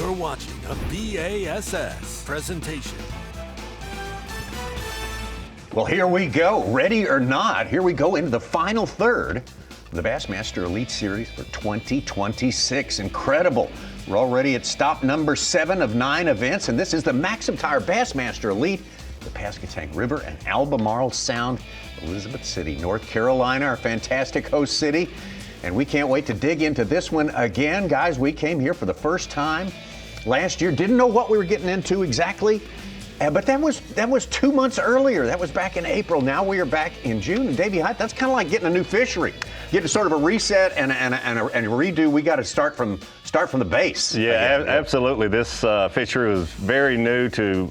You're watching a B.A.S.S. presentation. Well, here we go. Ready or not, here we go into the final third of the Bassmaster Elite Series for 2026. Incredible. We're already at stop number 7 of 9 events, and this is the Maxam Tire Bassmaster Elite, the Pasquotank River and Albemarle Sound, Elizabeth City, North Carolina, our fantastic host city. And we can't wait to dig into this one again. Guys, we came here for the first time last year. Didn't know what we were getting into exactly, but that was 2 months earlier. That was back in April. Now we are back in June. And Davey, that's kind of like getting a new fishery. Getting sort of a reset and a redo. We got to start from the base. Yeah, absolutely. This fishery was very new to,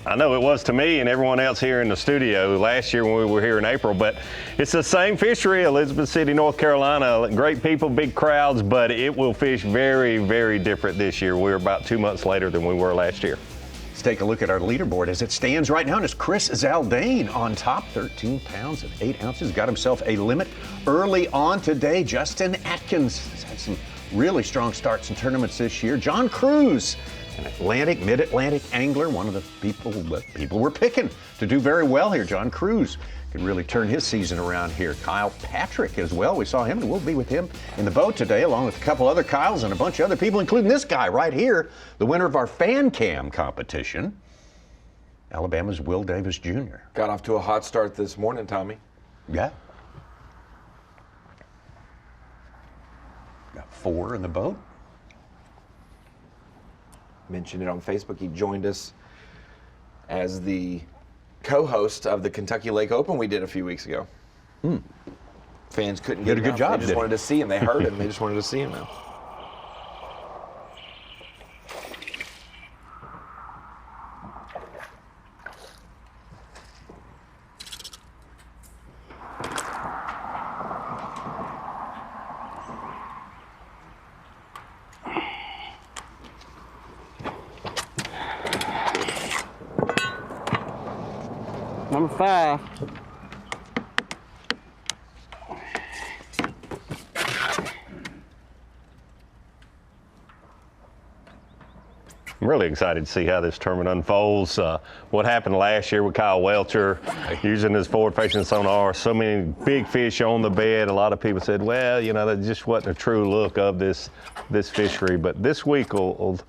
I know it was to me and everyone else here in the studio last year when we were here in April, but it's the same fishery, Elizabeth City, North Carolina. Great people, big crowds, but it will fish very, very different this year. We're about 2 months later than we were last year. Let's take a look at our leaderboard as it stands right now. And it's Chris Zaldane on top, 13 pounds and 8 ounces. Got himself a limit early on today. Justin Atkins has had some really strong starts in tournaments this year. John Cruz, an mid-Atlantic angler, one of the people were picking to do very well here. John Cruz can really turn his season around here. Kyle Patrick as well. We saw him, and we'll be with him in the boat today, along with a couple other Kyles and a bunch of other people, including this guy right here, the winner of our fan cam competition, Alabama's Will Davis Jr. Got off to a hot start this morning, Tommy. Yeah. Got 4 in the boat. Mentioned it on Facebook. He joined us as the co-host of the Kentucky Lake Open we did a few weeks ago. Fans couldn't get a good job. They just wanted to see him. They heard him. They just wanted to see him now. Number 5. I'm really excited to see how this tournament unfolds. What happened last year with Kyle Welcher using his forward-facing sonar, so many big fish on the bed. A lot of people said, well, you know, that just wasn't a true look of this fishery. But this week will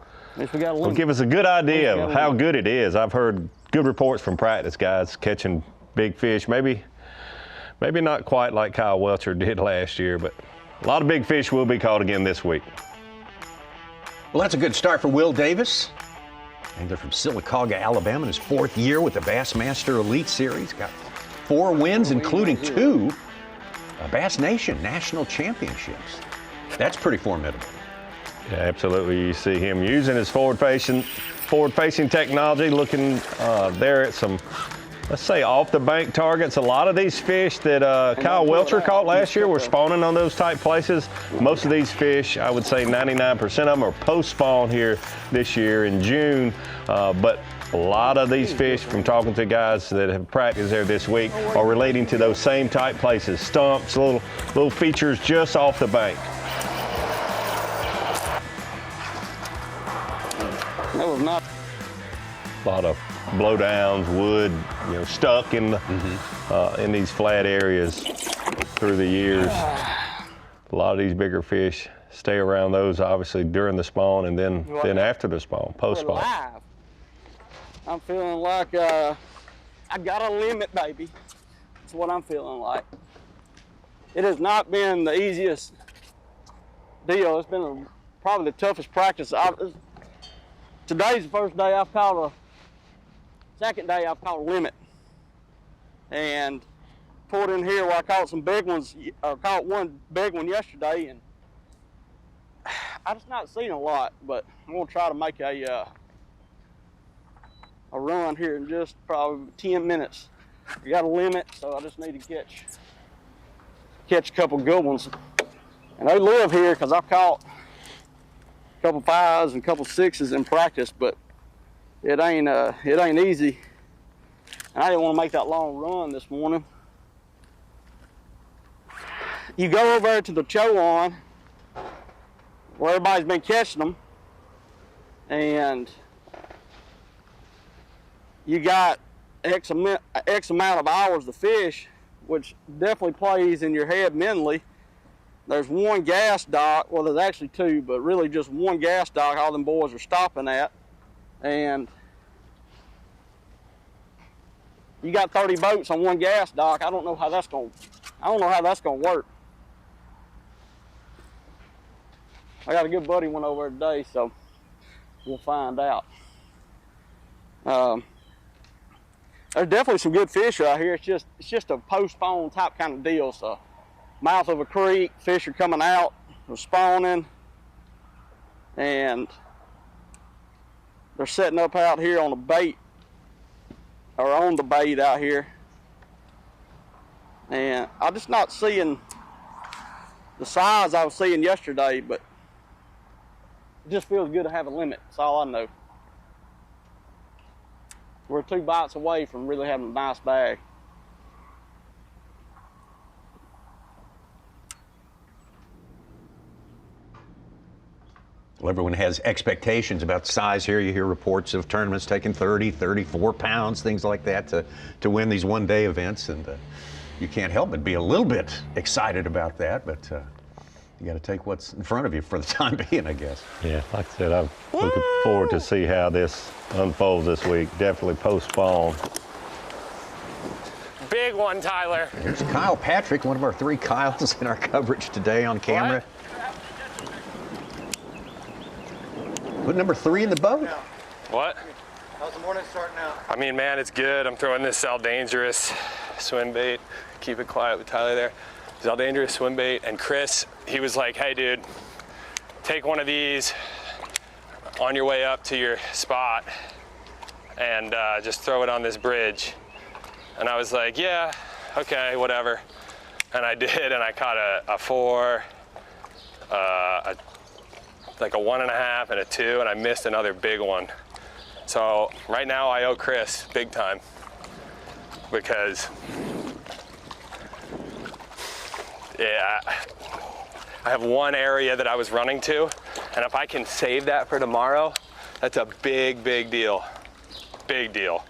give us a good idea of how good it is. I've heard good reports from practice guys catching big fish. Maybe not quite like Kyle Welcher did last year, but a lot of big fish will be caught again this week. Well, that's a good start for Will Davis. Angler from Sylacauga, Alabama, in his 4th year with the Bassmaster Elite Series. Got 4 wins, including 2 Bass Nation National Championships. That's pretty formidable. Yeah, absolutely. You see him using his forward-facing technology, looking there at some, let's say, off-the-bank targets. A lot of these fish that Kyle Welcher caught last year were spawning on those type places. Most of these fish, I would say 99% of them are post-spawn here this year in June. But a lot of these fish, from talking to guys that have practiced there this week, are relating to those same type places. Stumps, little features just off the bank. That was not. A lot of blowdowns, wood, stuck in in these flat areas through the years. A lot of these bigger fish stay around those, obviously, during the spawn and then after the spawn, post-spawn. I'm feeling like I got a limit, baby. That's what I'm feeling like. It has not been the easiest deal. It's been probably the toughest practice. Today's the first day I've caught second day I've caught a limit. And pulled in here where I caught some big ones, or caught one big one yesterday, and I just not seen a lot, but I'm gonna try to make a run here in just probably 10 minutes. We got a limit, so I just need to catch a couple good ones. And they live here because I've caught a couple 5s and a couple 6s in practice, but it ain't easy. And I didn't want to make that long run this morning. You go over to the Chowan, where everybody's been catching them, and you got X amount of hours to fish, which definitely plays in your head mentally. There's one gas dock, well, there's actually two, but really just one gas dock all them boys are stopping at. And you got 30 boats on one gas dock. I don't know how that's gonna work. I got a good buddy went over today, so we'll find out. There's definitely some good fish right here. It's just a postponed type kind of deal. So, mouth of a creek, fish are coming out, they're spawning, and they're setting up out here on the bait, or on the bait out here. And I'm just not seeing the size I was seeing yesterday, but it just feels good to have a limit. That's all I know. We're 2 bites away from really having a nice bag. Well, everyone has expectations about size here. You hear reports of tournaments taking 30, 34 pounds, things like that to win these one-day events. And you can't help but be a little bit excited about that. But you got to take what's in front of you for the time being, I guess. Yeah, like I said, I'm looking forward to see how this unfolds this week. Definitely postpone. Big one, Tyler. Here's Kyle Patrick, one of our 3 Kyles in our coverage today on camera. Put number 3 in the boat. What? How's the morning starting out? I mean, man, it's good. I'm throwing this Zell Dangerous swim bait. Keep it quiet with Tyler there. Zell Dangerous swim bait. And Chris, he was like, hey, dude, take one of these on your way up to your spot and just throw it on this bridge. And I was like, yeah, okay, whatever. And I did, and I caught a 4, like a 1.5 and a 2, and I missed another big one. So right now I owe Chris big time because, yeah, I have one area that I was running to, and if I can save that for tomorrow, that's a big, big deal. Big deal.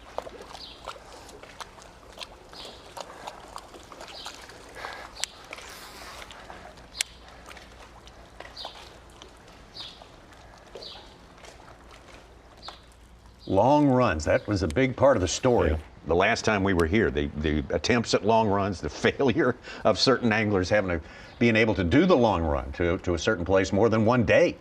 Long runs, that was a big part of the story. Yeah. The last time we were here, the attempts at long runs, the failure of certain anglers being able to do the long run to a certain place more than one day.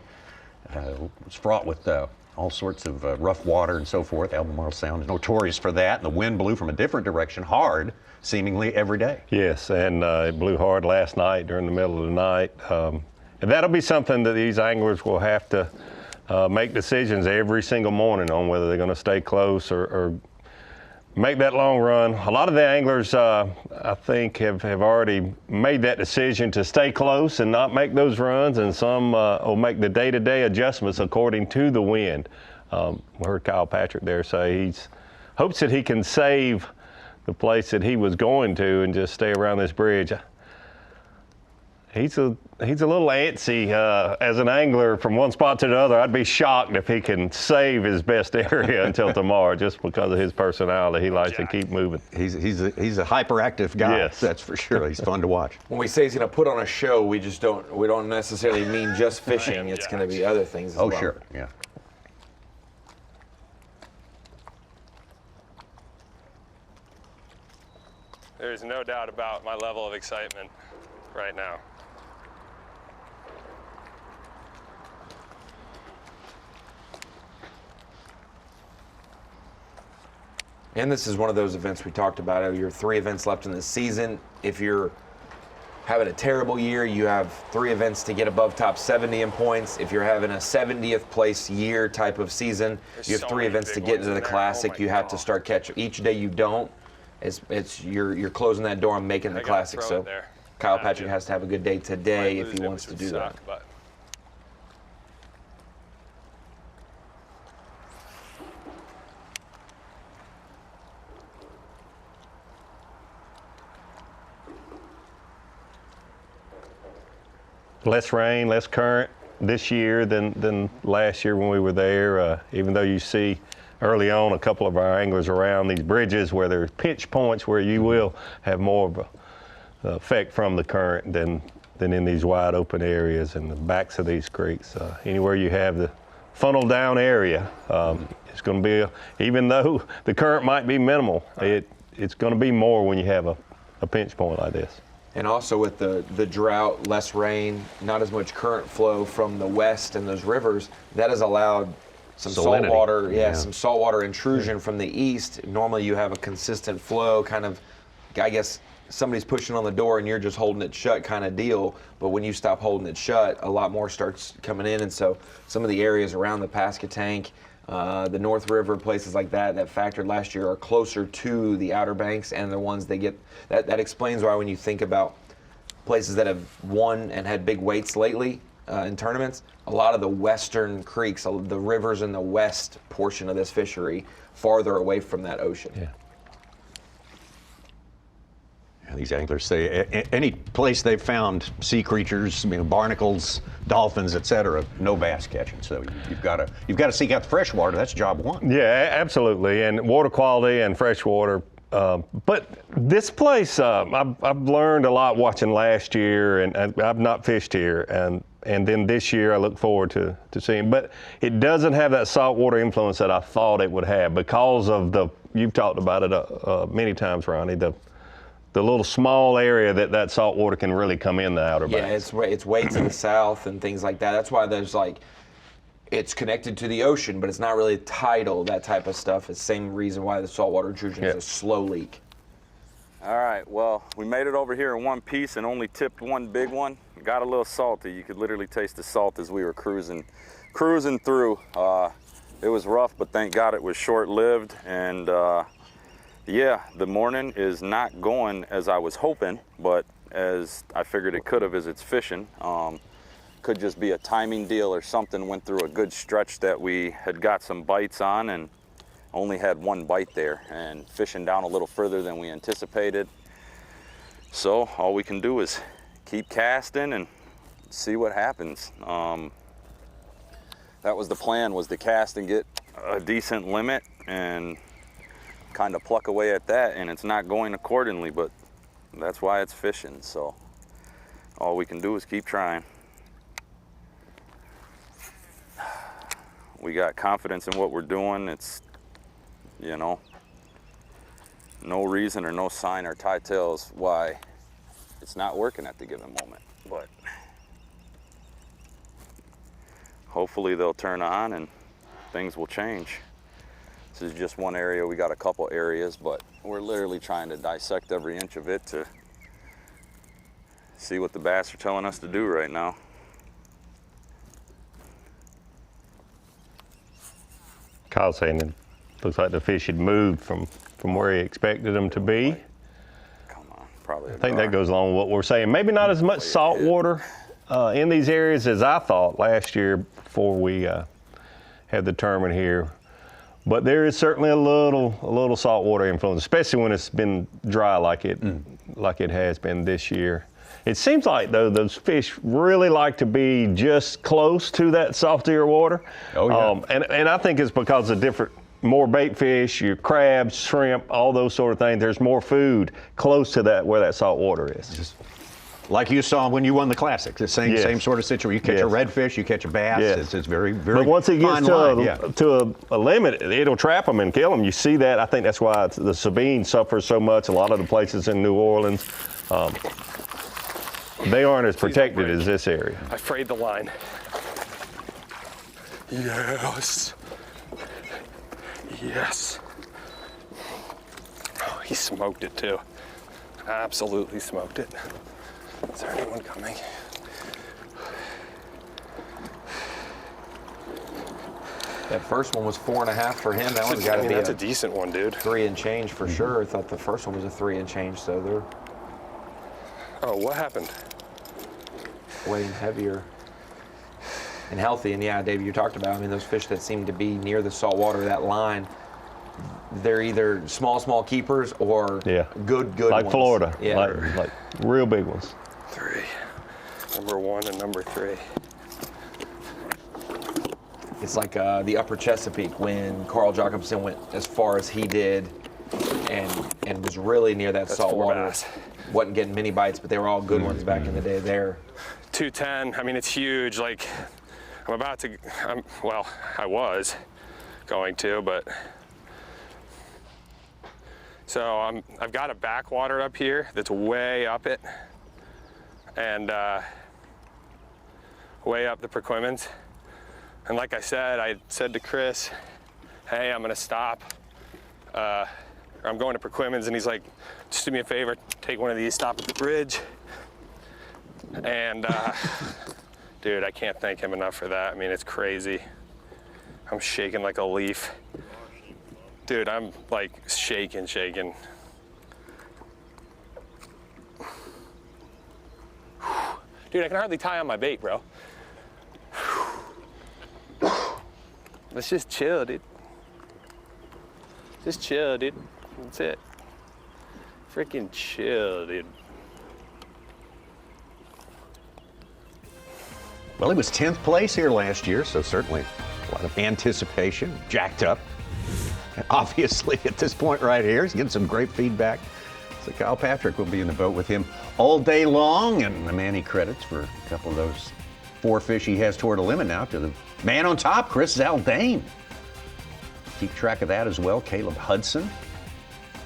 It's fraught with all sorts of rough water and so forth. Albemarle Sound is notorious for that. And the wind blew from a different direction, hard, seemingly every day. Yes, and it blew hard last night during the middle of the night. And that'll be something that these anglers will have to make decisions every single morning on whether they're going to stay close or make that long run. A lot of the anglers, I think, have already made that decision to stay close and not make those runs, and some will make the day-to-day adjustments according to the wind. We heard Kyle Patrick there say he hopes that he can save the place that he was going to and just stay around this bridge. He's a little antsy as an angler from one spot to the other. I'd be shocked if he can save his best area until tomorrow, just because of his personality. He likes to keep moving. He's a hyperactive guy. Yes. That's for sure. He's fun to watch. When we say he's going to put on a show, we don't necessarily mean just fishing. It's going to be other things as well. Oh, sure. Yeah. There's no doubt about my level of excitement right now. And this is one of those events we talked about. Your 3 events left in the season. If you're having a terrible year, you have 3 events to get above top 70 in points. If you're having a 70th place year type of season, you have 3 events to get into the Classic. You have to start catching. Each day you don't, you're closing that door and making the Classic. So Kyle Patrick has to have a good day today if he wants to do that. Less rain, less current. this year than last year when we were there, even though you see early on a couple of our anglers around these bridges where there's pinch points where you will have more of a effect from the current than in these wide open areas and the backs of these creeks. Anywhere you have the funnel down area, it's going to be, even though the current might be minimal, it's going to be more when you have a pinch point like this. And also with the drought, less rain, not as much current flow from the west and those rivers, that has allowed some Salinity. some saltwater intrusion from the east. Normally you have a consistent flow, kind of, I guess, somebody's pushing on the door and you're just holding it shut kind of deal. But when you stop holding it shut, a lot more starts coming in. And so some of the areas around the Pasquotank, the North River, places like that factored last year are closer to the Outer Banks, and the ones they get, that explains why when you think about places that have won and had big weights lately in tournaments, a lot of the western creeks, the rivers in the west portion of this fishery, farther away from that ocean. Yeah. These anglers say any place they've found sea creatures, barnacles, dolphins, etc., no bass catching. So you've got to seek out the freshwater. That's job one. Yeah, absolutely, and water quality and freshwater. But this place, I've learned a lot watching last year, and I've not fished here, and then this year I look forward to seeing. But it doesn't have that saltwater influence that I thought it would have because of you've talked about it many times, Ronnie, the little small area that salt water can really come in the Outer Banks. Yeah, it's way to the south and things like that. That's why there's it's connected to the ocean, but it's not really tidal, that type of stuff. It's the same reason why the saltwater intrusion is a slow leak. All right, well, we made it over here in one piece and only tipped one big one. Got a little salty. You could literally taste the salt as we were cruising through. It was rough, but thank God it was short-lived. And yeah, the morning is not going as I was hoping, but as I figured it could have as it's fishing. Could just be a timing deal or something. Went through a good stretch that we had got some bites on and only had one bite there, and fishing down a little further than we anticipated. So all we can do is keep casting and see what happens. That was the plan, was to cast and get a decent limit and kind of pluck away at that, and it's not going accordingly, but that's why it's fishing. So all we can do is keep trying. We got confidence in what we're doing. It's, no reason or no sign or tie tails why it's not working at the given moment. But hopefully they'll turn on and things will change. This is just one area. We got a couple areas, but we're literally trying to dissect every inch of it to see what the bass are telling us to do right now. Kyle's saying it looks like the fish had moved from where he expected them to be. Come on, probably. I think that goes along with what we're saying. Maybe not as much salt water in these areas as I thought last year before we had the tournament here. But there is certainly a little saltwater influence, especially when it's been dry like it has been this year. It seems like, though, those fish really like to be just close to that saltier water. Oh, yeah. And I think it's because of more bait fish, your crabs, shrimp, all those sort of things. There's more food close to that where that salt water is. Just like you saw when you won the Classic, the same sort of situation. You catch a redfish, you catch a bass. Yes. It's very, very. But once it gets fine to a limit, it'll trap them and kill them. You see that. I think that's why the Sabine suffers so much. A lot of the places in New Orleans, they aren't as protected as this area. I frayed the line. Yes. Yes. Oh, he smoked it too. Absolutely smoked it. Is there anyone coming? That first one was 4.5 for him. That one's got to be that's a decent one, dude. 3 and change for sure. I thought the first one was a 3 and change, so they're Oh, what happened? weighing heavier and healthy. And yeah, Dave, you talked about, those fish that seem to be near the saltwater, that line, they're either small keepers or good like ones. Florida, Yeah. like real big ones. 3. Number 1 and number 3. It's like the Upper Chesapeake when Carl Jacobson went as far as he did, and was really near that salt water. Bass. Wasn't getting many bites, but they were all good ones back in the day there. 210. I mean, it's huge. Like, well, I was going to, but. So I've got a backwater up here that's way up it, and way up the Perquimans. And like I said to Chris, hey, I'm gonna stop. I'm going to Perquimans, and he's like, just do me a favor, take one of these, stop at the bridge. And dude, I can't thank him enough for that. I mean, it's crazy. I'm shaking like a leaf. Dude, I'm like shaking. Dude, I can hardly tie on my bait, bro. Let's just chill, dude. Just chill, dude. That's it. Freaking chill, dude. Well, he was 10th place here last year, so certainly a lot of anticipation, jacked up. And obviously, at this point right here, he's getting some great feedback. So Kyle Patrick will be in the boat with him all day long, and the man he credits for a couple of those 4 fish he has toward a limit now to the man on top, Chris Zaldain. Keep track of that as well. Caleb Hudson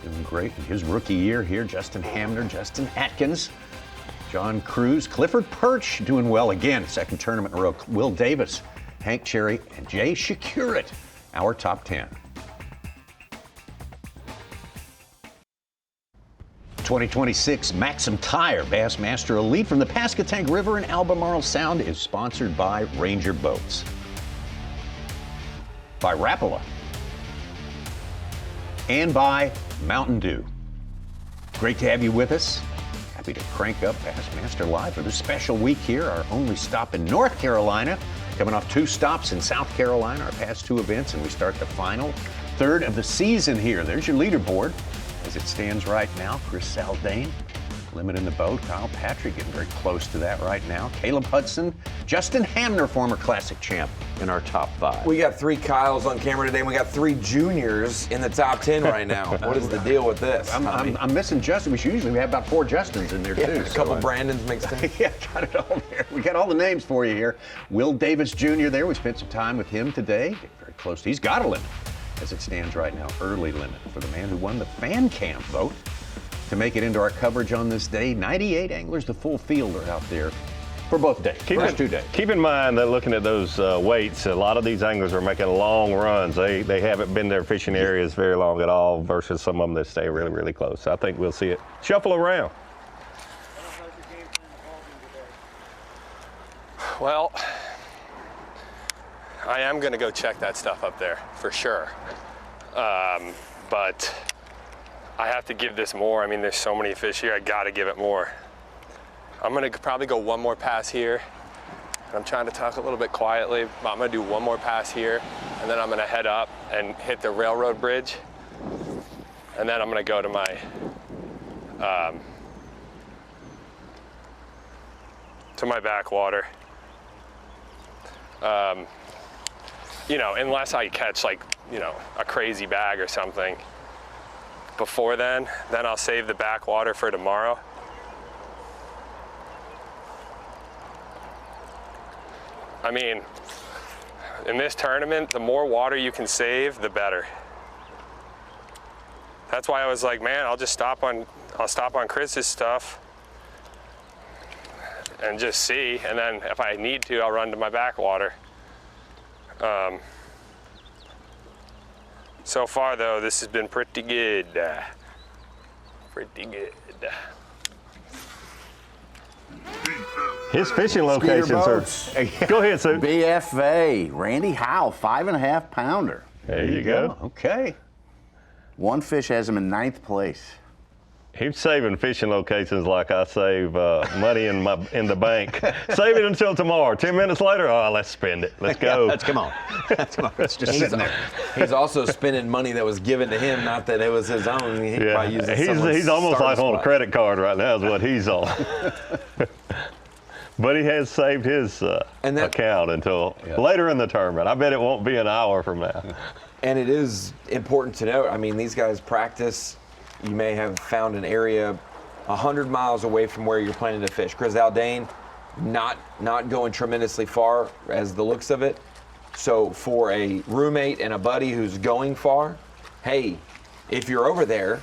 doing great in his rookie year here. Justin Hamner, Justin Atkins, John Cruz, Clifford Perch doing well again. Second tournament in a row. Will Davis, Hank Cherry, and Jay Shakurit, our top 10. 2026 Maxam Tire Bassmaster Elite from the Pasquotank River in Albemarle Sound is sponsored by Ranger Boats, by Rapala, and by Mountain Dew. Great to have you with us. Happy to crank up Bassmaster Live for this special week here, our only stop in North Carolina, coming off 2 stops in South Carolina, our past 2 events, and we start the final third of the season here. There's your leaderboard. As it stands right now, Chris Zaldain, limit in the boat. Kyle Patrick getting very close to that right now. Caleb Hudson, Justin Hamner, former Classic champ, in our top 5. We got 3 Kyles on camera today, and we got 3 juniors in the top 10 right now. What is the deal with this? I'm missing Justin. We usually have about 4 Justins in there, too. A couple Brandons mixed in. Yeah, got it all there. We got all the names for you here. Will Davis Jr. there. We spent some time with him today. Getting very close. He's got a limit. As it stands right now, early limit for the man who won the fan cam vote to make it into our coverage on this day. 98 anglers, the full field are out there for both days, first 2 days. Keep in mind that looking at those weights, a lot of these anglers are making long runs. They haven't been there fishing areas very long at all versus some of them that stay really, really close. So I think we'll see it shuffle around. Well, I am gonna go check that stuff up there for sure. But I have to give this more. I mean, there's so many fish here, I gotta give it more. I'm gonna probably go 1 more pass here. I'm trying to talk a little bit quietly, but I'm gonna do 1 more pass here, and then I'm gonna head up and hit the railroad bridge. And then I'm gonna go to my, backwater. You know, unless I catch like, you know, a crazy bag or something before then I'll save the backwater for tomorrow. I mean, in this tournament, the more water you can save, the better. That's why I was like, man, I'll stop on Chris's stuff and just see, and then if I need to, I'll run to my backwater. So far though, this has been pretty good. Pretty good. His fishing locations are. Go ahead, Sue. BFA, Randy Howell, 5.5 pounder. There you go. Okay. 1 fish has him in 9th place. He's saving fishing locations like I save money in the bank. Save it until tomorrow. 10 minutes later, oh, let's spend it. Let's go. Yeah, come on. It's just sitting there. He's also spending money that was given to him, not that it was his own. He probably uses he's almost like on a credit card right now is what he's on. But he has saved his account until later in the tournament. I bet it won't be an hour from now. And it is important to note, I mean, these guys practice. You may have found an area 100 miles away from where you're planning to fish. Chris Zaldain, not going tremendously far as the looks of it. So for a roommate and a buddy who's going far, hey, if you're over there,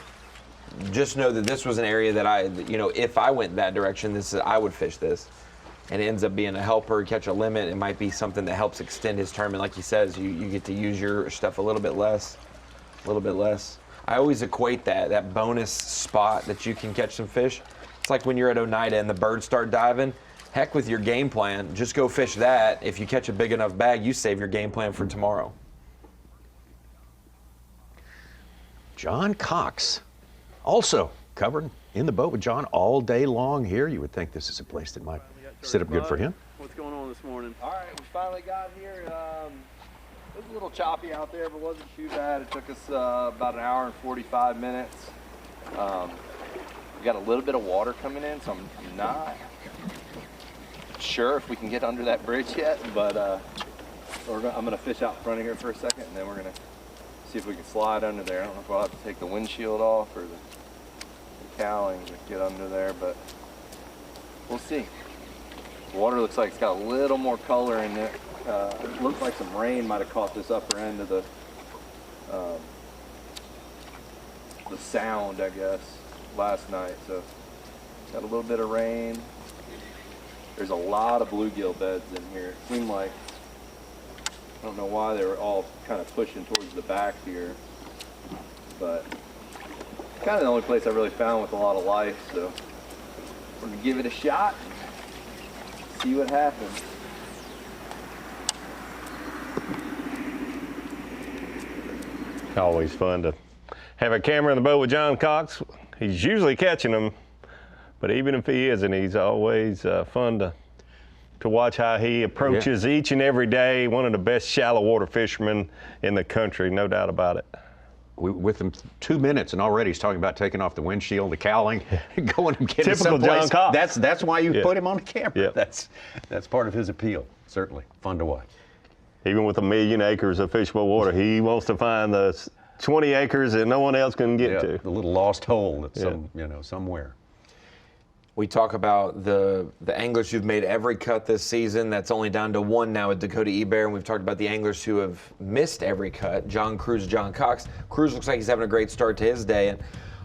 just know that this was an area that if I went that direction, I would fish this. And it ends up being a helper, catch a limit. It might be something that helps extend his tournament. Like he says, you get to use your stuff a little bit less. I always equate that bonus spot that you can catch some fish. It's like when you're at Oneida and the birds start diving. Heck with your game plan, just go fish that. If you catch a big enough bag, you save your game plan for tomorrow. John Cox, also covered in the boat with John all day long here. You would think this is a place that might sit up good for him. What's going on this morning? All right, we finally got here. It was a little choppy out there, but wasn't too bad. It took us about an hour and 45 minutes. We got a little bit of water coming in, so I'm not sure if we can get under that bridge yet, but I'm gonna fish out in front of here for a second, and then we're gonna see if we can slide under there. I don't know if we'll have to take the windshield off or the cowling to get under there, but we'll see. The water looks like it's got a little more color in it. It looks like some rain might have caught this upper end of the sound, I guess, last night. So got a little bit of rain. There's a lot of bluegill beds in here. It seemed like, I don't know why they were all kind of pushing towards the back here, but kind of the only place I really found with a lot of life. So we're gonna give it a shot. See what happens. Always fun to have a camera in the boat with John Cox. He's usually catching them, but even if he isn't, he's always fun to watch how he approaches each and every day. One of the best shallow water fishermen in the country, no doubt about it. With him 2 minutes, and already he's talking about taking off the windshield, the cowling, going and getting Typical someplace. John Cox. That's why you put him on the camera. Yep. That's part of his appeal. Certainly fun to watch. Even with 1 million acres of fishable water, he wants to find the 20 acres that no one else can get to. The little lost hole that's somewhere. We talk about the anglers who've made every cut this season. That's only down to one now with Dakota Ebert. And we've talked about the anglers who have missed every cut. John Cruz, John Cox. Cruz looks like he's having a great start to his day.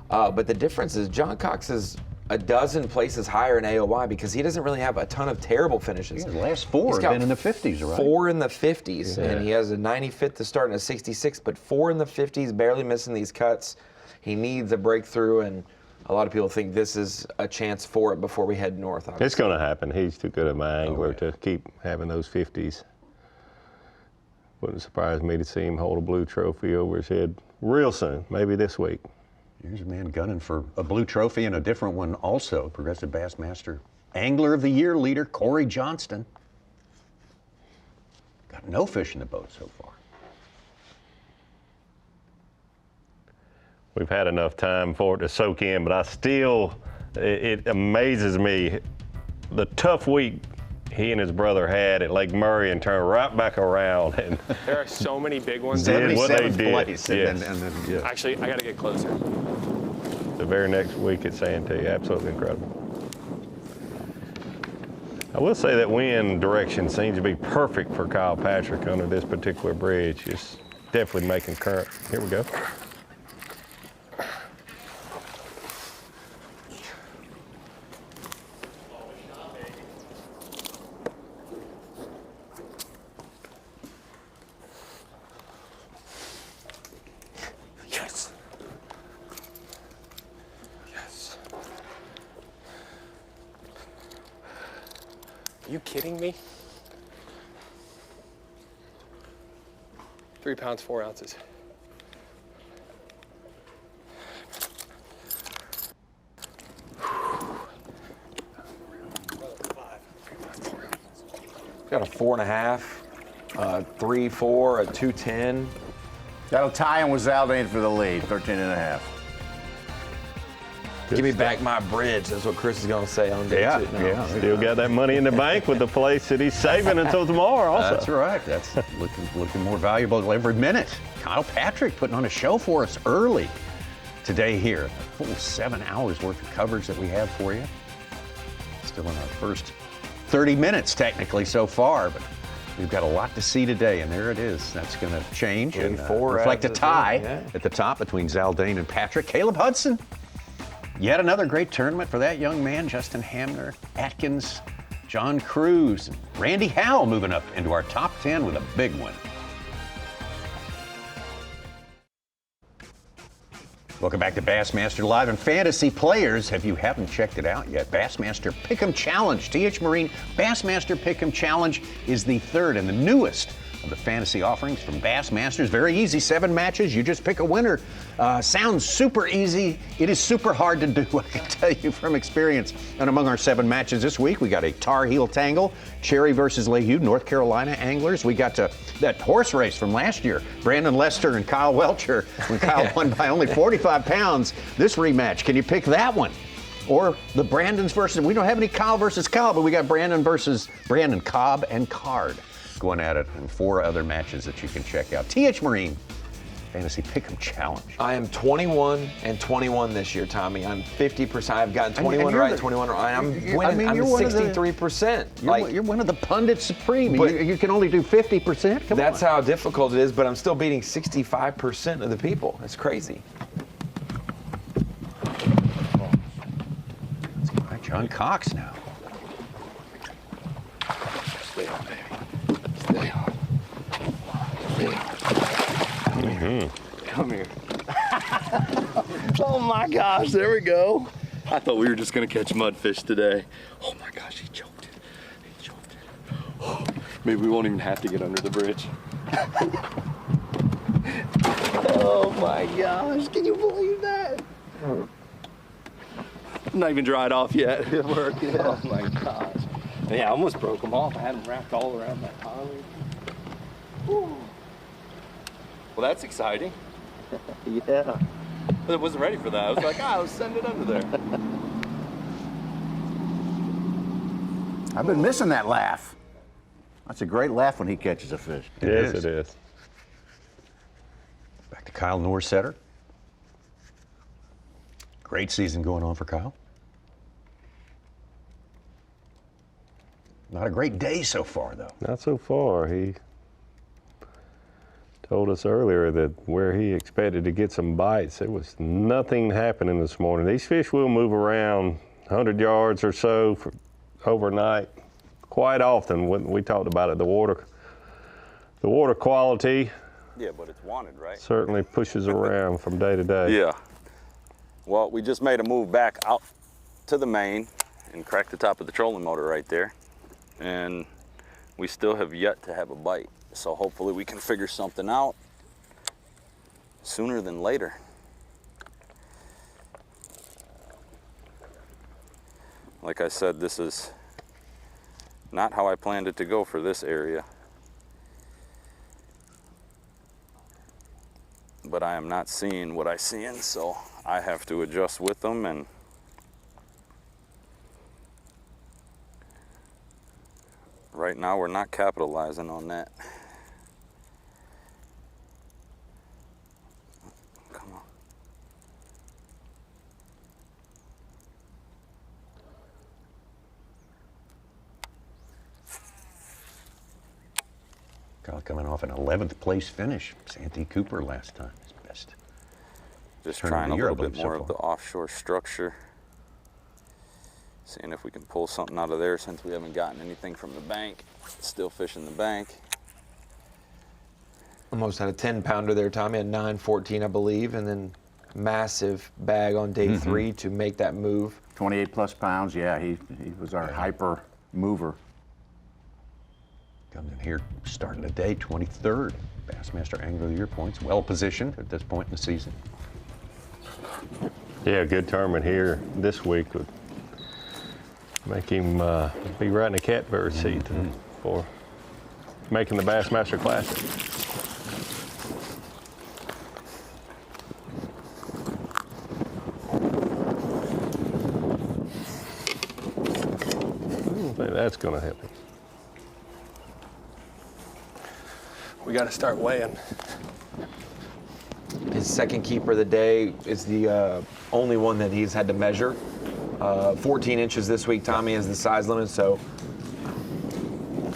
But the difference is John Cox is a dozen places higher in AOY because he doesn't really have a ton of terrible finishes. The last four have been in the 50s, right? 4 in the 50s, and he has a 95th to start in a 66, but 4 in the 50s, barely missing these cuts. He needs a breakthrough, and a lot of people think this is a chance for it before we head north. Obviously. It's going to happen. He's too good of my angler to keep having those 50s. Wouldn't surprise me to see him hold a blue trophy over his head real soon, maybe this week. Here's a man gunning for a blue trophy and a different one also. Progressive Bassmaster Angler of the Year leader, Corey Johnston. Got no fish in the boat so far. We've had enough time for it to soak in, but it amazes me the tough week he and his brother had at Lake Murray and turned right back around. And there are so many big ones. Did what they did. Place, yes. Actually, I got to get closer. The very next week at Santee, absolutely incredible. I will say that wind direction seems to be perfect for Kyle Patrick under this particular bridge. It's definitely making current. Here we go. Are you kidding me? 3 pounds, 4 ounces. Got a 4.5, 3, 4, a 210. That'll tie in with Zaldain for the lead, 13.5. Give me back my bridge. That's what Chris is going to say on day two. No. Still got that money in the bank with the place that he's saving until tomorrow also. That's right. That's looking more valuable every minute. Kyle Patrick putting on a show for us early today here. A full 7 hours worth of coverage that we have for you. Still in our first 30 minutes technically so far, but we've got a lot to see today, and there it is. That's going to change and reflect a tie at the top between Zaldain and Patrick. Caleb Hudson, yet another great tournament for that young man. Justin Hamner, Atkins, John Cruz, and Randy Howell moving up into our top 10 with a big one. Welcome back to Bassmaster Live and Fantasy Players. If you haven't checked it out yet, Bassmaster Pick'em Challenge. TH Marine Bassmaster Pick'em Challenge is the third and the newest of the fantasy offerings from Bassmasters. Very easy, 7 matches. You just pick a winner. Sounds super easy. It is super hard to do, I can tell you from experience. And among our 7 matches this week, we got a Tar Heel Tangle, Cherry versus Lehue, North Carolina Anglers. We got that horse race from last year, Brandon Lester and Kyle Welcher, when Kyle won by only 45 pounds. This rematch, can you pick that one? Or the Brandons versus, we don't have any Kyle versus Kyle, but we got Brandon versus Brandon, Cobb and Card going at it, and 4 other matches that you can check out. TH Marine Fantasy Pick'em Challenge. I am 21 and 21 this year, Tommy. I'm 50%. I've gotten 21 right, 21 right. I'm winning. I'm 63%. You're one of the pundits supreme. You can only do 50%. Come on. That's how difficult it is, but I'm still beating 65% of the people. That's crazy. Let's get my John Cox now. Stay on, baby. Stay on. Stay on. Come here. Oh my gosh, there we go. I thought we were just gonna catch mudfish today. Oh my gosh, he choked it. He choked it. Oh, maybe we won't even have to get under the bridge. Oh my gosh, can you believe that? Not even dried off yet. It worked, yeah. Oh my gosh. Yeah, I almost broke them off. I had them wrapped all around my collar. Well, that's exciting. Yeah. But I wasn't ready for that. I was like, let's send it under there. I've been missing that laugh. That's a great laugh when he catches a fish. Yes, it is. Back to Kyle Norsetter. Great season going on for Kyle. Not a great day so far, though. Not so far. He told us earlier that where he expected to get some bites, there was nothing happening this morning. These fish will move around 100 yards or so for overnight quite often. When we talked about it, the water quality. Yeah, but it's wanted, right? Certainly pushes around from day to day. Yeah. Well, we just made a move back out to the main and cracked the top of the trolling motor right there. And we still have yet to have a bite. So hopefully we can figure something out sooner than later. Like I said, this is not how I planned it to go for this area. But I am not seeing what I'm seeing, so I have to adjust with them, and right now we're not capitalizing on that. Come on. Kyle coming off an 11th place finish. Santee Cooper last time, his best. Just trying a little bit more of the offshore structure. Seeing if we can pull something out of there since we haven't gotten anything from the bank. Still fishing the bank. Almost had a 10-pounder there, Tommy, at 9:14, I believe, and then massive bag on day 3 to make that move. 28 plus pounds, yeah, he was our hyper mover. Comes in here starting the day, 23rd. Bassmaster Angler of the Year points. Well positioned at this point in the season. Yeah, good tournament here this week would make him be right in the catbird seat for making the Bassmaster Classic. That's going to help him. We got to start weighing. His second keeper of the day is the only one that he's had to measure. 14 inches this week. Tommy has the size limit, so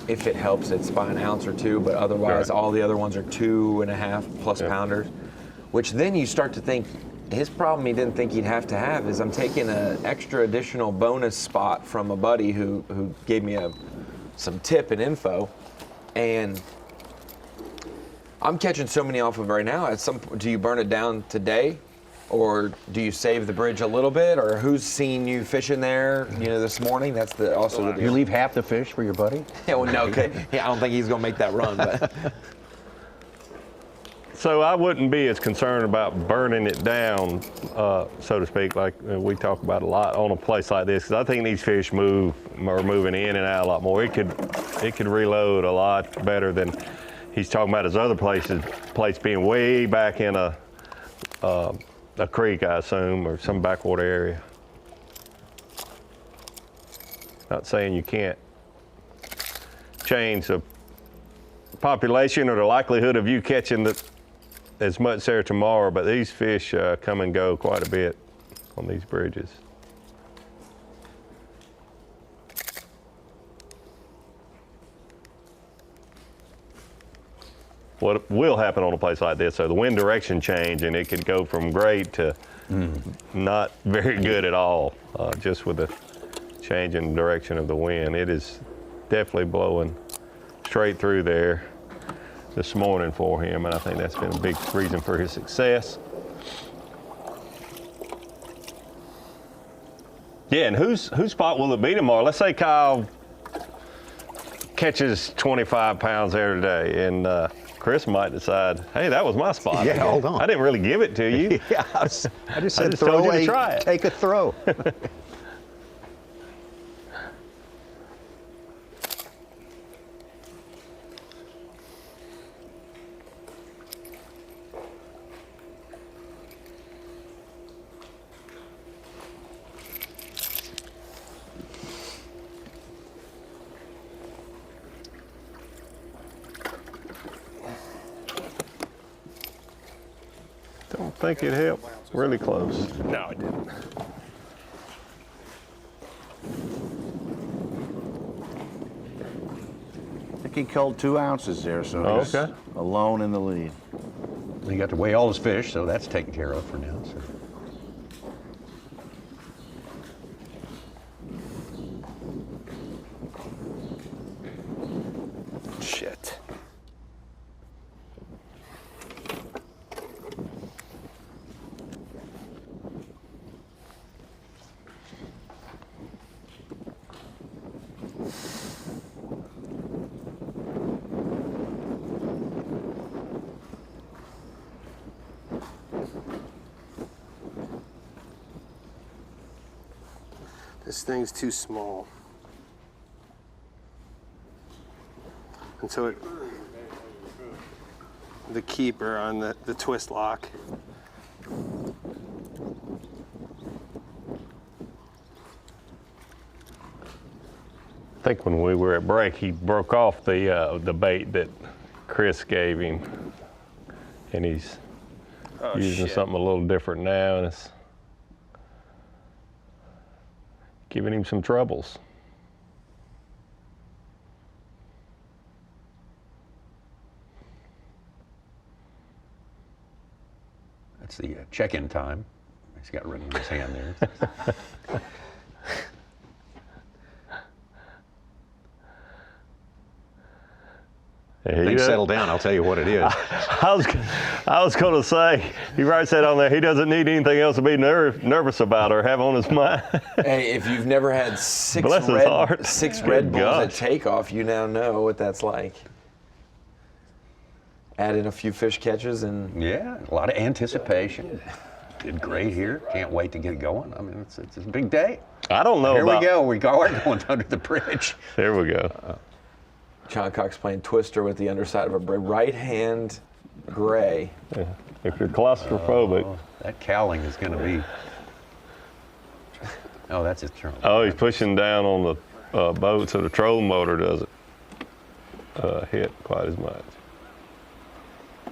if it helps, it's by an ounce or two, but otherwise all the other ones are 2.5 plus pounders, which then you start to think, his problem he didn't think he'd have to have is I'm taking an extra additional bonus spot from a buddy who gave me some tip and info, and I'm catching so many off of right now. At some point, do you burn it down today, or do you save the bridge a little bit, or who's seen you fishing there, this morning? That's also the deal. You leave half the fish for your buddy? Yeah, well, no, I don't think he's gonna make that run, but. So I wouldn't be as concerned about burning it down, so to speak, like we talk about a lot on a place like this, because I think these fish are moving in and out a lot more. It could reload a lot better than he's talking about his other place being way back in a creek, I assume, or some backwater area. Not saying you can't change the population or the likelihood of you catching as much there tomorrow, but these fish come and go quite a bit on these bridges. What will happen on a place like this, so the wind direction change, and it could go from great to not very good at all, just with the change in direction of the wind. It is definitely blowing straight through there this morning for him, and I think that's been a big reason for his success. Yeah, and whose spot will it be tomorrow? Let's say Kyle catches 25 pounds there today, and Chris might decide, hey, that was my spot. Yeah, hold on. I didn't really give it to you. Yeah, I just said told you to try it. Take a throw. Don't think it helped. Really close. No, it didn't. I think he killed 2 ounces there, so he's alone in the lead. He got to weigh all his fish, so that's taken care of for now. So. Shit. This thing's too small. And so the keeper on the twist lock. I think when we were at break, he broke off the bait that Chris gave him, and he's using something a little different now, and it's giving him some troubles. That's the check-in time. He's got rid of his hand there. Things settle down, I'll tell you what it is. I was going to say, he writes that on there, he doesn't need anything else to be nervous about or have on his mind. Hey, if you've never had six Red Bulls at takeoff, you now know what that's like. Add in a few fish catches and... Yeah, a lot of anticipation. Did great here. Can't wait to get going. I mean, it's a big day. I don't know about... Here we go. We are going under the bridge. There we go. John Cox playing Twister with the underside of a right hand gray. Yeah. If you're claustrophobic. That cowling is going to be... Oh, that's his turn. Oh, he's pushing down on the boats, so the trolling motor doesn't hit quite as much.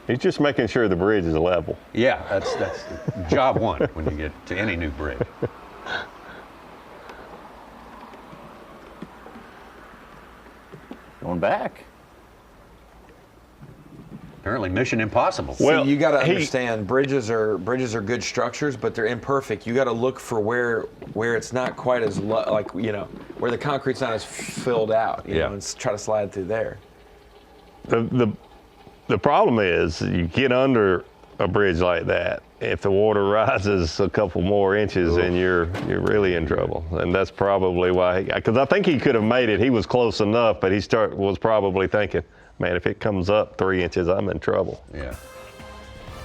He's just making sure the bridge is level. Yeah, that's job one when you get to any new bridge. Going back. Apparently mission impossible. Well, see, you got to understand, bridges are good structures, but they're imperfect. You got to look for where it's not quite as like, you know, where the concrete's not as filled out, you know, and try to slide through there. The problem is you get under a bridge like that, if the water rises a couple more inches, then you're really in trouble. And that's probably why, because I think he could have made it. He was close enough, but he was probably thinking, man, if it comes up 3 inches, I'm in trouble. Yeah.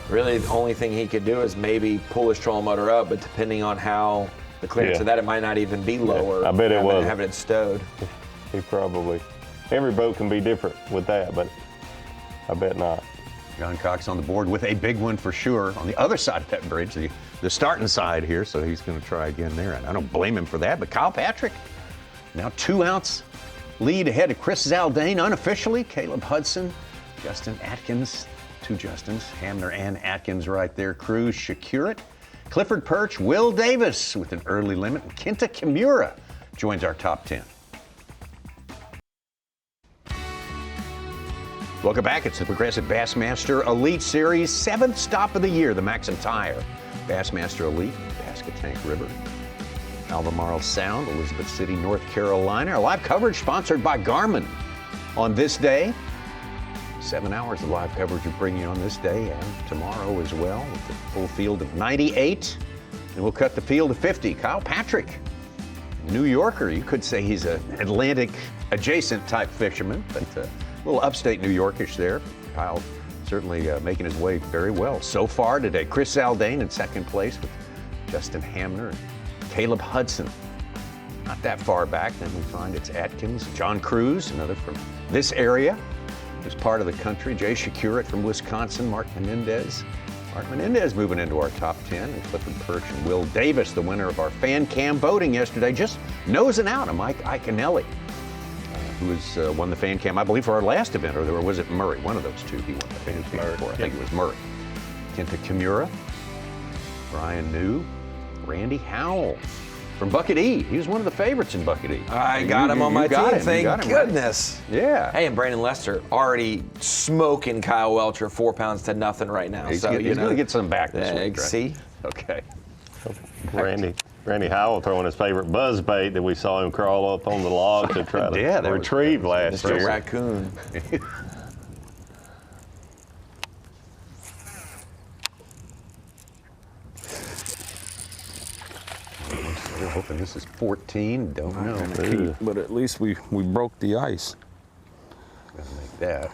Really, the only thing he could do is maybe pull his trolling motor up, but depending on how the clearance of that, it might not even be lower. I bet it was. Having it stowed. He probably, every boat can be different with that, but I bet not. John Cox on the board with a big one for sure on the other side of that bridge, the starting side here, so he's going to try again there. And I don't blame him for that, but Kyle Patrick, now 2 ounce lead ahead of Chris Zaldain unofficially. Caleb Hudson, Justin Atkins, 2 Justins, Hamner and Atkins right there. Cruz, Shakurit, Clifford Perch, Will Davis with an early limit. And Kenta Kimura joins our top 10. Welcome back. It's the Progressive Bassmaster Elite Series, 7th stop of the year, the Maxam Tire. Bassmaster Elite, Pasquotank River, Albemarle Sound, Elizabeth City, North Carolina. Our live coverage sponsored by Garmin. On this day, 7 hours of live coverage will bring you on this day and tomorrow as well with the full field of 98. And we'll cut the field to 50. Kyle Patrick, New Yorker. You could say he's an Atlantic adjacent type fisherman, but a little upstate New Yorkish there. Kyle certainly making his way very well so far today. Chris Zaldain in second place with Justin Hamner and Caleb Hudson. Not that far back, then we find it's Atkins, John Cruz, another from this area, this part of the country. Jay Shakurit from Wisconsin, Mark Menendez. Mark Menendez moving into our top 10, and Clifford Perch and Will Davis, the winner of our fan cam voting yesterday, just nosing out of Mike Iaconelli, who has won the fan cam, I believe, for our last event, or was it Murray? One of those two he won the fan cam for. I think it was Murray. Kenta Kimura, Brian New, Randy Howell from Bucket E. He was one of the favorites in Bucket E. I got him on my team, thank goodness. Right? Yeah. Hey, and Brandon Lester already smoking Kyle Welcher 4 pounds to nothing right now. He's going to get some back this week, right? See? Okay. Randy Howell throwing his favorite buzz bait that we saw him crawl up on the log to try to retrieve last year. Mr. Raccoon. We're hoping this is 14. Don't know. But at least we broke the ice. Gotta make that.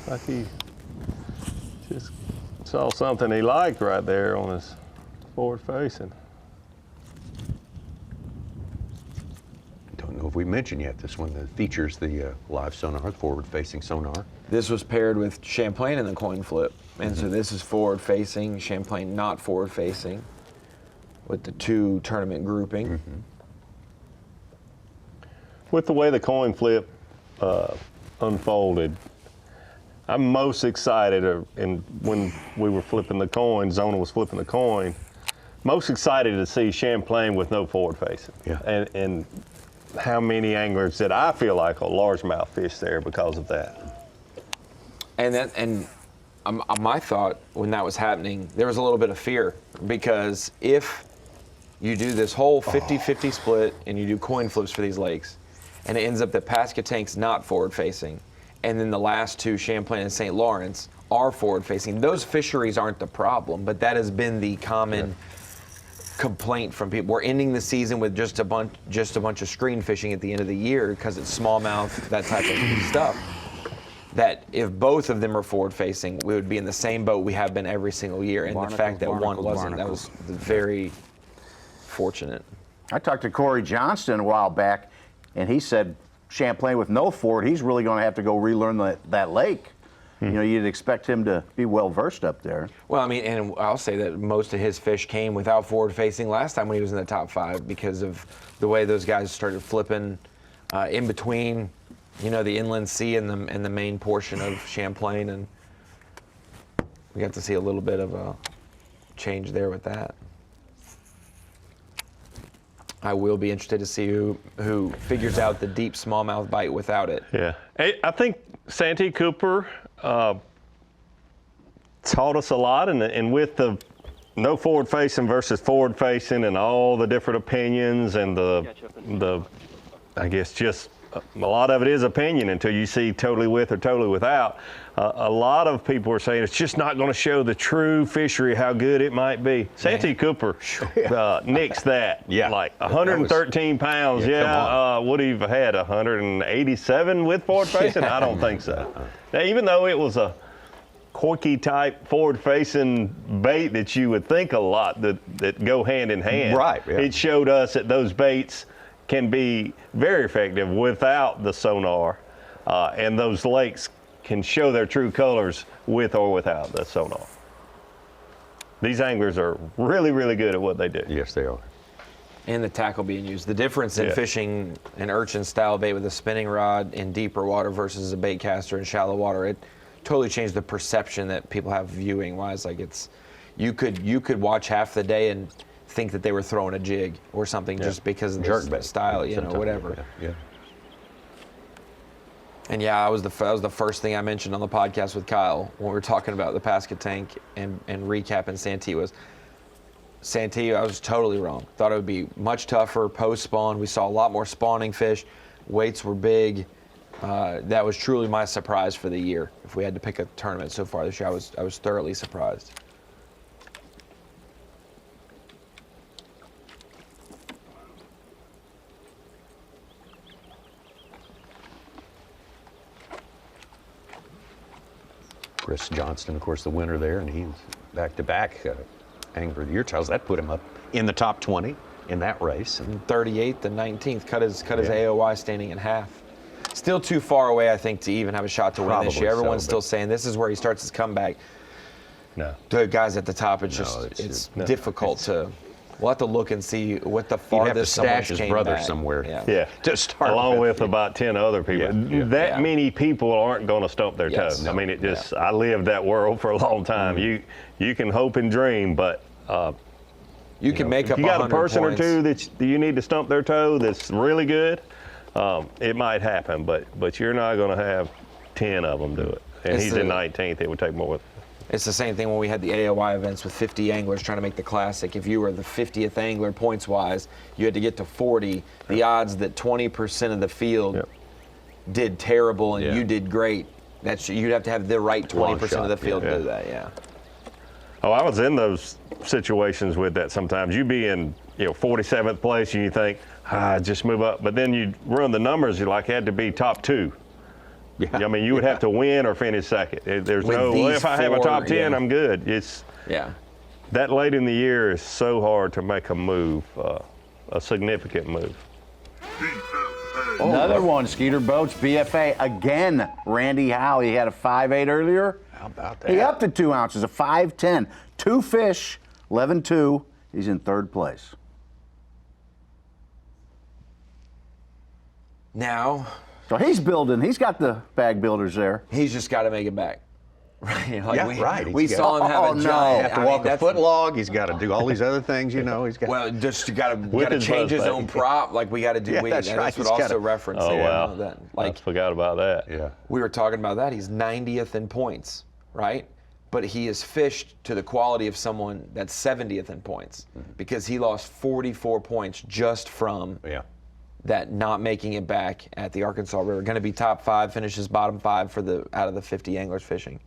Like he just saw something he liked right there on his forward facing. Don't know if we mentioned yet this one that features the live sonar, forward facing sonar. This was paired with Champlain in the coin flip. And so this is forward facing, Champlain not forward facing, with the 2 tournament grouping. With the way the coin flip unfolded, I'm most excited, and when we were flipping the coin, Zona was flipping the coin, most excited to see Champlain with no forward facing. Yeah. And how many anglers did I feel like a largemouth fish there because of that. And my thought when that was happening, there was a little bit of fear, because if you do this whole 50-50 split and you do coin flips for these lakes, and it ends up that Pasquotank's not forward facing, and then the last 2, Champlain and St. Lawrence, are forward facing. Those fisheries aren't the problem, but that has been the common complaint from people. We're ending the season with just a bunch of screen fishing at the end of the year because it's smallmouth, that type of stuff. That if both of them are forward facing, we would be in the same boat we have been every single year. And the fact that one wasn't, that was very fortunate. I talked to Corey Johnston a while back, and he said Champlain with no Ford, he's really going to have to go relearn that lake. You know, you'd expect him to be well versed up there. Well, I mean, and I'll say that most of his fish came without forward facing last time when he was in the top 5 because of the way those guys started flipping in between, you know, the inland sea and the main portion of Champlain, and we got to see a little bit of a change there with that. I will be interested to see who figures out the deep smallmouth bite without it. Yeah, I think Santee Cooper taught us a lot, and with the no forward facing versus forward facing and all the different opinions and the I guess just a lot of it is opinion until you see totally with or totally without. A lot of people are saying it's just not going to show the true fishery how good it might be. Santee Cooper nixed that. Yeah. Like 113 pounds. Would he have had 187 with forward facing? I don't think so. Now, even though it was a corky type forward facing bait that you would think a lot that go hand in hand. Right. Yeah. It showed us that those baits can be very effective without the sonar, and those lakes can show their true colors with or without the sonar. These anglers are really, really good at what they do. Yes, they are. And the tackle being used. The difference in fishing an urchin style bait with a spinning rod in deeper water versus a bait caster in shallow water, it totally changed the perception that people have viewing wise. Like you could watch half the day and think that they were throwing a jig or something just because of the style, you know, whatever. Yeah. And that was the first thing I mentioned on the podcast with Kyle when we were talking about the Pasquotank and recapping Santee was Santee. I was totally wrong. Thought it would be much tougher post spawn. We saw a lot more spawning fish. Weights were big. That was truly my surprise for the year. If we had to pick a tournament so far this year, I was thoroughly surprised. Chris Johnston, of course, the winner there, and he's back-to-back Angler of the Year titles. That put him up in the top 20 in that race. And 38th and 19th, cut his AOY standing in half. Still too far away, I think, to even have a shot to win this year. Everyone's still saying this is where he starts his comeback. No. The guys at the top, it's difficult to. We'll have to look and see what the farthest someone stash his brother back. somewhere. Yeah. To start along with about 10 other people. Yeah. Many people aren't going to stump their toe. I mean, I lived that world for a long time. You can hope and dream, but you can make up. If you got a person points. or two that you need to stump their toe that's really good, it might happen, but you're not going to have 10 of them do it. And he's in 19th. It would take more. It's the same thing when we had the AOY events with 50 anglers trying to make the classic. If you were the 50th angler points-wise, you had to get to 40. The odds that 20% of the field did terrible and you did great, you'd have to have the right 20% of the field do that, Oh, I was in those situations with that sometimes. You'd be in 47th place and you think, just move up. But then you run the numbers, you had to be top 2. Yeah. I mean, you would have to win or finish second. There's if I have a top 10, I'm good. It's that late in the year is so hard to make a move, a significant move. Another one, Skeeter Boats, BFA again. Randy Howe, he had a 5.8 earlier. How about that? He upped to 2 ounces, a 5.10. 2 fish, 11.2. He's in 3rd place. Now. So he's building. He's got the bag builders there. He's just got to make it back. Right? Right. We saw him have a giant. Have to walk a foot log. He's got to do all these other things. He's got. Well, just got to change his own prop. Like we got to do. That's right. That's what also referenced. Oh wow. That. I forgot about that. Yeah. We were talking about that. He's 90th in points, right? But he is fished to the quality of someone that's 70th in points because he lost 44 points just from that not making it back at the Arkansas River. Going to be top 5, finishes bottom 5 out of the 50 anglers fishing.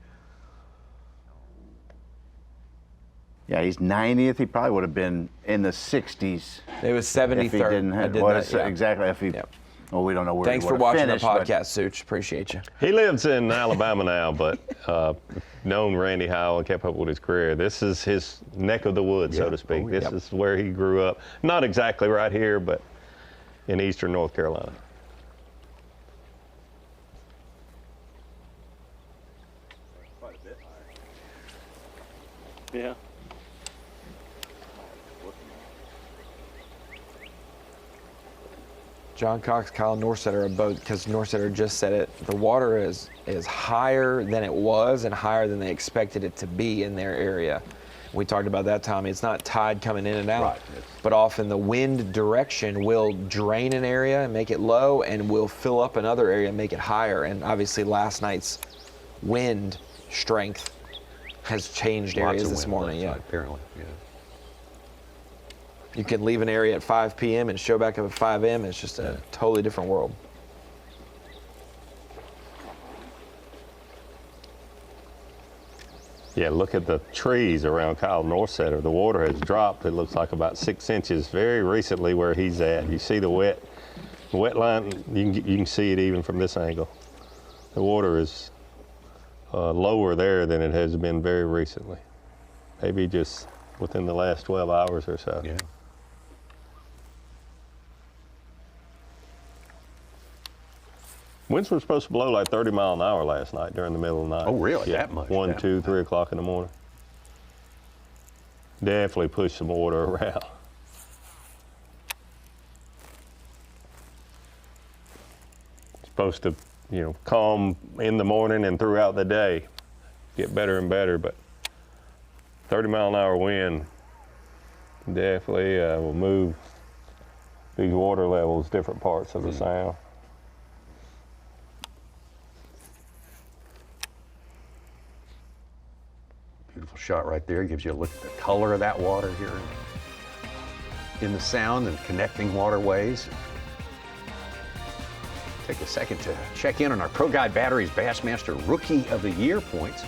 Yeah, he's 90th. He probably would have been in the 60s. It was 73rd. If he didn't have, exactly. If he, well, we don't know where. Thanks he for watching finished, the podcast, Such. Appreciate you. He lives in Alabama now, but known Randy Howe and kept up with his career. This is his neck of the woods, so to speak. This is where he grew up. Not exactly right here, but in eastern North Carolina. Yeah. John Cox, Kyle Norsetter are both, because Norsetter just said it, the water is higher than it was and higher than they expected it to be in their area. We talked about that, Tommy. It's not tide coming in and out, Right. but often the wind direction will drain an area and make it low, and will fill up another area and make it higher. And obviously last night's wind strength has changed Lots areas of this wind morning. last Yeah. night, apparently. Yeah. You can leave an area at 5 p.m. and show back up at 5 a.m. It's just a totally different world. Yeah, look at the trees around Kyle Norsetter. The water has dropped. It looks like about 6 inches very recently where he's at. You see the wet line. You can see it even from this angle. The water is lower there than it has been very recently. Maybe just within the last 12 hours or so. Yeah. Winds were supposed to blow like 30 miles an hour last night during the middle of the night. Oh, really? Yeah, That much? 1, That- 2, 3 o'clock in the morning. Definitely pushed some water around. Supposed to, calm in the morning and throughout the day, get better and better, but 30 mile an hour wind definitely will move these water levels, different parts of the sound. Beautiful shot right there. Gives you a look at the color of that water here in the sound and connecting waterways. Take a second to check in on our Pro Guide Batteries Bassmaster Rookie of the Year points.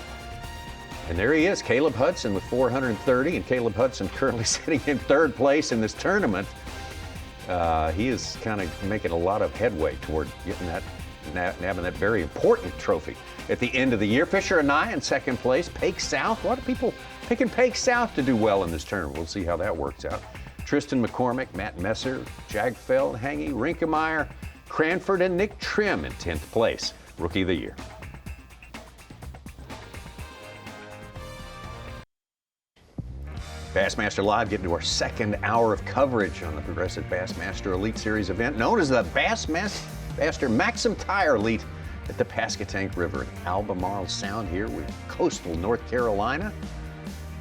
And there he is, Caleb Hudson with 430, and Caleb Hudson currently sitting in third place in this tournament. He is kind of making a lot of headway toward getting that, nabbing that very important trophy at the end of the year. Fisher and I in second place. Pake South, a lot of people picking Pake South to do well in this tournament. We'll see how that works out. Tristan McCormick, Matt Messer, Jagfeld, Hangy, Rinkemeyer, Cranford, and Nick Trim in 10th place. Rookie of the Year. Bassmaster Live, getting to our second hour of coverage on the Progressive Bassmaster Elite Series event, known as the Bassmaster Maxam Tire Elite at the Pasquotank River in Albemarle Sound here with coastal North Carolina,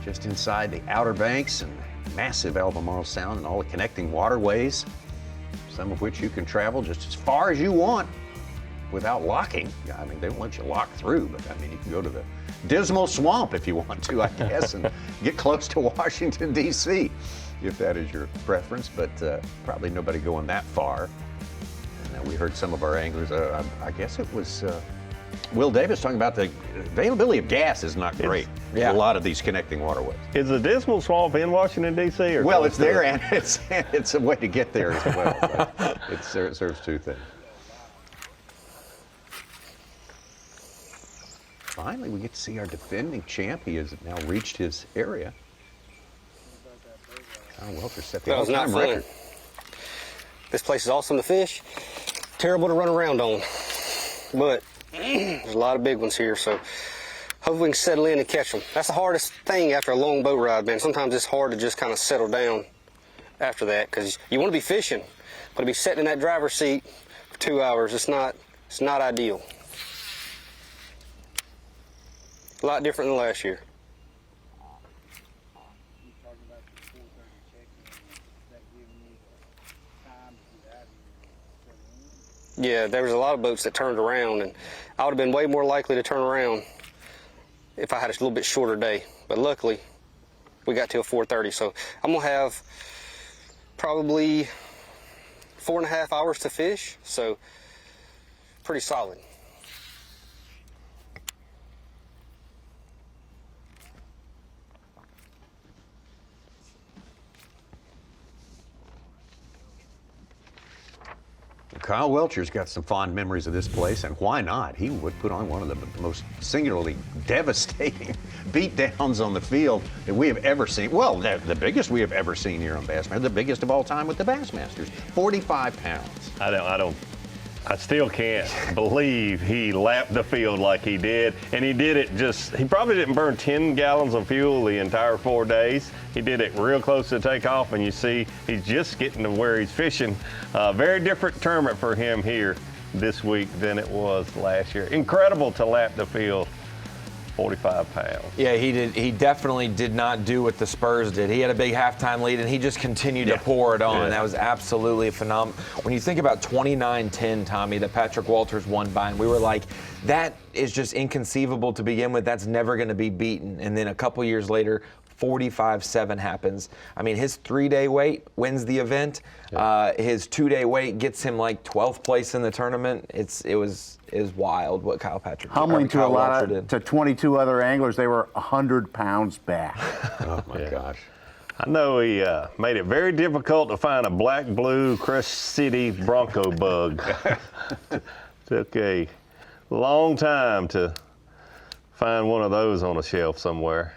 just inside the Outer Banks and massive Albemarle Sound and all the connecting waterways, some of which you can travel just as far as you want without locking. I mean, they don't let you lock through, but I mean, you can go to the Dismal Swamp if you want to, I guess, and get close to Washington, D.C., if that is your preference, but probably nobody going that far. And we heard some of our anglers, I guess it was Will Davis talking about the availability of gas is not great in a lot of these connecting waterways. Is the Dismal Swamp in Washington, D.C.? Well, it's there, and it's a way to get there as well. But it serves two things. Finally, we get to see our defending champ. He has now reached his area. Kyle Welcher set the all-time record. This place is awesome to fish. Terrible to run around on. But there's a lot of big ones here, so hopefully we can settle in and catch them. That's the hardest thing after a long boat ride, man. Sometimes it's hard to just kind of settle down after that because you want to be fishing, but to be sitting in that driver's seat for 2 hours, it's not ideal. A lot different than last year. Yeah, there was a lot of boats that turned around, and I would have been way more likely to turn around if I had a little bit shorter day. But luckily, we got till 4:30, so I'm gonna have probably 4.5 hours to fish, so pretty solid. Kyle Welcher's got some fond memories of this place, and why not? He would put on one of the most singularly devastating beatdowns on the field that we have ever seen. Well, the biggest we have ever seen here on Bassmaster, the biggest of all time with the Bassmasters, 45 pounds. I don't I still can't believe he lapped the field like he did. And he did it he probably didn't burn 10 gallons of fuel the entire 4 days. He did it real close to takeoff, and you see he's just getting to where he's fishing. Very different tournament for him here this week than it was last year. Incredible to lap the field 45 pounds. Yeah, he did. He definitely did not do what the Spurs did. He had a big halftime lead, and he just continued to pour it on. Yeah. That was absolutely phenomenal. When you think about 29-10, Tommy, that Patrick Walters won by, and we were like, that is just inconceivable to begin with. That's never going to be beaten. And then a couple years later, 45-7 happens. I mean, his 3-day wait wins the event. His 2-day wait gets him like 12th place in the tournament. It was wild what Kyle Humbling to a lot of, to 22 other anglers. They were 100 pounds back. Oh my gosh. I know he made it very difficult to find a black blue Crush City Bronco bug. Took a long time to find one of those on a shelf somewhere.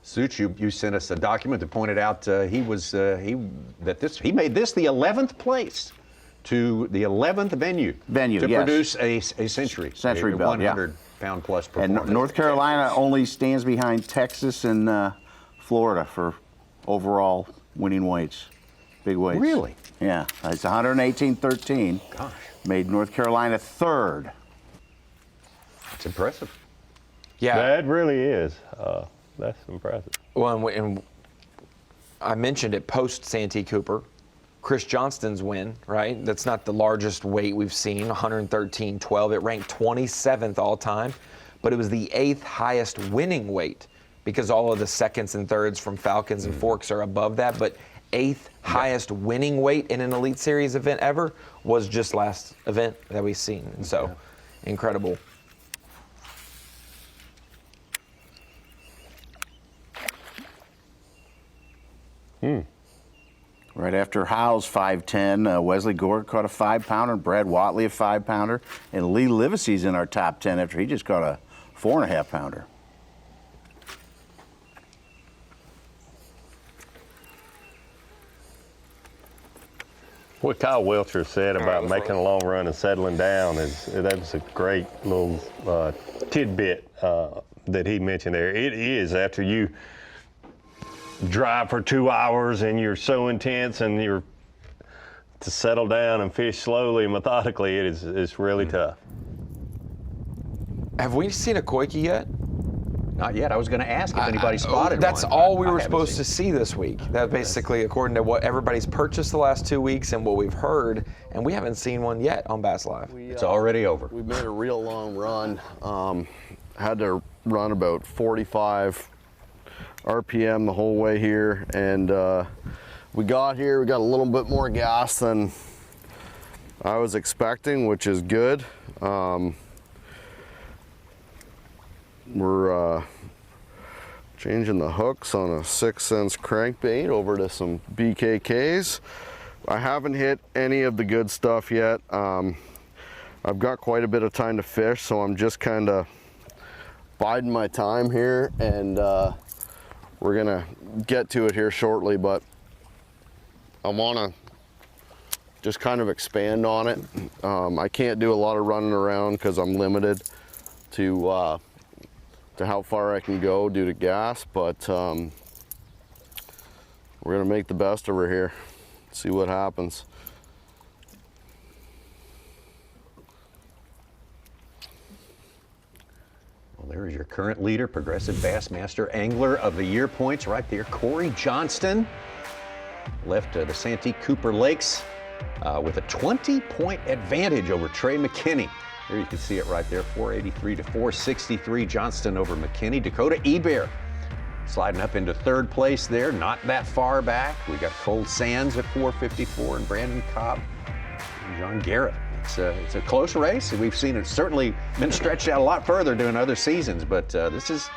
Such, you sent us a document that pointed out he made this the 11th place to the 11th venue to produce a century belt, 100-pound plus performance. And North Carolina only stands behind Texas and Florida for overall winning weights, big weights. Really? Yeah, it's 118-13. Gosh. Made North Carolina third. It's impressive. Yeah. That really is. That's impressive. Well, and I mentioned it post Santee Cooper. Chris Johnston's win, right? That's not the largest weight we've seen, 113.12. It ranked 27th all time, but it was the 8th highest winning weight because all of the seconds and thirds from Falcons and Forks are above that. But 8th highest winning weight in an Elite Series event ever was just last event that we've seen. And so, incredible. Right after Howe's 5'10", Wesley Gord caught a 5-pounder, Brad Watley a 5-pounder, and Lee Livesey's in our top 10 after he just caught a 4.5-pounder. What Kyle Welcher said about making a long run and settling down that was a great little tidbit that he mentioned there. It is after you drive for 2 hours and you're so intense and you're to settle down and fish slowly and methodically, it's really tough. Have we seen a koike yet? Not yet. I was going to ask if anybody spotted That's one. all we were supposed to see this week. That basically, according to what everybody's purchased the last 2 weeks and what we've heard, and we haven't seen one yet on Bass Live. It's already over. We made a real long run. Had to run about 45 RPM the whole way here, and we got here, we got a little bit more gas than I was expecting, which is good. We're changing the hooks on a 6-cents crankbait over to some BKKs. I haven't hit any of the good stuff yet. I've got quite a bit of time to fish, so I'm just kind of biding my time here, and we're gonna get to it here shortly, but I wanna just kind of expand on it. I can't do a lot of running around because I'm limited to how far I can go due to gas, but we're gonna make the best of her here, see what happens. Well, there is your current leader, Progressive Bassmaster Angler of the Year points right there. Corey Johnston left the Santee Cooper Lakes with a 20-point advantage over Trey McKinney. There you can see it right there, 483 to 463, Johnston over McKinney. Dakota Ebert sliding up into third place there, not that far back. We got Cole Sands at 454 and Brandon Cobb and John Garrett. It's a close race. We've seen it certainly been stretched out a lot further during other seasons, but this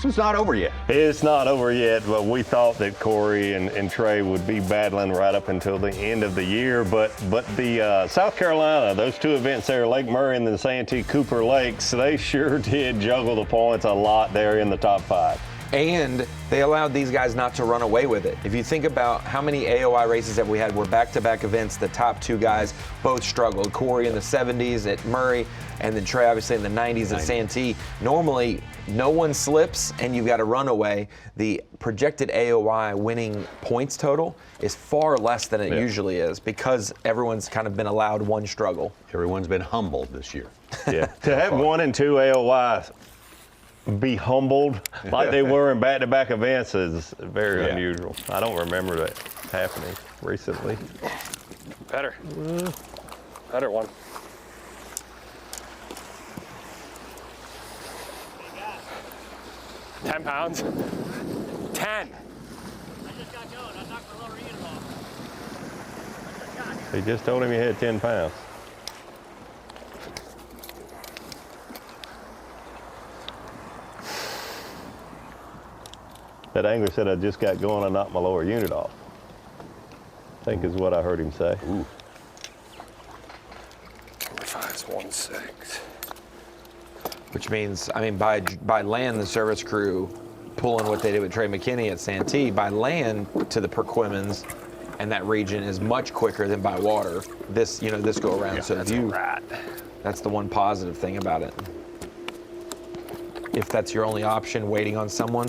one's not over yet. It's not over yet, but we thought that Corey and Trey would be battling right up until the end of the year. But the South Carolina, those two events there, Lake Murray and the Santee Cooper Lakes, they sure did juggle the points a lot there in the top 5. And they allowed these guys not to run away with it. If you think about how many AOI races have we had where back-to-back events, the top two guys both struggled. Corey in the 70s at Murray, and then Trey obviously in the 90s at Santee. Normally, no one slips and you've got a runaway. The projected AOI winning points total is far less than it usually is because everyone's kind of been allowed one struggle. Everyone's been humbled this year. Yeah, to have 1 and 2 AOIs be humbled like they were in back-to-back events is very unusual. I don't remember that happening recently. Better one. £10. 10. He just told him he had 10 pounds. That angler said, I just got going, I knocked my lower unit off. I think is what I heard him say. Ooh. 5.16. Which means, I mean, by land, the service crew pulling what they did with Trey McKinney at Santee, by land to the Perquimans and that region is much quicker than by water. This go around. So that's the one positive thing about it. If that's your only option, waiting on someone,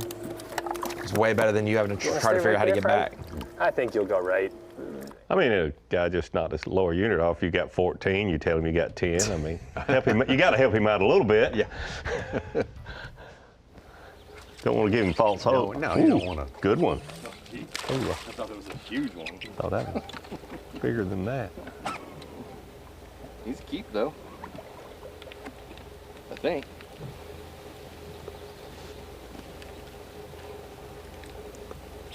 it's way better than you having to try to figure out how to get back. I think you'll go right. I mean, a guy just knocked his lower unit off. You got 14, you tell him you got 10. I mean, help him. You got to help him out a little bit. Yeah. Don't want to give him false hope. No, you don't want to. Good one. I thought it was a huge one. Oh, that was bigger than that. He's a keep though. I think.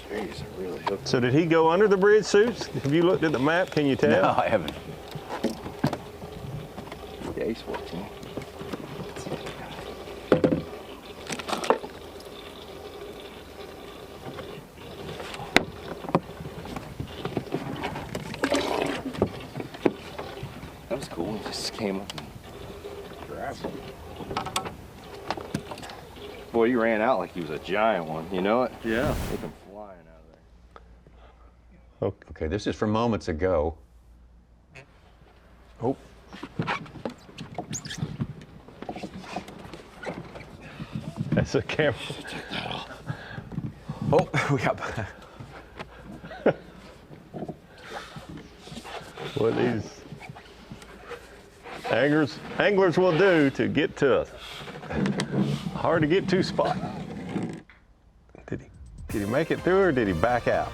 Jeez, I really hooked. So did he go under the bridge suits? Have you looked at the map? Can you tell? No, I haven't. Yeah, he's 14. That was cool. He just came up and grabbed him. Boy, he ran out like he was a giant one. You know it? Yeah. Look him flying out of there. Okay, this is from moments ago. Oh. That's a camera. Oh, we got. What these anglers will do to get to us. Hard to get to spot. Did he make it through or did he back out?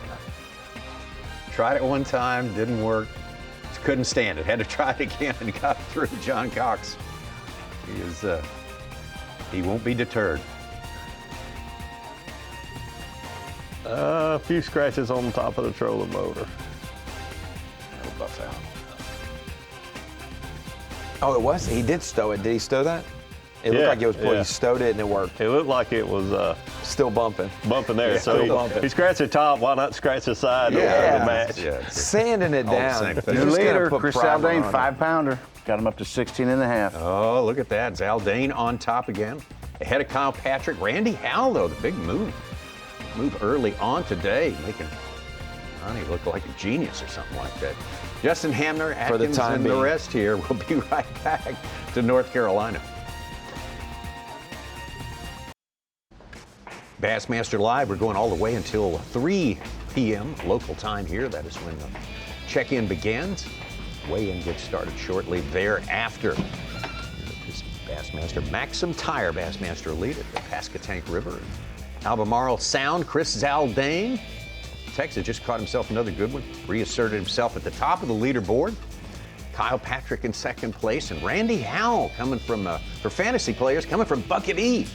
Tried it one time, didn't work. Just couldn't stand it. Had to try it again and got through. John Cox. He won't be deterred. A few scratches on the top of the trolling motor. That'll buff out. Oh, it was? He did stow it. Did he stow that? It looked like it was pulled. He stowed it and it worked. It looked like it was still bumping. Bumping there. Yeah, so he scratched the top. Why not scratch the side of the match? Yeah, sanding it down. New leader, Chris Zaldane, 5-pounder. Got him up to 16.5. Oh, look at that. Zaldane on top again. Ahead of Kyle Patrick. Randy Howell, though, the big move. Move early on today, making Ronnie look like a genius or something like that. Justin Hamner, Atkins, and the rest here. We'll be right back to North Carolina. Bassmaster Live, we're going all the way until 3 p.m. local time here. That is when the check-in begins. Weigh-in gets started shortly thereafter. This Bassmaster Maxam Tire Bassmaster Elite at the Pasquotank River. Albemarle Sound, Chris Zaldane. Texas just caught himself another good one. Reasserted himself at the top of the leaderboard. Kyle Patrick in second place, and Randy Howell coming from, for fantasy players, coming from Bucket E.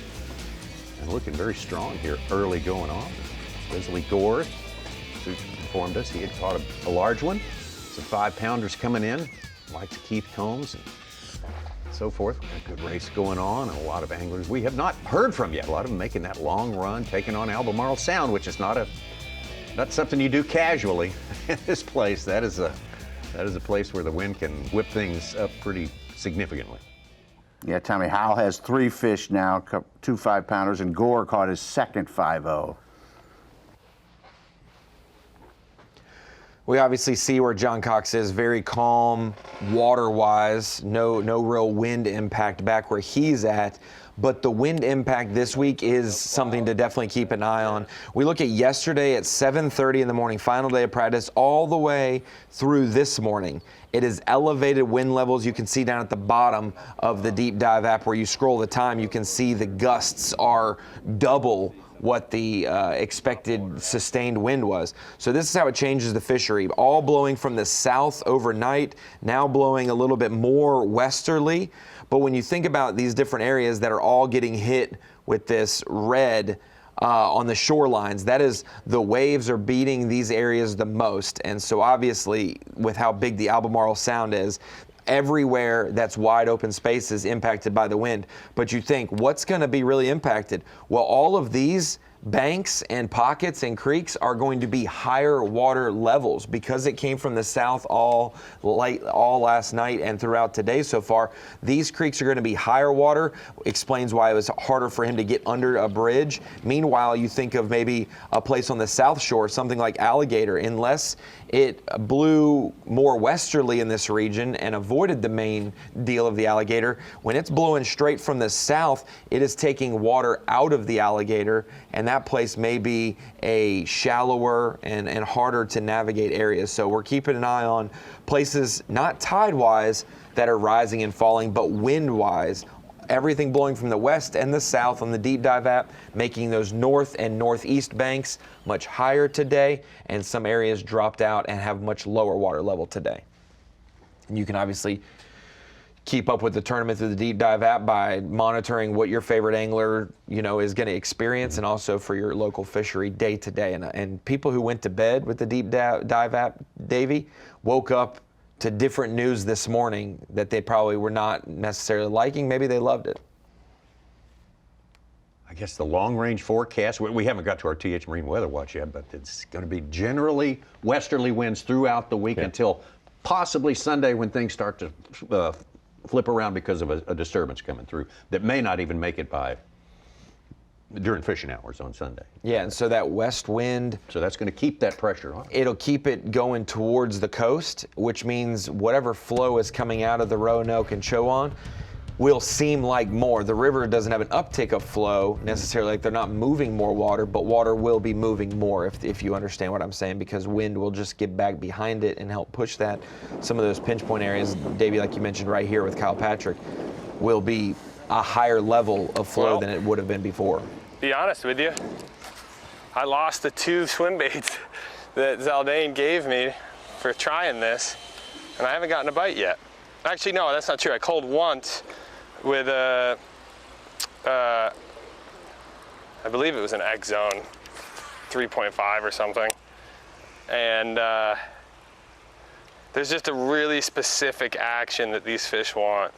And looking very strong here early going on. Leslie Gore, who informed us he had caught a large one. Some 5-pounders coming in, like Keith Combs and so forth. We got a good race going on and a lot of anglers we have not heard from yet. A lot of them making that long run, taking on Albemarle Sound, which is not something you do casually in this place. That is a place where the wind can whip things up pretty significantly. Yeah, Tommy, Howell has 3 fish now, 2 5-pounders, and Gore caught his second 5-0. We obviously see where John Cox is, very calm, water-wise, no real wind impact back where he's at. But the wind impact this week is something to definitely keep an eye on. We look at yesterday at 7:30 in the morning, final day of practice, all the way through this morning. It is elevated wind levels. You can see down at the bottom of the deep dive app where you scroll the time, you can see the gusts are double what the expected sustained wind was. So this is how it changes the fishery. All blowing from the south overnight, now blowing a little bit more westerly. But when you think about these different areas that are all getting hit with this red on the shorelines, that is, the waves are beating these areas the most. And so obviously, with how big the Albemarle Sound is, everywhere that's wide open space is impacted by the wind. But you think, what's going to be really impacted? Well, all of these banks and pockets and creeks are going to be higher water levels because it came from the south all last night and throughout today so far. These creeks are going to be higher water, explains why it was harder for him to get under a bridge. Meanwhile, you think of maybe a place on the south shore, something like Alligator, unless it blew more westerly in this region and avoided the main deal of the Alligator. When it's blowing straight from the south, it is taking water out of the Alligator, and that place may be a shallower and harder to navigate area. So we're keeping an eye on places, not tide-wise, that are rising and falling, but wind-wise. Everything blowing from the west and the south on the deep dive app, making those north and northeast banks much higher today, and some areas dropped out and have much lower water level today. And you can obviously keep up with the tournament through the deep dive app by monitoring what your favorite angler, is going to experience, and also for your local fishery day to day. And people who went to bed with the deep dive app, Davey, woke up to different news this morning that they probably were not necessarily liking. Maybe they loved it. I guess the long-range forecast, we haven't got to our TH Marine Weather Watch yet, but it's going to be generally westerly winds throughout the week until possibly Sunday, when things start to flip around because of a disturbance coming through that may not even make it by during fishing hours on Sunday. Yeah, and so that west wind, so that's going to keep that pressure on. It'll keep it going towards the coast, which means whatever flow is coming out of the Roanoke and Chowan will seem like more. The river doesn't have an uptick of flow necessarily, like they're not moving more water, but water will be moving more, if you understand what I'm saying, because wind will just get back behind it and help push that. Some of those pinch point areas, Davey, like you mentioned right here with Kyle Patrick, will be a higher level of flow than it would have been before. Be honest with you, I lost the 2 swim baits that Zaldane gave me for trying this, and I haven't gotten a bite yet. Actually, no, that's not true. I called once with a, I believe it was an X Zone 3.5 or something. And there's just a really specific action that these fish want.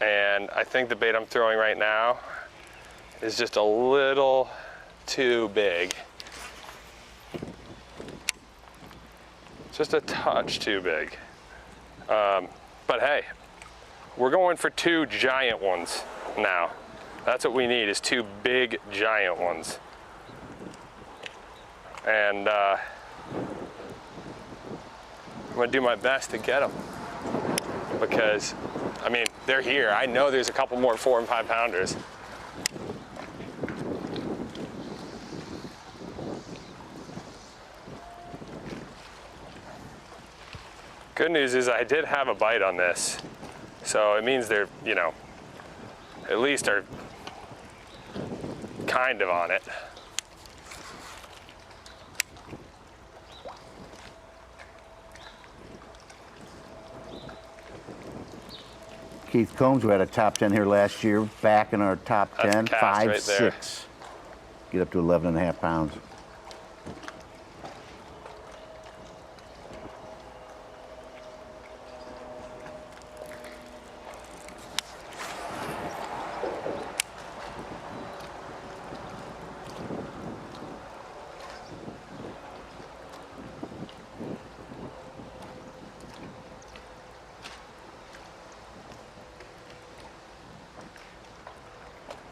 And I think the bait I'm throwing right now is just a little too big. Just a touch too big. But hey, we're going for 2 giant ones now. That's what we need, is 2 big giant ones. And I'm gonna do my best to get them, because I mean, they're here. I know there's a couple more 4 and 5 pounders. Good news is I did have a bite on this, so it means they're, at least are kind of on it. Keith Combs, who had a top 10 here last year, back in our top 10, That's 5'6". right there. Get up to 11.5 pounds.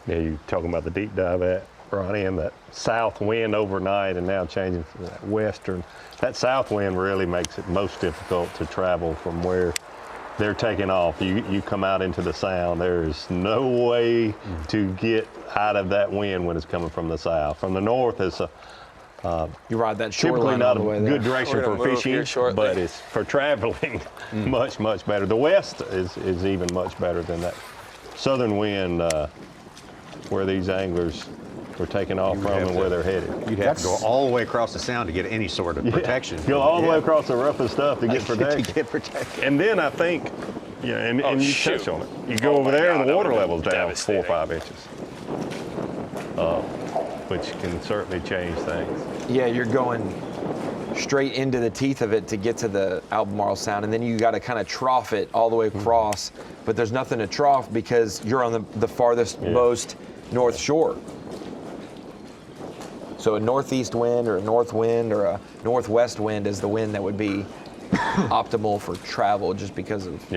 Yeah, you're talking about the deep dive at Ronnie, and that south wind overnight and now changing to that western. That south wind really makes it most difficult to travel from where they're taking off. You come out into the sound, there's no way to get out of that wind when it's coming from the south. From the north, it's you ride that typically shoreline not all the way a there. good direction for fishing, but it's for traveling much, much better. The west is even much better than that southern wind where these anglers were taking off from and where they're headed. You'd have to go all the way across the sound to get any sort of protection. Go all the way across the roughest stuff to get protection. To get protection. And then I think, and you touch on it. You go over there and the water level's down 4 or 5 inches, which can certainly change things. Yeah, you're going straight into the teeth of it to get to the Albemarle Sound, and then you got to kind of trough it all the way across, but there's nothing to trough because you're on the farthest most north shore. So a northeast wind or a north wind or a northwest wind is the wind that would be optimal for travel just because of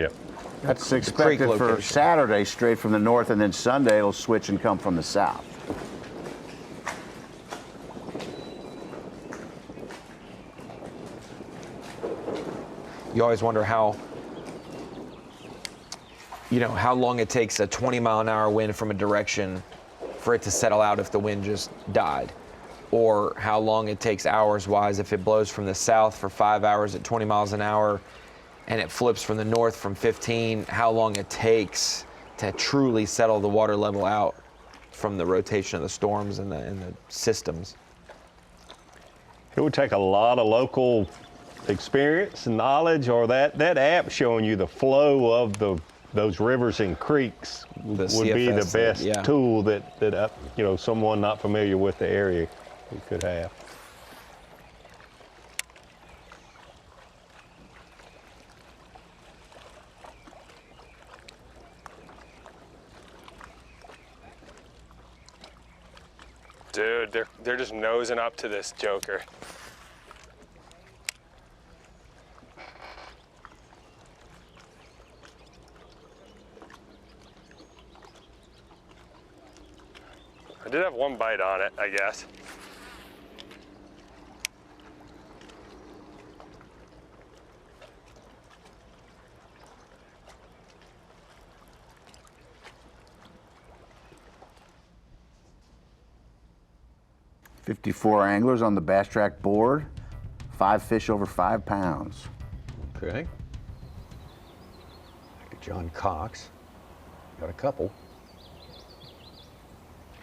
That's expected for Saturday straight from the north, and then Sunday it'll switch and come from the south. You always wonder how long it takes a 20-mile-an-hour wind from a direction for it to settle out if the wind just died, or how long it takes hours-wise if it blows from the south for 5 hours at 20 miles an hour and it flips from the north from 15, how long it takes to truly settle the water level out from the rotation of the storms and the systems. It would take a lot of local experience and knowledge, or that app showing you the flow of those rivers and creeks would be the best tool that someone not familiar with the area could have. Dude, they're just nosing up to this joker. I did have one bite on it, I guess. $54 anglers on the Bass Track board, 5 fish over 5 pounds. Okay. John Cox. Got a couple.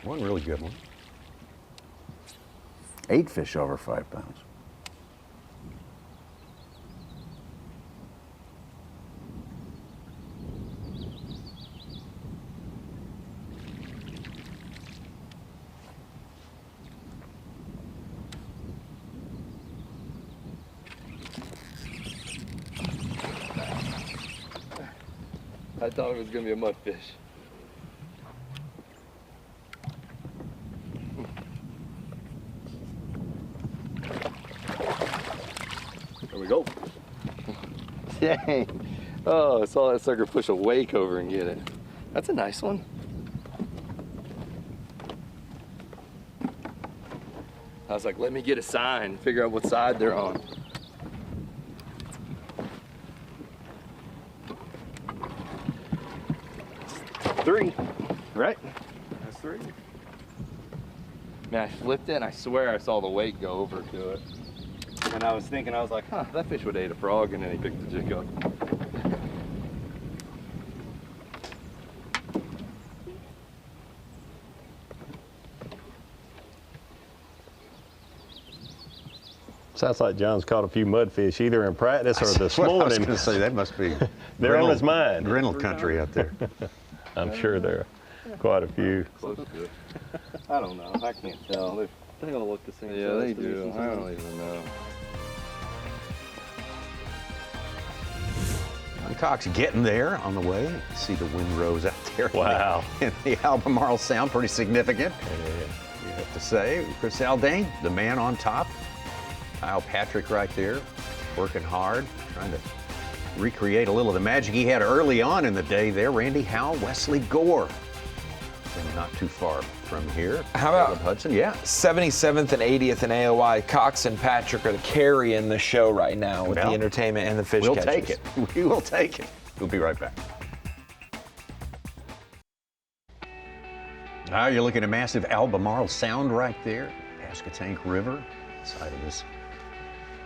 One really good one. 8 fish over 5 pounds. I thought it was gonna be a mudfish. There we go. Dang. Oh, I saw that sucker push a wake over and get it. That's a nice one. I was like, let me get a sign, figure out what side they're on. Three, right? That's 3. Man, I flipped it and I swear I saw the weight go over to it. And I was thinking, I was like, huh, that fish would have ate a frog, and then he picked the jig up. Sounds like John's caught a few mudfish either in practice or this morning. I was going to say, that must be they're on his mind. Rental country out there. I'm sure there are quite a few. Close to it. I don't know. I can't tell. They all look the same. Yeah, they do. I don't even know. John Cox getting there on the way. See the windrows out there. Wow. In the Albemarle Sound, pretty significant. You have to say. Chris Haldane, the man on top. Kyle Patrick right there, working hard, trying to recreate a little of the magic he had early on in the day there. Randy Howell, Wesley Gore. and not too far from here. How about Caleb Hudson? Yeah. 77th and 80th in AOI? Cox and Patrick are carrying the show right now with the entertainment and the fish We'll catches. take it. We will take it. We'll be right back. Now you're looking at massive Albemarle Sound right there. Pasquotank River, side of this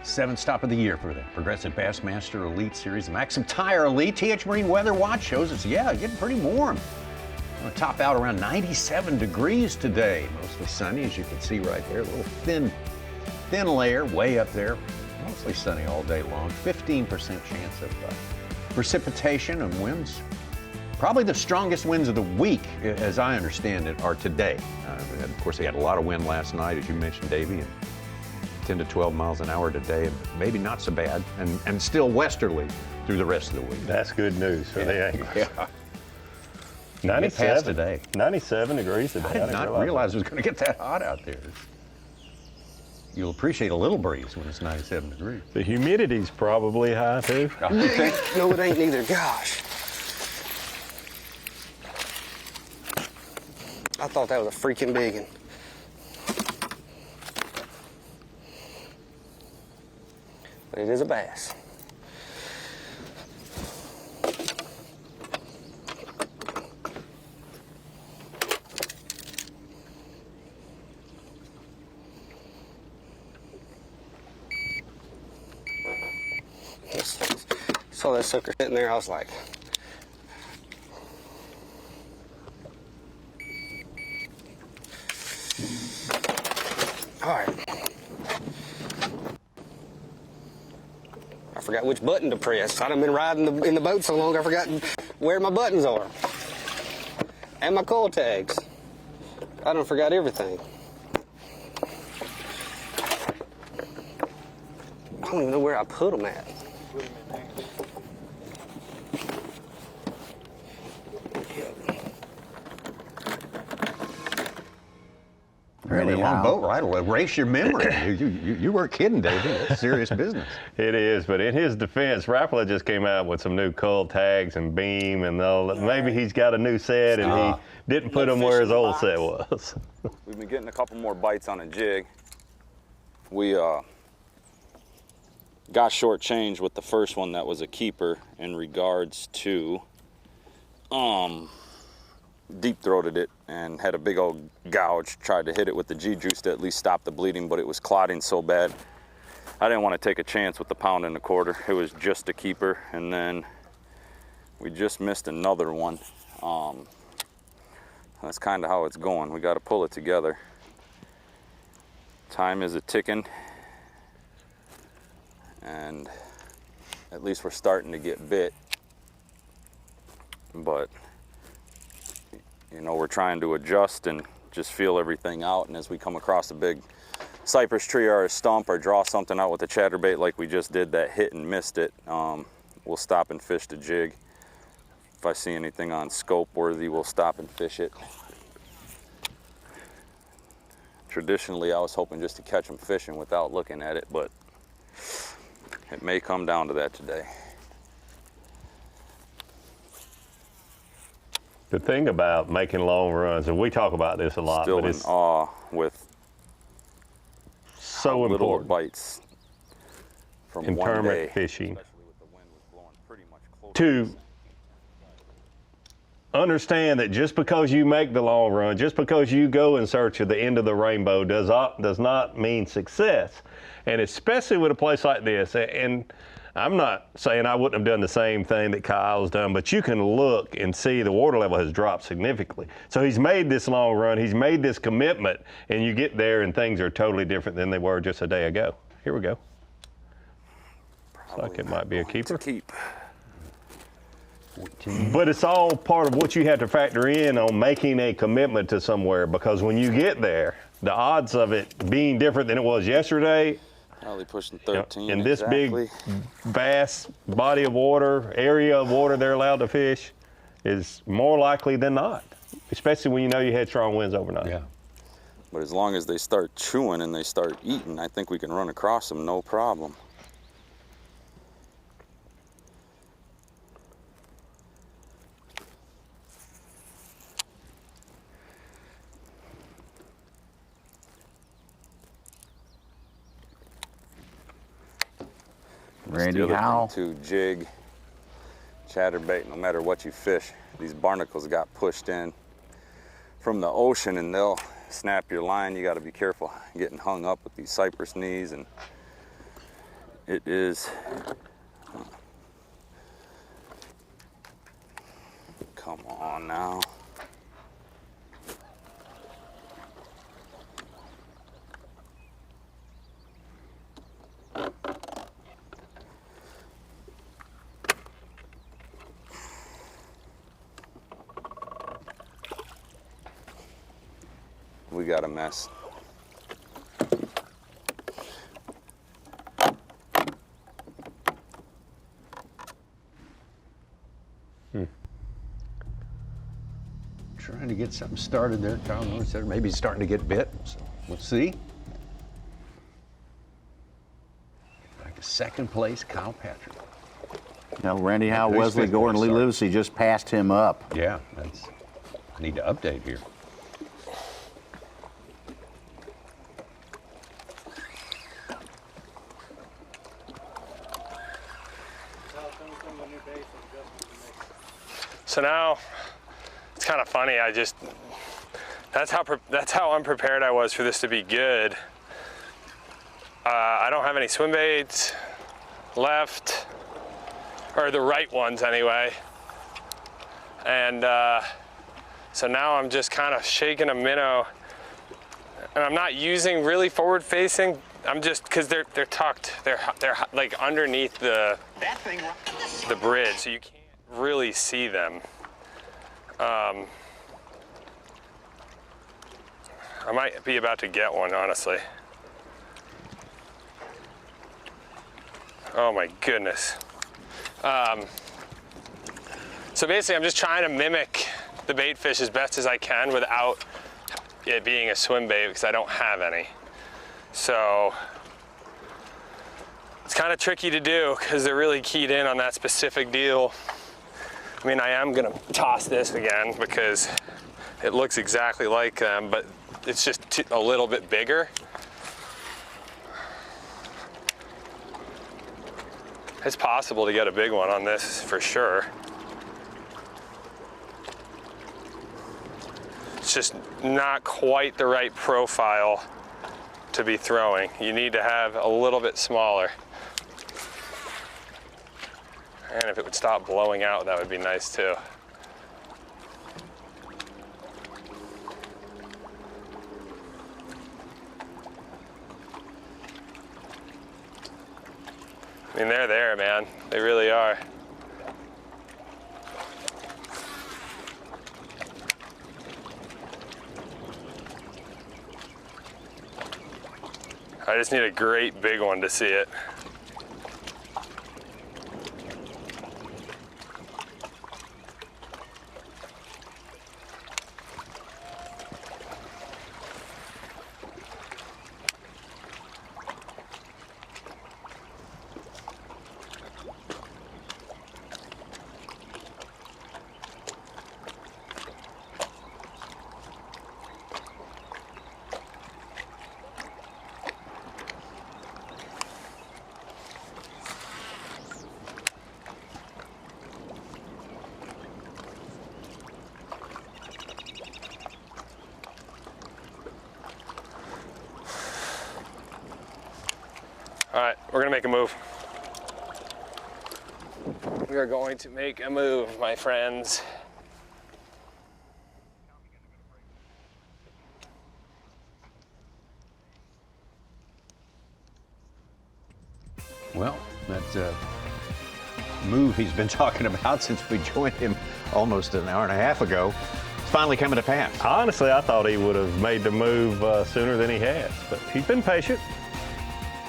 7th stop of the year for the Progressive Bassmaster Elite Series. The Maxam Tire Elite TH Marine Weather Watch shows us, getting pretty warm. Going to top out around 97 degrees today. Mostly sunny, as you can see right there. A little thin layer way up there. Mostly sunny all day long. 15% chance of precipitation and winds. Probably the strongest winds of the week, as I understand it, are today. Of course, they had a lot of wind last night, as you mentioned, Davey, and 10 to 12 miles an hour today, and maybe not so bad, and still westerly through the rest of the week. That's good news for the anglers. Yeah. 97 today. 97 degrees today. I did not realize it was going to get that hot out there. You'll appreciate a little breeze when it's 97 degrees. The humidity's probably high too. No, it ain't neither. Gosh. I thought that was a freaking big one. But it is a bass. Saw that sucker sitting there, I was like, all right. I forgot which button to press. I've been riding in the boat so long I forgot where my buttons are. And my coil tags. I done forgot everything. I don't even know where I put them at. Really long boat ride will erase your memory. You weren't kidding, David. It's serious business. It is, but in his defense, Rapala just came out with some new coil tags and beam, and maybe he's got a new set, and he didn't put them where his old set was. We've been getting a couple more bites on a jig. We got shortchanged with the first one that was a keeper in regards to deep-throated it and had a big old gouge. Tried to hit it with the G-juice to at least stop the bleeding, but it was clotting so bad I didn't want to take a chance with the 1.25 pound. It was just a keeper, and then we just missed another one. That's kind of how it's going. We got to pull it together. Time is a-ticking, and at least we're starting to get bit, but you know, we're trying to adjust and just feel everything out. And as we come across a big cypress tree or a stump or draw something out with a chatterbait like we just did that hit and missed it, we'll stop and fish the jig. If I see anything on scope worthy, we'll stop and fish it. Traditionally, I was hoping just to catch them fishing without looking at it, but it may come down to that today. The thing about making long runs, and we talk about this a lot, Still but in awe with so little important bites from in one tournament day. fishing to understand that just because you make the long run, just because you go in search of the end of the rainbow does not mean success. And especially with a place like this, and I'm not saying I wouldn't have done the same thing that Kyle's done, but you can look and see the water level has dropped significantly. So he's made this long run, he's made this commitment, and you get there and things are totally different than they were just a day ago. Here we go. Looks like it might be a keeper. But it's all part of what you have to factor in on making a commitment to somewhere, because when you get there, the odds of it being different than it was yesterday, Probably pushing 13. in this big vast body of water, area of water they're allowed to fish, is more likely than not, especially when you know you had strong winds overnight. Yeah. But as long as they start chewing and they start eating, I think we can run across them no problem. Randy the other Howell. thing too, jig, chatterbait, no matter what you fish, these barnacles got pushed in from the ocean and they'll snap your line. You got to be careful getting hung up with these cypress knees, and it is, come on now. We got a mess. Trying to get something started there. Kyle Norris said maybe he's starting to get bit. So we'll see. Back to second place, Kyle Patrick. Now, Randy Howell, Who's Wesley fifth Gore, and place, Lee sorry? Livesey just passed him up. Yeah, I need to update here. So now it's kind of funny. That's how unprepared I was for this to be good. I don't have any swim baits left, or the right ones anyway. And so now I'm just kind of shaking a minnow, and I'm not using really forward facing. I'm just, because they're tucked, they're like underneath the bridge, so you can't really see them. I might be about to get one, honestly. Oh my goodness. So basically I'm just trying to mimic the bait fish as best as I can without it being a swim bait, because I don't have any. So it's kind of tricky to do because they're really keyed in on that specific deal. I mean, I am gonna toss this again because it looks exactly like them, but it's just a little bit bigger. It's possible to get a big one on this for sure. It's just not quite the right profile to be throwing. You need to have a little bit smaller. And if it would stop blowing out, that would be nice too. I mean, they're there, man. They really are. I just need a great big one to see it. All right, we're gonna make a move. We are going to make a move, my friends. Well, that's a move he's been talking about since we joined him almost an hour and a half ago. It's finally coming to pass. Honestly, I thought he would have made the move sooner than he has, but he's been patient.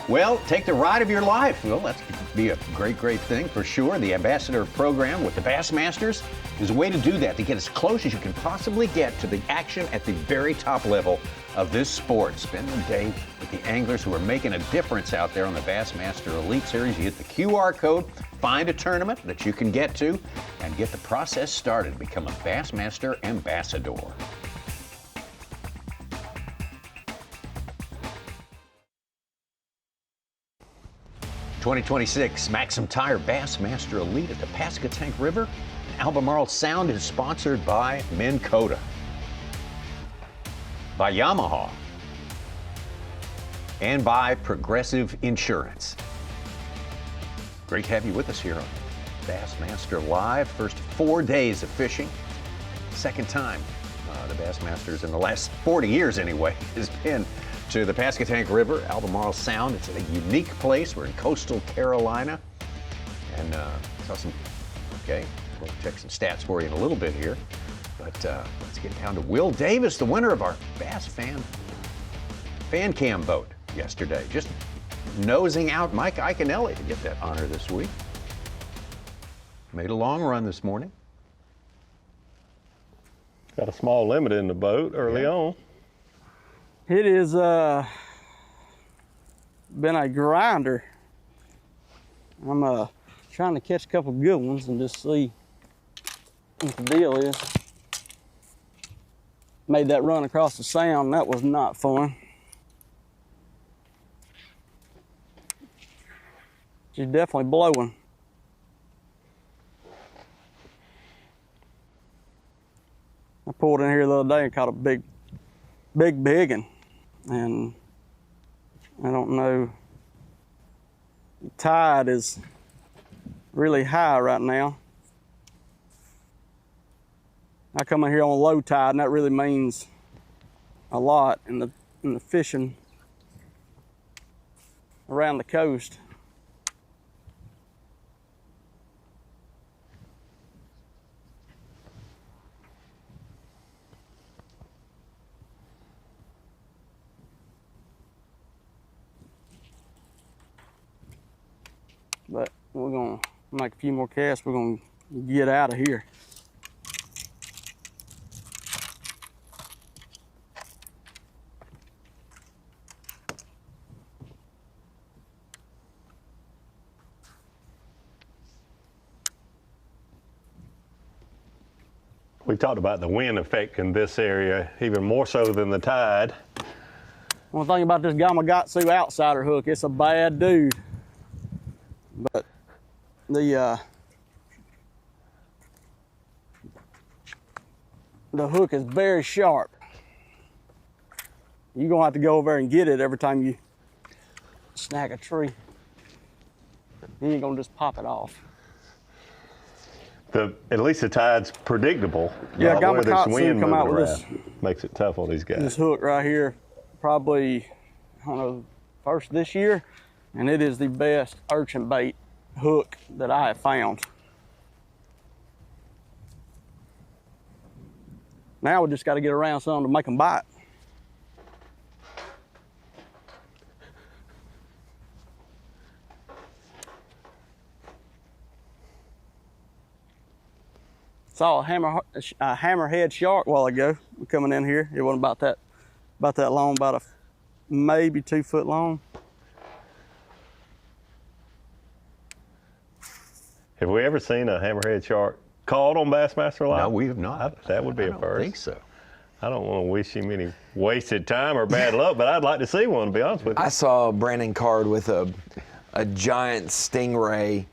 Well, take the ride of your life. Well, that's be a great, great thing for sure. The Ambassador program with the Bassmasters is a way to do that, to get as close as you can possibly get to the action at the very top level of this sport. Spend the day with the anglers who are making a difference out there on the Bassmaster Elite Series. You hit the QR code, find a tournament that you can get to, and get the process started. Become a Bassmaster Ambassador. 2026 Maxam Tire Bassmaster Elite at the Pasquotank River in Albemarle Sound is sponsored by Minn Kota, by Yamaha, and by Progressive Insurance. Great to have you with us here on Bassmaster Live. First 4 days of fishing. Second time the Bassmasters in the last 40 years anyway has been to the Pasquotank River, Albemarle Sound. It's a unique place. We're in coastal Carolina. And saw some, okay, we'll check some stats for you in a little bit here. But let's get down to Will Davis, the winner of our Bass Fan Cam vote yesterday. Just nosing out Mike Iaconelli to get that honor this week. Made a long run this morning. Got a small limit in the boat early on. It has been a grinder. I'm trying to catch a couple good ones and just see what the deal is. Made that run across the sound. That was not fun. She's definitely blowing. I pulled in here the other day and caught a big one. And I don't know, the tide is really high right now. I come in here on low tide, and that really means a lot in the fishing around the coast. But we're gonna make a few more casts. We're gonna get out of here. We talked about the wind affecting this area even more so than the tide. One thing about this Gamakatsu outsider hook, it's a bad dude. But the hook is very sharp. You're gonna have to go over there and get it every time you snag a tree. You ain't gonna just pop it off. At least the tide's predictable. Yeah, where this Gamakatsu wind come out moving with around makes it tough on these guys. this hook right here, probably, I don't know, first this year, and it is the best urchin bait hook that I have found. Now we just got to get around something to make them bite. Saw a hammerhead shark a while ago. We're coming in here. It wasn't about that long, about maybe 2 foot long. Have we ever seen a hammerhead shark caught on Bassmaster Live? No, we have not. That would be a first. I don't think so. I don't want to wish him any wasted time or bad luck, but I'd like to see one, to be honest with you. I saw Brandon Card with a giant stingray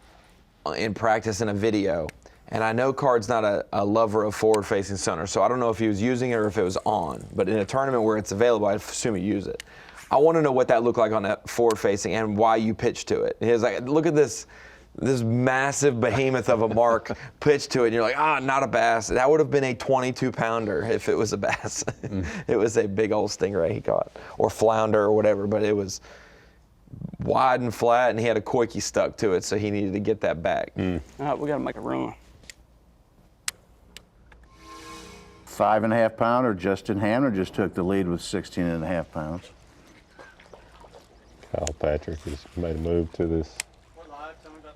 in practice in a video. And I know Card's not a lover of forward-facing center, so I don't know if he was using it or if it was on. But in a tournament where it's available, I assume you use it. I want to know what that looked like on that forward-facing and why you pitched to it. He was like, look at this massive behemoth of a mark pitched to it, and you're like, not a bass. That would have been a 22-pounder if it was a bass. It was a big old stingray he caught, or flounder or whatever, but it was wide and flat, and he had a koiki stuck to it, so he needed to get that back. All right, we got to make a run. 5.5 pounder. Justin Hanner just took the lead with 16.5 pounds. Kyle Patrick has made a move to this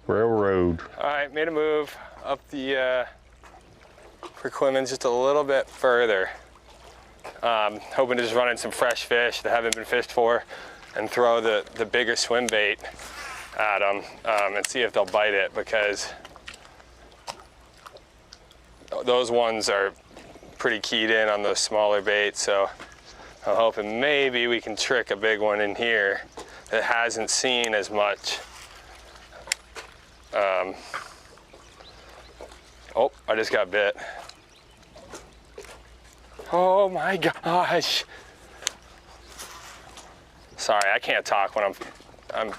railroad. All right, made a move up the for Clemens just a little bit further. Hoping to just run in some fresh fish that haven't been fished for and throw the bigger swim bait at them and see if they'll bite it, because those ones are pretty keyed in on those smaller baits. So I'm hoping maybe we can trick a big one in here that hasn't seen as much Oh, I just got bit. Oh my gosh. Sorry, I can't talk when I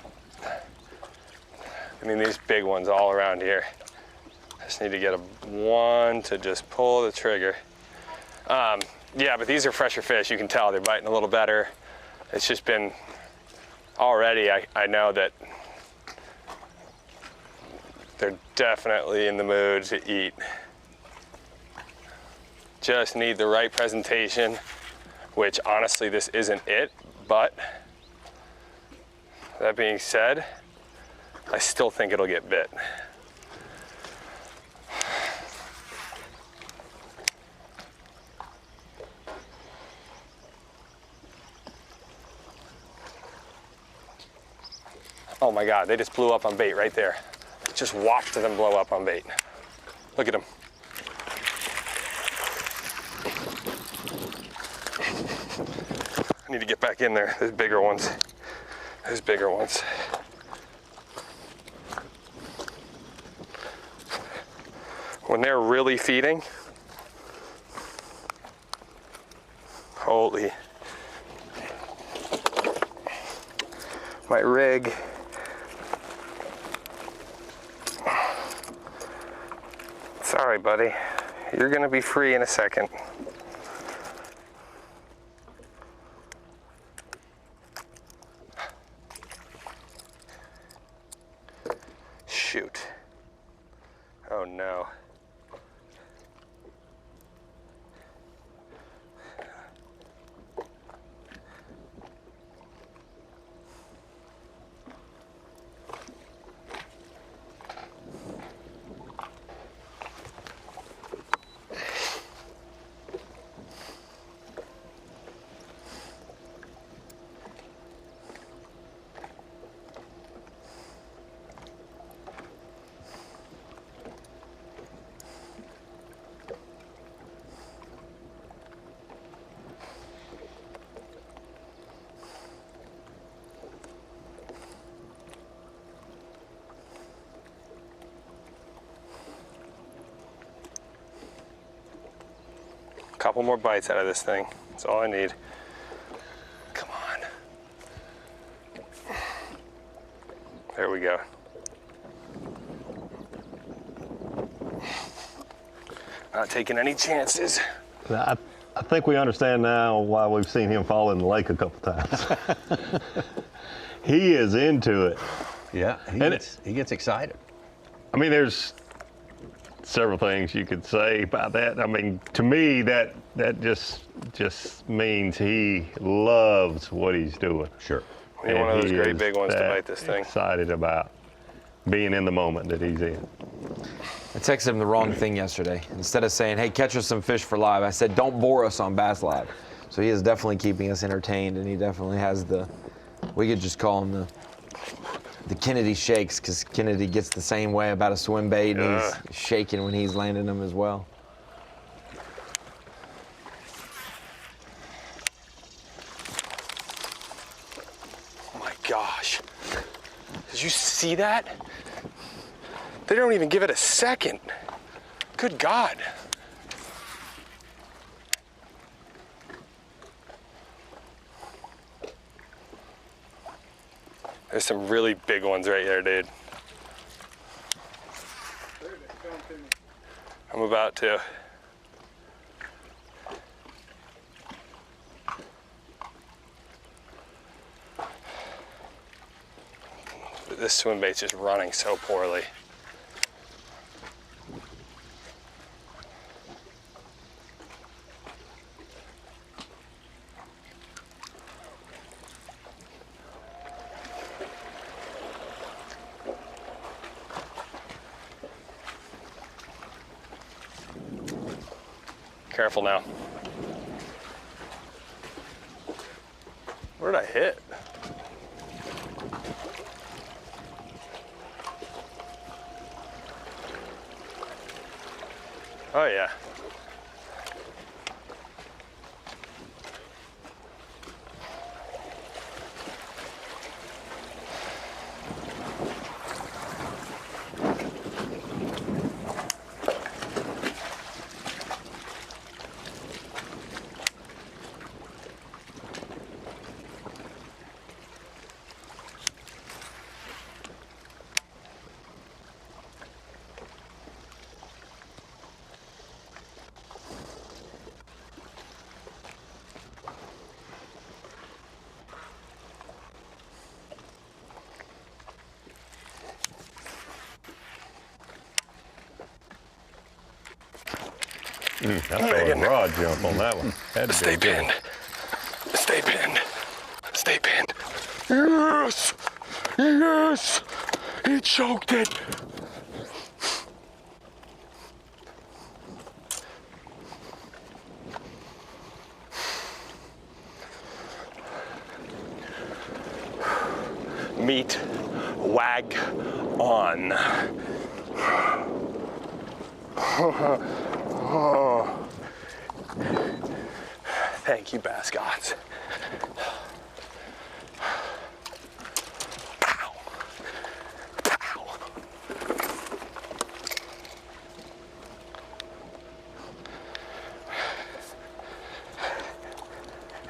mean, these big ones all around here. I just need to get one to just pull the trigger. Yeah, but these are fresher fish. You can tell they're biting a little better. It's just been, already I know that they're definitely in the mood to eat. Just need the right presentation, which honestly this isn't it, but that being said, I still think it'll get bit. Oh my God, they just blew up on bait right there. Just watched them blow up on bait. Look at them. I need to get back in there. There's bigger ones. There's bigger ones. When they're really feeding, holy. My rig. Sorry, buddy. You're gonna be free in a second. Shoot. Oh no. Couple more bites out of this thing. That's all I need. Come on. There we go. Not taking any chances. I think we understand now why we've seen him fall in the lake a couple times. He is into it. Yeah, he gets excited. I mean, there's several things you could say about that. I mean, to me, that just means he loves what he's doing. Sure. He's one of those great big ones to bite this thing. Excited about being in the moment that he's in. I texted him the wrong thing yesterday. Instead of saying, hey, catch us some fish for live, I said, don't bore us on Bass Live. So he is definitely keeping us entertained, and he definitely has we could just call him the Kennedy shakes, because Kennedy gets the same way about a swim bait, and he's shaking when he's landing them as well. Oh my gosh. Did you see that? They don't even give it a second. Good God. There's some really big ones right there, dude. I'm about to. This swim bait's just running so poorly. Careful now. Where did I hit? Oh yeah. I saw a rod jump on that one. Had to Stay be good. pinned. Stay pinned. Stay pinned. Yes! Yes! He choked it. Meat wag on. Thank you, B.A.S.S gods. Pow. Pow.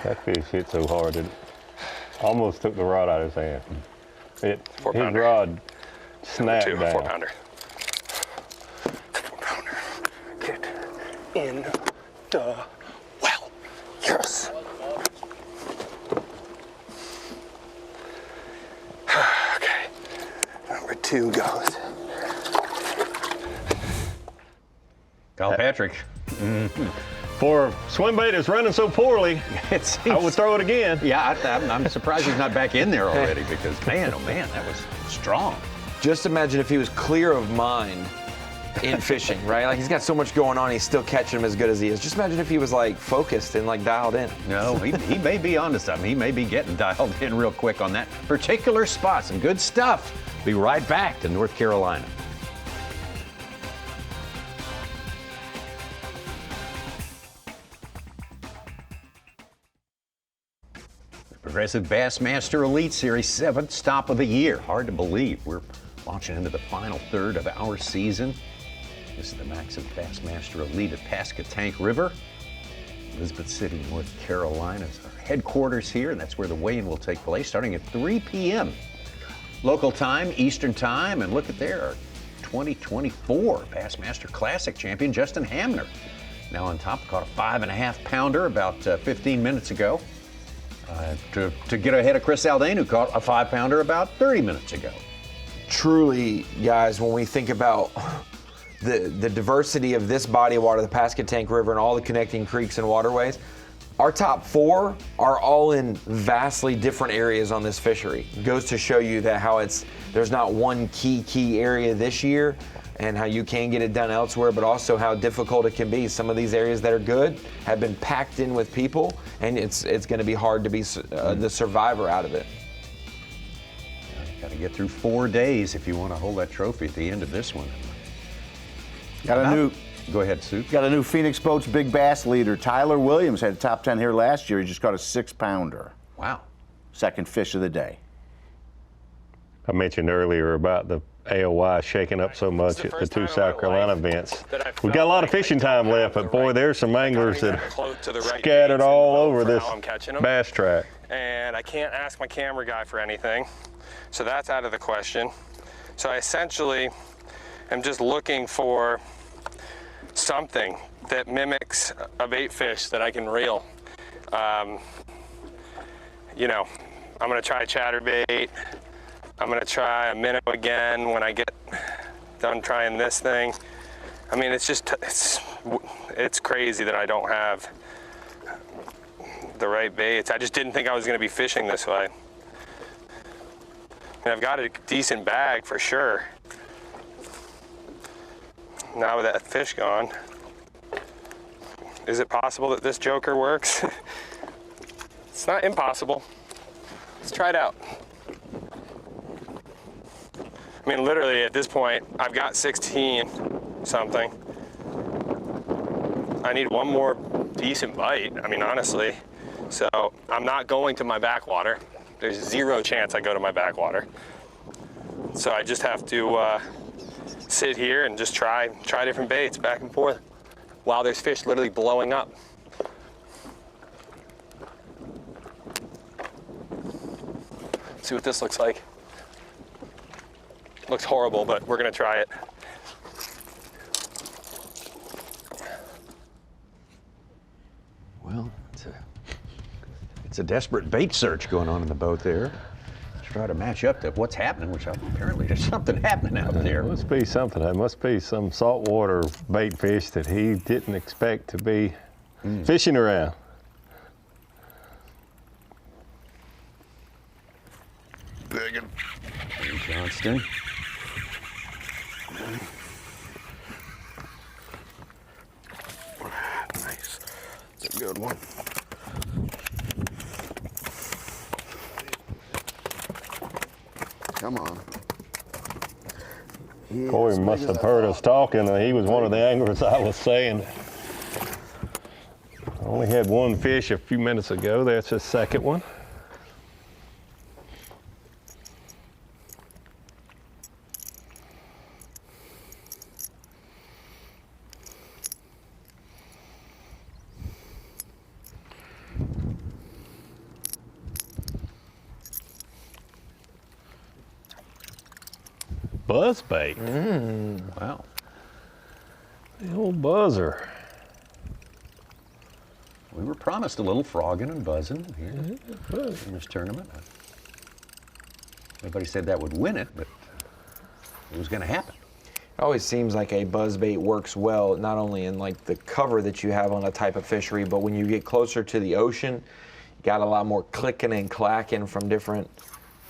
That fish hit so hard it almost took the rod out of his hand. His rod snapped down. 4-pounder. 4-pounder. Get in the well. Yes. Okay. Number 2 goes. Kyle Patrick. For swim bait is running so poorly, I would throw it again. Yeah, I'm surprised he's not back in there already because, man, oh man, that was strong. Just imagine if he was clear of mind in fishing, right? Like he's got so much going on, he's still catching them as good as he is. Just imagine if he was like focused and like dialed in. No, he may be onto something. He may be getting dialed in real quick on that particular spot. Some good stuff. Be right back to North Carolina. Progressive Bassmaster Elite Series 7th stop of the year. Hard to believe. We're launching into the final third of our season. This is the Maxam Bassmaster Elite at Pasquotank River. Elizabeth City, North Carolina is our headquarters here, and that's where the weigh-in will take place starting at 3 p.m. local time, Eastern time, and look at there, our 2024 Bassmaster Classic champion, Justin Hamner. Now on top, caught a 5.5-pounder about 15 minutes ago. To get ahead of Chris Aldane, who caught a 5-pounder about 30 minutes ago. Truly, guys, when we think about the diversity of this body of water, the Pasquotank River and all the connecting creeks and waterways, our top 4 are all in vastly different areas on this fishery. It goes to show you that how there's not one key area this year, and how you can get it done elsewhere, but also how difficult it can be. Some of these areas that are good have been packed in with people, and it's going to be hard to be the survivor out of it. Got to get through 4 days if you want to hold that trophy at the end of this one. Go ahead, Sue. Got a new Phoenix Boats Big Bass leader. Tyler Williams had a top 10 here last year. He just caught a 6-pounder. Wow. Second fish of the day. I mentioned earlier about the AOY shaking up so much at the 2 South Carolina events. We've got a lot of fishing time left, but boy, there's some anglers that are scattered all over this bass track. And I can't ask my camera guy for anything, so that's out of the question. So I essentially am just looking for something that mimics a bait fish that I can reel. You know, I'm gonna try chatterbait. I'm gonna try a minnow again when I get done trying this thing. I mean, it's just, it's crazy that I don't have the right baits. I just didn't think I was gonna be fishing this way. I mean, I've got a decent bag for sure. Now with that fish gone, is it possible that this joker works? It's not impossible. Let's try it out. I mean, literally at this point, I've got 16 something. I need one more decent bite, I mean, honestly. So I'm not going to my backwater. There's 0 chance I go to my backwater. So I just have to sit here and just try different baits back and forth while there's fish literally blowing up. Let's see what this looks like. Looks horrible, but we're gonna try it. Well, it's a desperate bait search going on in the boat there. try to match up to what's happening, which apparently there's something happening out there. There must be something. There must be some saltwater bait fish that he didn't expect to be fishing around. Big one. Johnston. Nice. It's a good one. Come on. Corey must have heard us talking. He was one of the anglers I was saying. I only had one fish a few minutes ago. That's his second one. Buzz bait. Wow. The old buzzer. We were promised a little frogging and buzzing here in this tournament. Everybody said that would win it, but it was going to happen. It always seems like a buzz bait works well, not only in like the cover that you have on a type of fishery, but when you get closer to the ocean, you got a lot more clicking and clacking from different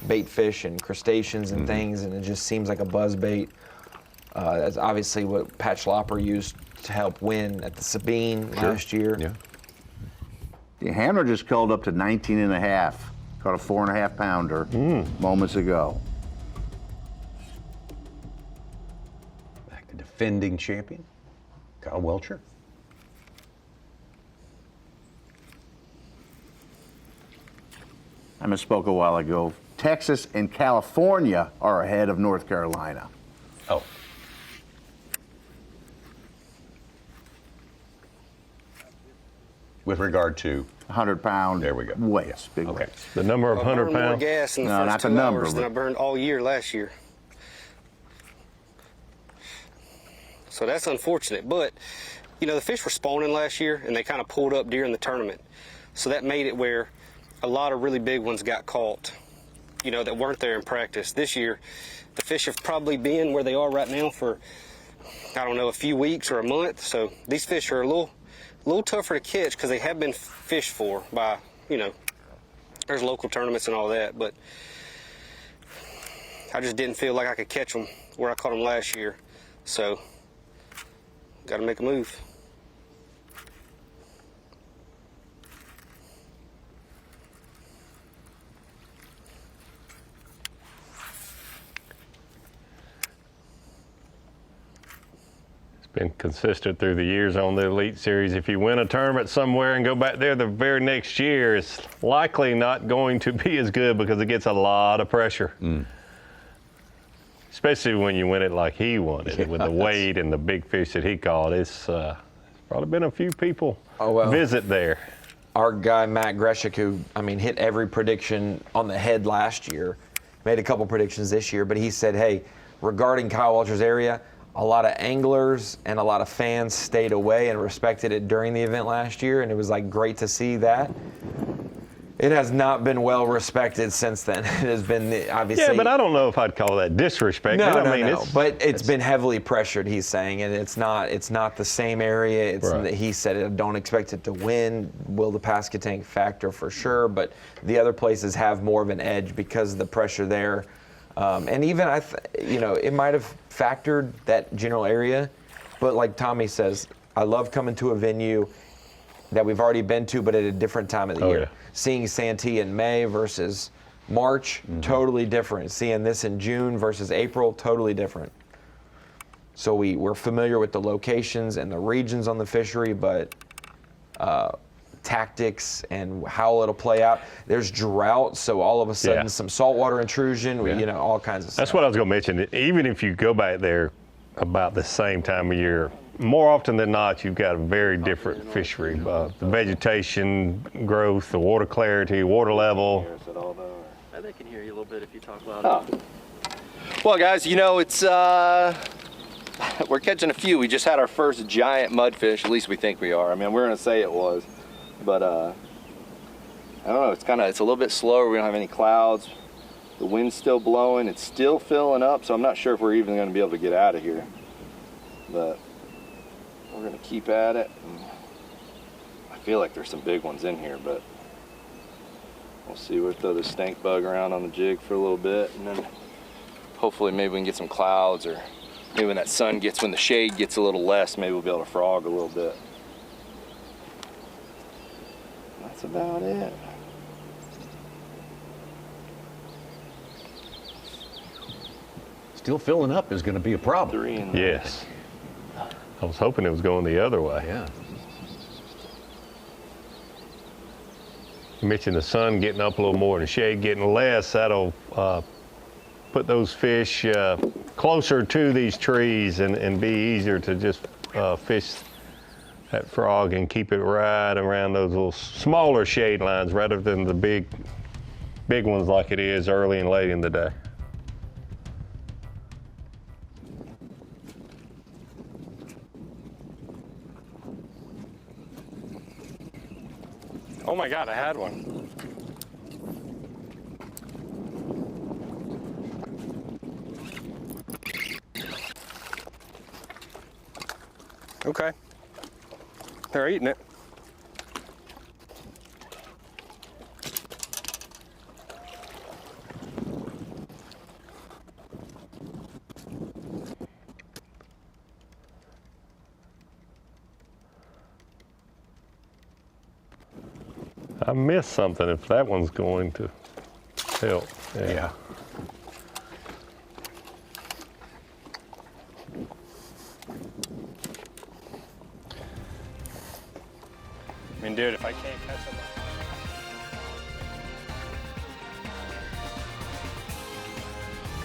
bait fish and crustaceans and things, and it just seems like a buzz bait. That's obviously what Pat Schlopper used to help win at the Sabine last year. Yeah. The hammer just called up to 19 and a half. Caught a 4.5 pounder moments ago. Back to defending champion, Kyle Welcher. I misspoke a while ago. Texas and California are ahead of North Carolina. Oh. With regard to 100-pound. There we go. Weights, big Okay. weights. The number of I 100 burned more pounds. gas in the No, first not the 2 number, hours than but- I burned all year last year. So that's unfortunate. But, you know, the fish were spawning last year, and they kind of pulled up during the tournament. So that made it where a lot of really big ones got caught, you know, that weren't there in practice. This year, the fish have probably been where they are right now for, I don't know, a few weeks or a month. So these fish are a little tougher to catch because they have been fished for by, you know, there's local tournaments and all that. But I just didn't feel like I could catch them where I caught them last year. So got to make a move. Been consistent through the years on the Elite Series. If you win a tournament somewhere and go back there the very next year, it's likely not going to be as good because it gets a lot of pressure. Especially when you win it like he won it, with the weight and the big fish that he caught. It's probably been a few people visit there. Our guy, Matt Greshik, who, I mean, hit every prediction on the head last year, made a couple predictions this year, but he said, hey, regarding Kyle Welcher's area, a lot of anglers and a lot of fans stayed away and respected it during the event last year, and it was like great to see that. It has not been well respected since then. It has been obviously. Yeah, but I don't know if I'd call that disrespect. No. But it's been heavily pressured. He's saying, and it's not the same area. It's Right. He said, don't expect it to win. Will the Pasquotank factor for sure? But the other places have more of an edge because of the pressure there. And even it might have factored that general area, but like Tommy says, I love coming to a venue that we've already been to, but at a different time of the year. Yeah. Seeing Santee in May versus March, totally different. Seeing this in June versus April, totally different. So we're familiar with the locations and the regions on the fishery, but tactics and how it'll play out. There's drought, so all of a sudden some saltwater intrusion, all kinds of stuff. That's what I was going to mention. Even if you go back there about the same time of year, more often than not, you've got a very different fishery. The vegetation, growth, the water clarity, water level. They can hear you a little bit if you talk loud. Well, guys, it's we're catching a few. We just had our first giant mudfish. At least we think we are. I mean, we're gonna say it was, but I don't know. It's a little bit slower. We don't have any clouds. The wind's still blowing. It's still filling up, so I'm not sure if we're even going to be able to get out of here. But we're going to keep at it. And I feel like there's some big ones in here, but we'll see. We'll throw the stink bug around on the jig for a little bit, and then hopefully maybe we can get some clouds, or maybe when that sun gets, when the shade gets a little less, maybe we'll be able to frog a little bit. That's about it. Still filling up is going to be a problem. Yes. I was hoping it was going the other way. Yeah. You mentioned the sun getting up a little more and the shade getting less. That'll put those fish closer to these trees and be easier to just fish that frog and keep it right around those little smaller shade lines rather than the big ones like it is early and late in the day. Oh my God, I had one. Okay. They're eating it. I missed something if that one's going to help. Yeah. I mean, dude, if I can't catch them.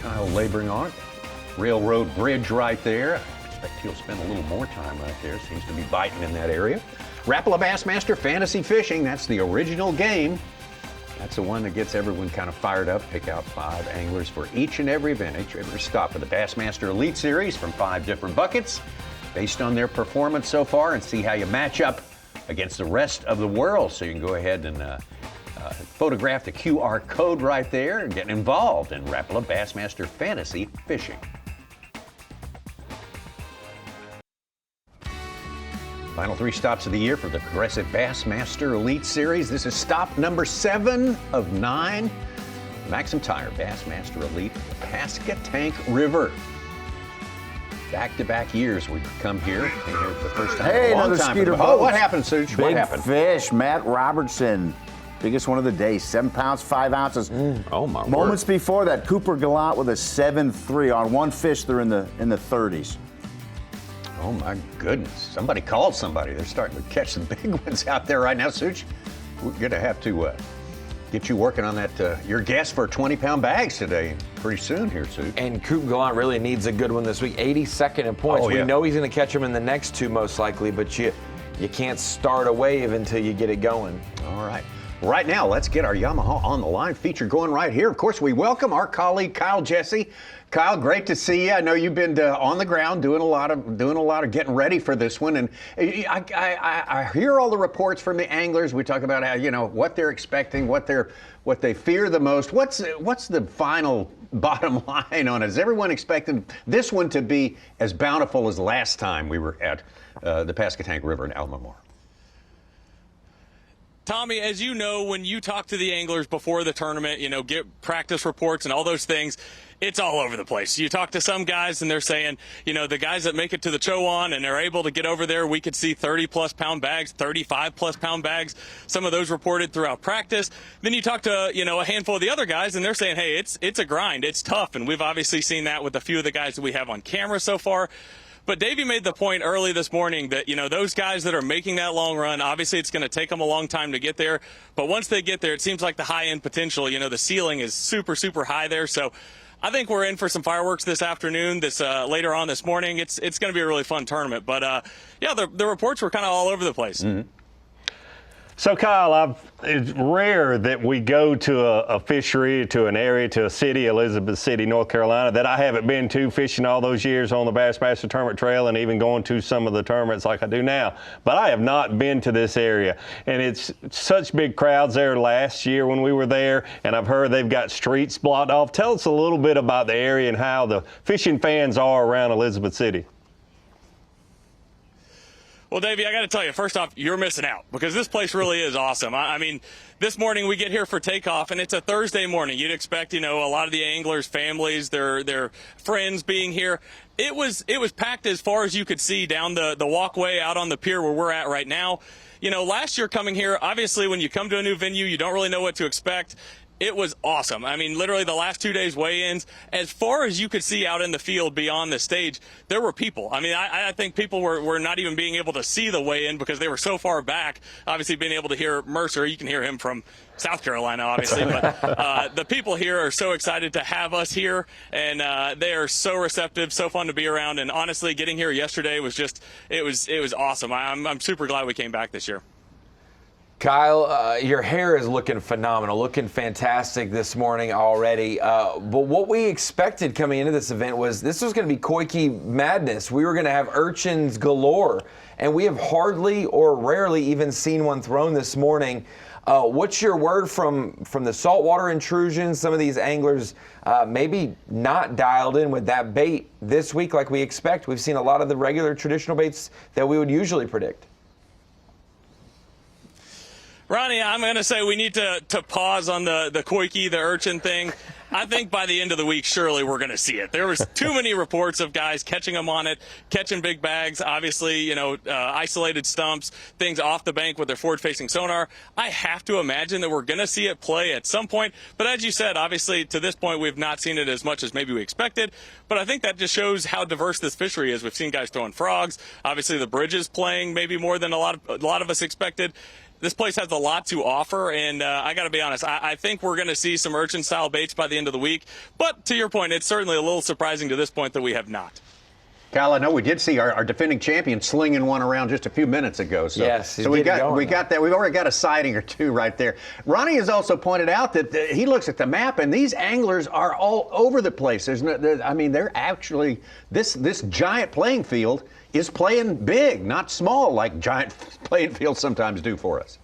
Kyle laboring on it. Railroad bridge right there. I expect he'll spend a little more time right there. Seems to be biting in that area. Rapala Bassmaster Fantasy Fishing, that's the original game. That's the one that gets everyone kind of fired up. Pick out 5 anglers for each and every event, each and every stop of the Bassmaster Elite Series from 5 different buckets based on their performance so far, and see how you match up against the rest of the world. So you can go ahead and photograph the QR code right there and get involved in Rapala Bassmaster Fantasy Fishing. Final 3 stops of the year for the Progressive Bassmaster Elite Series. This is stop number 7 of 9. Maxam Tire Bassmaster Elite, Pasquotank River. Back-to-back years we've come here. Came here for the first time Hey, in a long another time. skeeter Oh, boat. what happened, Such? What Big happened? fish, Matt Robertson. Biggest one of the day, 7 pounds, 5 ounces. Oh, my Moments before that, Cooper Gallant with a 7.3 on one fish. They're in the 30s. Oh my goodness. Somebody called somebody. They're starting to catch some big ones out there right now, Such. We're going to have to get you working on that, your guess for 20-pound bags today pretty soon here, Such. And Coop Gallant really needs a good one this week. 82nd in points. Oh, yeah. We know he's going to catch them in the next 2 most likely, but you can't start a wave until you get it going. All right. Right now, let's get our Yamaha on the line feature going right here. Of course, we welcome our colleague Kyle Jesse. Kyle, great to see you. I know you've been on the ground doing a lot of getting ready for this one, and I hear all the reports from the anglers. We talk about how what they're expecting, what they fear the most. What's the final bottom line on it? Is everyone expecting this one to be as bountiful as last time we were at the Pasquotank River in Almamore? Tommy, as you know, when you talk to the anglers before the tournament, get practice reports and all those things, it's all over the place. You talk to some guys and they're saying, the guys that make it to the Chowan and they're able to get over there, we could see 30-plus pound bags, 35-plus pound bags. Some of those reported throughout practice. Then you talk to, a handful of the other guys and they're saying, hey, it's a grind. It's tough. And we've obviously seen that with a few of the guys that we have on camera so far. But Davey made the point early this morning that, those guys that are making that long run, obviously it's going to take them a long time to get there. But once they get there, it seems like the high-end potential, the ceiling is super, super high there. So I think we're in for some fireworks this afternoon, later on this morning. It's going to be a really fun tournament. But, the reports were kind of all over the place. Mm-hmm. So, Kyle, it's rare that we go to a fishery, to an area, to a city, Elizabeth City, North Carolina, that I haven't been to fishing all those years on the Bassmaster Tournament Trail and even going to some of the tournaments like I do now. But I have not been to this area. And it's such big crowds there last year when we were there, and I've heard they've got streets blocked off. Tell us a little bit about the area and how the fishing fans are around Elizabeth City. Well, Davey, I got to tell you, first off, you're missing out because this place really is awesome. I mean, this morning we get here for takeoff, and it's a Thursday morning. You'd expect, a lot of the anglers' families, their friends being here. It was packed as far as you could see down the walkway out on the pier where we're at right now. Last year coming here, obviously when you come to a new venue, you don't really know what to expect. It was awesome. I mean, literally the last 2 days weigh-ins, as far as you could see out in the field beyond the stage, there were people. I mean, I think people were not even being able to see the weigh-in because they were so far back. Obviously, being able to hear Mercer, you can hear him from South Carolina, obviously. But the people here are so excited to have us here, and they are so receptive, so fun to be around. And honestly, getting here yesterday was just, it was awesome. I'm super glad we came back this year. Kyle, your hair is looking phenomenal, looking fantastic this morning already. But what we expected coming into this event was this was going to be Koike madness. We were going to have urchins galore, and we have hardly or rarely even seen one thrown this morning. What's your word from the saltwater intrusions? Some of these anglers maybe not dialed in with that bait this week like we expect. We've seen a lot of the regular traditional baits that we would usually predict. Ronnie, I'm going to say we need to pause on the Koike, the urchin thing. I think by the end of the week, surely we're going to see it. There was too many reports of guys catching them on it, catching big bags, obviously, isolated stumps, things off the bank with their forward-facing sonar. I have to imagine that we're going to see it play at some point. But as you said, obviously, to this point, we've not seen it as much as maybe we expected. But I think that just shows how diverse this fishery is. We've seen guys throwing frogs. Obviously, the bridge is playing maybe more than a lot of us expected. This place has a lot to offer, and I got to be honest, I think we're going to see some urchin-style baits by the end of the week. But to your point, it's certainly a little surprising to this point that we have not. Kyle, I know we did see our defending champion slinging one around just a few minutes ago. So, yes, so we got that. We've already got a sighting or two right there. Ronnie has also pointed out that he looks at the map, and these anglers are all over the place. They're actually this giant playing field is playing big, not small, like giant playing fields sometimes do for us.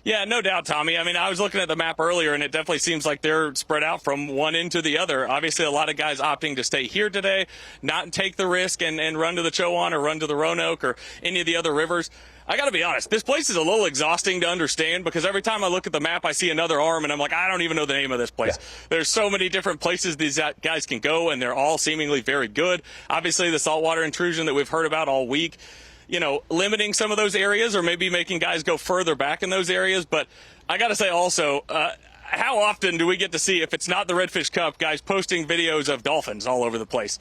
Yeah, no doubt, Tommy. I mean, I was looking at the map earlier, and it definitely seems like they're spread out from one end to the other. Obviously, a lot of guys opting to stay here today, not take the risk and run to the Chowan or run to the Roanoke or any of the other rivers. I got to be honest, this place is a little exhausting to understand because every time I look at the map, I see another arm, and I'm like, I don't even know the name of this place. Yeah. There's so many different places these guys can go, and they're all seemingly very good. Obviously, the saltwater intrusion that we've heard about all week, limiting some of those areas or maybe making guys go further back in those areas. But I got to say also, how often do we get to see, if it's not the Redfish Cup, guys posting videos of dolphins all over the place?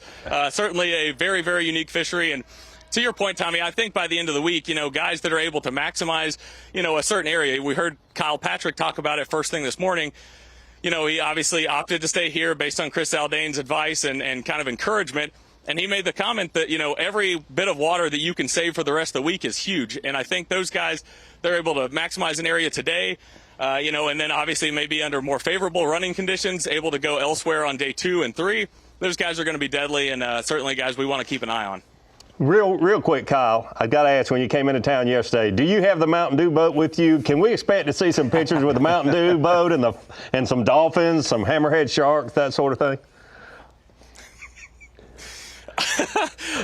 Certainly a very, very unique fishery. And to your point, Tommy, I think by the end of the week, guys that are able to maximize, a certain area. We heard Kyle Patrick talk about it first thing this morning. He obviously opted to stay here based on Chris Aldane's advice and kind of encouragement. And he made the comment that, every bit of water that you can save for the rest of the week is huge. And I think those guys, they're able to maximize an area today, and then obviously maybe under more favorable running conditions, able to go elsewhere on day 2 and 3. Those guys are going to be deadly, and certainly guys we want to keep an eye on. Real quick, Kyle, I got to ask, when you came into town yesterday, do you have the Mountain Dew boat with you? Can we expect to see some pictures with the Mountain Dew boat and some dolphins, some hammerhead sharks, that sort of thing?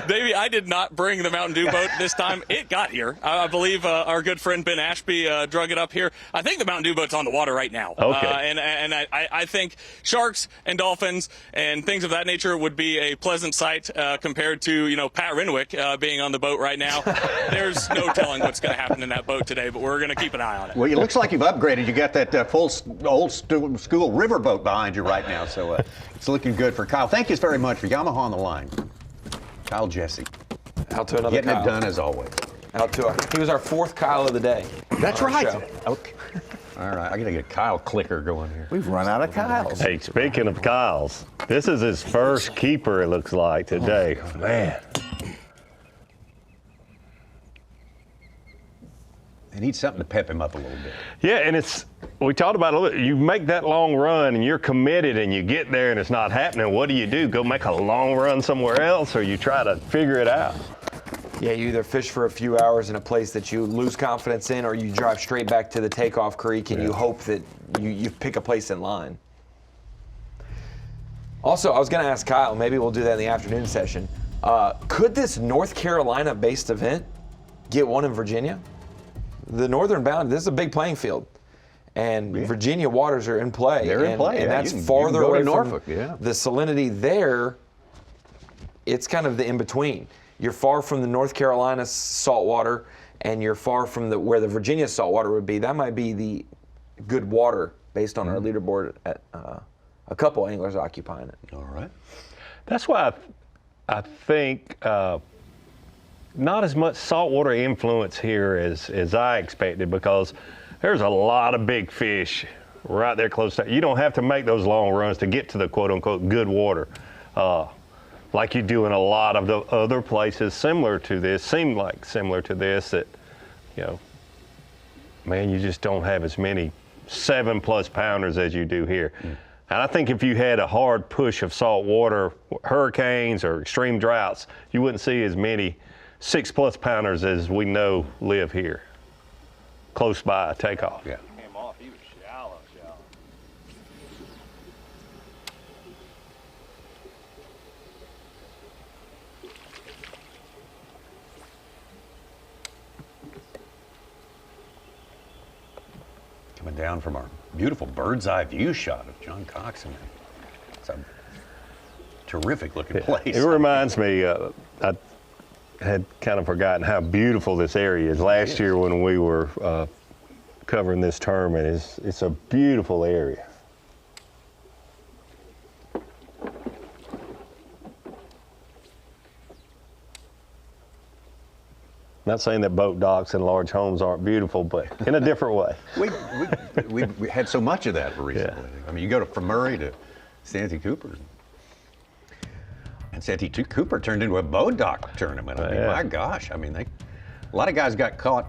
Davey, I did not bring the Mountain Dew boat this time. It got here. I believe our good friend Ben Ashby drug it up here. I think the Mountain Dew boat's on the water right now. Okay. And I think sharks and dolphins and things of that nature would be a pleasant sight compared to, Pat Renwick being on the boat right now. There's no telling what's going to happen in that boat today, but we're going to keep an eye on it. Well, it looks like you've upgraded. You got that full old school river boat behind you right now, so it's looking good for Kyle. Thank you very much for Yamaha on the line. Kyle Jesse. Out to another Getting Kyle. it done as always. He was our 4th Kyle of the day. That's right. Okay. All right, I got to get a Kyle clicker going here. We've run out of Kyles. Hey, speaking of Kyles, this is his first keeper, it looks like, today. Man. He needs something to pep him up a little bit. Yeah, and we talked about it a little. You make that long run and you're committed and you get there and it's not happening. What do? Go make a long run somewhere else, or you try to figure it out? Yeah, you either fish for a few hours in a place that you lose confidence in, or you drive straight back to the takeoff creek and you hope that you pick a place in line. Also, I was going to ask Kyle, maybe we'll do that in the afternoon session. Could this North Carolina-based event get one in Virginia? The northern bound, this is a big playing field. And Virginia waters are in play. They're in play, and yeah. that's You can farther go to away Norfolk, from yeah. the salinity there. It's kind of the in-between. You're far from the North Carolina saltwater, and you're far from where the Virginia saltwater would be. That might be the good water based on our leaderboard at a couple anglers occupying it. All right. That's why I think not as much saltwater influence here as I expected, because there's a lot of big fish right there close to. You don't have to make those long runs to get to the quote-unquote good water, like you do in a lot of the other places similar to this, similar to this, that, man, you just don't have as many 7+ pounders as you do here. And I think if you had a hard push of salt water, hurricanes or extreme droughts, you wouldn't see as many 6+ pounders as we know live here, close by takeoff. Yeah. Came off, he was shallow. Coming down from our beautiful bird's eye view shot of John Coxon. It's a terrific looking place. It reminds me, I had kind of forgotten how beautiful this area is. Last year when we were covering this tournament, it's a beautiful area. Not saying that boat docks and large homes aren't beautiful, but in a different way. We had so much of that recently. Yeah. I mean, you go from Murray to Santee Cooper. And Santee Cooper turned into a boat dock tournament. I mean, my gosh. I mean, a lot of guys got caught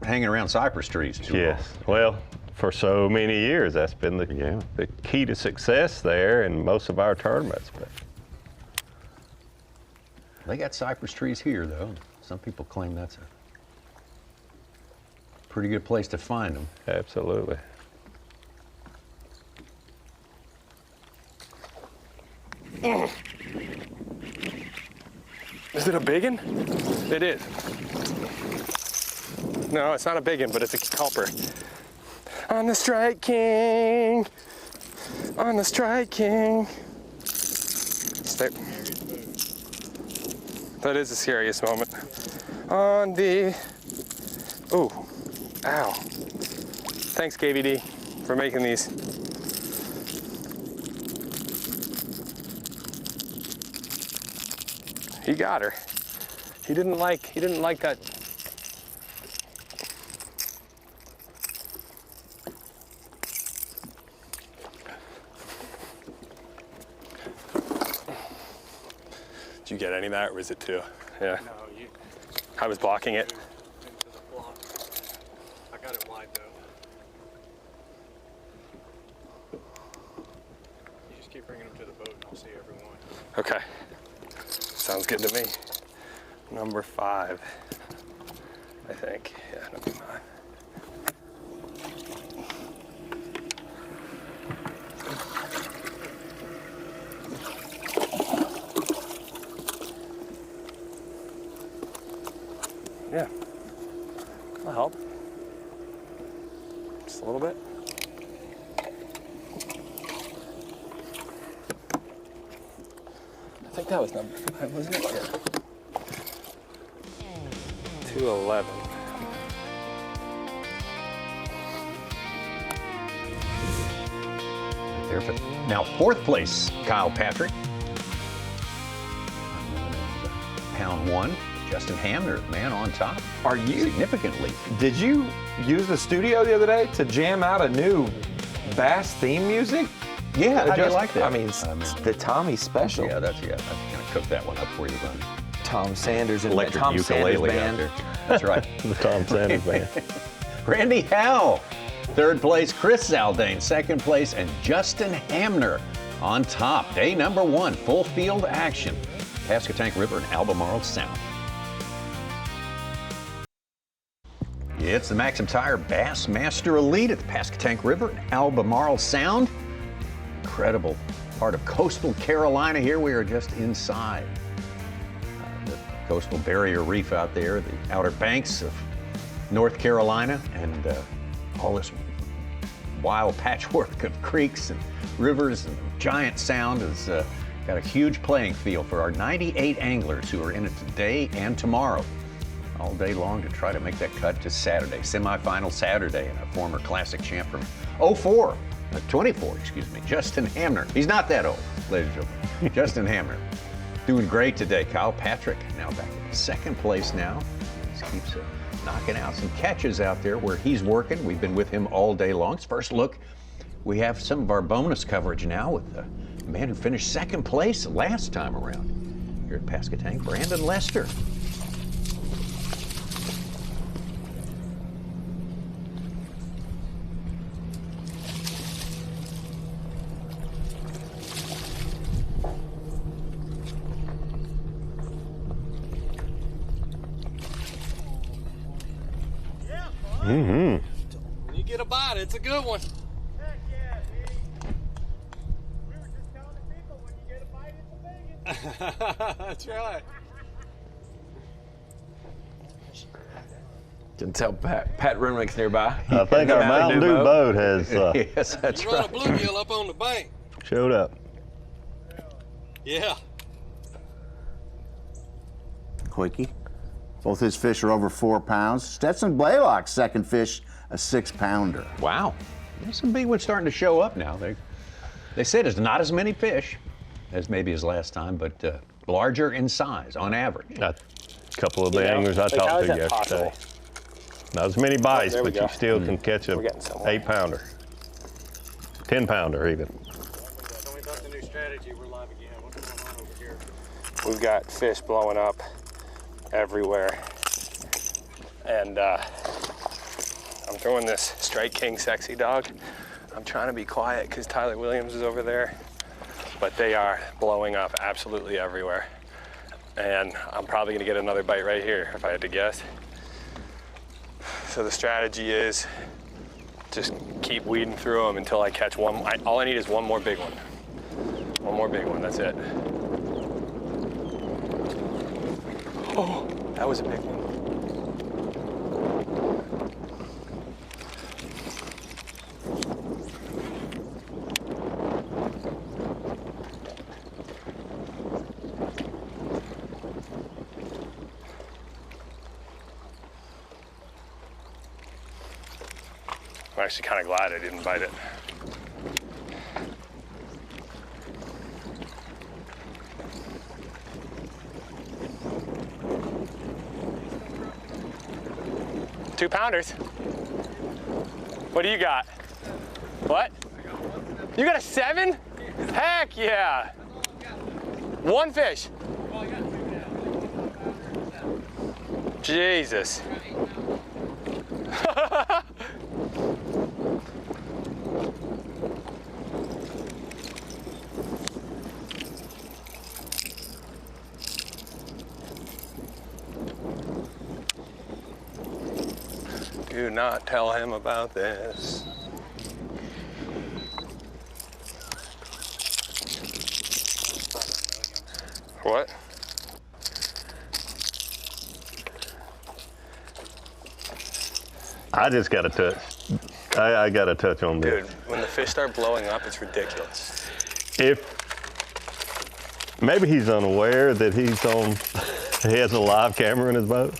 hanging around cypress trees too long. Yes. Well, for so many years, that's been the key to success there in most of our tournaments. But they got cypress trees here, though. Some people claim that's a pretty good place to find them. Absolutely. Is it a biggin? It is. No, it's not a biggin, but it's a culper. On the Strike King. On the Strike King. Stay. That is the scariest moment. On the. Ooh. Ow. Thanks, KVD, for making these. He got her. He didn't like that. Did you get any of that, or was it two? Yeah. No, I was blocking it. into the block. I got it wide though. You just keep bringing them to the boat and I'll see everyone. Okay. Sounds good to me. Number 5, I think. Yeah, number 5. Yeah, that'll help. Just a little bit. I think that was number 5, wasn't it? Yeah. 211. There for now, 4th place, Kyle Patrick. Pound 1, Justin Hamner, man on top. Are you significantly? Did you use the studio the other day to jam out a new B.A.S.S theme music? Yeah, how do you like that? I mean, the Tommy special. Yeah, that's gonna cook that one up for you, buddy. Tom Sanders and Electric Tom Sanders ukulele out band. there. That's right. The Tom Sanders band. Randy Howell, third place. Chris Zaldane, second place. And Justin Hamner on top. Day number 1, full field action. Pasquotank River and Albemarle Sound. It's the Maxam Tire Bassmaster Elite at the Pasquotank River and Albemarle Sound. Incredible part of coastal Carolina here. We are just inside the coastal barrier reef out there, the outer banks of North Carolina, and all this wild patchwork of creeks and rivers and giant sound has got a huge playing field for our 98 anglers who are in it today and tomorrow, all day long to try to make that cut to Saturday, semifinal Saturday, and a former classic champ from 24, Justin Hamner. He's not that old, ladies and gentlemen. Justin Hamner doing great today. Kyle Patrick now back in second place now. He keeps knocking out some catches out there where he's working. We've been with him all day long. It's first look. We have some of our bonus coverage now with the man who finished second place last time around here at Pasquotank, Brandon Lester. When you get a bite, it's a good one. Heck yeah, dude. We were just telling the people, when you get a bite, it's a big one. That's right. Can tell Pat Renwick's nearby. I think our Mountain Dew boat has yes, that's You run right. a bluegill up on the bank. showed up. Yeah. Quickie. Both his fish are over 4 pounds. Stetson Blaylock's second fish, a 6-pounder. Wow. There's some big ones starting to show up now. They said it's not as many fish as maybe as last time, but larger in size on average. A couple of the anglers I talked to yesterday. Not as many bites, but you still can catch a 8-pounder, 10-pounder even. Tell me about the new strategy. We're live again. What's going on over here? We've got fish blowing up everywhere. And I'm throwing this Strike King Sexy Dog. I'm trying to be quiet because Tyler Williams is over there, but they are blowing up absolutely everywhere. And I'm probably gonna get another bite right here if I had to guess. So the strategy is just keep weeding through them until I catch one. All I need is one more big one. One more big one, that's it. Oh, that was a big one. I'm actually kind of glad I didn't bite it. $2-pounders. What do you got? What? You got a 7? Heck yeah. One fish. Jesus. Do not tell him about this. What? I just got a touch. I got a touch on this. Dude, when the fish start blowing up, it's ridiculous. If maybe he's unaware that he has a live camera in his boat.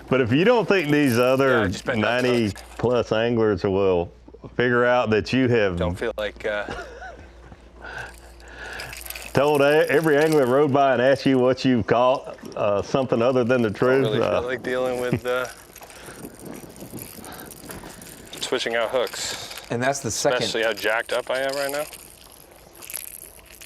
But if you don't think these other 90 plus anglers will figure out that you have Don't feel like told every angler that rode by and asked you what you've caught something other than the truth. Don't really feel like dealing with switching out hooks. And that's the second. Especially how jacked up I am right now.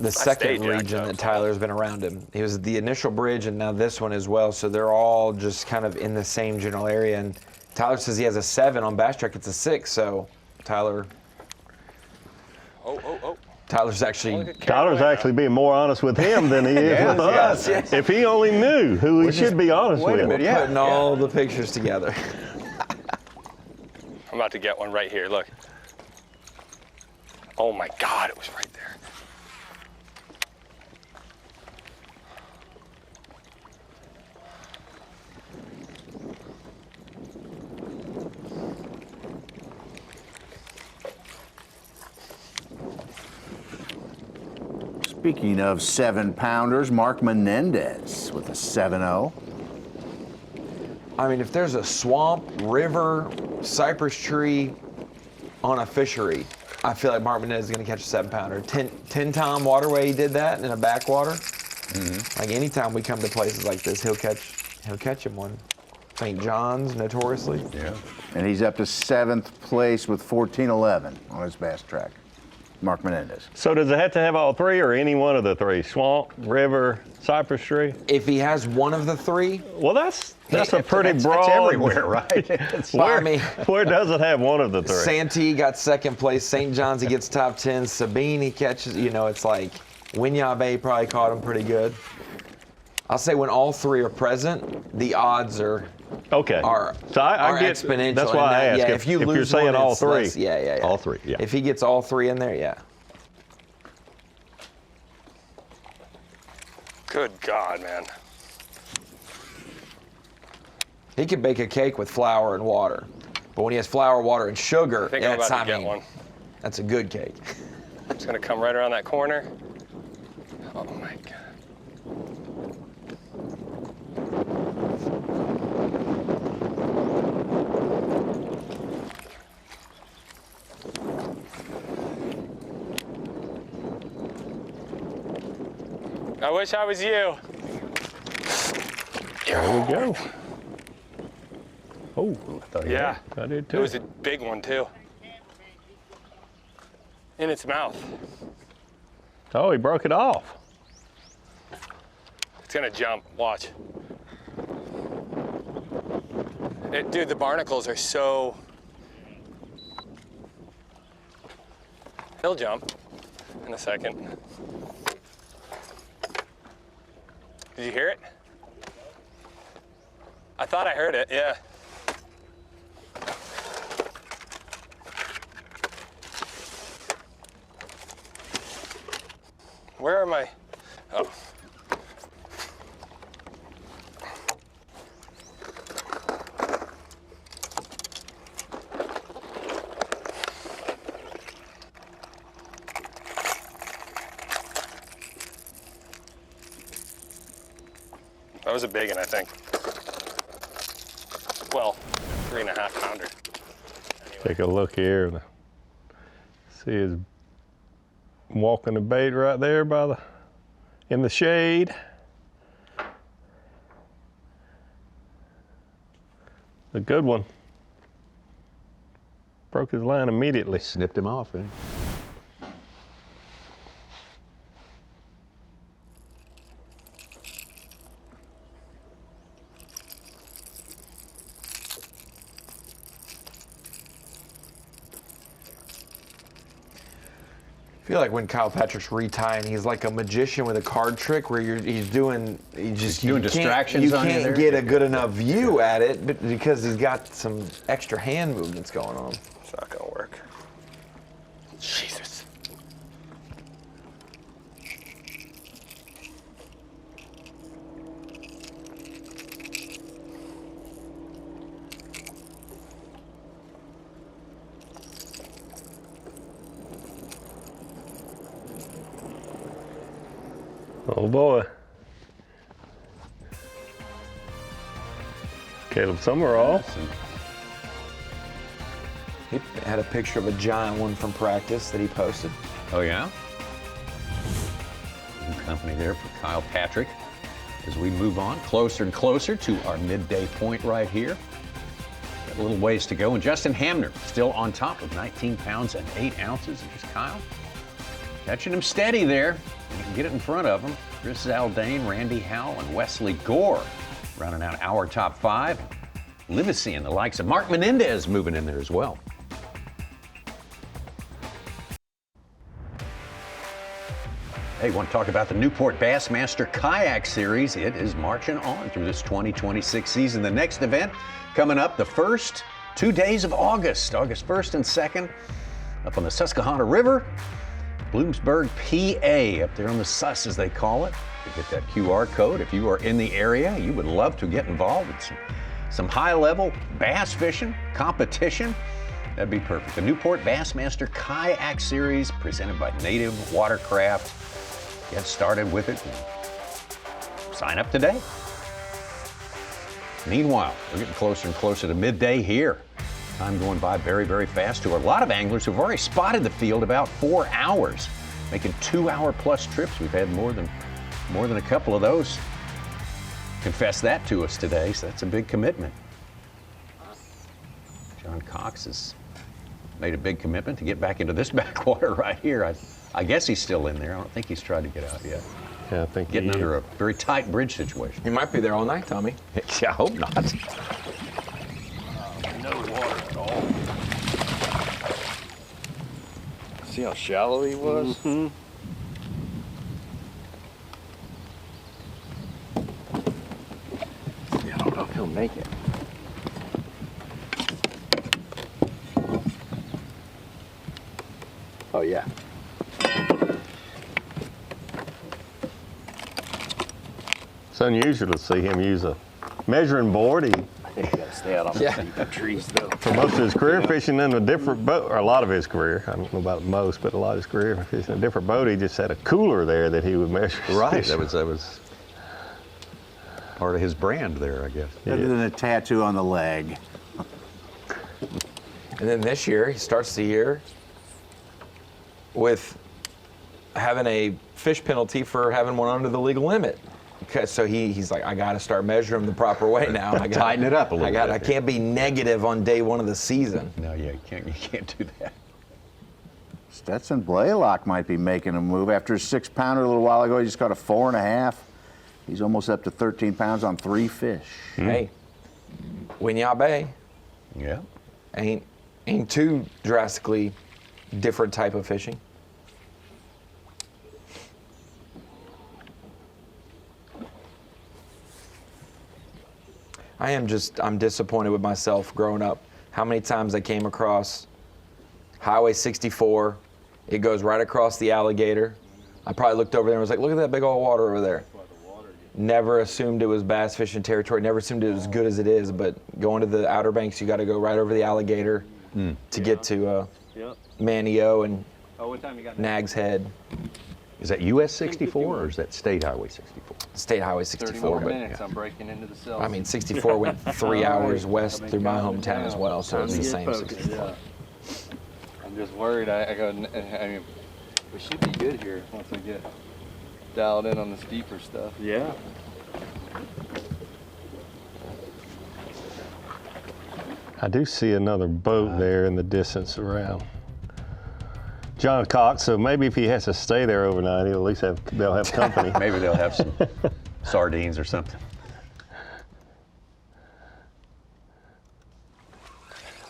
the second stayed jacked region up. that Tyler's been around him. He was the initial bridge and now this one as well. So they're all just kind of in the same general area. And Tyler says he has a 7 on Bass Track. It's a 6. So Tyler's actually being more honest with him than he is with us. yes. If he only knew who he should be honest with. Putting all the pictures together. I'm about to get one right here. Look. Oh my God, it was right there. Speaking of 7-pounders, Mark Menendez with a 7-0. I mean, if there's a swamp, river, cypress tree on a fishery, I feel like Mark Menendez is going to catch a 7-pounder. 10-time waterway, he did that in a backwater. Like anytime we come to places like this, he'll catch him one. St. John's, notoriously. Yeah. And he's up to 7th place with 14.11 on his Bass Track. Mark Menendez. So does it have to have all 3 or any one of the 3? Swamp, river, cypress tree? If he has one of the 3. Well, that's a pretty broad. That's everywhere, right? Where does it have one of the 3? Santee got 2nd place. St. John's, he gets top 10. Sabine, he catches, it's like Winyah Bay probably caught him pretty good. I'll say when all 3 are present, the odds are exponential. That's why I asked. Yeah, if you lose you're saying one, all it's 3. less. Yeah. All 3, yeah. If he gets all 3 in there, yeah. Good God, man. He could bake a cake with flour and water. But when he has flour, water, and sugar, I think I'm about to get one. That's a good cake. It's going to come right around that corner. Oh, my God. I wish I was you. There we go. Oh, yeah. I did too. It was a big one too. In its mouth. Oh, he broke it off. It's gonna jump, watch. Dude, the barnacles are so... He'll jump in a second. Did you hear it? I thought I heard it, yeah. Where are my... Oh. That was a big one, I think. Well, 3.5 pounder. Anyway. Take a look here. See his walking the bait right there in the shade. A good one. Broke his line immediately. Snipped him off, eh? I feel like when Kyle Patrick's retying, he's like a magician with a card trick where he's doing distractions. You can't get a good enough view at it because he's got some extra hand movements going on. It's not gonna work. Jesus. Oh boy. Caleb Summerall. He had a picture of a giant one from practice that he posted. Oh, yeah? Good company there for Kyle Patrick as we move on closer and closer to our midday point right here. Got a little ways to go. And Justin Hamner still on top with 19 pounds and 8 ounces. And just Kyle Catching him steady there. You can get it in front of him. Chris Zaldain, Randy Howell, and Wesley Gore rounding out our top 5. Livesey and the likes of Mark Menendez moving in there as well. Hey, want to talk about the Newport Bassmaster Kayak Series? It is marching on through this 2026 season. The next event coming up the first 2 days of August, August 1st and 2nd, up on the Susquehanna River, Bloomsburg, PA, up there on the Sus as they call it. You get that QR code. If you are in the area, you would love to get involved with some high-level bass fishing competition. That'd be perfect. The Newport Bassmaster Kayak Series presented by Native Watercraft. Get started with it and sign up today. Meanwhile, we're getting closer and closer to midday here. Time going by very, very fast to a lot of anglers who've already spotted the field about 4 hours, making 2-hour-plus trips. We've had more than a couple of those confess that to us today, so that's a big commitment. John Cox has made a big commitment to get back into this backwater right here. I guess he's still in there. I don't think he's tried to get out yet. Yeah, I think getting under a very tight bridge situation. He might be there all night, Tommy. Yeah, I hope not. No water at all. See how shallow he was? Mm-hmm. I don't know if he'll make it. Oh yeah. It's unusual to see him use a measuring board. I think you gotta stay out on the trees though. For most of his career fishing in a different boat, or a lot of his career, I don't know about most, but a lot of his career fishing in a different boat, he just had a cooler there that he would measure. Right, that was part of his brand there, I guess. Other than a tattoo on the leg. And then this year, he starts the year with having a fish penalty for having one under the legal limit. So he's like, I got to start measuring the proper way now. I gotta tighten it up a little bit. I can't be negative on day 1 of the season. No, you can't do that. Stetson Blaylock might be making a move. After his 6-pounder a little while ago, he just got a 4.5. He's almost up to 13 pounds on 3 fish. Hey, Winyah Bay. Yeah. Ain't too drastically different type of fishing. I'm disappointed with myself growing up. How many times I came across Highway 64, it goes right across the alligator. I probably looked over there and was like, look at that big old water over there. Never assumed it was bass fishing territory, never assumed it was as good as it is, but going to the Outer Banks, you gotta go right over the alligator to get to Manio and Nag's Head. Is that US 64 or is that State Highway 64? State Highway 64. 30 minutes, I'm breaking into the cells. I mean, 64 went 3 hours west through my hometown as well, so it's the same 64. Yeah. I'm just worried. I mean, we should be good here once we get dialed in on the steeper stuff. Yeah. I do see another boat there in the distance around John Cox, so maybe if he has to stay there overnight, he'll at least they'll have company. Maybe they'll have some sardines or something.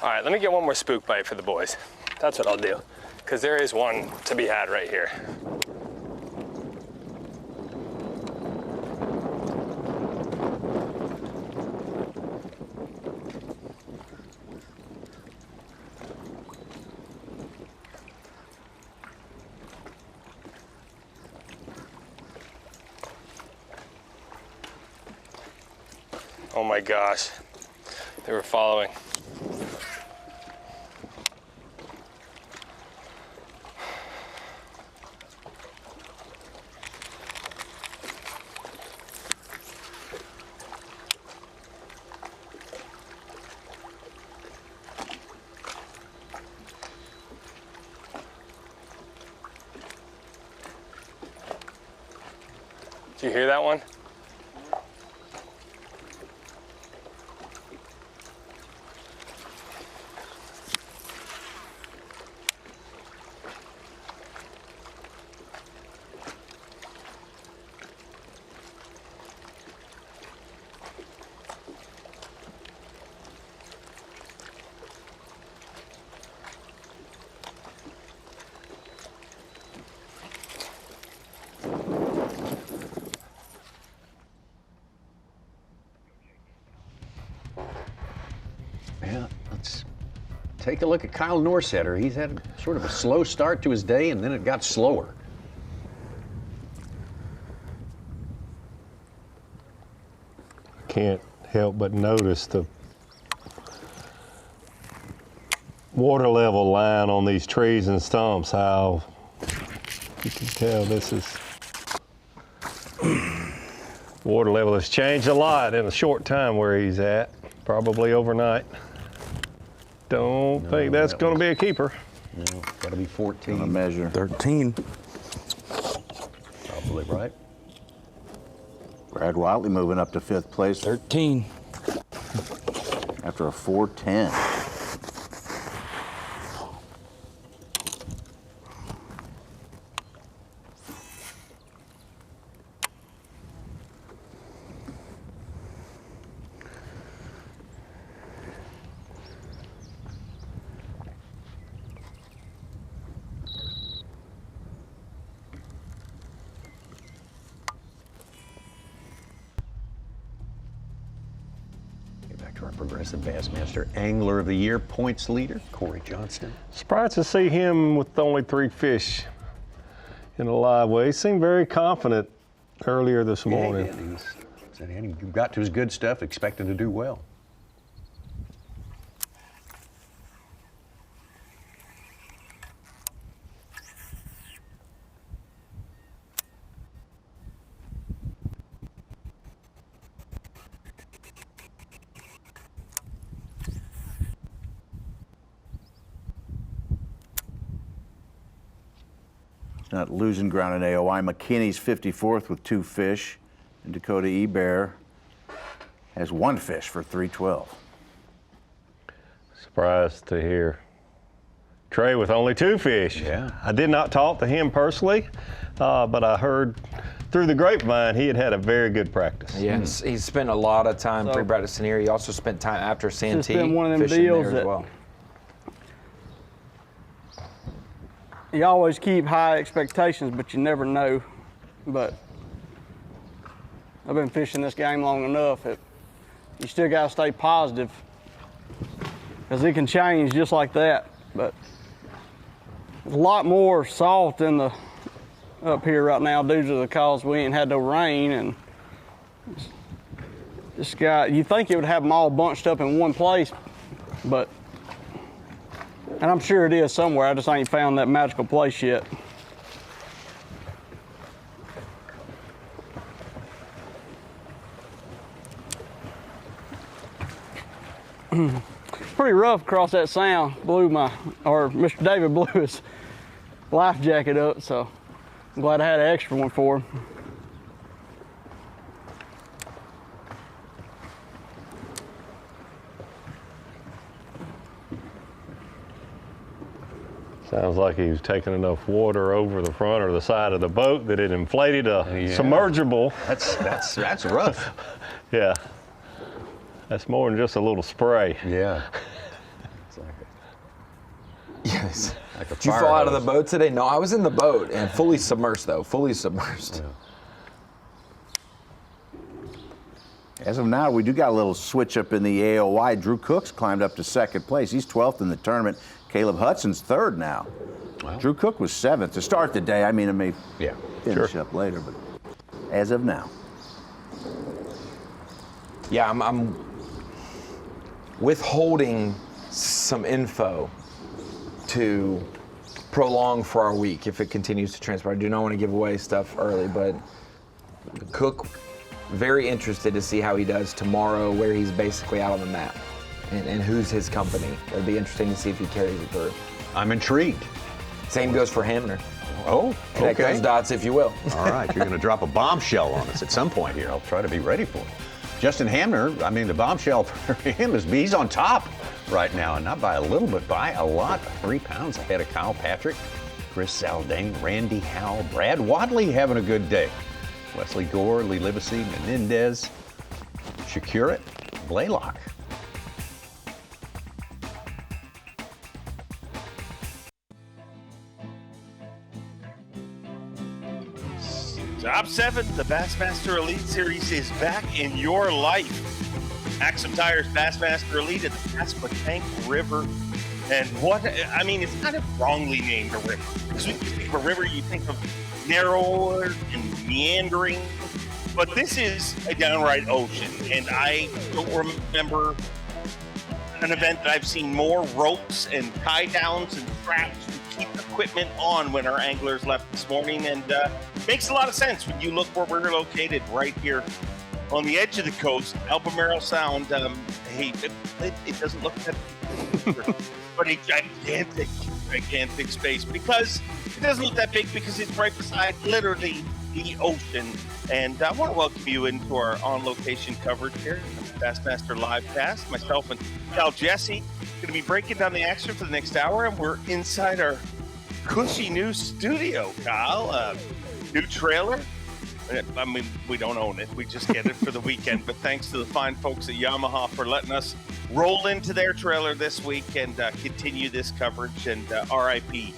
All right, let me get one more spook bite for the boys. That's what I'll do, because there is one to be had right here. Oh my gosh, they were following. Do you hear that one? let's take a look at Kyle Norsetter. He's had sort of a slow start to his day, and then it got slower. Can't help but notice the water level line on these trees and stumps, how you can tell this is water level has changed a lot in a short time where he's at, probably overnight. Don't think that's going to be a keeper. No, got to be 14. Gonna measure 13. Probably right. Brad Watley moving up to 5th place 13. after a 410. Back to our progressive Bassmaster Angler of the Year points leader, Corey Johnston. Surprised to see him with only 3 fish in a live well. He seemed very confident earlier this morning. Yeah, he got to his good stuff, expecting to do well. Not losing ground in AOI. McKinney's 54th with 2 fish. And Dakota Ebear has 1 fish for 312. Surprised to hear Trey with only 2 fish. Yeah. I did not talk to him personally, but I heard through the grapevine he had a very good practice. Yeah, he's spent a lot of time pre-practicing here. He also spent time after Santee It's been one of them fishing deals there that as well. You always keep high expectations, but you never know. But I've been fishing this game long enough that you still got to stay positive, because it can change just like that. But there's a lot more salt in the up here right now due to the cause we ain't had no rain, and this guy, you think it would have them all bunched up in one place, but and I'm sure it is somewhere. I just ain't found that magical place yet. Pretty rough across that sound. Mr. David blew his life jacket up, so I'm glad I had an extra one for him. Sounds like he was taking enough water over the front or the side of the boat that it inflated a submergible. That's rough. Yeah. That's more than just a little spray. Yeah. Yes. Did you fall out of the boat today? No, I was in the boat and fully submersed though, fully submersed. Yeah. As of now, we do got a little switch up in the AOI. Drew Cook's climbed up to 2nd place. He's 12th in the tournament. Caleb Hudson's 3rd now. Wow. Drew Cook was 7th to start the day. I mean, it may finish Sure. up later, but as of now. Yeah, I'm withholding some info to prolong for our week if it continues to transpire. I do not want to give away stuff early, but Cook, very interested to see how he does tomorrow, where he's basically out on the map and who's his company. It'll be interesting to see if he carries it through. I'm intrigued. Same goes for Hamner. Oh, Connect okay. those dots, if you will. All right, you're going to drop a bombshell on us at some point here. I'll try to be ready for it. Justin Hamner, I mean, the bombshell for him is he's on top right now, and not by a little, but by a lot. 3 pounds ahead of Kyle Patrick, Chris Zaldain, Randy Howell, Brad Wadley having a good day. Wesley Gore, Lee Livesey, Menendez, Shakurit, Blaylock. Job 7, the Bassmaster Elite Series is back in your life. Maxam Tires Bassmaster Elite at the Pasquotank River. And it's kind of wrongly named a river. Because when you think of a river, you think of narrower and meandering. But this is a downright ocean. And I don't remember an event that I've seen more ropes and tie downs and straps to keep equipment on when our anglers left this morning. And makes a lot of sense when you look where we're located right here on the edge of the coast, Albemarle Sound. It doesn't look that big, but a gigantic space, because it doesn't look that big because it's right beside literally the ocean. And I want to welcome you into our on-location coverage here, Bassmaster Live Cast. Myself and Cal Jesse going to be breaking down the action for the next hour, and we're inside our cushy new studio, Kyle. New trailer. I mean, we don't own it. We just get it for the weekend. But thanks to the fine folks at Yamaha for letting us roll into their trailer this week and continue this coverage. And RIP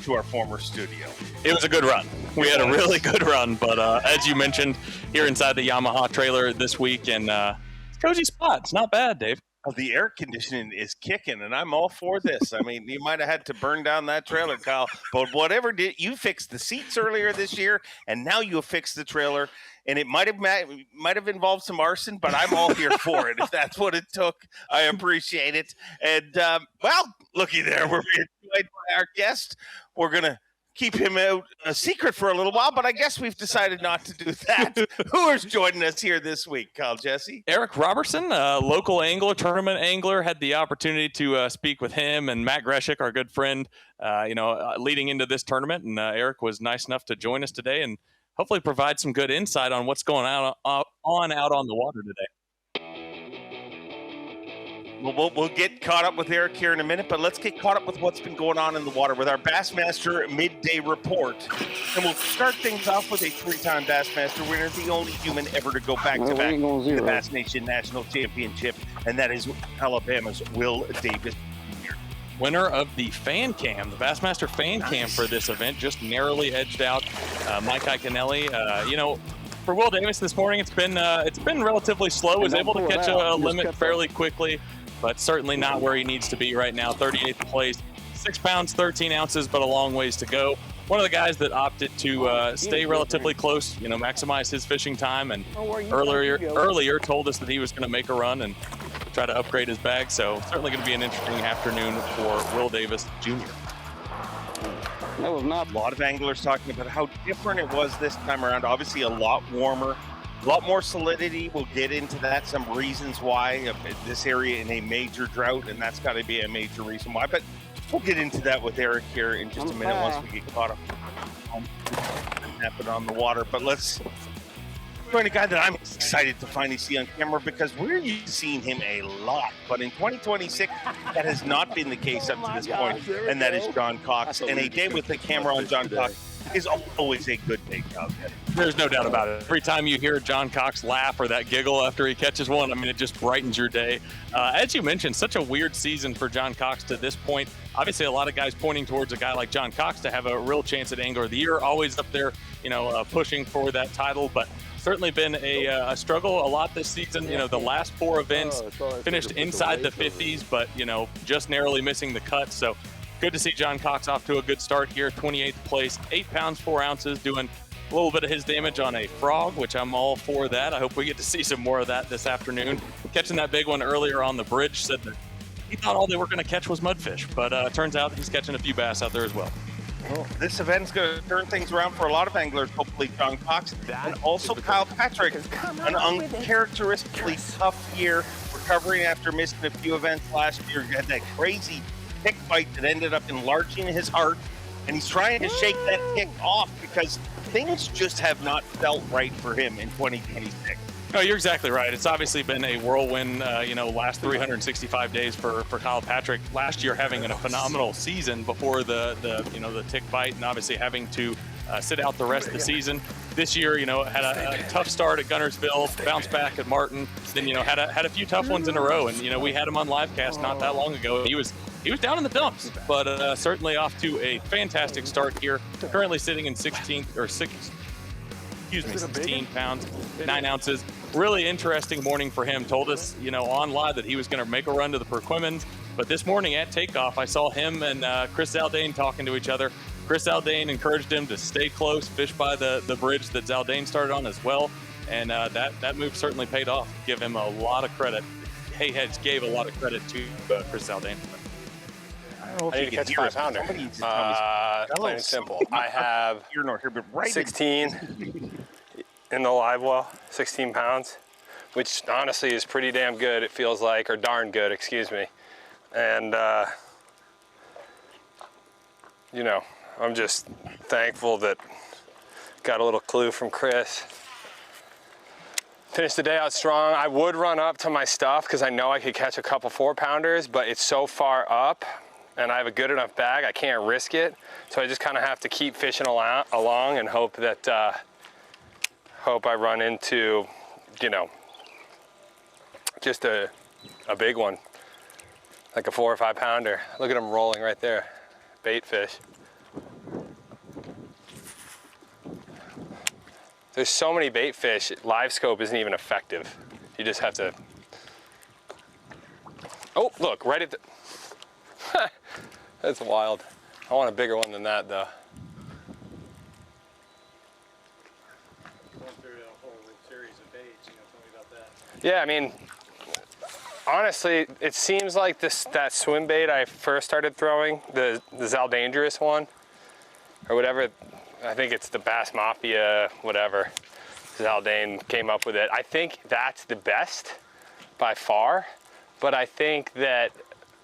to our former studio. It was a good run. We had a really good run. But as you mentioned, here inside the Yamaha trailer this week, and it's a cozy spot. It's not bad, Dave. The air conditioning is kicking, and I'm all for this. I mean, you might have had to burn down that trailer, Kyle, but whatever you fixed the seats earlier this year, and now you have fixed the trailer, and it might have involved some arson, but I'm all here for it. If that's what it took, I appreciate it. And looky there, we're joined by our guest. We're gonna keep him out a secret for a little while, but I guess we've decided not to do that. Who is joining us here this week, Kyle Jesse? Eric Robertson, local angler, tournament angler, had the opportunity to speak with him and Matt Greshik, our good friend, leading into this tournament. And Eric was nice enough to join us today and hopefully provide some good insight on what's going on out on the water today. We'll get caught up with Eric here in a minute, but let's get caught up with what's been going on in the water with our Bassmaster Midday Report. And we'll start things off with a three-time Bassmaster winner, the only human ever to go back-to-back to the Bass Nation National Championship, and that is Alabama's Will Davis Jr. Winner of the Fan Cam, the Bassmaster Fan Cam for this event, just narrowly edged out Mike Iaconelli. For Will Davis this morning, it's been relatively slow. Was able to catch a limit fairly quickly, but certainly not where he needs to be right now. 38th place, 6 pounds, 13 ounces, but a long ways to go. One of the guys that opted to stay relatively close, maximize his fishing time, and earlier told us that he was going to make a run and try to upgrade his bag. So certainly going to be an interesting afternoon for Will Davis Jr. That was not a lot of anglers talking about how different it was this time around. Obviously a lot warmer, a lot more solidity. We'll get into that, some reasons why this area in a major drought, and that's got to be a major reason why. But we'll get into that with Eric here in just a minute once we get caught up on what happened on the water. But let's join a guy that I'm excited to finally see on camera, because we're used to seeing him a lot. But in 2026, that has not been the case up to this point, and that is John Cox. And a day with the camera on John Cox is always a good day, Cal. There's no doubt about it. Every time you hear John Cox laugh or that giggle after he catches one, it just brightens your day. As you mentioned, such a weird season for John Cox to this point. Obviously, a lot of guys pointing towards a guy like John Cox to have a real chance at Angler of the Year, always up there, pushing for that title, but certainly been a struggle a lot this season. The last 4 events finished inside the 50s, but, just narrowly missing the cut. So good to see John Cox off to a good start here. 28th place, 8 pounds, 4 ounces, doing a little bit of his damage on a frog, which I'm all for that. I hope we get to see some more of that this afternoon. Catching that big one earlier on the bridge, said that he thought all they were going to catch was mudfish, but turns out he's catching a few bass out there as well. Well, this event's going to turn things around for a lot of anglers, hopefully John Cox, and also Kyle Patrick. An uncharacteristically tough year, recovering after missing a few events last year. He had that crazy tick bite that ended up enlarging his heart, and he's trying to shake that tick off because things just have not felt right for him in 2026. No, you're exactly right. It's obviously been a whirlwind, last 365 days for Kyle Patrick. Last year having a phenomenal season before the tick bite, and obviously having to sit out the rest of the season. This year, had a tough start at Gunnersville, bounced back at Martin, then had a few tough ones in a row, and we had him on livecast not that long ago. He was down in the dumps, but certainly off to a fantastic start here. Currently sitting in 16th or 6th. excuse me, 16 pounds, 9 ounces. Really interesting morning for him. Told us, on live that he was going to make a run to the Perquimans. But this morning at takeoff, I saw him and Chris Zaldain talking to each other. Chris Zaldain encouraged him to stay close, fish by the bridge that Zaldain started on as well. And that move certainly paid off. Give him a lot of credit. Hayheads gave a lot of credit to Chris Zaldain. I need to catch a 5-pounder. Plain and simple. I have 16 in the live well, 16 pounds, which honestly is pretty damn good, it feels like, or darn good, excuse me. And, I'm just thankful that got a little clue from Chris. Finished the day out strong. I would run up to my stuff because I know I could catch a couple 4-pounders, but it's so far up and I have a good enough bag, I can't risk it. So I just kind of have to keep fishing along and hope that, hope I run into, just a big one, like a 4 or 5 pounder. Look at them rolling right there, bait fish. There's so many bait fish, live scope isn't even effective. You just have to, oh, look, right at the, that's wild. I want a bigger one than that though. Going through a whole series of baits, tell me about that. Yeah, I mean, honestly, it seems like that swim bait I first started throwing, the Zaldangerous one, or whatever, I think it's the Bass Mafia, whatever. Zaldain came up with it. I think that's the best by far, but I think that,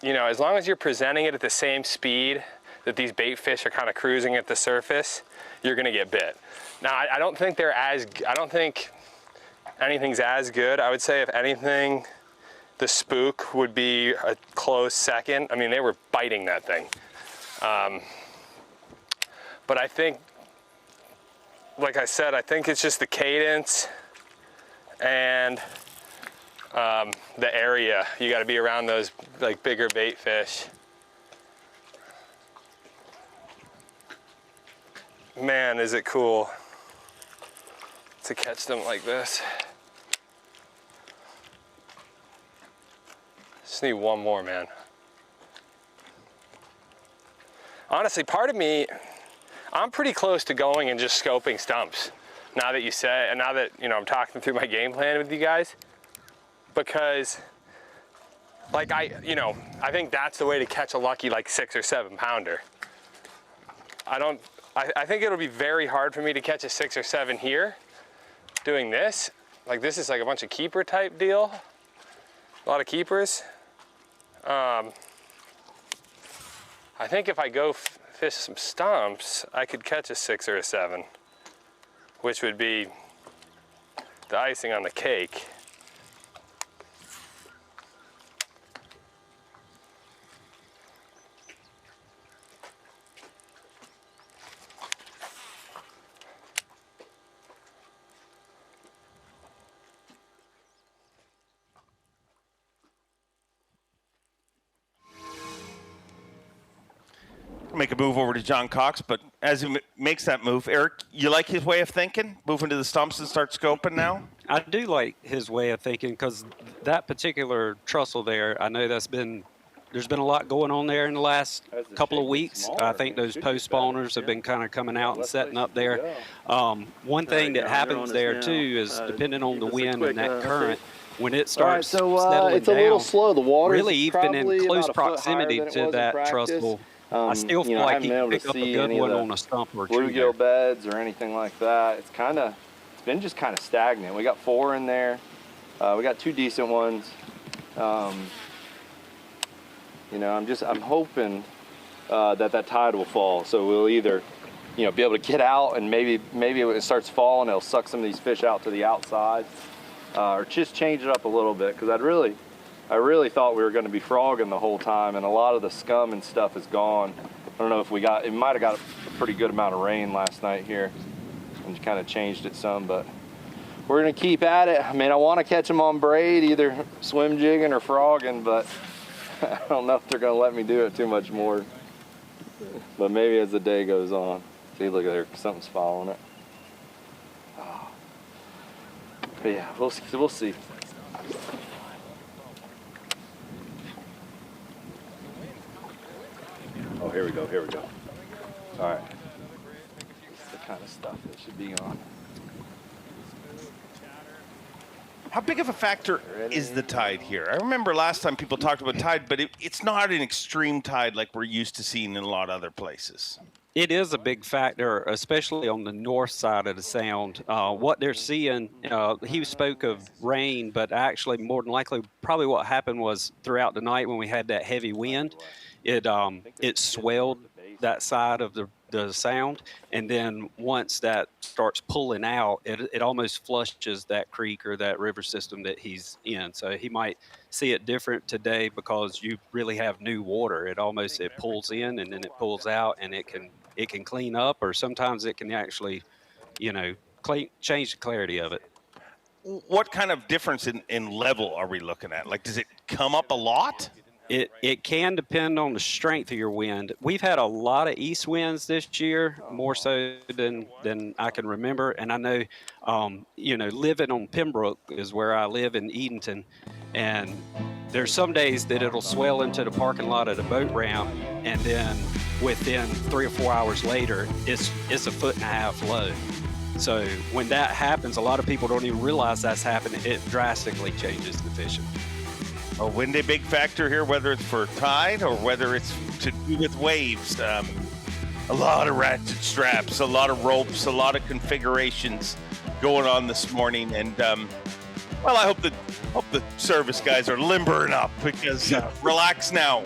as long as you're presenting it at the same speed that these bait fish are kind of cruising at the surface, you're gonna get bit. Now, I don't think I don't think anything's as good. I would say if anything, the Spook would be a close second. I mean, they were biting that thing. But I think, like I said, I think it's just the cadence and the area. You got to be around those like bigger bait fish. Man, is it cool to catch them like this. Just need one more, man. Honestly, part of me, I'm pretty close to going and just scoping stumps. Now that you say, and now that, I'm talking through my game plan with you guys, because like I think that's the way to catch a lucky like 6 or 7 pounder. I think it'll be very hard for me to catch a 6 or 7 here doing this. Like this is like a bunch of keeper type deal. A lot of keepers. I think if I go fish some stumps, I could catch a 6 or a 7, which would be the icing on the cake. Make a move over to John Cox, but as he makes that move, Eric, you like his way of thinking? Moving to the stumps and start scoping now? I do like his way of thinking because that particular trussel there, I know there's been a lot going on there in the last couple of weeks. I think those post spawners have been kind of coming out and setting up there. One thing that happens there too is depending on the wind and that current, when it starts settling it's a down, little slow. The water really even in close proximity to that trussel, I still feel like he can pick up a good one on a stump or two. Bluegill beds or anything like that. It's been just kind of stagnant. We got 4 in there. We got 2 decent ones. I'm hoping that tide will fall. So we'll either, be able to get out and maybe it starts falling, it'll suck some of these fish out to the outside, or just change it up a little bit. Because I really thought we were going to be frogging the whole time, and a lot of the scum and stuff is gone. I don't know if it might have got a pretty good amount of rain last night here and kind of changed it some, but we're going to keep at it. I mean, I want to catch them on braid, either swim jigging or frogging, but I don't know if they're going to let me do it too much more. But maybe as the day goes on. See, look at there, something's following it. Oh. But yeah, we'll see. We'll see. Oh, here we go. Here we go. All right. This is the kind of stuff that should be on. How big of a factor is the tide here? I remember last time people talked about tide, but it's not an extreme tide like we're used to seeing in a lot of other places. It is a big factor, especially on the north side of the sound. What they're seeing, he spoke of rain, but actually more than likely, probably what happened was throughout the night when we had that heavy wind, it swelled that side of the sound, and then once that starts pulling out, it almost flushes that creek or that river system that he's in. So he might see it different today because you really have new water. It pulls in and then it pulls out, and it can clean up, or sometimes it can actually, change the clarity of it. What kind of difference in level are we looking at? Like, does it come up a lot? It can depend on the strength of your wind. We've had a lot of east winds this year, more so than I can remember. And I know, living on Pembroke is where I live in Edenton, and there's some days that it'll swell into the parking lot of the boat ramp, and then within 3 or 4 hours later, it's 1.5 foot low. So when that happens, a lot of people don't even realize that's happening. It drastically changes the fishing. A wind a big factor here, whether it's for tide or whether it's to do with waves. A lot of ratchet straps, a lot of ropes, a lot of configurations going on this morning. And well, I hope the service guys are limbering up, because relax now.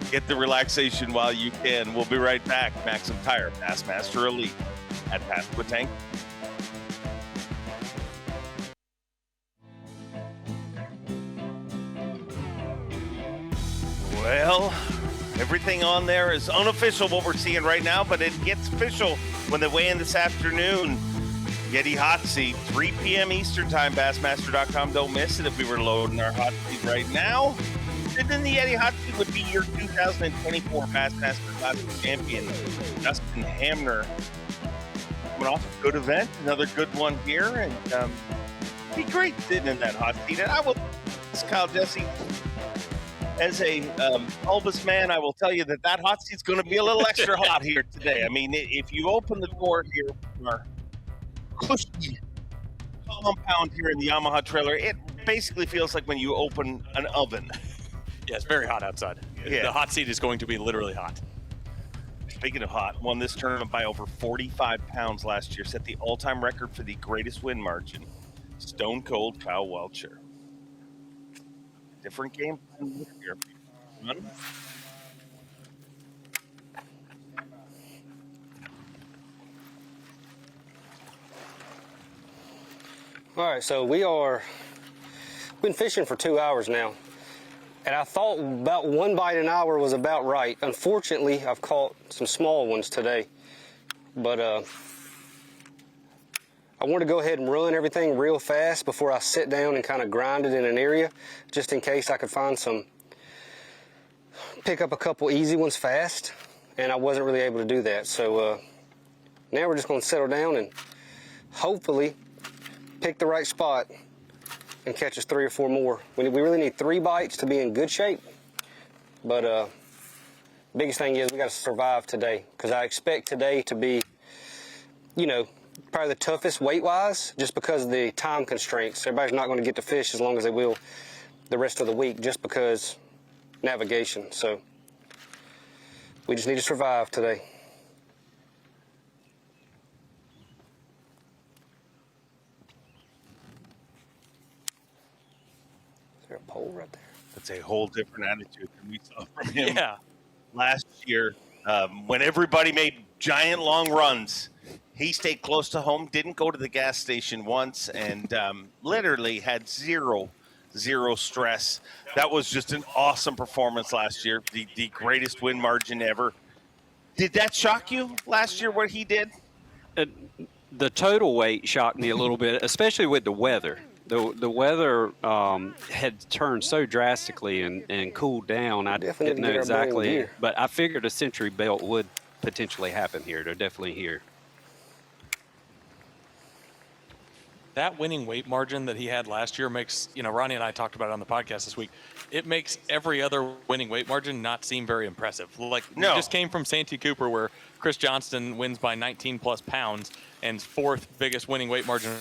Get the relaxation while you can. We'll be right back. Maxam Tire, Bassmaster Elite at Pasquotank. Well, everything on there is unofficial, what we're seeing right now, but it gets official when they weigh in this afternoon. Yeti Hot Seat, 3 p.m. Eastern Time, Bassmaster.com. Don't miss it if we were loading our hot seat right now. And then the Yeti Hot Seat would be your 2024 Bassmaster Classic champion, Justin Hamner. Coming off a good event, another good one here, and it'd be great sitting in that hot seat. And I will, Kyle Jesse, as a Elvis man, I will tell you that hot seat's going to be a little extra hot here today. I mean, if you open the door here from our cushy compound here in the Yamaha trailer, it basically feels like when you open an oven. Yeah, it's very hot outside. Yeah. The hot seat is going to be literally hot. Speaking of hot, won this tournament by over 45 pounds last year, set the all-time record for the greatest win margin. Stone Cold Kyle Welcher. Different game here. All right, so been fishing for 2 hours now, and I thought about 1 bite an hour was about right. Unfortunately, I've caught some small ones today, but I want to go ahead and run everything real fast before I sit down and kind of grind it in an area, just in case I could pick up a couple easy ones fast, and I wasn't really able to do that. So now we're just going to settle down and hopefully pick the right spot and catch us 3 or 4 more. We really need 3 bites to be in good shape, but biggest thing is we got to survive today, because I expect today to be, probably the toughest weight-wise, just because of the time constraints. Everybody's not going to get to fish as long as they will the rest of the week, just because navigation. So we just need to survive today. Is there a pole right there? That's a whole different attitude than we saw from him last year. When everybody made giant long runs, he stayed close to home, didn't go to the gas station once, and literally had zero stress. That was just an awesome performance last year, the greatest win margin ever. Did that shock you last year, what he did? The total weight shocked me a little bit, especially with the weather. The weather had turned so drastically and cooled down. I didn't know exactly, but I figured a century belt would potentially happen here. They're definitely here. that winning weight margin that he had last year makes, Ronnie and I talked about it on the podcast this week. It makes every other winning weight margin not seem very impressive. Like, we just came from Santee Cooper where Chris Johnston wins by 19 plus pounds and 4th biggest winning weight margin.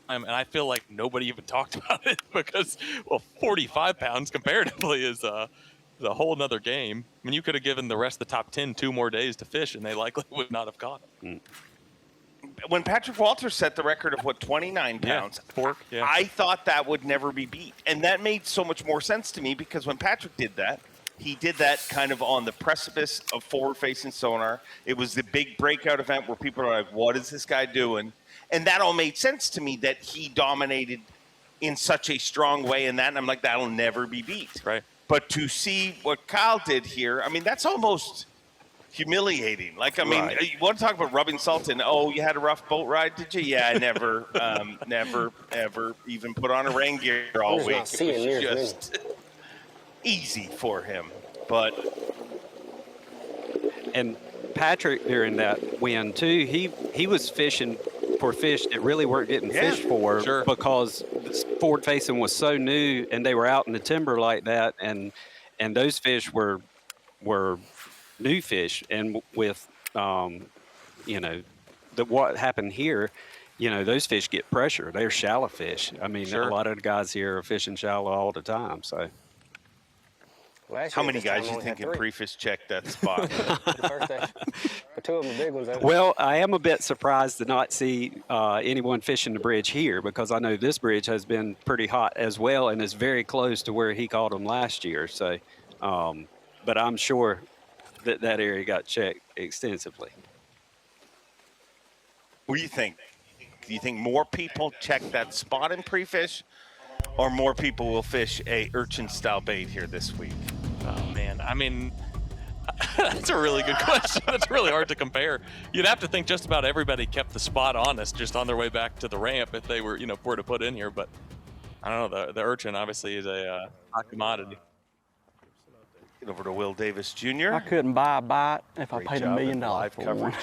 And I feel like nobody even talked about it because, 45 pounds comparatively is a whole nother game. I mean, you could have given the rest of the top 10 2 more days to fish and they likely would not have caught him. When Patrick Walters set the record of 29 pounds, I thought that would never be beat. And that made so much more sense to me because when Patrick did that, he did that kind of on the precipice of forward-facing sonar. It was the big breakout event where people are like, what is this guy doing? And that all made sense to me that he dominated in such a strong way in that. And I'm like, that'll never be beat. Right. But to see what Kyle did here, I mean, that's almost humiliating. Like, I mean, you want to talk about rubbing salt in? Oh, you had a rough boat ride, did you? Yeah, I never, never, ever even put on a rain gear all week. It was just easy for him. And Patrick during that win too, he was fishing for fish that really weren't getting fished for because forward facing was so new and they were out in the timber like that, and those fish were new fish, and with what happened here, those fish get pressure. They're shallow fish. I mean, a lot of the guys here are fishing shallow all the time. So, how many guys you think in pre-fish checked that spot? Two of them big ones. Well, I am a bit surprised to not see anyone fishing the bridge here because I know this bridge has been pretty hot as well and is very close to where he caught them last year. So, but I'm sure that area got checked extensively. What do you think? Do you think more people check that spot in pre-fish, or more people will fish a urchin-style bait here this week? Oh, man. I mean, that's a really good question. That's really hard to compare. You'd have to think just about everybody kept the spot honest just on their way back to the ramp if they were, were to put in here. But I don't know. The urchin obviously is a hot commodity. Get over to Will Davis Jr. I couldn't buy a bite if I paid $1 million for one.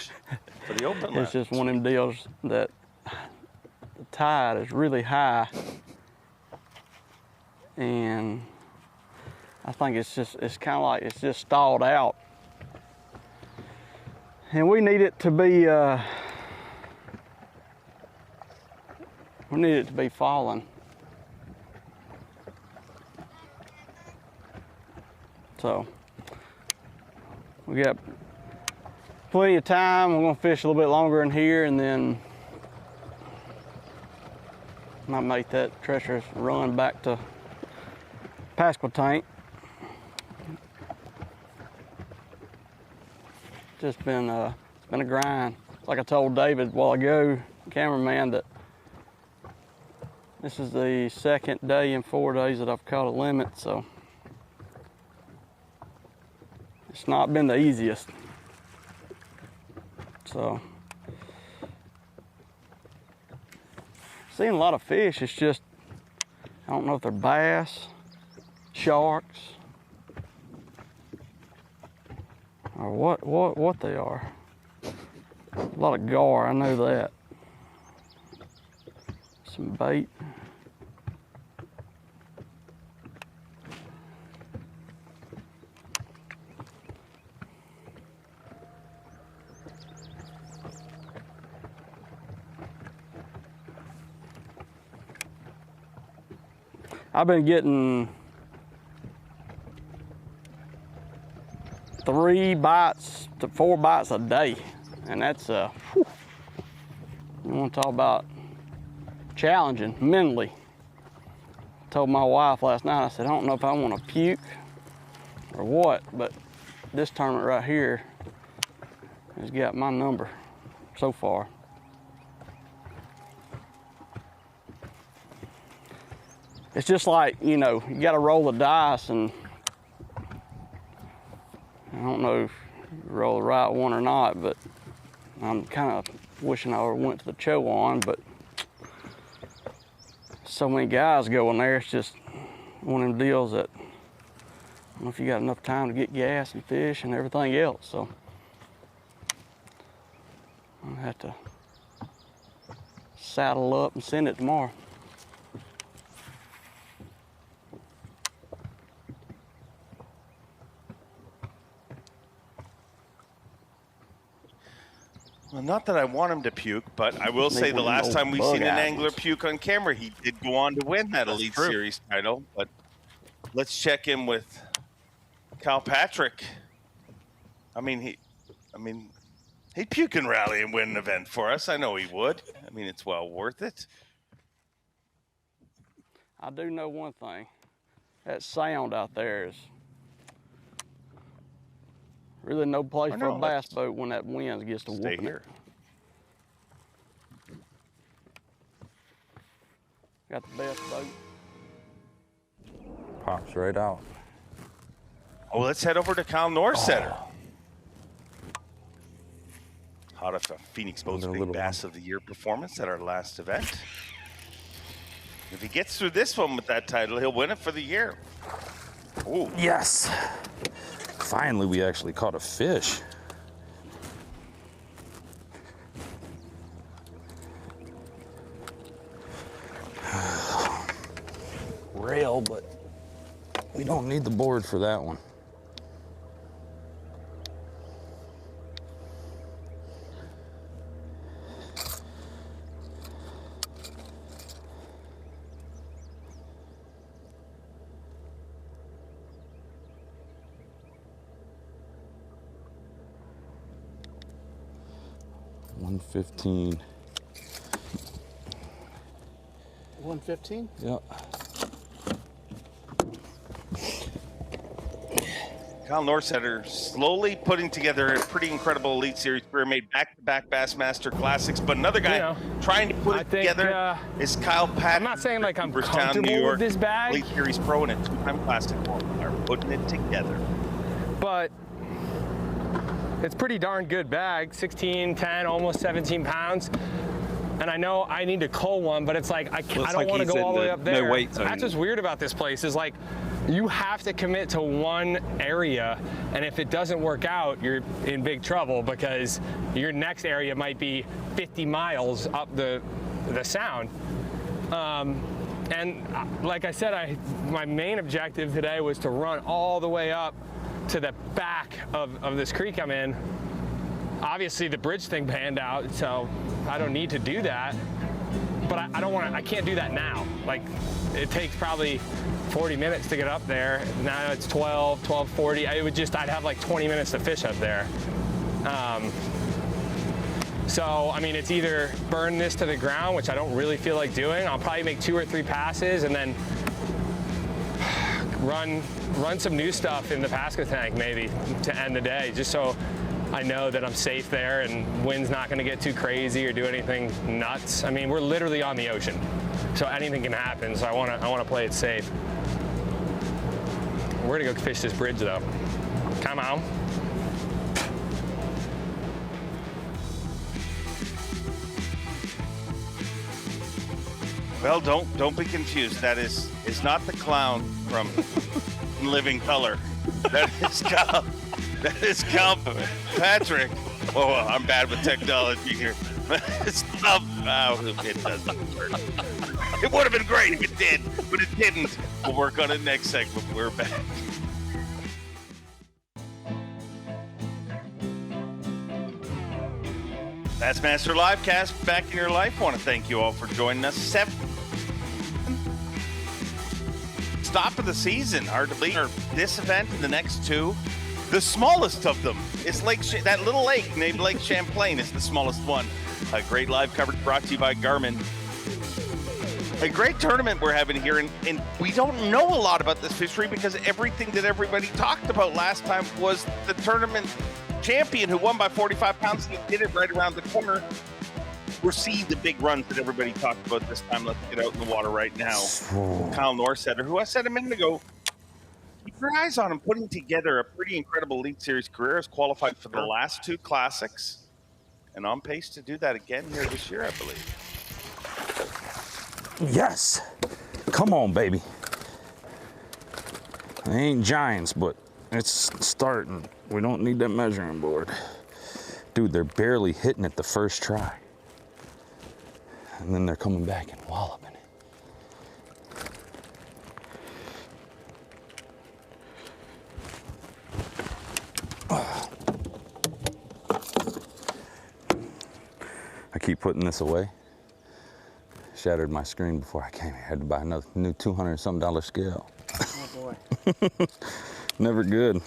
For the open It's just one of them deals that the tide is really high, and I think it's kind of like it's just stalled out, and we need it to be falling. So we got plenty of time. We're gonna fish a little bit longer in here, and then might make that treacherous run back to Pasquotank. Just been it's been a grind. Like I told David a while ago, cameraman, that this is the second day in 4 days that I've caught a limit, so it's not been the easiest. So, seeing a lot of fish. It's just, I don't know if they're bass, sharks, or what they are. A lot of gar, I know that. Some bait. I've been getting 3 bites to 4 bites a day, and that's you want to talk about challenging mentally. I told my wife last night, I said, I don't know if I want to puke or what, but this tournament right here has got my number so far. It's just like, you got to roll the dice, and I don't know if you roll the right one or not, but I'm kind of wishing I went to the Chowan, but so many guys going there, it's just one of them deals that I don't know if you got enough time to get gas and fish and everything else, so I'll have to saddle up and send it tomorrow. Well, not that I want him to puke, but I will say the last time we seen an angler puke on camera, he did go on to win that Elite Series title. But let's check in with Cal Patrick. I mean, he'd puke and rally and win an event for us. I know he would. I mean, it's well worth it. I do know one thing. That sound out there is really no place for a bass boat when that wind gets to whooping it. Got the best boat. Pops right out. Oh, let's head over to Kyle Norsetter. Hot off a Phoenix Boats Big Bass of the Year performance at our last event. If he gets through this one with that title, he'll win it for the year. Ooh. Yes. Finally, we actually caught a fish. Rail, but we don't need the board for that one. $115. 115? Yep. Kyle Norsetter slowly putting together a pretty incredible Elite Series career, made back-to-back Bassmaster Classics. But another guy trying to put it together is Kyle Patrick. I'm not saying like I'm Cooperstown, comfortable New York, with this bag. Elite Series Pro and a two-time Classic are putting it together. But it's pretty darn good bag, 16, 10, almost 17 pounds. And I know I need to cull one, but it's like, I don't want to go all the way up there. No weight zone. That's what's weird about this place is like, you have to commit to one area, and if it doesn't work out, you're in big trouble because your next area might be 50 miles up the sound. And like I said, my main objective today was to run all the way up to the back of this creek I'm in. Obviously the bridge thing panned out, so I don't need to do that. But I can't do that now. Like, it takes probably 40 minutes to get up there. Now it's 12:40. I'd have like 20 minutes to fish up there. So, I mean, it's either burn this to the ground, which I don't really feel like doing. I'll probably make 2 or 3 passes and then run some new stuff in the Pasquotank maybe to end the day, just so I know that I'm safe there and wind's not gonna get too crazy or do anything nuts. I mean, we're literally on the ocean, so anything can happen, so I wanna play it safe. We're gonna go fish this bridge though. Come on. Well, don't be confused. That is not the clown from In Living Color. That is Cal Patrick. Oh, I'm bad with technology here. It doesn't work. It would have been great if it did, but it didn't. We'll work on it next segment. We're back. Bassmaster Livecast, back in your life. I want to thank you all for joining us. 7th stop of the season. Hard to believe. This event and the next 2. The smallest of them is that little lake named Lake Champlain is the smallest one. A great live coverage brought to you by Garmin. A great tournament we're having here, and we don't know a lot about this fishery because everything that everybody talked about last time was the tournament champion who won by 45 pounds, and he did it right around the corner. We're seeing the big runs that everybody talked about this time. Let's get out in the water right now. Kyle Norsetter, who I said a minute ago, keep your eyes on him, putting together a pretty incredible Elite Series career. Has qualified for the last 2 classics, and on pace to do that again here this year, I believe. Yes. Come on, baby. They ain't giants, but it's starting. We don't need that measuring board. Dude, they're barely hitting it the first try. and then they're coming back and walloping it. I keep putting this away. Shattered my screen before I came here. Had to buy another new $200-something scale. Oh boy. Never good.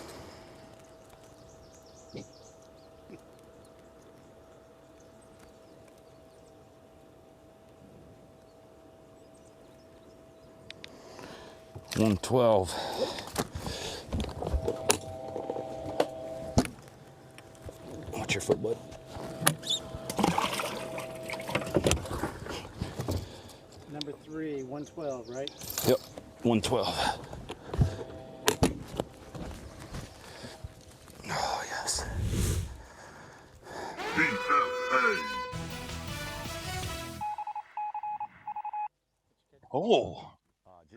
$112. Watch your foot, bud. Number 3, 112, right? Yep, 112. Oh, yes. Oh,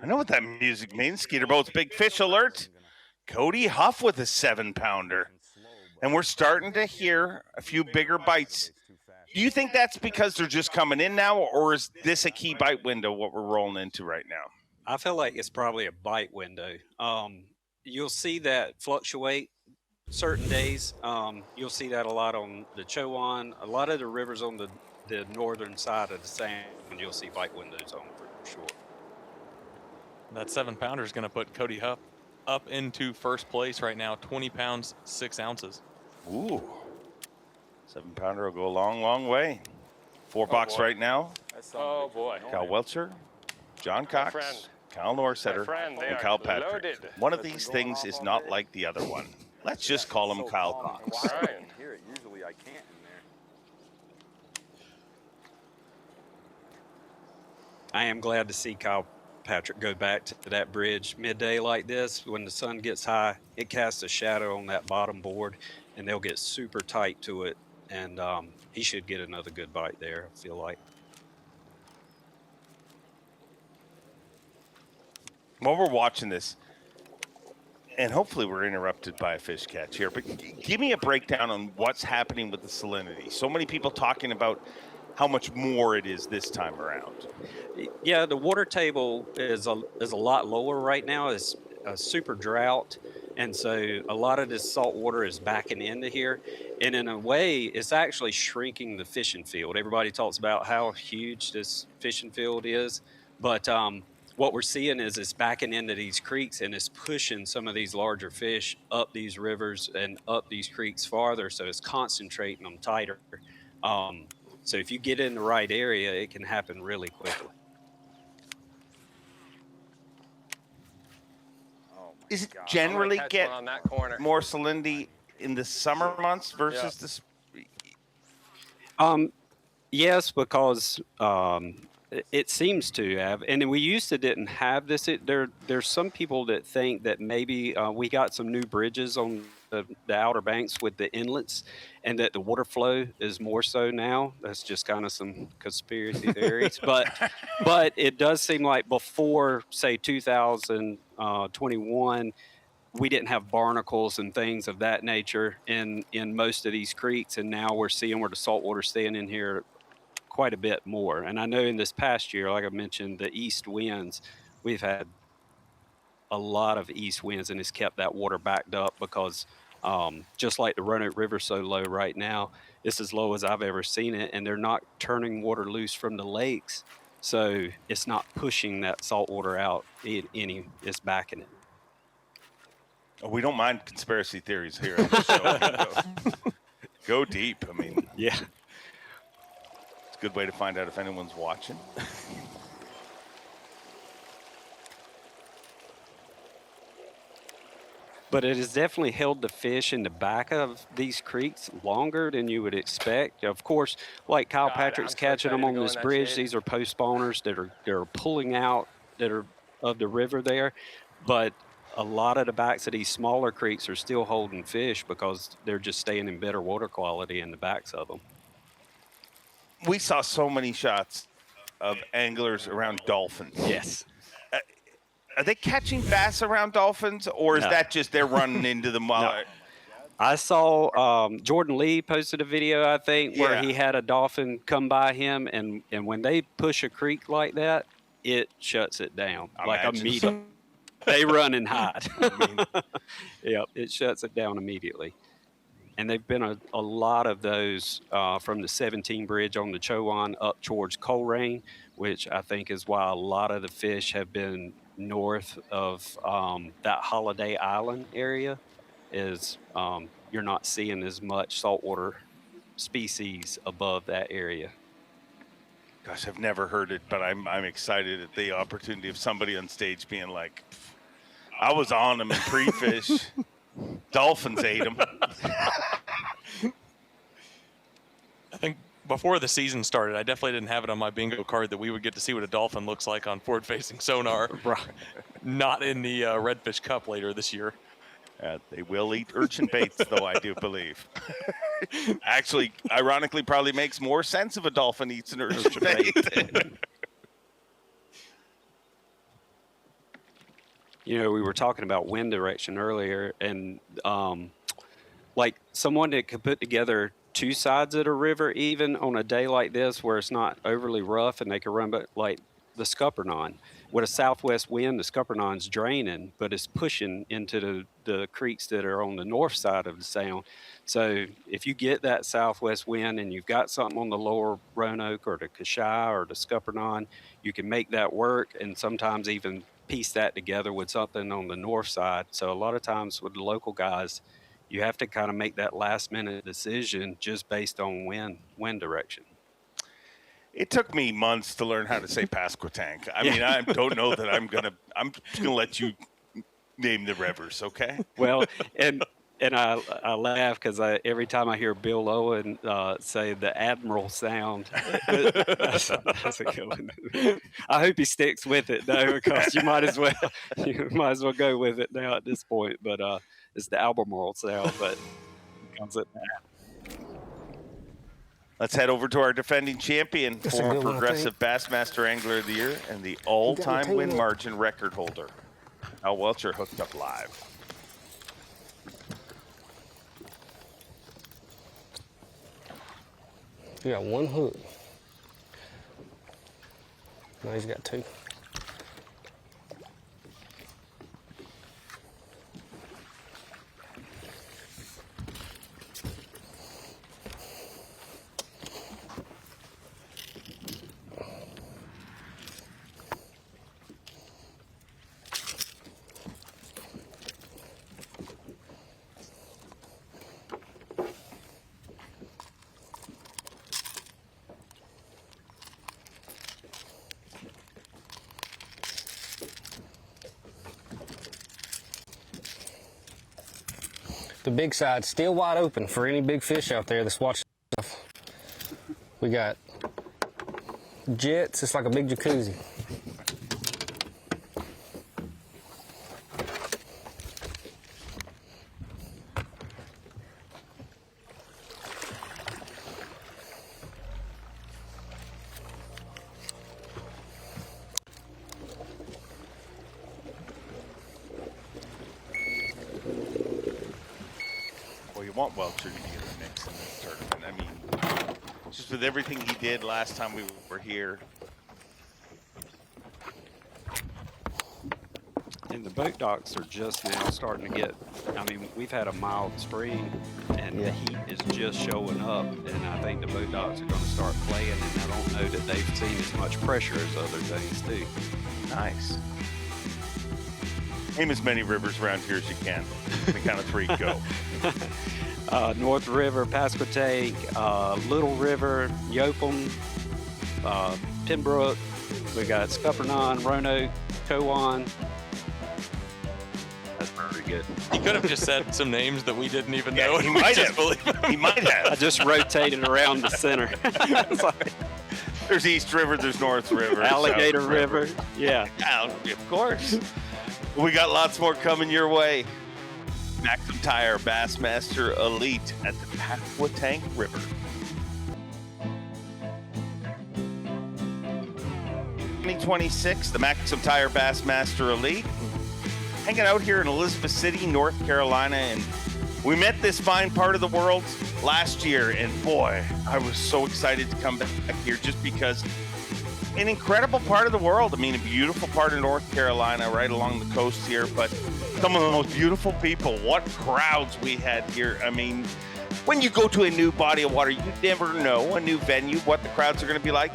I know what that music means. Skeeter Boats Big Fish Alert. Cody Huff with a 7-pounder. And we're starting to hear a few bigger bites. Do you think that's because they're just coming in now, or is this a key bite window, what we're rolling into right now? I feel like it's probably a bite window. You'll see that fluctuate certain days. You'll see that a lot on the Chowan, a lot of the rivers on the northern side of the Sound, you'll see bite windows on for sure. That 7-pounder is going to put Cody Huff up into first place right now, 20 pounds, 6 ounces. Ooh. 7-pounder will go a long, long way. 4-box right now. Oh, boy. Kyle Welcher, John Cox, Kyle Norsetter, and Kyle Patrick. Loaded. One of these things is not like the other one. Let's just call him Kyle Cox. Right. Hear it. Usually I can't in there. I am glad to see Kyle Patrick go back to that bridge midday like this. When the sun gets high, it casts a shadow on that bottom board, and they'll get super tight to it. And he should get another good bite there, I feel like. While we're watching this, and hopefully we're interrupted by a fish catch here, but give me a breakdown on what's happening with the salinity. So many people talking about how much more it is this time around. Yeah, the water table is a lot lower right now. It's a super drought, and so a lot of this salt water is backing into here. And in a way, it's actually shrinking the fishing field. Everybody talks about how huge this fishing field is, but what we're seeing is it's backing into these creeks, and it's pushing some of these larger fish up these rivers and up these creeks farther, so it's concentrating them tighter. So if you get in the right area, it can happen really quickly. Is it generally catch get one on that corner. more salinity in the summer months versus this? Yes, because it seems to have, and we used to didn't have this. There's some people that think that maybe we got some new bridges on the Outer Banks with the inlets, and that the water flow is more so now. That's just kind of some conspiracy theories, but it does seem like before, say, 2021, we didn't have barnacles and things of that nature in most of these creeks, and now we're seeing where the saltwater staying in here quite a bit more. And I know in this past year, like I mentioned, the east winds, we've had a lot of east winds, and it's kept that water backed up because just like the Roanoke River so low right now, it's as low as I've ever seen it, and they're not turning water loose from the lakes, so it's not pushing that salt water out it's backing it. Oh, we don't mind conspiracy theories here on the show. Go deep. I mean, yeah. It's a good way to find out if anyone's watching. But it has definitely held the fish in the back of these creeks longer than you would expect. Of course, like Kyle Patrick's catching them on this bridge. These are post spawners that are pulling out that are of the river there. But a lot of the backs of these smaller creeks are still holding fish because they're just staying in better water quality in the backs of them. We saw so many shots of anglers around dolphins. Yes. Are they catching bass around dolphins, or is No. that just they're running into them? No. I saw Jordan Lee posted a video, I think, where Yeah. he had a dolphin come by him, and when they push a creek like that, it shuts it down like immediately. They run and hide. Yep, it shuts it down immediately. And they've been a lot of those from the 17 bridge on the Chowan up towards Coleraine, which I think is why a lot of the fish have been north of that Holiday Island area. Is you're not seeing as much saltwater species above that area. Gosh, I've never heard it, but I'm excited at the opportunity of somebody on stage being like, I was on them in pre-fish. Dolphins ate them. I think before the season started, I definitely didn't have it on my bingo card that we would get to see what a dolphin looks like on forward-facing sonar. Right. Not in the Redfish Cup later this year. They will eat urchin baits, though, I do believe. Actually, ironically, probably makes more sense if a dolphin eats an urchin bait. You know, we were talking about wind direction earlier, and like someone that could put together two sides of the river, even on a day like this where it's not overly rough, and they can run, but like the Scuppernong. With a southwest wind, the Scuppernong's draining, but it's pushing into the creeks that are on the north side of the sound. So if you get that southwest wind and you've got something on the lower Roanoke or the Kashai or the Scuppernong, you can make that work, and sometimes even piece that together with something on the north side. So a lot of times with the local guys, you have to kind of make that last minute decision just based on wind direction. It took me months to learn how to say Pasquotank. I mean, I don't know that I'm just gonna let you name the rivers, okay? Well, and I laugh because every time I hear Bill Owen say the Admiral sound, that's a good one. I hope he sticks with it though, because you might as well go with it now at this point. But it's the Albemarle sound, but it comes at that. Let's head over to our defending champion, That's a former good one, I Progressive Bassmaster Angler of the Year, and the all-time win margin record holder, Al Welcher, hooked up live. You got one hook. Now he's got two. The big side's still wide open for any big fish out there that's watching stuff. We got jets, it's like a big jacuzzi. Want Welcher to be in the mix in this tournament. I mean, just with everything he did last time we were here. And the boat docks are just now starting to get, I mean, we've had a mild spring, and the heat is just showing up, and I think the boat docks are going to start playing, and I don't know that they've seen as much pressure as other things do. Nice. Name as many rivers around here as you can. On the count of three, go. North River, Pasquotank, Little River, Yopum, Pembroke. We got Scuppernong, Roanoke, Chowan. That's pretty good. You could have just said some names that we didn't even know. He might have. He might have. I just rotated around the center. There's East River, there's North River. Alligator South River. Yeah. Of course. We got lots more coming your way. Maxam Tire Bassmaster Elite at the Pasquotank River. 2026, the Maxam Tire Bassmaster Elite. Hanging out here in Elizabeth City, North Carolina, and We met this fine part of the world last year, and boy, I was so excited to come back here just because an incredible part of the world. I mean, a beautiful part of North Carolina right along the coast here, but some of the most beautiful people. What crowds we had here. I mean, when you go to a new body of water, you never know, a new venue, what the crowds are going to be like.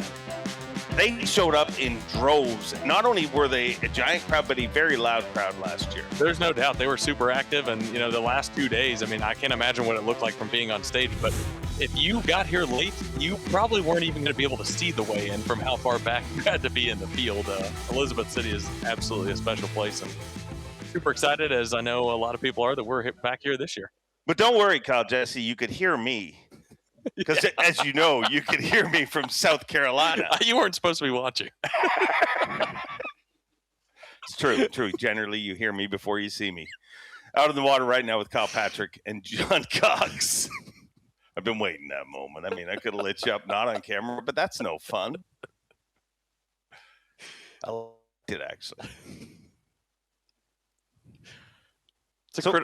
They showed up in droves. Not only were they a giant crowd, but a very loud crowd last year. There's no doubt they were super active, and you know, the last 2 days, I mean, I can't imagine what it looked like from being on stage, but if you got here late, you probably weren't even going to be able to see the weigh-in from how far back you had to be in the field. Elizabeth City is absolutely a special place, and super excited, as I know a lot of people are, that we're back here this year. But don't worry, Kyle Jesse, you could hear me. Because as you know, you could hear me from South Carolina. You weren't supposed to be watching. It's true. Generally, you hear me before you see me. Out in the water right now with Kyle Patrick and John Cox. I've been waiting that moment. I mean, I could have lit you up not on camera, but that's no fun. I liked it, actually.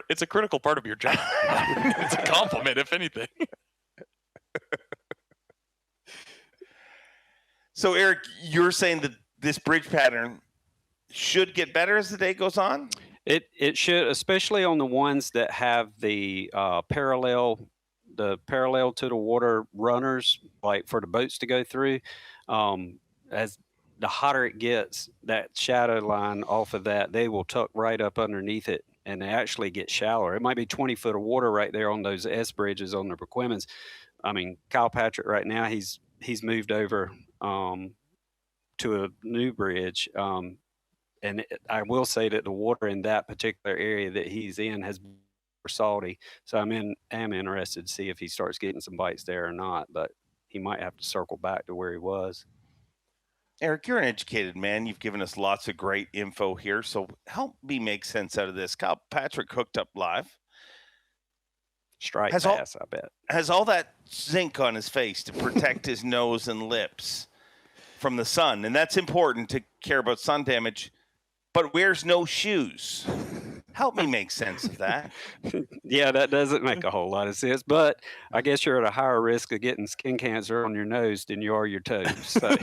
It's a critical part of your job. It's a compliment, if anything. So, Eric, you're saying that this bridge pattern should get better as the day goes on? It should, especially on the ones that have the parallel to the water runners, like for the boats to go through. As the hotter it gets, that shadow line off of that, they will tuck right up underneath it, and they actually get shallower. It might be 20 foot of water right there on those S bridges on the Paquemins. I mean, Kyle Patrick right now, he's moved over to a new bridge. And I will say that the water in that particular area that he's in has been salty. So am interested to see if he starts getting some bites there or not, but he might have to circle back to where he was. Eric, you're an educated man. You've given us lots of great info here. So help me make sense out of this. Kyle Patrick hooked up live. Striped bass, I bet. Has all that zinc on his face to protect his nose and lips from the sun. And that's important to care about sun damage, but wears no shoes. Help me make sense of that. Yeah, that doesn't make a whole lot of sense, but I guess you're at a higher risk of getting skin cancer on your nose than you are your toes. So.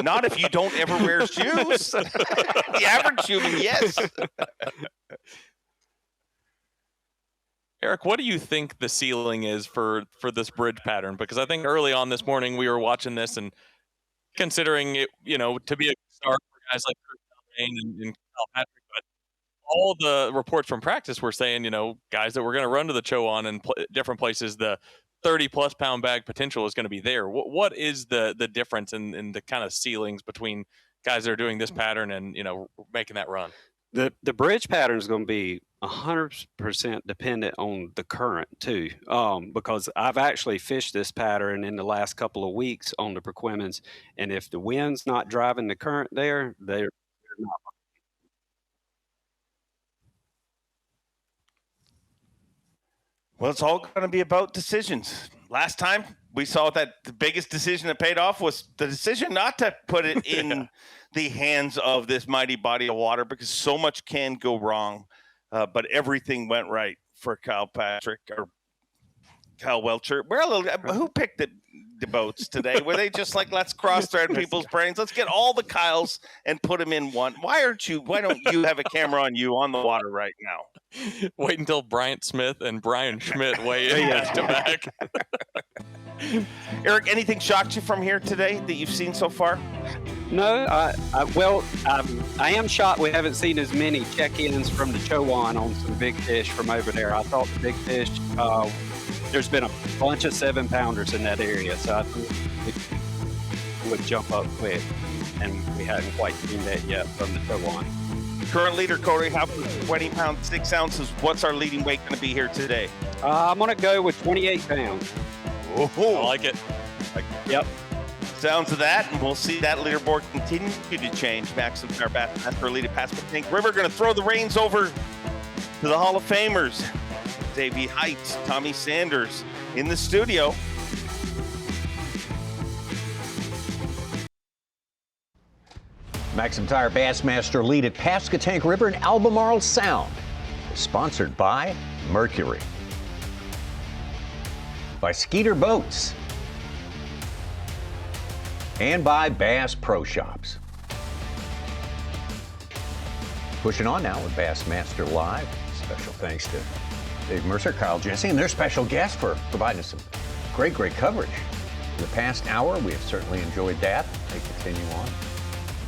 Not if you don't ever wear shoes. The average human, yes. Eric, what do you think the ceiling is for this bridge pattern? Because I think early on this morning we were watching this and considering it, you know, to be a start for guys like Chris and Kyle Patrick, but all the reports from practice were saying, you know, guys that were going to run to the Chowan and different places, the 30-plus pound bag potential is going to be there. What is the difference in the kind of ceilings between guys that are doing this pattern and, you know, making that run? The bridge pattern is going to be 100% dependent on the current too, because I've actually fished this pattern in the last couple of weeks on the Paquemins, and if the wind's not driving the current there, they're not. Well, it's all going to be about decisions. Last time we saw that the biggest decision that paid off was the decision not to put it in the hands of this mighty body of water, because so much can go wrong. But everything went right for Kyle Patrick or Kyle Welcher. Who picked the boats today? Were they just like, let's cross-thread people's brains? Let's get all the Kyles and put them in one. Why don't you have a camera on you on the water right now? Wait until Bryant Smith and Brian Schmidt weigh in back to back. Eric, anything shocked you from here today that you've seen so far? No, I am shocked we haven't seen as many check-ins from the Chowan on some big fish from over there. I thought the big fish, there's been a bunch of 7-pounders in that area, so I think it would jump up quick, and we hadn't quite seen that yet from the Chowan. Current leader, Corey, how for 20 pounds, 6 ounces, what's our leading weight going to be here today? I'm going to go with 28 pounds. Oh, I like it. Yep. Sounds of that, and we'll see that leaderboard continue to change. Maxam, our Bassmaster lead at Pasquotank River, going to throw the reins over to the Hall of Famers. Davey Height, Tommy Sanders in the studio. Maxam Tire Bassmaster lead at Pasquotank River and Albemarle Sound is sponsored by Mercury. by Skeeter Boats, and by Bass Pro Shops. Pushing on now with Bassmaster Live. Special thanks to Dave Mercer, Kyle Jesse, and their special guests for providing some great coverage. In the past hour, we have certainly enjoyed that. They continue on.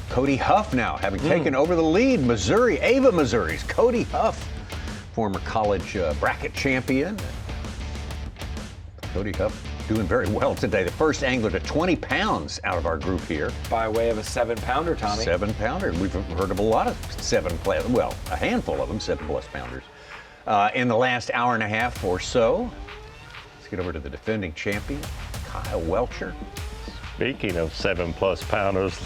Cody Huff now, having taken over the lead. Missouri, Ava, Missouri's Cody Huff, former college bracket champion. Cody Huff doing very well today. The first angler to 20 pounds out of our group here. By way of a 7-pounder, Tommy. 7-pounder. We've heard of a lot of well, a handful of them, 7+ pounders. In the last hour and a half or so. Let's get over to the defending champion, Kyle Welcher. Speaking of 7+ pounders,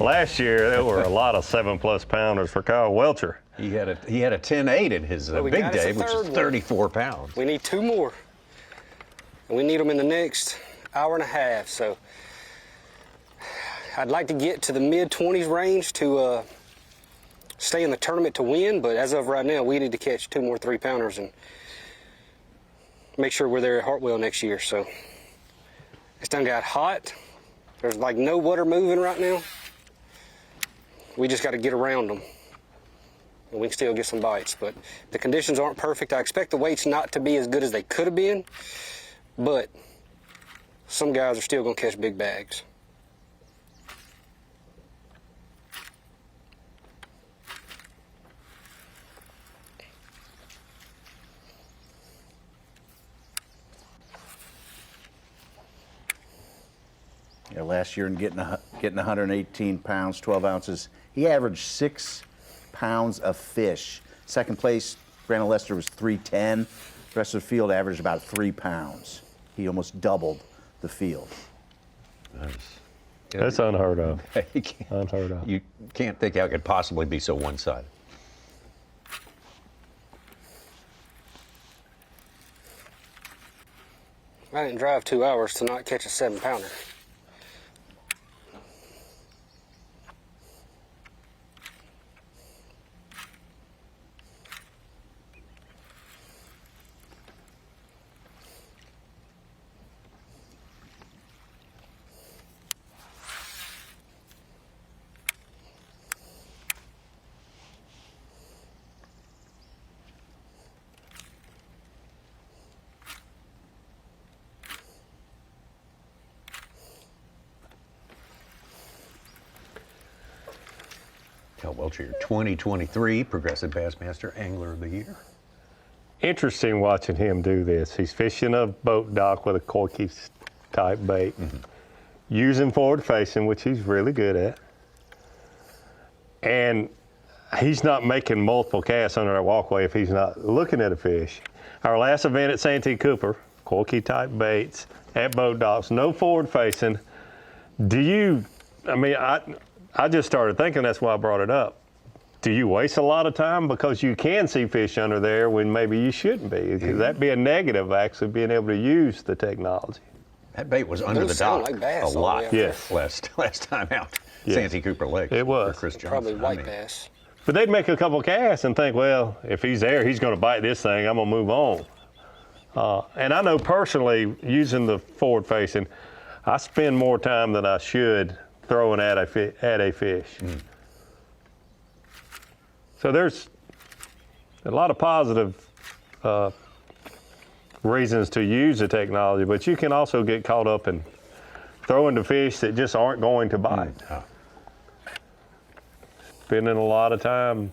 last year there were a lot of 7+ pounders for Kyle Welcher. He had a 10.8 in his big day, which is 34 pounds. We need 2 more. And we need them in the next hour and a half. So I'd like to get to the mid-20s range to stay in the tournament to win, but as of right now, we need to catch 2 more 3-pounders and make sure we're there at Hartwell next year. So it's done got hot. There's like no water moving right now. We just got to get around them. And we can still get some bites, but the conditions aren't perfect. I expect the weights not to be as good as they could have been, but some guys are still going to catch big bags. Yeah, last year in getting 118 pounds, 12 ounces, he averaged 6 pounds of fish. Second place, Brandon Lester was 310. The rest of the field averaged about 3 pounds. He almost doubled the field. That's unheard of. Unheard of. You can't think how it could possibly be so one-sided. I didn't drive 2 hours to not catch a 7-pounder. Kyle Welcher, your 2023 Progressive Bassmaster Angler of the Year. Interesting watching him do this. He's fishing a boat dock with a corky type bait, using forward facing, which he's really good at. And he's not making multiple casts under that walkway if he's not looking at a fish. Our last event at Santee Cooper, corky type baits at boat docks, no forward facing. I just started thinking, that's why I brought it up. Do you waste a lot of time because you can see fish under there when maybe you shouldn't be? Could that be a negative, actually, being able to use the technology? That bait was under the dock like bass a lot. Yes. Last time out, Yes. Santee Cooper Lake. It was. Chris Johnson. Probably white bass. But they'd make a couple casts and think, well, if he's there, he's going to bite this thing. I'm going to move on. And I know personally, using the forward facing, I spend more time than I should throwing at a fish. So there's a lot of positive reasons to use the technology, but you can also get caught up in throwing to fish that just aren't going to bite. Spending a lot of time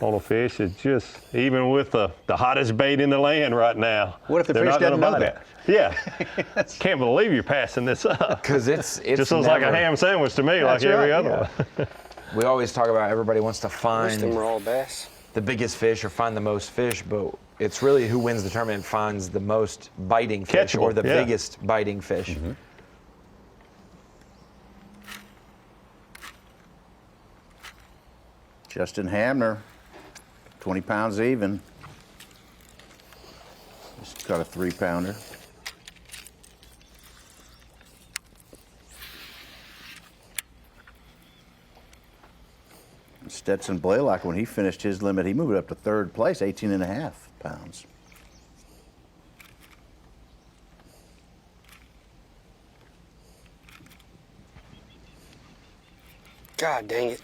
on a fish, it's just, even with the hottest bait in the land right now. What if the they're fish not gonna doesn't know bite that? Yeah. Can't believe you're passing this up. Because it's just looks like a ham sandwich to me, like every other one. We always talk about everybody wants to Most find of them are all bass. the biggest fish or find the most fish, but it's really who wins the tournament finds the most biting fish or the biggest biting fish. Justin Hamner, 20 pounds even. Just got a 3-pounder. Stetson Blaylock, when he finished his limit, he moved up to 3rd place, 18.5 pounds. God dang it.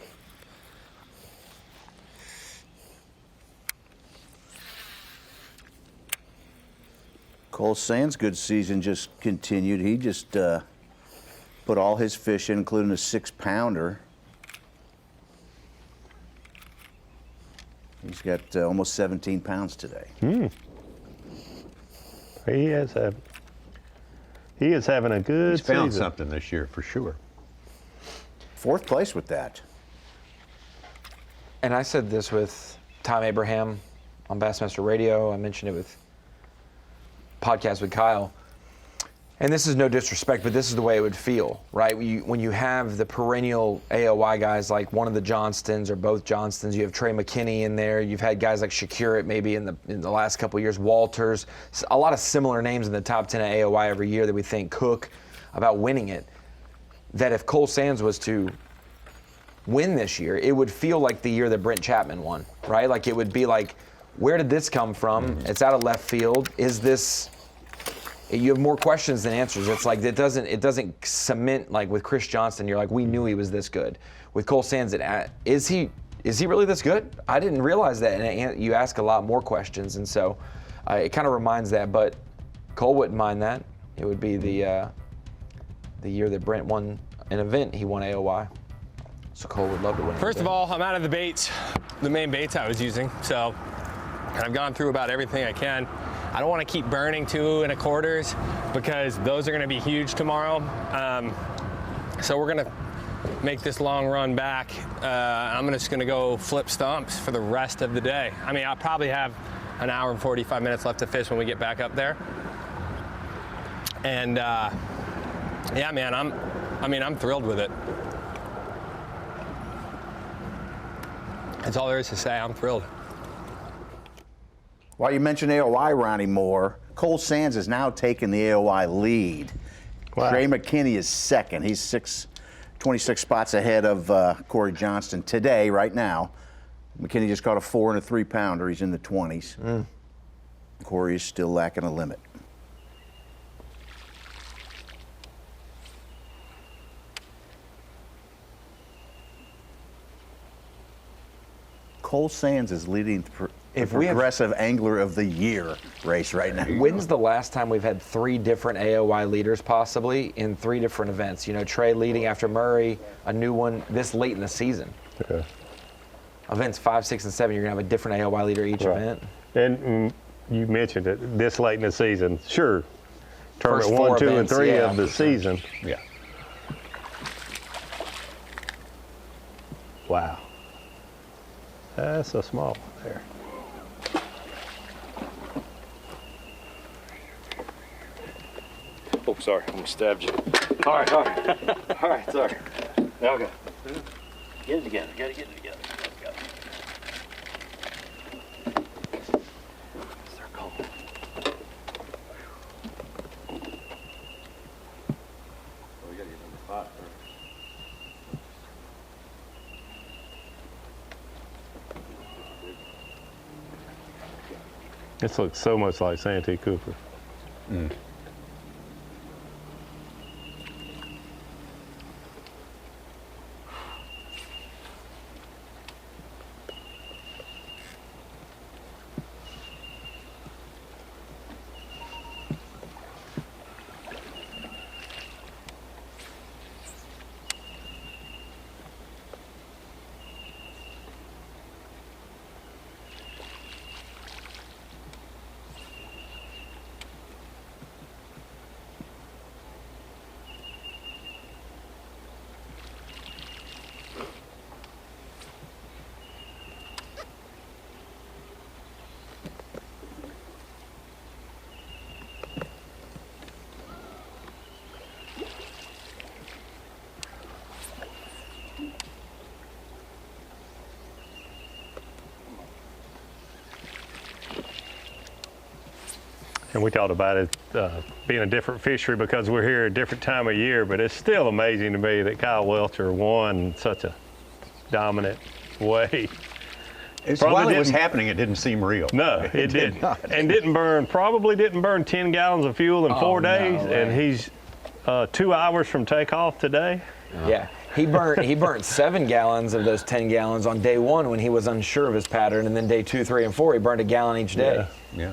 Cole Sands' good season just continued. He just put all his fish in, including a 6-pounder. He's got almost 17 pounds today. He is having a good He's found season. something this year for sure. 4th place with that. And I said this with Tom Abraham on Bassmaster Radio. I mentioned it with podcast with Kyle. And this is no disrespect, but this is the way it would feel, right? When you have the perennial AOY guys like one of the Johnstons or both Johnstons, you have Trey McKinney in there. You've had guys like Shakurit maybe in the last couple of years, Walters, a lot of similar names in the top 10 of AOY every year that we think Cook about winning it. That if Cole Sands was to win this year, it would feel like the year that Brent Chapman won, right? Like it would be like, where did this come from? It's out of left field. Is this? You have more questions than answers. It's like it doesn't cement like with Chris Johnston. You're like, we knew he was this good. With Cole Sands, is he really this good? I didn't realize that. And you ask a lot more questions, and so it kind of reminds that. But Cole wouldn't mind that. It would be the year that Brent won an event. He won AOY. So Cole would love to win. First of all, I'm out of the baits, the main baits I was using. So I've gone through about everything I can. I don't want to keep burning 2 1/4s because those are going to be huge tomorrow. So we're going to make this long run back. I'm just going to go flip stumps for the rest of the day. I mean, I'll probably have an hour and 45 minutes left to fish when we get back up there. And yeah, man, I'm thrilled with it. That's all there is to say. I'm thrilled. While you mentioned AOY, Ronnie Moore, Cole Sands has now taken the AOY lead. Wow. Trey McKinney is second. He's 26 spots ahead of Corey Johnston today, right now. McKinney just caught a 4 and a 3-pounder. He's in the 20s. Corey is still lacking a limit. Cole Sands is leading the Progressive Angler of the Year race right now. When's the last time we've had 3 different AOY leaders possibly in 3 different events? You know, Trey leading after Murray, a new one this late in the season. Okay. Events 5, 6, and 7, you're gonna have a different AOY leader each event. And you mentioned it this late in the season. Sure. Tournament First 1, 4 2, events, and 3 yeah, of the season. Yeah. Wow. That's so small there. Oh, sorry, I almost stabbed you. All right. All right, sorry. Okay. Get it together, gotta get it together. Start calling. Oh, we gotta get in the spot first. This looks so much like Santee Cooper. And we talked about it being a different fishery because we're here at a different time of year, but it's still amazing to me that Kyle Welcher won in such a dominant way. While it was happening, it didn't seem real. No, it didn't. And probably didn't burn 10 gallons of fuel in 4 days, and he's 2 hours from takeoff today. Yeah, He burnt 7 gallons of those 10 gallons on day 1 when he was unsure of his pattern, and then day 2, 3, and 4 he burned a gallon each day. Yeah.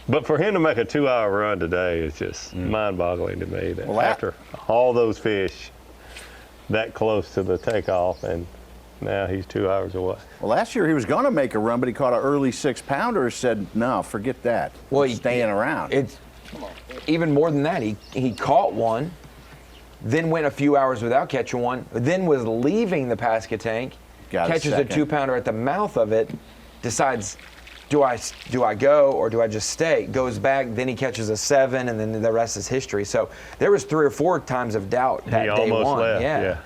But for him to make a 2-hour run today is just mind-boggling to me. That after all those fish that close to the takeoff, and now he's 2 hours away. Well, last year he was going to make a run, but he caught an early 6-pounder. Said, "No, forget that. Well, I'm staying around." It's even more than that. He caught one, then went a few hours without catching one, then was leaving the Pasquotank, catches a 2-pounder at the mouth of it, decides, do I go or do I just stay? Goes back, then he catches a 7, and then the rest is history. So there was 3 or 4 times of doubt that he day almost 1. left, yeah.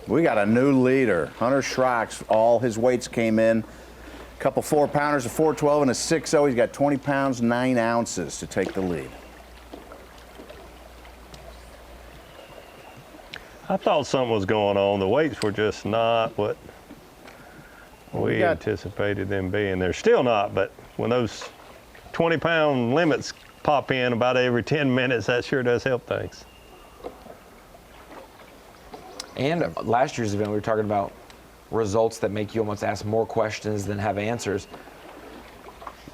We got a new leader. Hunter Schrock's, all his weights came in. A couple 4-pounders, a 412 and a 6-0. He's got 20 pounds, 9 ounces to take the lead. I thought something was going on. The weights were just not what we anticipated them being. They're still not, but when those 20-pound limits pop in about every 10 minutes, that sure does help things. And last year's event, we were talking about results that make you almost ask more questions than have answers.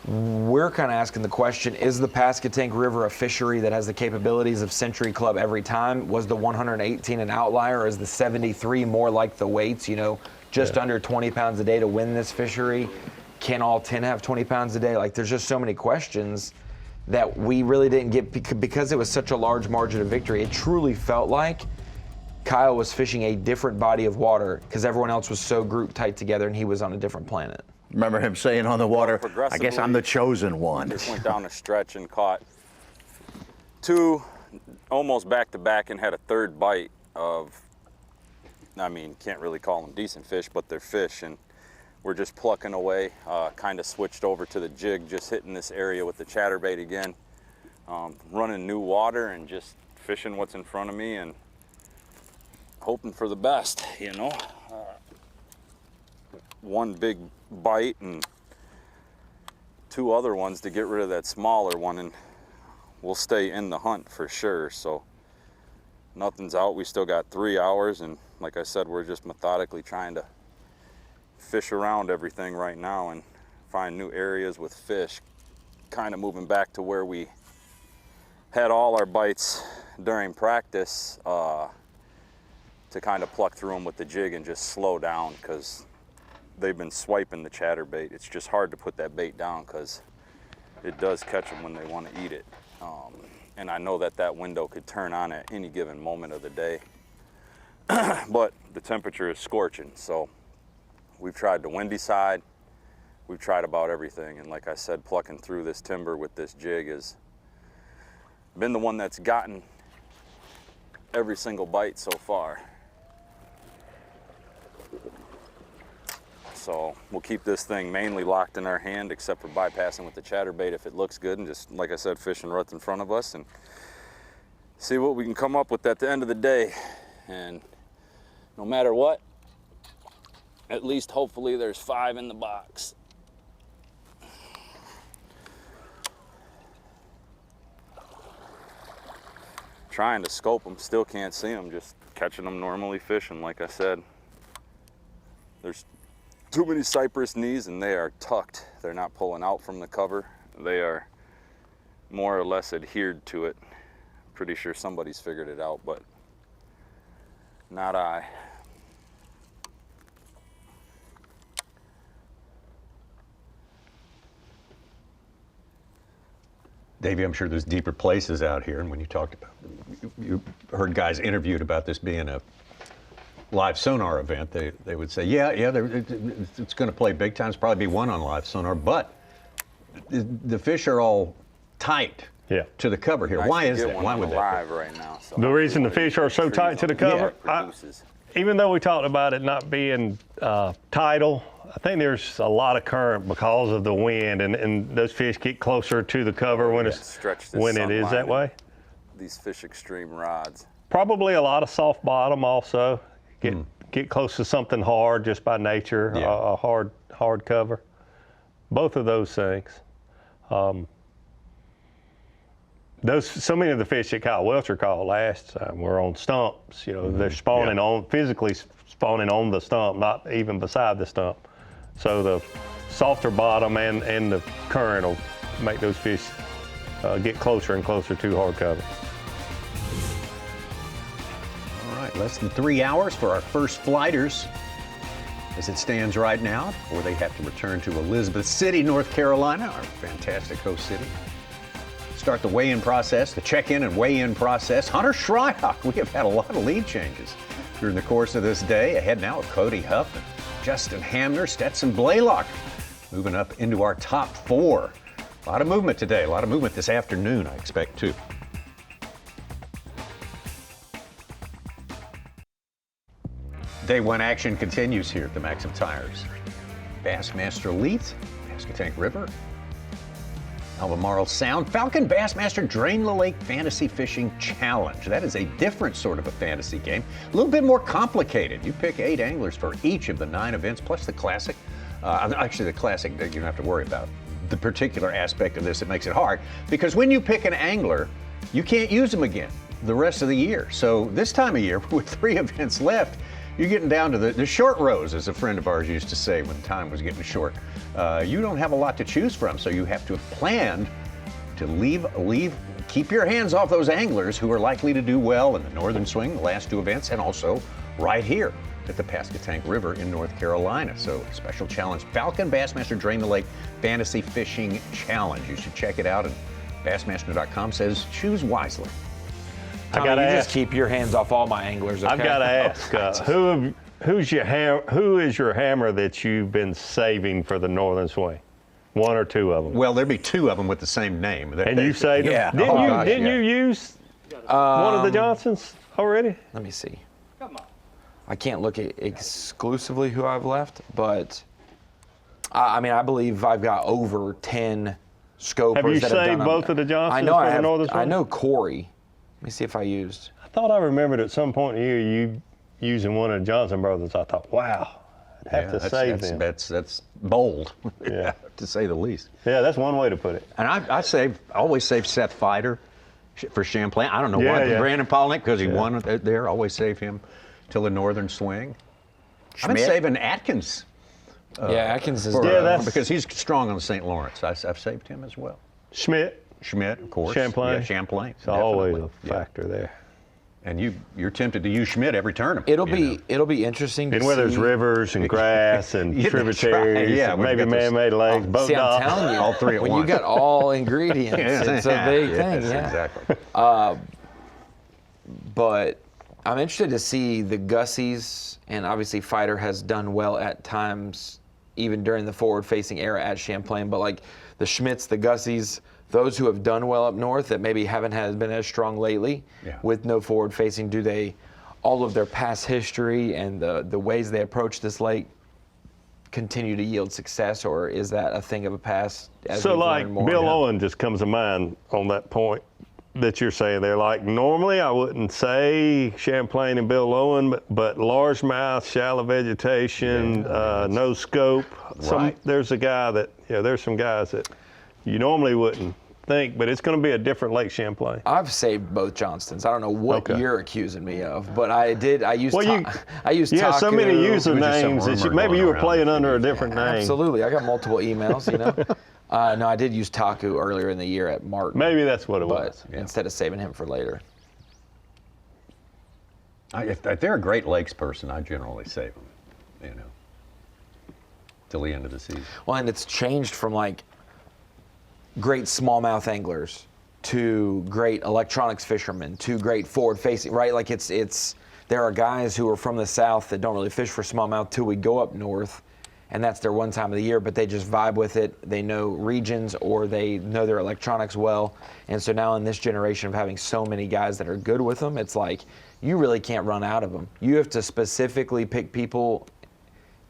We're kind of asking the question, is the Pasquotank River a fishery that has the capabilities of Century Club every time? Was the 118 an outlier, or is the 73 more like the weights, just under 20 pounds a day to win this fishery? Can all 10 have 20 pounds a day? Like, there's just so many questions that we really didn't get because it was such a large margin of victory. It truly felt like Kyle was fishing a different body of water because everyone else was so grouped tight together and he was on a different planet. Remember him saying on the water, "I guess I'm the chosen one." Just went down a stretch and caught 2 almost back to back and had a 3rd bite of, I mean, can't really call them decent fish, but they're fish, and we're just plucking away. Kind of switched over to the jig, just hitting this area with the chatterbait again, running new water and just fishing what's in front of me and hoping for the best, one big bite and 2 other ones to get rid of that smaller one, and we'll stay in the hunt for sure. So nothing's out. We still got 3 hours, and like I said, we're just methodically trying to fish around everything right now and find new areas with fish, kind of moving back to where we had all our bites during practice, to kind of pluck through them with the jig and just slow down, because they've been swiping the chatterbait. It's just hard to put that bait down because it does catch them when they want to eat it. And I know that window could turn on at any given moment of the day. But the temperature is scorching, so we've tried the windy side. We've tried about everything, and like I said, plucking through this timber with this jig has been the one that's gotten every single bite so far. So we'll keep this thing mainly locked in our hand, except for bypassing with the chatterbait if it looks good, and just, like I said, fishing right in front of us and see what we can come up with at the end of the day. And no matter what, at least hopefully there's 5 in the box. Trying to scope them, still can't see them, just catching them normally fishing, like I said. There's too many cypress knees and they are tucked. They're not pulling out from the cover. They are more or less adhered to it. Pretty sure somebody's figured it out, but not I. Davey, I'm sure there's deeper places out here, and when you talked about, you heard guys interviewed about this being a live sonar event, they would say, yeah, it's going to play big time. It's probably be one on live sonar, but the fish are all tight to the cover here. Why is that? Why would that be? Right now, so the reason the fish are so tight to the cover, even though we talked about it not being tidal, I think there's a lot of current because of the wind, and those fish get closer to the cover when it is that way. These Fish Extreme rods. Probably a lot of soft bottom also. Get close to something hard just by nature, a hard cover. Both of those things. so many of the fish that Kyle Welcher caught last time were on stumps. You know, they're spawning physically spawning on the stump, not even beside the stump. So the softer bottom and the current will make those fish get closer and closer to hard cover. All right, less than 3 hours for our first flighters as it stands right now, before they have to return to Elizabeth City, North Carolina, our fantastic host city. Start the weigh-in process, the check-in and weigh-in process. Hunter Shryock, we have had a lot of lead changes during the course of this day. Ahead now of Cody Huff and Justin Hamner, Stetson Blaylock moving up into our top 4. A lot of movement today, a lot of movement this afternoon, I expect, too. Day 1 action continues here at the Maxam Tires Bassmaster Elite, Pasquotank River, Albemarle Sound, Falcon Bassmaster Drain the Lake Fantasy Fishing Challenge. That is a different sort of a fantasy game, a little bit more complicated. You pick 8 anglers for each of the 9 events, plus the classic. Actually, the classic you don't have to worry about. The particular aspect of this that makes it hard, because when you pick an angler, you can't use them again the rest of the year. So this time of year, with 3 events left, you're getting down to the short rows, as a friend of ours used to say when time was getting short. You don't have a lot to choose from, so you have to have planned to keep your hands off those anglers who are likely to do well in the Northern Swing, the last 2 events, and also right here at the Pasquotank River in North Carolina. So special challenge, Falcon Bassmaster Drain the Lake Fantasy Fishing Challenge. You should check it out, and Bassmaster.com says choose wisely. Tommy, you just keep your hands off all my anglers, okay? I've got to ask, who is your hammer that you've been saving for the Northern Swing? 1 or 2 of them? Well, there'd be 2 of them with the same name. And you saved them? Yeah. Didn't you use one of the Johnsons already? Let me see. Come on. I can't look at exclusively who I've left, but I mean, I believe I've got over 10 scopers. Have you that have saved done both of the Johnsons I know for the Northern Swing? I know Corey. Let me see if I used. I thought I remembered at some point here you using one of the Johnson brothers. I thought, wow, I'd have to save them. That's bold, yeah, to say the least. Yeah, that's one way to put it. And I always save Seth Fider for Champlain. I don't know why. Yeah. Brandon Polnick, because he won there. Always save him till the Northern Swing. I've been saving Atkins. Atkins is because he's strong on the St. Lawrence. I've saved him as well. Schmidt, of course. Champlain. Yeah, Champlain. It's always a factor there. And you're tempted to use Schmidt every tournament. It'll be interesting to see. And where there's rivers and grass and tributaries, and maybe man-made lakes, boat I'm docks. telling you, all 3 at when once. you got all ingredients, it's a big thing. Yeah, exactly. But I'm interested to see the Gussies, and obviously Fighter has done well at times, even during the forward-facing era at Champlain. But like the Schmidts, the Gussies, those who have done well up north that maybe haven't been as strong lately with no forward-facing, do they, all of their past history and the ways they approach this lake continue to yield success, or is that a thing of the past? So like Bill Owen just comes to mind on that point that you're saying there. Like normally I wouldn't say Champlain and Bill Owen, but largemouth, shallow vegetation, no scope. There's a guy that, there's some guys that you normally wouldn't think, but it's going to be a different Lake Champlain. I've saved both Johnstons. I don't know what you're accusing me of, but I used Yeah, so many usernames that maybe you were playing under a different name. Absolutely. I got multiple emails, No, I did use Taku earlier in the year at Martin. Maybe that's what it was. Instead of saving him for later. If they're a Great Lakes person, I generally save them, till the end of the season. Well, and it's changed from like great smallmouth anglers to great electronics fishermen to great forward-facing, right? Like there are guys who are from the south that don't really fish for smallmouth till we go up north, and that's their one time of the year, but they just vibe with it. They know regions, or they know their electronics well. And so now in this generation of having so many guys that are good with them, it's like you really can't run out of them. You have to specifically pick people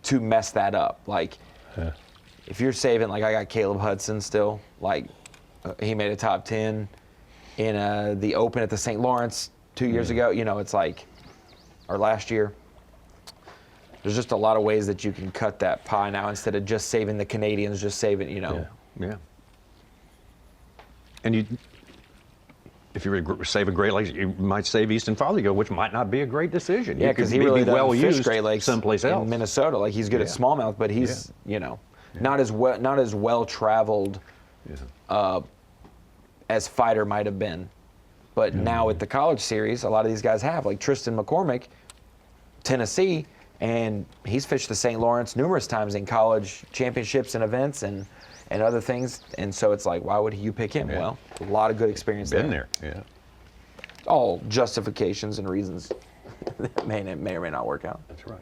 to mess that up. Like, if you're saving, like I got Caleb Hudson still, like he made a top 10 in the Open at the St. Lawrence 2 years ago. It's like, or last year. There's just a lot of ways that you can cut that pie now instead of just saving the Canadians, just saving, Yeah. And if you're saving Great Lakes, you might save Easton Fothergill, which might not be a great decision. Yeah, because he really doesn't fish used Great Lakes someplace else. in Minnesota. Like he's good at smallmouth, but he's not as well traveled as Fighter might have been. But now with the college series, a lot of these guys have, like Tristan McCormick, Tennessee, and he's fished the St. Lawrence numerous times in college championships and events and other things. And so it's like, why would you pick him? Yeah. Well, a lot of good experience Been there, All justifications and reasons that may or may not work out. That's right.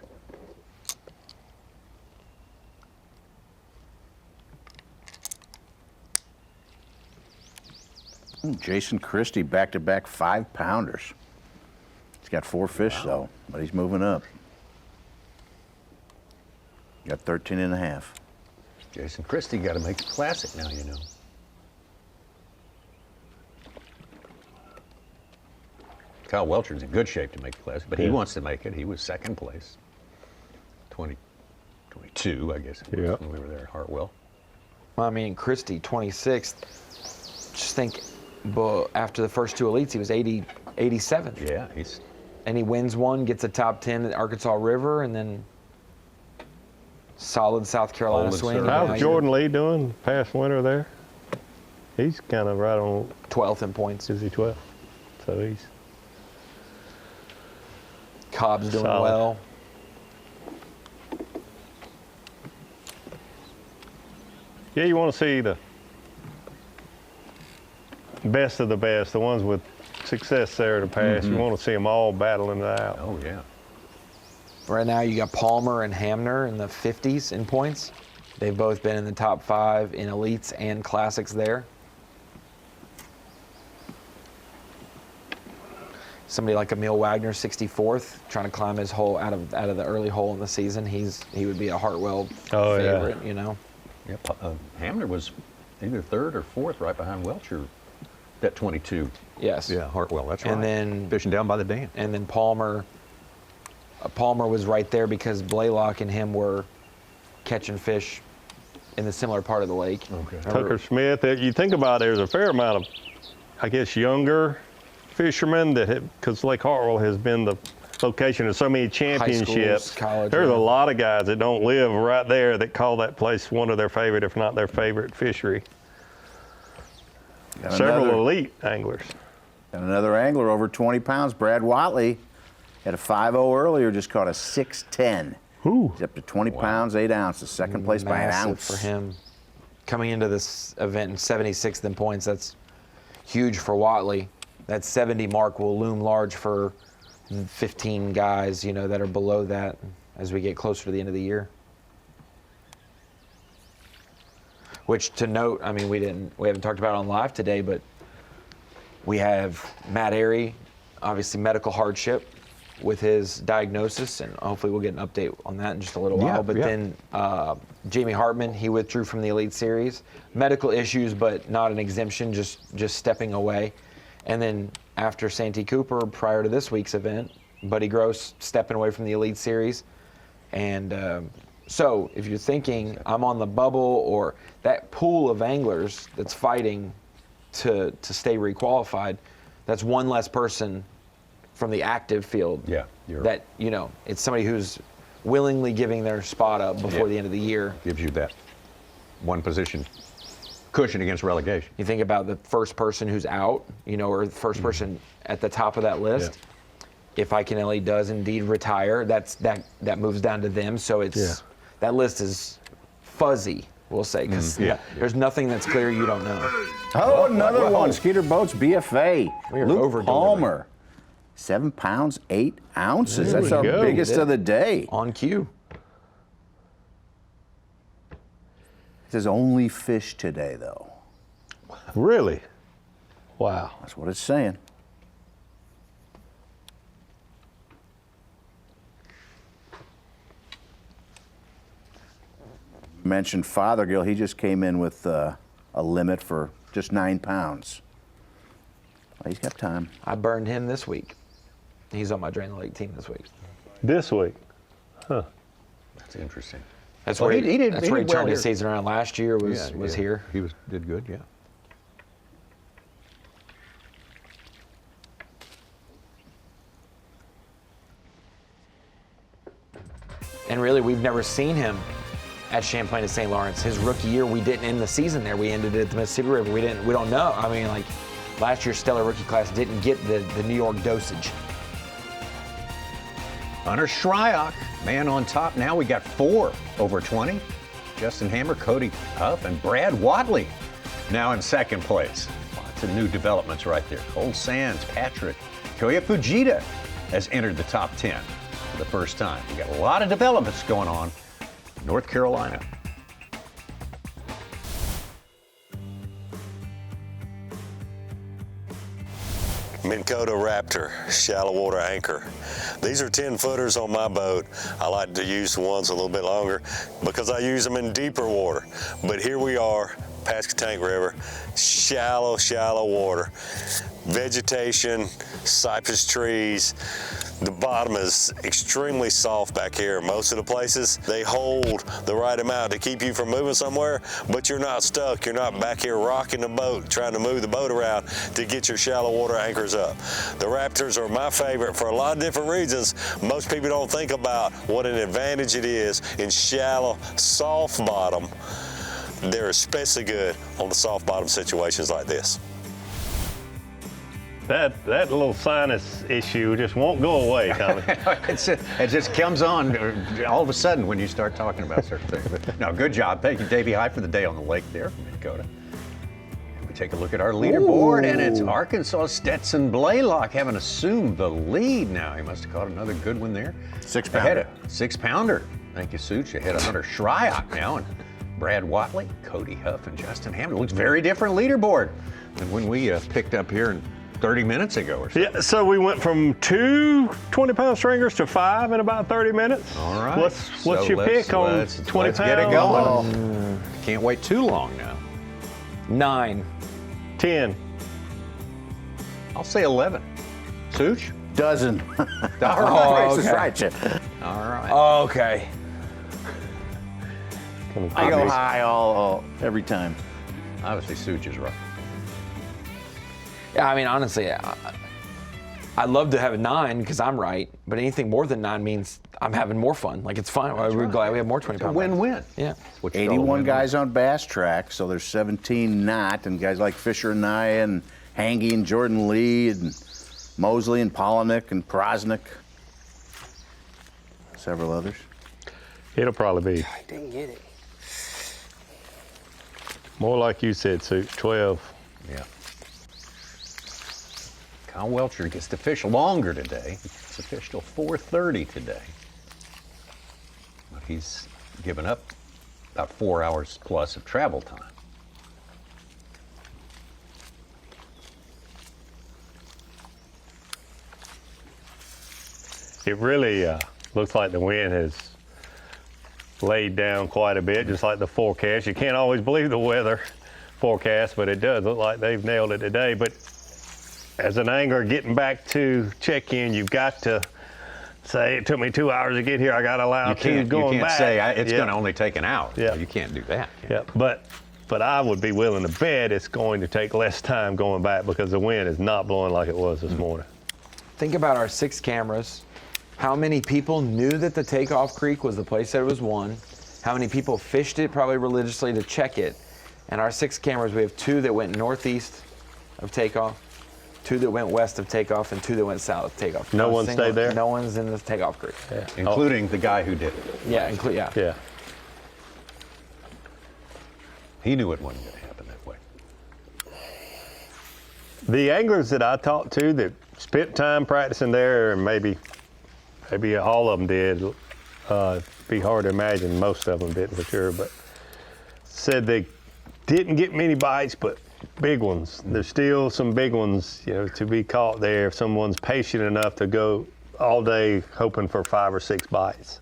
Jason Christie, back-to-back 5-pounders. He's got 4 fish, though, but he's moving up. Got 13 and a half. Jason Christie got to make it classic now, you know. Kyle Welcher's in good shape to make the classic, but he wants to make it. He was second place. 2022, I guess it was when we were there at Hartwell. Well, I mean, Christie, 26th. Just think, after the first 2 elites, he was 87. Yeah, and he wins one, gets a top 10 at Arkansas River, and then solid South Carolina swing. How's Jordan Lee doing past winter there? He's kind of right on 12th in points. Is he 12th? So he's Cobb's doing solid. well. Yeah, you want to see the best of the best, the ones with success there in the past. You want to see them all battling it out. Oh, yeah. Right now, you got Palmer and Hamner in the 50s in points. They've both been in the top 5 in elites and classics there. Somebody like Emil Wagner, 64th, trying to climb his hole out of the early hole in the season. He would be a Hartwell favorite, you know. Yeah, Hamner was either 3rd or 4th, right behind Welcher. At 22. Yes. Yeah, Hartwell. That's right. And then fishing down by the dam. And then Palmer was right there because Blaylock and him were catching fish in the similar part of the lake. Okay. Tucker Smith. You think about it, there's a fair amount of, I guess, younger fishermen because Lake Hartwell has been the location of so many championships. Schools, college, there's a lot of guys that don't live right there that call that place one of their favorite, if not their favorite fishery. Several elite anglers. And another angler over 20 pounds, Brad Watley, had a 5.0 earlier, just caught a 6.10. He's up to 20 pounds, 8 ounces, second place by an ounce. For him. Coming into this event in 76th in points, that's huge for Watley. That 70 mark will loom large for 15 guys, you know, that are below that as we get closer to the end of the year. Which, to note, I mean, we haven't talked about it on live today, but we have Matt Airy, obviously medical hardship with his diagnosis, and hopefully we'll get an update on that in just a little while. But then Jamie Hartman, he withdrew from the Elite Series. Medical issues, but not an exemption, just stepping away. And then after Santee Cooper, prior to this week's event, Buddy Gross stepping away from the Elite Series. And so if you're thinking I'm on the bubble, or that pool of anglers that's fighting to stay requalified, that's one less person from the active field. Yeah. That, you know, it's somebody who's willingly giving their spot up before the end of the year. Gives you that one position cushion against relegation. You think about the first person who's out, you know, or the first person at the top of that list. If Iaconelli does indeed retire, that moves down to them. So it's that list is fuzzy, we'll say, because there's nothing that's clear you don't know. Oh, another one. Skeeter Boats BFA. We are Luke over-delivering. Palmer, 7 pounds, 8 ounces. That's our biggest of the day. On cue. It's his only fish today, though. Really? Wow. That's what it's saying. Mentioned Fothergill. He just came in with a limit for just 9 pounds. Well, he's got time. I burned him this week. He's on my Drain the Lake team this week. This week? Huh. That's interesting. That's where he turned well his season around last year, was here. He did good, yeah. And really, we've never seen him at Champlain and St. Lawrence. His rookie year, we didn't end the season there. We ended it at the Mississippi River. We don't know. I mean, like, last year's stellar rookie class didn't get the New York dosage. Hunter Shryock, man on top. Now we got 4 over 20. Justin Hammer, Cody Huff, and Brad Watley now in second place. Lots of new developments right there. Cole Sands, Patrick, Koya Fujita has entered the top 10 for the first time. We got a lot of developments going on in North Carolina. Minn Kota Raptor shallow water anchor. These are 10 footers on my boat. I like to use the ones a little bit longer because I use them in deeper water. But here we are, Pasquotank River, shallow water. Vegetation, cypress trees. The bottom is extremely soft back here. Most of the places, they hold the right amount to keep you from moving somewhere, but you're not stuck. You're not back here rocking the boat, trying to move the boat around to get your shallow water anchors up. The Raptors are my favorite for a lot of different reasons. Most people don't think about what an advantage it is in shallow, soft bottom. They're especially good on the soft bottom situations like this. That little sinus issue just won't go away, Tommy. It just comes on all of a sudden when you start talking about certain things. But no, good job. Thank you, Davey High, for the day on the lake there from Minn Kota. And we take a look at our leaderboard, and it's Arkansas Stetson Blaylock having assumed the lead now. He must have caught another good one there. 6-pounder. 6-pounder. Thank you, Such. Ahead of Hunter Shryock now, and Brad Watley, Cody Huff, and Justin Hammond. Looks very different leaderboard than when we picked up here 30 minutes ago or so. Yeah, so we went from 2 20-pound stringers to 5 in about 30 minutes. All right. What's your pick on 20 pounds? Let's get it going. Can't wait too long now. 9. 10. I'll say 11. Such? Dozen. All right. Price is right, Chip. All right. Okay. I go high all every time. Obviously, Such is right. Yeah, I mean, honestly, I'd love to have a 9 because I'm right, but anything more than 9 means I'm having more fun. Like, it's fine. We're glad we have more 20-pound. Win-win. Yeah. 81 guys on Bass Track, so there's 17 not, and guys like Fisher and Nye and Hangy and Jordan Lee and Mosley and Polinick and Prosnick. Several others. It'll probably be. I didn't get it. More like you said, Such, 12. Yeah. Kyle Welcher gets to fish longer today. It's a fish till 4:30 today. But he's given up about 4 hours plus of travel time. It really looks like the wind has laid down quite a bit, just like the forecast. You can't always believe the weather forecast, but it does look like they've nailed it today. But as an angler getting back to check-in, you've got to say, it took me 2 hours to get here, I got to allow 2 going back. You can't say it's going to only take an hour. Yeah. You can't do that. Yeah, but I would be willing to bet it's going to take less time going back because the wind is not blowing like it was this morning. Think about our 6 cameras. How many people knew that the Takeoff Creek was the place that it was won? How many people fished it probably religiously to check it? And our 6 cameras, we have 2 that went northeast of Takeoff, 2 that went west of Takeoff, and 2 that went south of Takeoff. No one stayed there? No one's in the Takeoff Creek. Yeah. Including the guy who did it. Yeah, Yeah. He knew it wasn't going to happen that way. The anglers that I talked to that spent time practicing there, and maybe all of them did, be hard to imagine most of them didn't for sure, but said they didn't get many bites, but big ones. There's still some big ones, to be caught there if someone's patient enough to go all day hoping for 5 or 6 bites.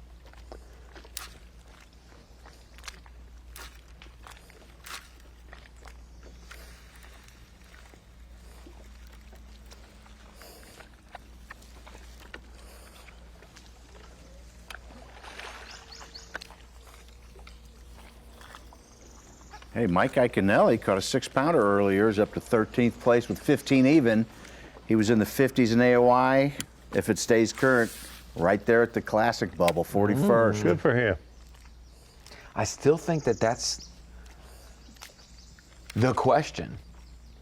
Hey, Mike Iaconelli caught a 6-pounder earlier. He's up to 13th place with 15 even. He was in the 50s in AOI. If it stays current, Right there at the classic bubble, 41st. Good for him. I still think that that's the question.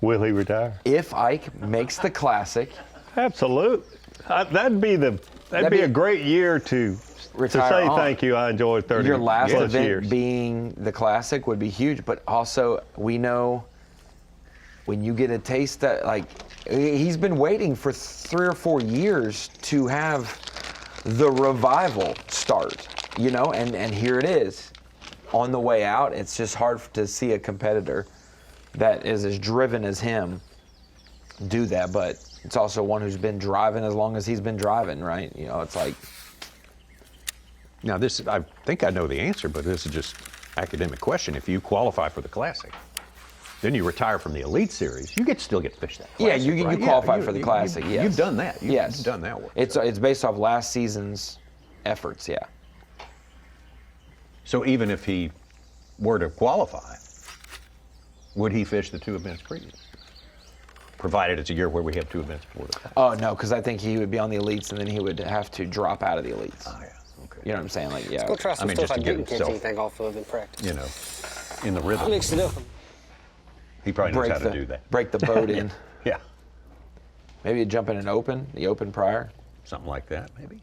Will he retire? If Ike makes the classic. Absolutely. That'd be a great year to say thank you. I enjoyed 30 Your last plus event years. being the classic would be huge, but also we know when you get a taste that, like, he's been waiting for 3 or 4 years to have the revival start, you know, and here it is on the way out. It's just hard to see a competitor that is as driven as him do that, but it's also one who's been driving as long as he's been driving, right? You know, it's like. Now this, I think I know the answer, but this is just academic question. If you qualify for the Classic, then you retire from the Elite Series, you still get to fish that Classic, yeah, you right? qualify for the Classic, yes. You've done that. Yes. You've done that work. It's based off last season's efforts, yeah. So even if he were to qualify, would he fish the 2 events previous? Provided it's a year where we have 2 events before the Classic. Oh, no, because I think he would be on the Elites and then he would have to drop out of the Elites. Oh, yeah. Okay. You know what I'm saying? Like, yeah. Let's go try some stuff I didn't catch himself, anything off of in practice. You know, in the rhythm. I mixed it up. He probably knows how to do that. Break the boat in. Yeah. Maybe jump in an open, the open prior. Something like that, maybe.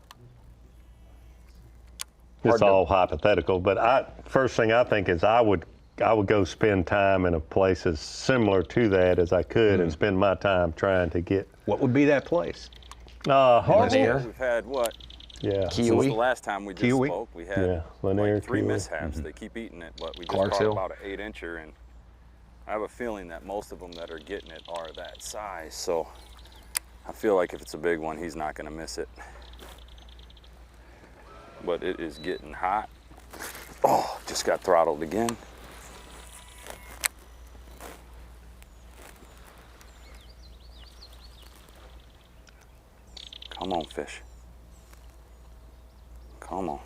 It's all hypothetical, but first thing I think is I would go spend time in a place as similar to that as I could and spend my time trying to get. What would be that place? Harbor. We've had what? Yeah. Since the last time we just spoke, we had Lanier, like 3 Kiwi. mishaps. They keep eating it, but we just caught about an 8-incher, and I have a feeling that most of them that are getting it are that size. So I feel like if it's a big one, he's not going to miss it. But it is getting hot. Oh, just got throttled again. Come on, fish. Come on.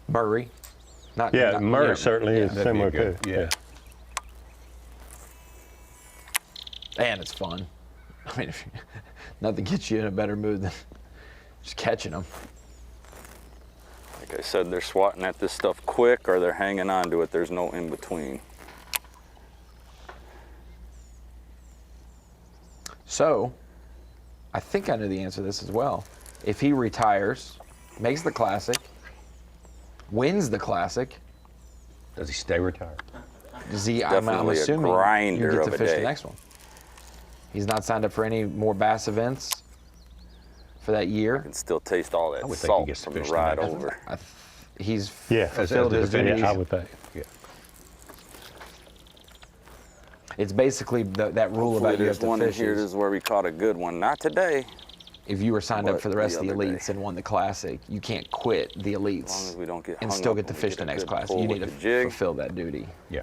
Murray. Murray certainly is similar too. Yeah. And it's fun. I mean, nothing gets you in a better mood than just catching them. Like I said, they're swatting at this stuff quick or they're hanging on to it. There's no in between. So, I think I know the answer to this as well. If he retires, makes the Classic, wins the Classic, does he stay retired? Does he? I'm assuming you get to fish the next one. He's not signed up for any more Bass events for that year. I can still taste all that salt from the ride over. He's fulfilled his duties. I would think. Yeah. It's basically that rule about you have to one fish. Here is where we caught a good one. Not today. If you were signed up for the rest of the Elites and won the Classic, you can't quit the Elites As long as we don't get and hung still up get to when we fish get the a next good Classic. pull You need with to the jig. fulfill that duty. Yeah.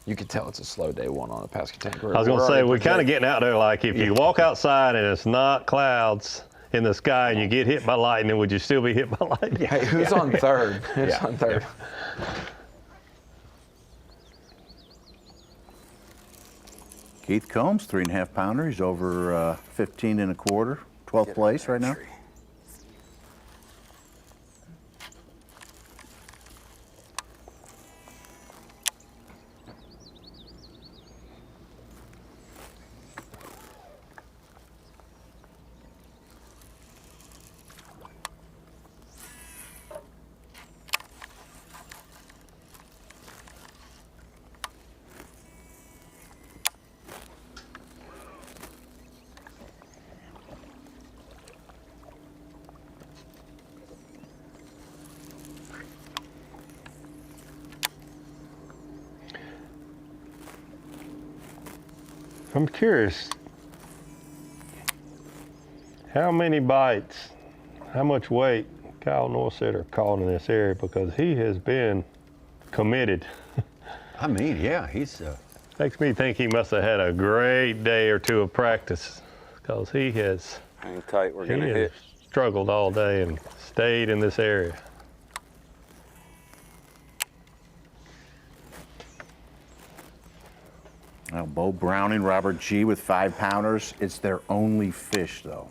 You could tell it's a slow day one on a Pasquotank River. I was going to say, we're kind of getting out there like if you walk outside and it's not clouds in the sky and you get hit by lightning, would you still be hit by lightning? Hey, who's on third? Who's on third? Keith Combs, 3.5 pounder. He's over 15 1/4, 12th place right now. I'm curious, how many bites, how much weight Kyle Norsetter caught in this area, because he has been committed. I mean, yeah, he's... Makes me think he must have had a great day or two of practice, because he has... Hang tight, we're gonna hit. Struggled all day and stayed in this area. Now, Bo Browning, Robert G. with 5-pounders. It's their only fish, though.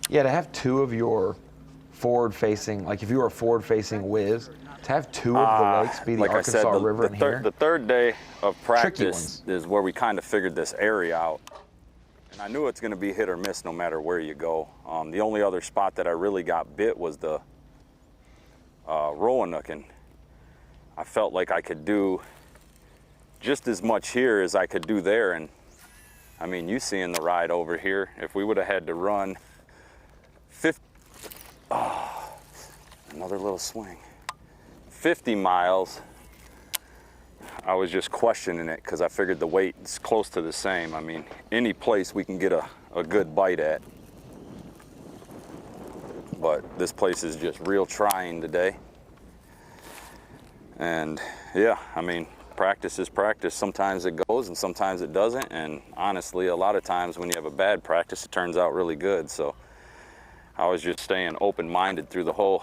Yeah, to have two of your forward-facing, like if you were a forward-facing whiz, to have two of the lakes be the like Arkansas I said, River in here. The third day of practice is where we kind of figured this area out. And I knew it's going to be hit or miss no matter where you go. The only other spot that I really got bit was the Roanoke, and I felt like I could do just as much here as I could do there. And I mean, you seeing the ride over here, if we would have had to run 50, another little swing, 50 miles, I was just questioning it because I figured the weight is close to the same. I mean, any place we can get a good bite at. But this place is just real trying today. And yeah, I mean, practice is practice. Sometimes it goes and sometimes it doesn't. And honestly, a lot of times when you have a bad practice, it turns out really good. So I was just staying open-minded through the whole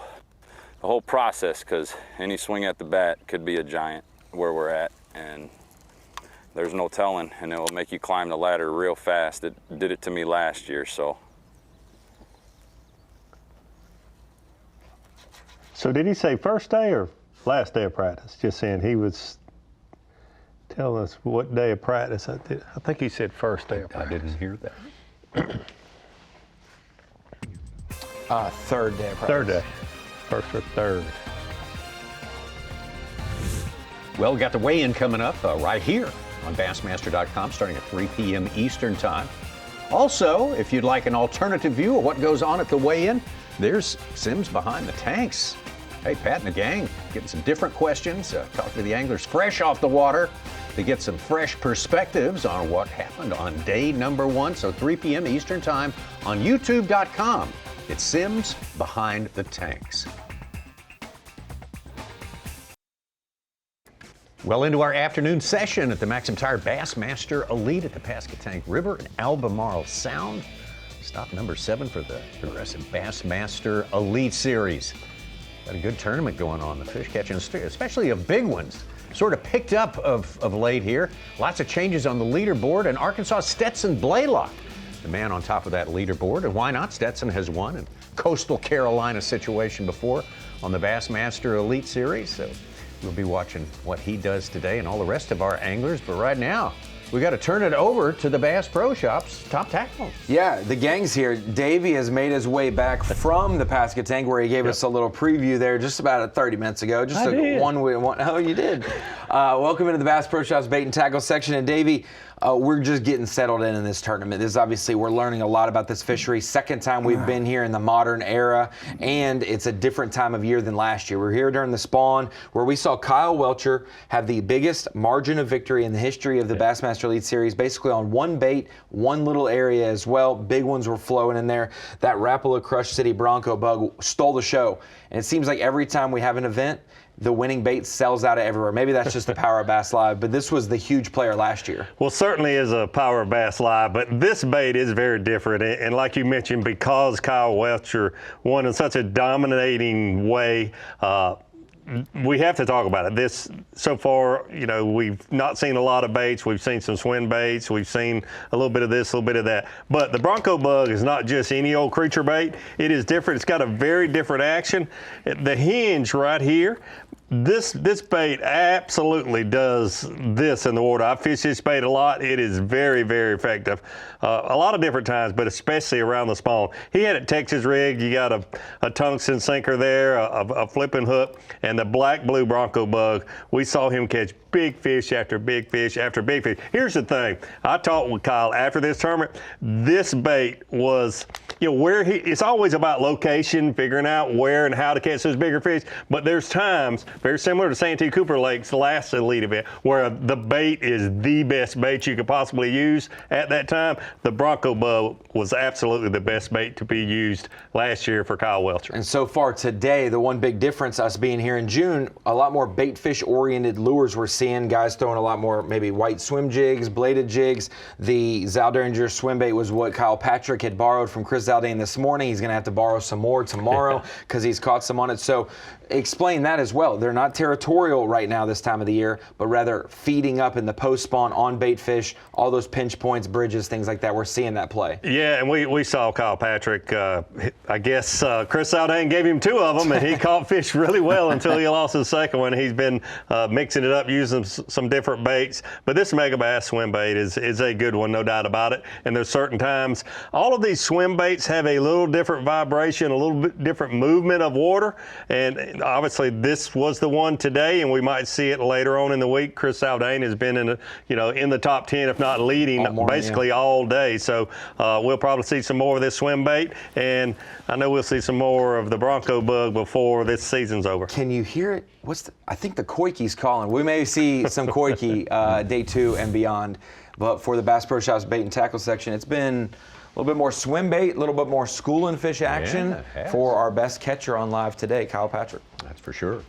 process, because any swing at the bat could be a giant where we're at, and there's no telling, and it will make you climb the ladder real fast. It did it to me last year, so. So did he say first day or last day of practice? Just saying he was telling us what day of practice. I think he said first day of practice. I didn't hear that. Third day of practice. Third day. First or third. Well, we got the weigh-in coming up right here on Bassmaster.com starting at 3 p.m. Eastern Time. Also, if you'd like an alternative view of what goes on at the weigh-in, there's Sims Behind the Tanks. Hey, Pat and the gang getting some different questions, talking to the anglers fresh off the water to get some fresh perspectives on what happened on day number 1. So 3 p.m. Eastern Time on YouTube.com. It's Sims Behind the Tanks. Well, into our afternoon session at the Maxam Tire Bassmaster Elite at the Pasquotank River in Albemarle Sound. Stop number 7 for the Progressive Bassmaster Elite Series. Got a good tournament going on. The fish catching, especially of big ones, sort of picked up of late here. Lots of changes on the leaderboard, and Arkansas Stetson Blaylock, the man on top of that leaderboard. And why not? Stetson has won in Coastal Carolina situation before on the Bassmaster Elite Series. So we'll be watching what he does today and all the rest of our anglers. But right now, we got to turn it over to the Bass Pro Shop's top tackle. Yeah, the gang's here. Davey has made his way back from the Pasquotank, where he gave us a little preview there just about 30 minutes ago. Just Oh, you did. Welcome into the Bass Pro Shop's bait and tackle section. And Davey, we're just getting settled in this tournament. This is obviously, we're learning a lot about this fishery. Second time we've been here in the modern era, and it's a different time of year than last year. We're here during the spawn, where we saw Kyle Welcher have the biggest margin of victory in the history of the Bassmaster Elite Series, basically on one bait, one little area as well. Big ones were flowing in there. That Rapala Crush City Bronco bug stole the show. And it seems like every time we have an event, the winning bait sells out everywhere. Maybe that's just the power of Bass Live, but this was the huge player last year. Well, certainly is a power of Bass Live, but this bait is very different. And like you mentioned, because Kyle Welcher won in such a dominating way, we have to talk about it. This, so far, you know, we've not seen a lot of baits. We've seen some swim baits. We've seen a little bit of this, a little bit of that. But the Bronco bug is not just any old creature bait. It is different. It's got a very different action. The hinge right here, this bait absolutely does this in the water. I fish this bait a lot. It is very, very effective. A lot of different times, but especially around the spawn. He had a Texas rig. You got a tungsten sinker there, a flipping hook, and the black blue Bronco bug. We saw him catch big fish after big fish after big fish. Here's the thing. I talked with Kyle after this tournament. This bait was where it's always about location, figuring out where and how to catch those bigger fish. But there's times, very similar to Santee Cooper Lake's last elite event, where the bait is the best bait you could possibly use at that time. The Bronco Bug was absolutely the best bait to be used last year for Kyle Welcher. And so far today, the one big difference, us being here in June, a lot more bait fish oriented lures we're seeing. Guys throwing a lot more maybe white swim jigs, bladed jigs. The Zaldanger swim bait was what Kyle Patrick had borrowed from Chris Zaldane this morning. He's going to have to borrow some more tomorrow because he's caught some on it. So explain that as well. They're not territorial right now this time of the year, but rather feeding up in the post spawn on bait fish, all those pinch points, bridges, things like that. We're seeing that play. Yeah, and we saw Kyle Patrick. I guess Chris Zaldane gave him 2 of them, and he caught fish really well until he lost his second one. He's been mixing it up, using some different baits. But this Mega Bass swim bait is a good one, no doubt about it. And there's certain times, all of these swim baits have a little different vibration, a little bit different movement of water. And obviously this was the one today, and we might see it later on in the week. Chris Zaldane has been in the top 10, if not leading, basically all day. So we'll probably see some more of this swim bait, and I know we'll see some more of the Bronco Bug before this season's over. Can you hear it? I think the Koike's calling. We may see some Koike day 2 and beyond. But for the Bass Pro Shops bait and tackle section, it's been a little bit more swim bait, a little bit more school and fish action for our best catcher on live today, Kyle Patrick. That's for sure.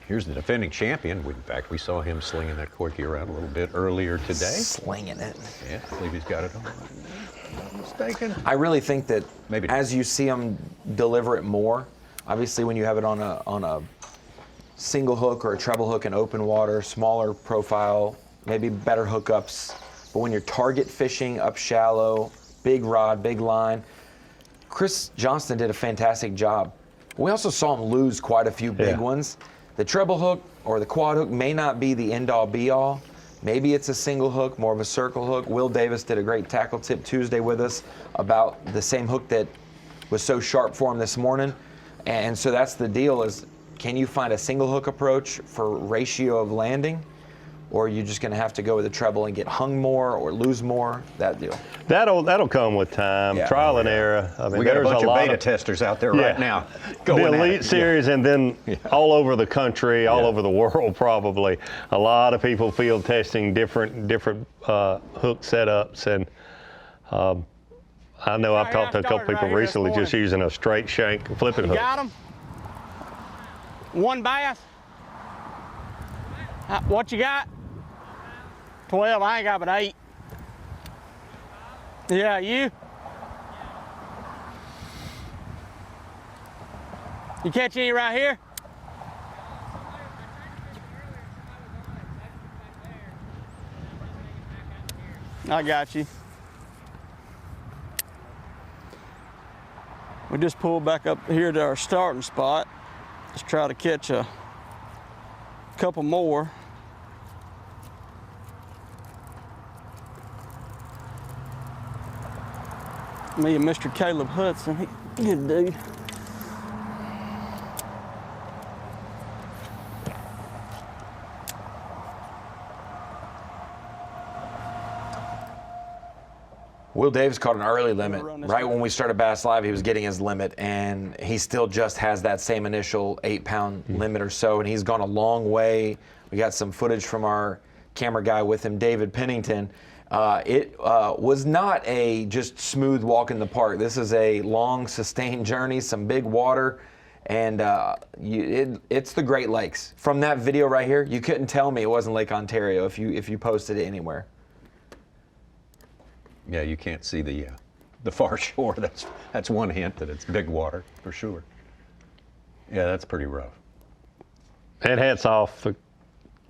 Here's the defending champion. In fact, we saw him slinging that Koike around a little bit earlier today. Slinging it. Yeah, I believe he's got it on. If I'm not mistaken. I really think that as you see him deliver it more, obviously when you have it on a single hook or a treble hook in open water, smaller profile, maybe better hookups. But when you're target fishing up shallow, big rod, big line, Chris Johnston did a fantastic job. We also saw him lose quite a few big ones. The treble hook or the quad hook may not be the end-all be-all. Maybe it's a single hook, more of a circle hook. Will Davis did a great tackle tip Tuesday with us about the same hook that was so sharp for him this morning. And so that's the deal is, can you find a single hook approach for ratio of landing? Or are you just going to have to go with a treble and get hung more or lose more? That deal. That'll come with time, trial and error. I mean, we got a there's bunch of lot beta testers out there right now. The Elite Series and then all over the country, all over the world probably. A lot of people field testing different hook setups. And I know I've talked to a couple people recently just using a straight shank flipping hook. Got him? 1 bass? What you got? 12, I ain't got but 8. Yeah, you? You catch any right here? I got you. We just pulled back up here to our starting spot. Let's try to catch a couple more. Me and Mr. Caleb Hudson, he's a good dude. Will Davis caught an early limit. Right when we started Bass Live, he was getting his limit, and he still just has that same initial 8-pound limit or so, and he's gone a long way. We got some footage from our camera guy with him, David Pennington. It was not a just smooth walk in the park. This is a long, sustained journey, some big water, and it's the Great Lakes. From that video right here, you couldn't tell me it wasn't Lake Ontario if you posted it anywhere. Yeah, you can't see the far shore. That's one hint that it's big water for sure. Yeah, that's pretty rough. And hats off the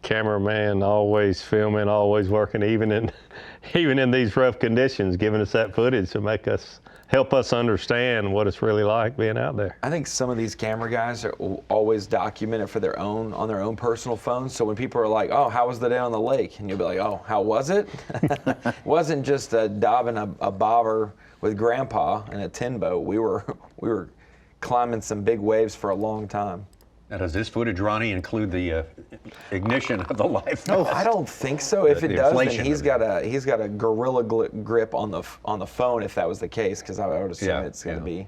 cameraman, always filming, always working, even in these rough conditions, giving us that footage to help us understand what it's really like being out there. I think some of these camera guys are always document it on their own personal phones. So when people are like, "Oh, how was the day on the lake?" and you'll be like, "Oh, how was it?" It wasn't just diving a bobber with Grandpa in a tin boat. We were climbing some big waves for a long time. Now, does this footage, Ronnie, include the ignition of the life? No, I don't think so. If it does, then inflation he's got a gorilla grip on the phone. If that was the case, because I would assume it's going to be.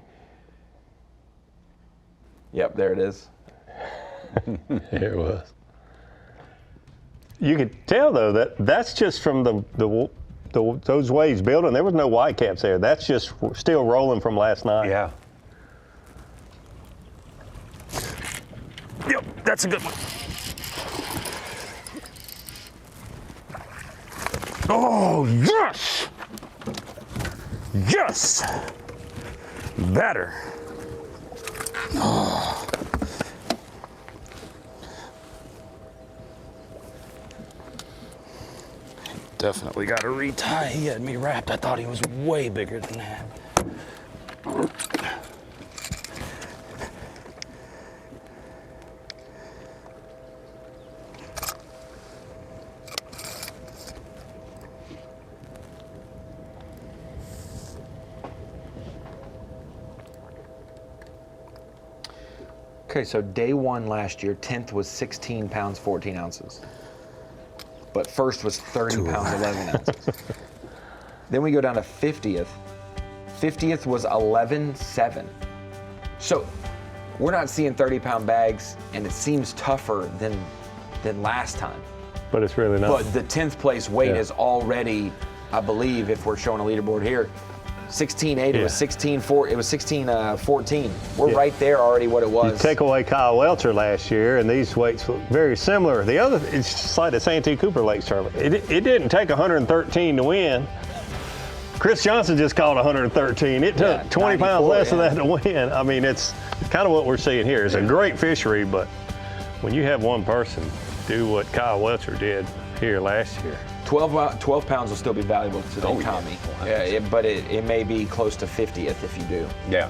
Yep, there it is. There it was. You could tell though that that's just from those waves building. There was no white caps there. That's just still rolling from last night. Yeah. Yep, that's a good one. Oh, yes! Yes! Better. Oh. Definitely got to retie. He had me wrapped. I thought he was way bigger than that. Okay, so day one last year, 10th was 16 pounds, 14 ounces. But first was 30 pounds, 11 ounces. Then we go down to 50th. 50th was 11.7. So we're not seeing 30-pound bags, and it seems tougher than last time. But it's really not. But the 10th place weight is already, I believe, if we're showing a leaderboard here, 16.8. It was 16.4. It was 16.14. We're right there already. What it was. You take away Kyle Welcher last year, and these weights look very similar. The other, it's just like the Santee Cooper Lakes tournament. It didn't take 113 to win. Chris Johnson just called 113. It took 20 pounds less than that to win. I mean, it's kind of what we're seeing here. It's a great fishery, but when you have one person do what Kyle Welcher did here last year. 12 pounds will still be valuable to the Tommy. But it may be close to 50th if you do. Yeah.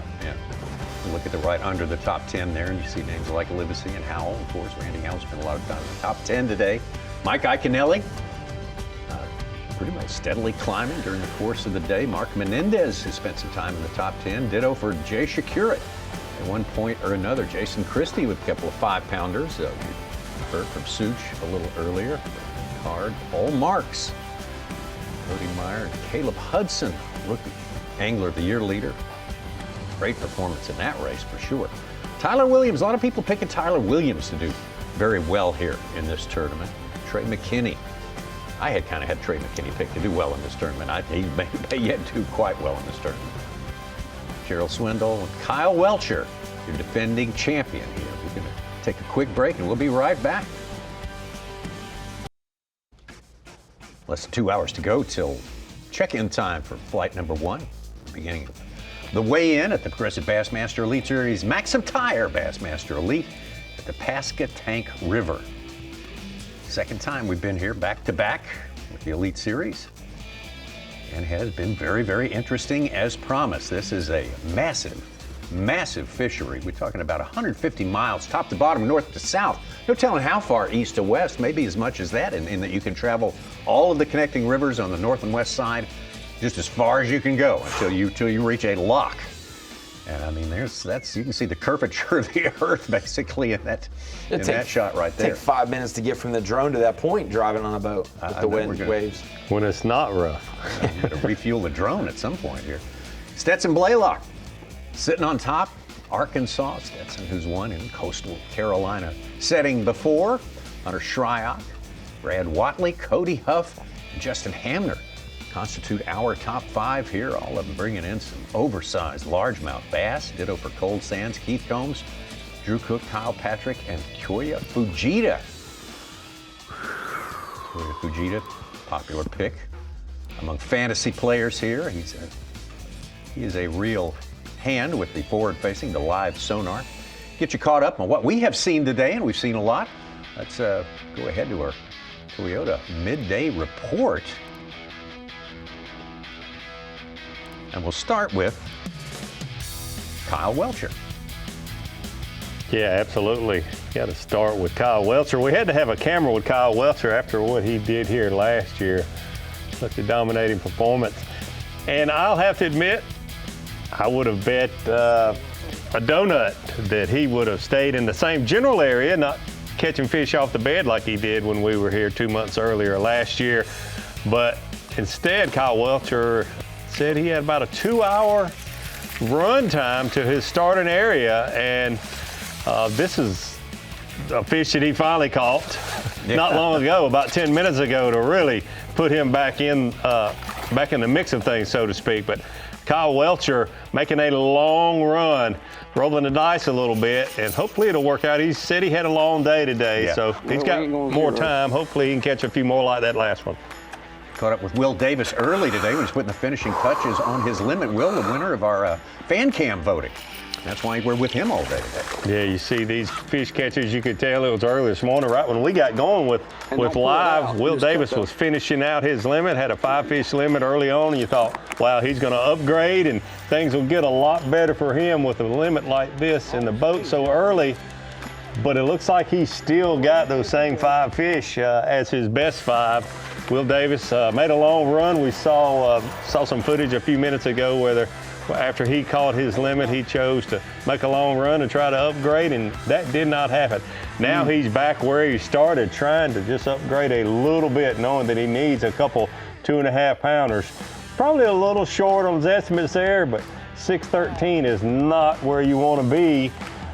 Look at the right under the top 10 there, and you see names like Livesey and Howell. Of course, Randy Howell spent a lot of time in the top 10 today. Mike Iaconelli, pretty much steadily climbing during the course of the day. Mark Menendez has spent some time in the top 10. Ditto for Jay Shakurit at one point or another. Jason Christie with a couple of 5-pounders. You heard from Such a little earlier. Card, all marks. Cody Meyer and Caleb Hudson, rookie angler of the year leader. Great performance in that race for sure. Tyler Williams, a lot of people picking Tyler Williams to do very well here in this tournament. Trey McKinney. I had kind of had Trey McKinney picked to do well in this tournament. He may yet do quite well in this tournament. Gerald Swindle and Kyle Welcher, your defending champion here. We're going to take a quick break and we'll be right back. Less than 2 hours to go till check-in time for flight number 1. Beginning of the weigh-in at the Progressive Bassmaster Elite Series Maxam Tire Bassmaster Elite at the Pasquotank River. Second time we've been here back-to-back with the Elite Series, and has been very, very interesting as promised. This is a massive fishery. We're talking about 150 miles, top to bottom, north to south. No telling how far east to west, maybe as much as that, in that you can travel all of the connecting rivers on the north and west side just as far as you can go until you reach a lock. And I mean, you can see the curvature of the earth basically in that shot right there. Take 5 minutes to get from the drone to that point driving on a boat with the wind waves. When it's not rough. I'm going to refuel the drone at some point here. Stetson Blaylock sitting on top, Arkansas. Stetson, who's won in Coastal Carolina setting before. Hunter Shryock, Brad Watley, Cody Huff, and Justin Hamner constitute our top 5 here. All of them bringing in some oversized largemouth bass. Ditto for Cold Sands, Keith Combs, Drew Cook, Kyle Patrick, and Kyoya Fujita. Kyoya Fujita, popular pick among fantasy players here. He is a real hand with the forward-facing, the live sonar. Get you caught up on what we have seen today, and we've seen a lot. Let's go ahead to our Toyota midday report. And we'll start with Kyle Welcher. Yeah, absolutely. Got to start with Kyle Welcher. We had to have a camera with Kyle Welcher after what he did here last year. Such a dominating performance. And I'll have to admit, I would have bet a donut that he would have stayed in the same general area, not catching fish off the bed like he did when we were here 2 months earlier last year. But instead, Kyle Welcher said he had about a 2-hour run time to his starting area, and this is a fish that he finally caught not long ago, about 10 minutes ago, to really put him back in the mix of things, so to speak. But Kyle Welcher making a long run, rolling the dice a little bit, and hopefully it'll work out. He said he had a long day today, so he's got more time. Hopefully he can catch a few more like that last one. Caught up with Will Davis early today when he's putting the finishing touches on his limit. Will, the winner of our fan cam voting. That's why we're with him all day today. Yeah, you see these fish catches, you could tell it was early this morning. Right when we got going with live, Will Davis was finishing out his limit, had a 5-fish limit early on, and you thought, wow, he's going to upgrade and things will get a lot better for him with a limit like this in the boat so early. But it looks like he's still got those same 5 fish as his best 5. Will Davis made a long run. We saw some footage a few minutes ago where after he caught his limit, he chose to make a long run and try to upgrade, and that did not happen. Now he's back where he started, trying to just upgrade a little bit, knowing that he needs a couple 2.5 pounders. Probably a little short on his estimates there, but 613 is not where you want to be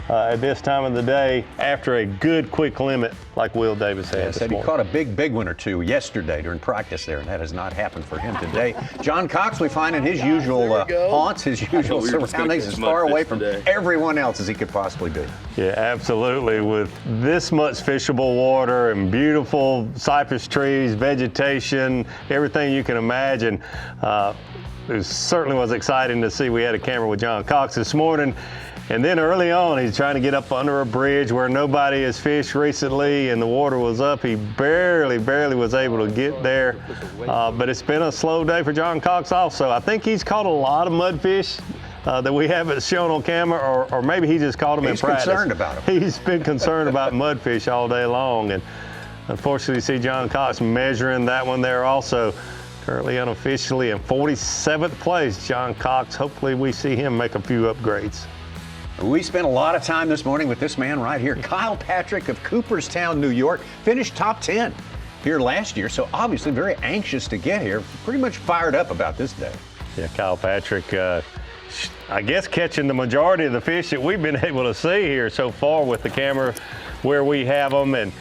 at this time of the day after a good quick limit like Will Davis had. Yeah, said he caught a big one or two yesterday during practice there, and that has not happened for him today. John Cox, we find in his usual haunts, his usual surroundings, as far away from everyone else as he could possibly be. Yeah, absolutely. With this much fishable water and beautiful cypress trees, vegetation, everything you can imagine, it certainly was exciting to see. We had a camera with John Cox this morning. And then early on, he's trying to get up under a bridge where nobody has fished recently and the water was up. He barely was able to get there. But it's been a slow day for John Cox also. I think he's caught a lot of mudfish that we haven't shown on camera, or maybe he just caught them in practice. He's concerned about them. He's been concerned about mudfish all day long. And unfortunately, you see John Cox measuring that one there also. Currently unofficially in 47th place, John Cox. Hopefully we see him make a few upgrades. We spent a lot of time this morning with this man right here, Kyle Patrick of Cooperstown, New York. Finished top 10 here last year, so obviously very anxious to get here. Pretty much fired up about this day. Yeah, Kyle Patrick, I guess catching the majority of the fish that we've been able to see here so far with the camera where we have them, and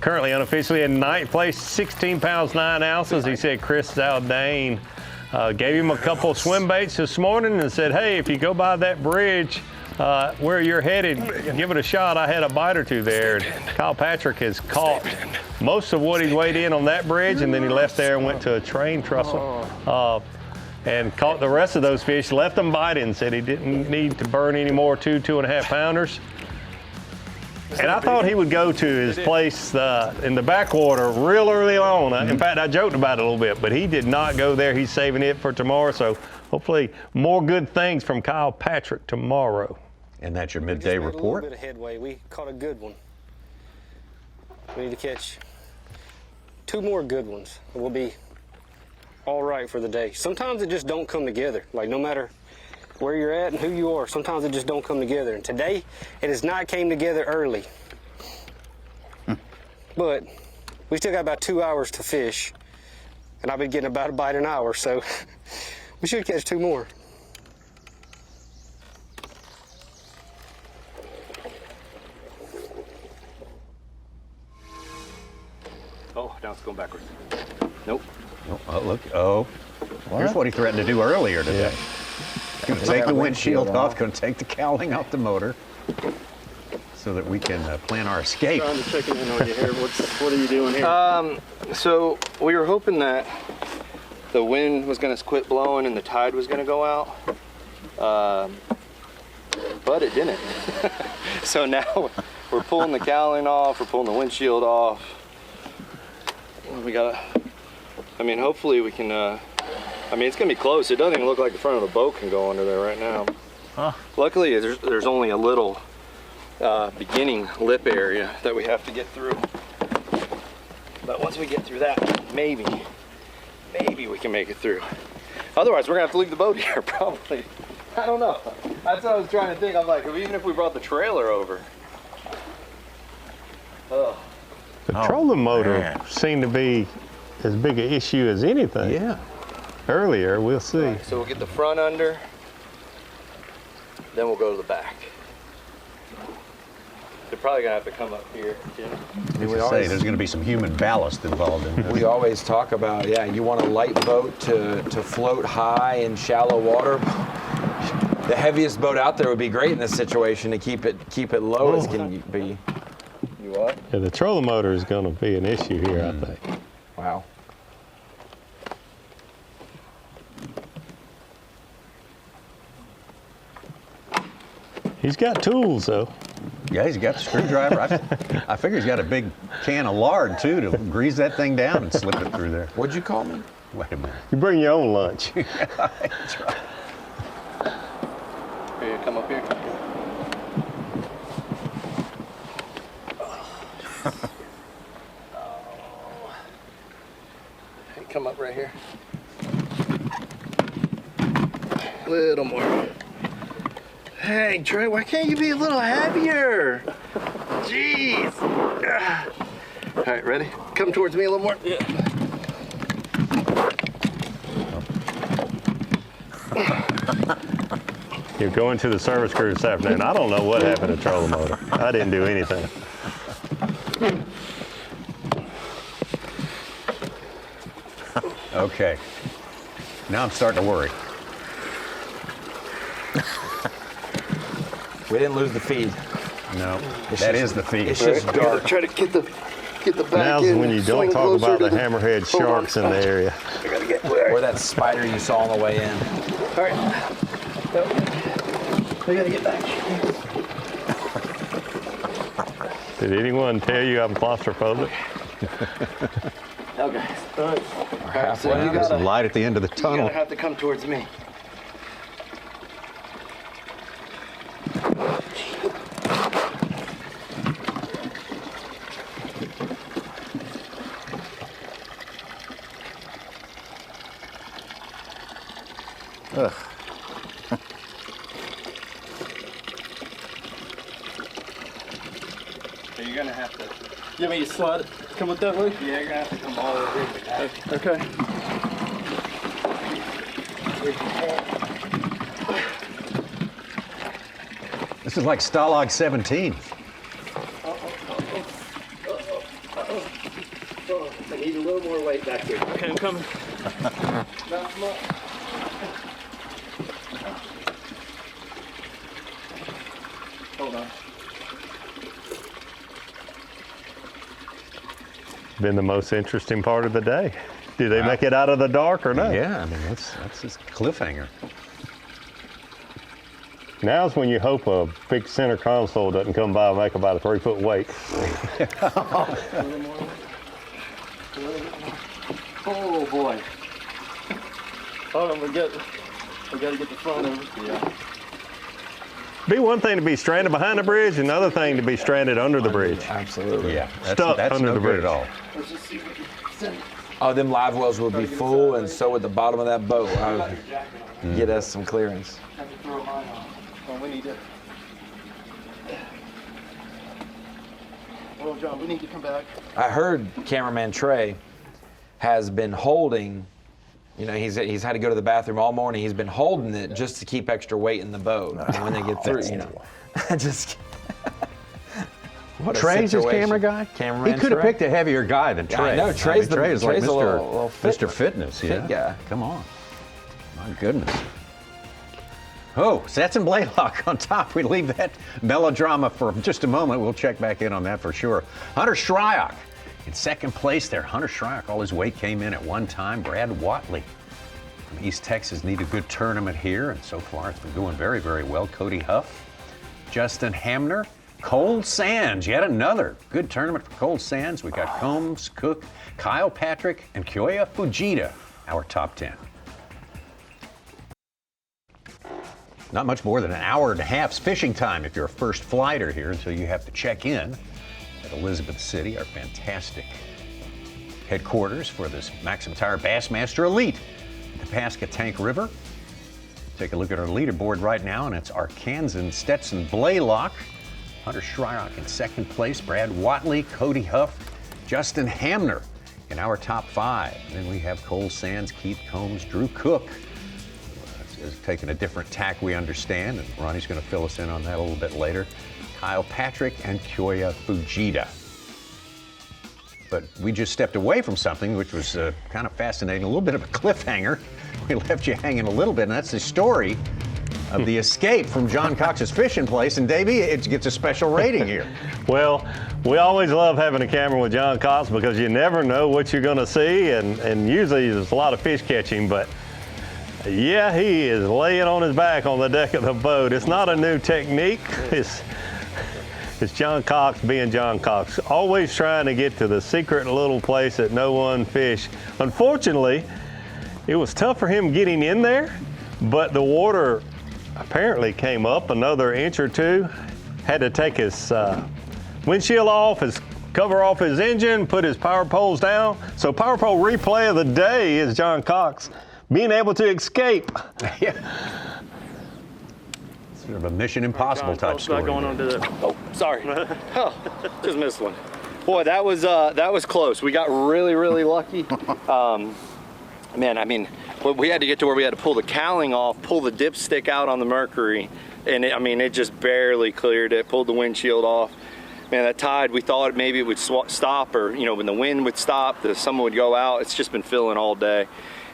currently unofficially in 9th place, 16 pounds 9 ounces. He said Chris Zaldane gave him a couple swim baits this morning and said, hey, if you go by that bridge where you're headed, give it a shot. I had a bite or two there. And Kyle Patrick has caught most of what he weighed in on that bridge, and then he left there and went to a train trestle and caught the rest of those fish, left them biting, said he didn't need to burn any more 2.5 pounders. And I thought he would go to his place in the backwater real early on. In fact, I joked about it a little bit, but he did not go there. He's saving it for tomorrow. So hopefully more good things from Kyle Patrick tomorrow. And that's your midday report. A little bit of headway. We caught a good one. We need to catch 2 more good ones. We'll be all right for the day. Sometimes it just don't come together. Like no matter where you're at and who you are, sometimes it just don't come together. And today, it has not came together early. But we still got about 2 hours to fish, and I've been getting about a bite an hour, so we should catch 2 more. Oh, now it's going backwards. Nope. Oh, look. Oh. Here's what he threatened to do earlier today. Going to take the windshield off, going to take the cowling off the motor so that we can plan our escape. Trying to check in on you here. What are you doing here? So we were hoping that the wind was going to quit blowing and the tide was going to go out, but it didn't. So now we're pulling the cowling off, we're pulling the windshield off. We got, I mean, hopefully we can, I mean, it's gonna be close. It doesn't even look like the front of a boat can go under there right now. Huh. Luckily, there's only a little beginning lip area that we have to get through. But once we get through that, maybe we can make it through. Otherwise, we're gonna have to leave the boat here, probably. I don't know. That's what I was trying to think. I'm like, even if we brought the trailer over. Oh. The trolling motor seemed to be as big an issue as anything. Yeah. Earlier, we'll see. Right, so we'll get the front under, then we'll go to the back. They're probably gonna have to come up here, Jim. There's going to be some human ballast involved in this. We always talk about, you want a light boat to float high in shallow water. The heaviest boat out there would be great in this situation to keep it low as can be. You what? Yeah, the trolling motor is going to be an issue here, I think. Wow. He's got tools, though. Yeah, he's got the screwdriver. I figure he's got a big can of lard, too, to grease that thing down and slip it through there. What'd you call me? Wait a minute. You bring your own lunch. That's right. Here, come up here. Hey, come up right here. Little more. Hey, Trey, why can't you be a little heavier? Jeez. All right, ready? Come towards me a little more. Yeah. You're going to the service crew this afternoon. I don't know what happened to trolling motor. I didn't do anything. Okay. Now I'm starting to worry. We didn't lose the feed. No, that is the feed. It's just dark. Try to get the back Now's in. when you don't talk about the hammerhead sharks in the area. I gotta get where. Or that spider you saw on the way in. All right. I gotta get back. Did anyone tell you I'm claustrophobic? Okay. All right. So you There's gotta, some light at the end of the you tunnel. gotta have to come towards me. Ugh. You're gonna have to. You mean you slide it? Come with that way? Yeah, you're gonna have to come all the way back. Okay. This is like Stalag 17. I need a little more weight back here. Okay, I'm coming. Not much. Hold on. Been the most interesting part of the day. Do they make it out of the dark or not? Yeah, I mean, that's just cliffhanger. Now's when you hope a big center console doesn't come by and make about a 3-foot wake. Oh boy. Hold on, we gotta get the front over. Yeah. Be one thing to be stranded behind the bridge, another thing to be stranded under the bridge. Absolutely. Yeah, Stuck that's under no the good bridge. at all. Let's just see what we can send. Oh, them live wells would be full, and so would the bottom of that boat. I would get us some clearance. Have to throw mine on. Oh, we need to. Oh, John, we need to come back. I heard cameraman Trey has been holding, he's had to go to the bathroom all morning. He's been holding it just to keep extra weight in the boat. And when they get through, just. What a Trey's his situation. camera guy? Cameraman He could have Trey. picked a heavier guy than Trey. I know, Trey's Trey's like a little Mr. Fitness. fit Yeah. guy. Come on. My goodness. Oh, Stetson Blaylock on top. We leave that melodrama for just a moment. We'll check back in on that for sure. Hunter Shryock in second place there. Hunter Shryock, all his weight came in at one time. Brad Watley from East Texas need a good tournament here, and so far it's been going very, very well. Cody Huff, Justin Hamner, Cole Sands, yet another good tournament for Cole Sands. We got Combs, Cook, Kyle Patrick, and Kyoya Fujita, our top 10. Not much more than an hour and a half's fishing time if you're a first flighter here until you have to check in at Elizabeth City, our fantastic headquarters for this Maxam Bassmaster Elite at the Pasquotank River. Take a look at our leaderboard right now, and it's Arkansan Stetson Blaylock, Hunter Shryock in second place, Brad Watley, Cody Huff, Justin Hamner in our top 5. And then we have Cole Sands, Keith Combs, Drew Cook. Is taking a different tack, we understand, and Ronnie's going to fill us in on that a little bit later. Kyle Patrick and Kyoya Fujita. But we just stepped away from something which was kind of fascinating, a little bit of a cliffhanger. We left you hanging a little bit, and that's the story of the escape from John Cox's fishing place. And Davey, it gets a special rating here. Well, we always love having a camera with John Cox because you never know what you're going to see, and usually there's a lot of fish catching, but yeah, he is laying on his back on the deck of the boat. It's not a new technique. It's John Cox being John Cox, always trying to get to the secret little place that no one fished. Unfortunately, it was tough for him getting in there, but the water apparently came up another inch or two. Had to take his windshield off, his cover off his engine, put his power poles down. So power pole replay of the day is John Cox being able to escape. Yeah. Sort of a Mission Impossible type story. Going on to the, oh, sorry. Oh, just missed one. Boy, that was close. We got really, really lucky. Man, I mean, we had to get to where we had to pull the cowling off, pull the dipstick out on the Mercury, and it just barely cleared it, pulled the windshield off. Man, that tide, we thought maybe it would stop, or, you know, when the wind would stop, the sun would go out. It's just been filling all day.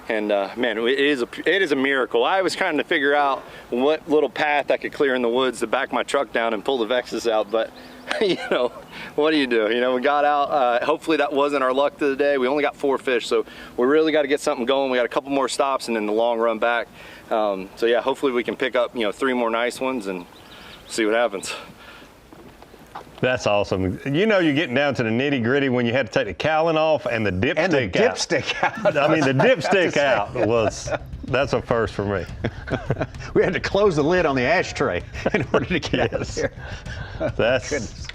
And man, it is a miracle. I was trying to figure out what little path I could clear in the woods to back my truck down and pull the Vexus out, but you know, what do? You know, we got out. Hopefully that wasn't our luck of the day. We only got 4 fish, so we really got to get something going. We got a couple more stops and then the long run back. So yeah, hopefully we can pick up, you know, 3 more nice ones and see what happens. That's awesome. You know, you're getting down to the nitty gritty when you had to take the cowling off and the dipstick out. And the dipstick out. I mean, the dipstick out that's a first for me. We had to close the lid on the ashtray in order to get out of here. That's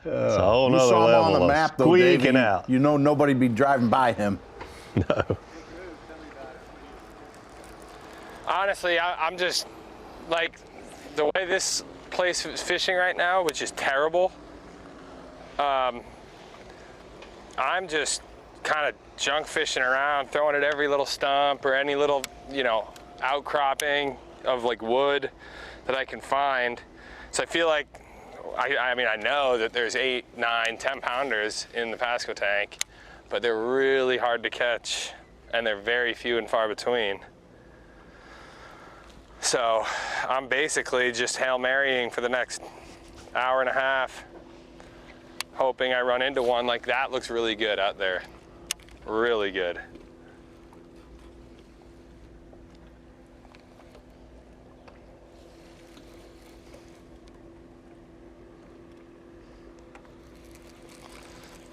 a whole You nother saw him level on the of map, though, squeaking Davey. out. You know nobody'd be driving by him. No. Honestly, I'm just, like, the way this place is fishing right now, which is terrible, I'm just kind of junk fishing around, throwing at every little stump or any little, you know, outcropping of like wood that I can find. So I feel like, I mean, I know that there's 8, 9, 10 pounders in the Pasquotank, but they're really hard to catch and they're very few and far between. So I'm basically just Hail Marying for the next hour and a half, hoping I run into one. Like, that looks really good out there. Really good.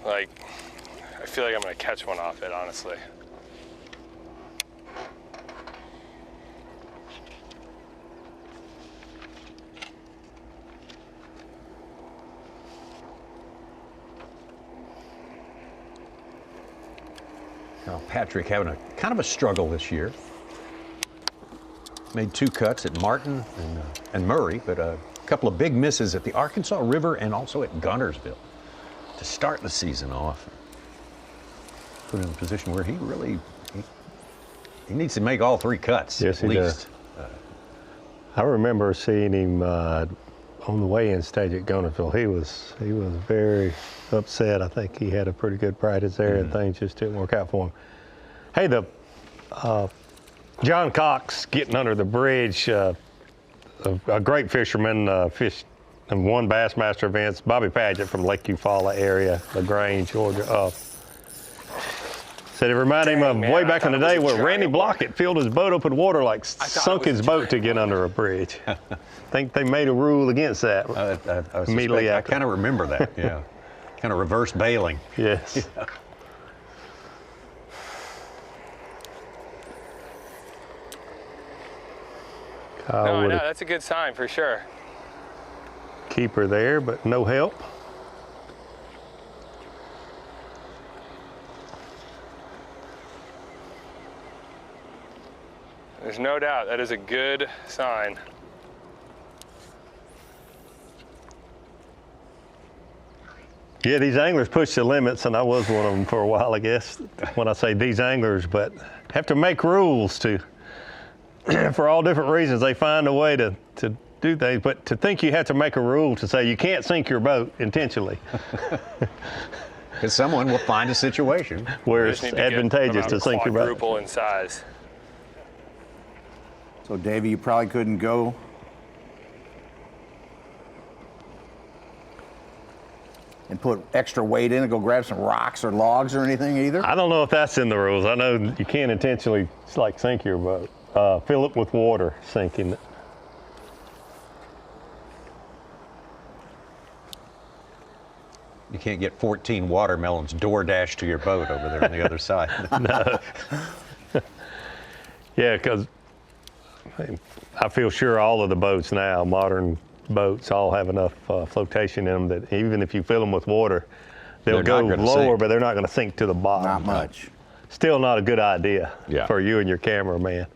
Like, I feel like I'm gonna catch one off it, honestly. Now, Patrick having a kind of a struggle this year. Made 2 cuts at Martin and Murray, but a couple of big misses at the Arkansas River and also at Guntersville to start the season off. Put him in a position where he really he needs to make all 3 cuts. Yes, at he least. does. I remember seeing him on the weigh-in stage at Guntersville. He was very upset. I think he had a pretty good practice there, and things just didn't work out for him. Hey, the John Cox getting under the bridge, a great fisherman, fished and won Bassmaster events. Bobby Paget from Lake Eufaula area, LaGrange, Georgia. Said it reminded him of way back in the day where Randy Blockett filled his boat up with water, like sunk his boat to get under a bridge. I think they made a rule against that immediately after. I kind of remember that, yeah. Kind of reverse bailing. Yes. Yeah. No, I know, that's a good sign for sure. Keeper there, but no help. There's no doubt that is a good sign. Yeah, these anglers push the limits, and I was one of them for a while, I guess, when I say these anglers, but have to make rules to, for all different reasons, they find a way to do things, but to think you have to make a rule to say you can't sink your boat intentionally. Because someone will find a situation where it's advantageous to sink your boat. Quadruple in size. So, Davey, you probably couldn't go. And put extra weight in and go grab some rocks or logs or anything either? I don't know if that's in the rules. I know you can't intentionally sink your boat. Fill it with water, sinking it. You can't get 14 watermelons DoorDash to your boat over there on the other side. No. Yeah, because I feel sure all of the boats now, modern boats, all have enough flotation in them that even if you fill them with water, they'll go lower, but they're not going to sink to the bottom. Not much. Still not a good idea for you and your cameraman.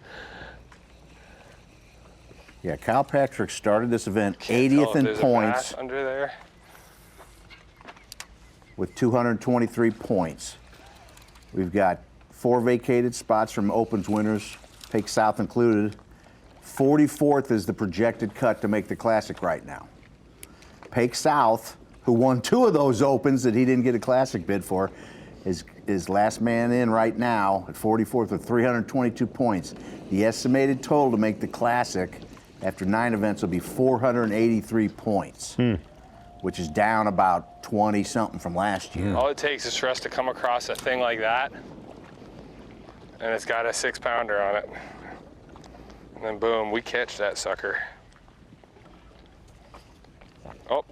Yeah, Kyle Patrick started this event 80th in points under there with 223 points. We've got 4 vacated spots from Opens winners, Pake South included. 44th is the projected cut to make the Classic right now. Pake South, who won 2 of those Opens that he didn't get a Classic bid for, is last man in right now at 44th with 322 points. The estimated total to make the Classic after 9 events will be 483 points, which is down about 20-something from last year. All it takes is for us to come across a thing like that, and it's got a 6-pounder on it. And then boom, we catch that sucker. Oh,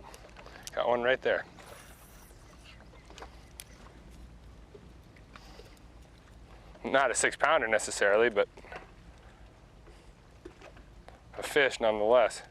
got one right there. Not a 6-pounder necessarily, but a fish nonetheless.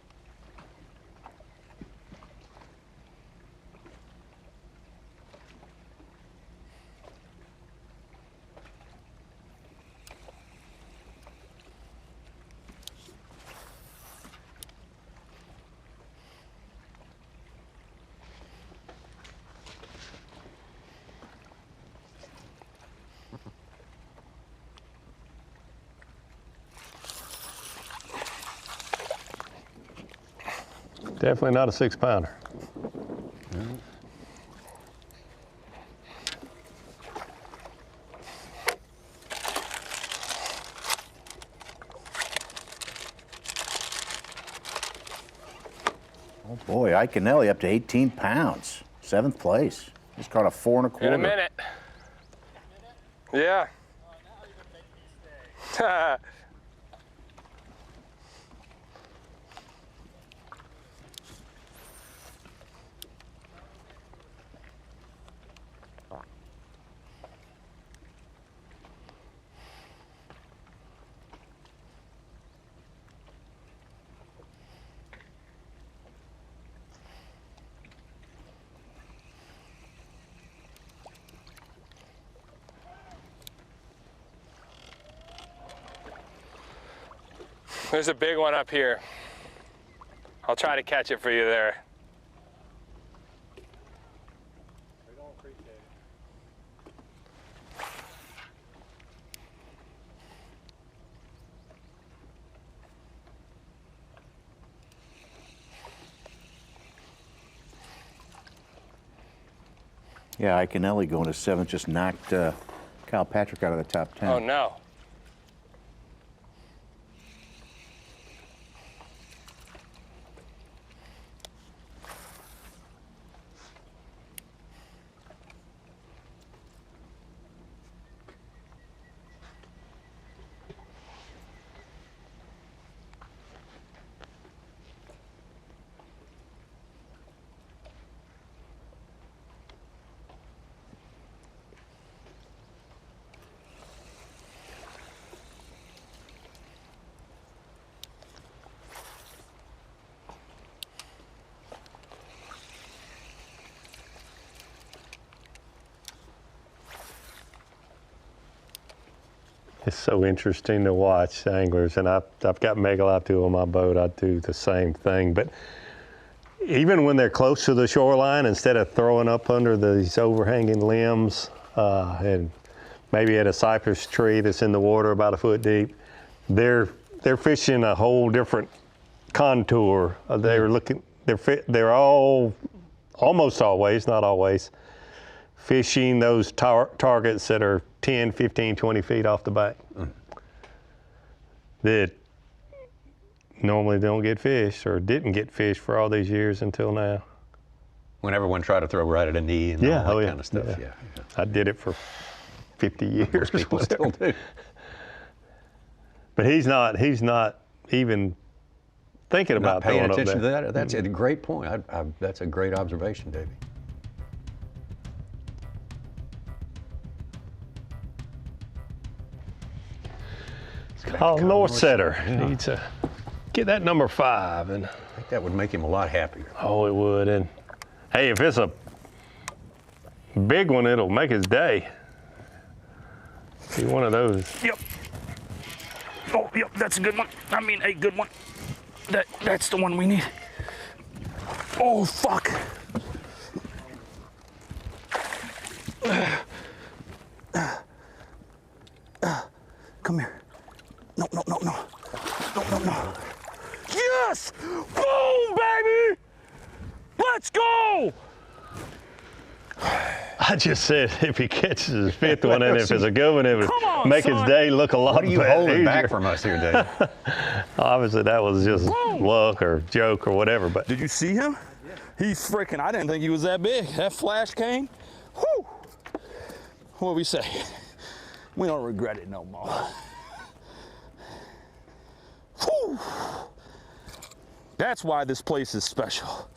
Definitely not a 6-pounder. Oh boy, Iaconelli up to 18 pounds, 7th place. He's caught a 4 1/4. In a minute. Yeah. There's a big one up here. I'll try to catch it for you there. Yeah, Iaconelli going to 7th just knocked Kyle Patrick out of the top 10. Oh no. It's so interesting to watch anglers, and I've got mega live 2 on my boat. I do the same thing, but even when they're close to the shoreline, instead of throwing up under these overhanging limbs and maybe at a cypress tree that's in the water about a foot deep, they're fishing a whole different contour. They're all almost always, not always, fishing those targets that are 10, 15, 20 feet off the bank that normally don't get fished or didn't get fished for all these years until now. When everyone tried to throw right at a knee and all that kind of stuff. Yeah. I did it for 50 years. Most people still do. But he's not even thinking about paying throwing attention up there. to that. That's a great point. That's a great observation, Davey. It's called North Setter. Need to get that number 5, and I think that would make him a lot happier. Oh, it would. And hey, if it's a big one, it'll make his day. Be one of those. Yep. Oh, yep, that's a good one. I mean, a good one. That's the one we need. Oh, fuck. Come here. No. No. Yes! Boom, baby! Let's go! I just said if he catches his 5th one, and if it's a good one, it would make his day look a lot better. What are you holding back from us here, Dave? Obviously, that was just luck or joke or whatever. But did you see him? Yeah. He's freaking, I didn't think he was that big. That flash came. Whew. What do we say? We don't regret it no more. Whew. That's why this place is special.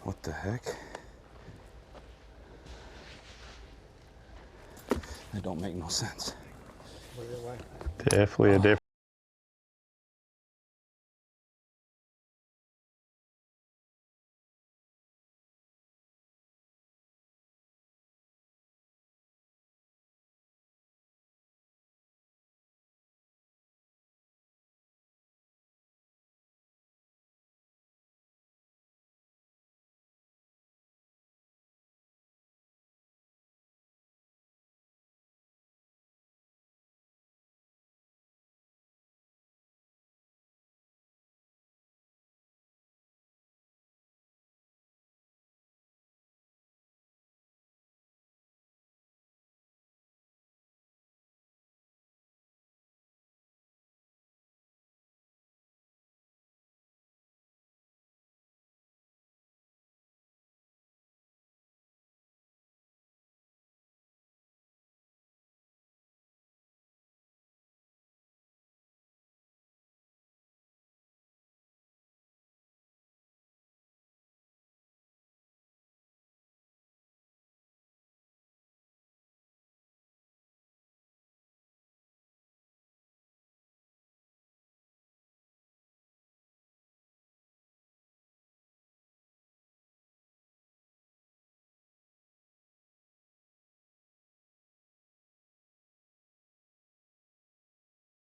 What the heck? That don't make no sense. Definitely a different.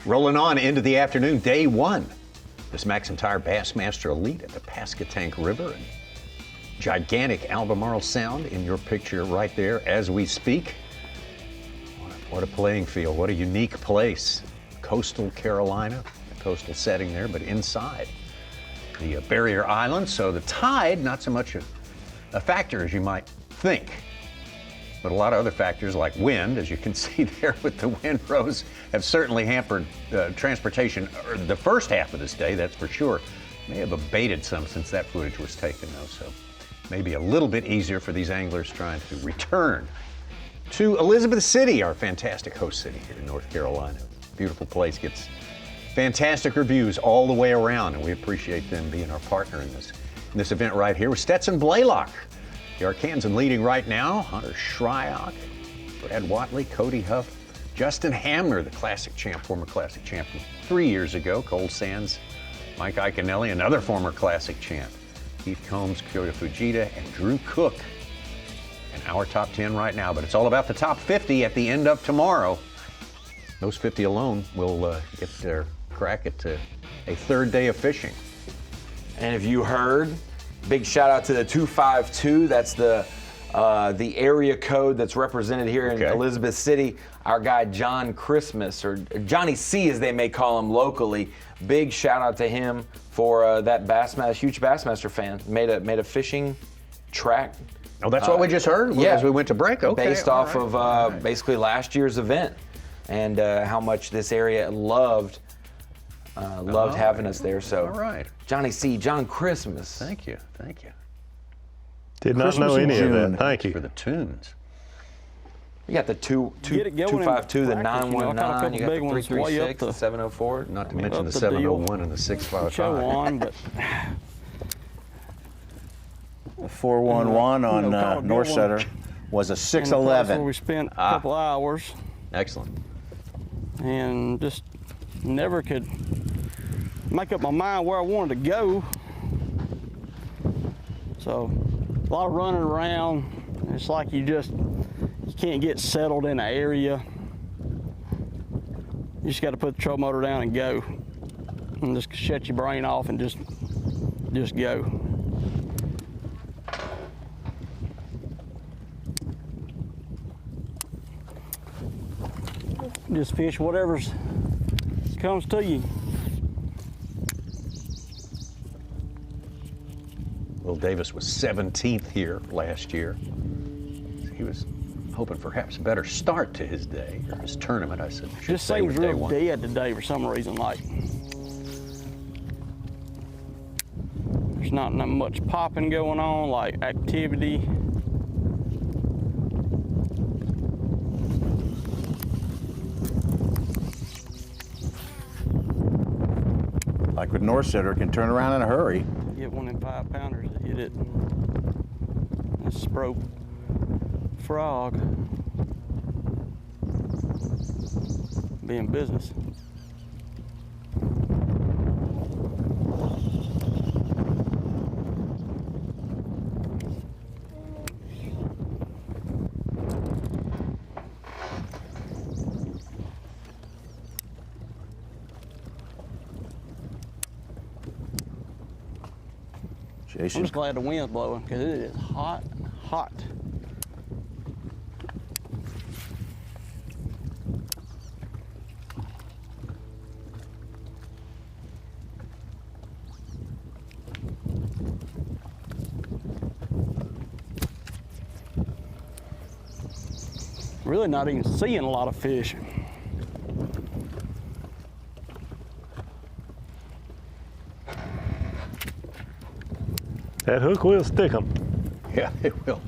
Rolling on into the afternoon, day 1. This Maxam Tire Bassmaster Elite at the Pasquotank River and gigantic Albemarle Sound in your picture right there as we speak. What a playing field, what a unique place. Coastal Carolina, the coastal setting there, but inside the barrier island. So the tide, not so much a factor as you might think. But a lot of other factors like wind, as you can see there with the windrows, have certainly hampered transportation the first half of this day, that's for sure. May have abated some since that footage was taken, though, so maybe a little bit easier for these anglers trying to return to Elizabeth City, our fantastic host city here in North Carolina. Beautiful place, gets Fantastic reviews all the way around, and we appreciate them being our partner in this event right here with Stetson Blaylock. The Arkansan leading right now, Hunter Shryock, Brad Watley, Cody Huff, Justin Hamner, the classic champ, former classic champ from 3 years ago, Cole Sands, Mike Iaconelli, another former classic champ, Keith Combs, Kyoto Fujita, and Drew Cook. And our top 10 right now, but it's all about the top 50 at the end of tomorrow. Those 50 alone will get their crack at a third day of fishing. And if you heard, big shout out to the 252. That's the area code that's represented here in Elizabeth City. Our guy John Christmas, or Johnny C as they may call him locally. Big shout out to him for that Bassmaster, huge Bassmaster fan. Made a fishing track. Oh, that's what we just heard as we went to break. Okay, based off of basically last year's event, and how much this area loved having us there. So, all right, Johnny C, John Christmas. Thank you. Did not know any of that. Thank you for the tunes. You got the 252, the 919, you got the 336, the 704. Not to mention the 701 and the 655. Show on, but The 411 on North Center was a 611. Where we spent a couple hours. Excellent. And just never could make up my mind where I wanted to go. So a lot of running around. It's like you can't get settled in an area. You just got to put the troll motor down and go, and just shut your brain off and just go. Just fish whatever's comes to you. Will Davis was 17th here last year. He was hoping for perhaps a better start to his day, or his tournament, I should say. Just seems real dead today for some reason. Like there's not much popping going on, like activity. Like with North Center, can turn around in a hurry. Get one of them 5-pounders to hit it. A Sprope frog. Be in business. Jason. I'm just glad the wind's blowing because it is hot, hot. Really not even seeing a lot of fish. That hook will stick them. Yeah, it will.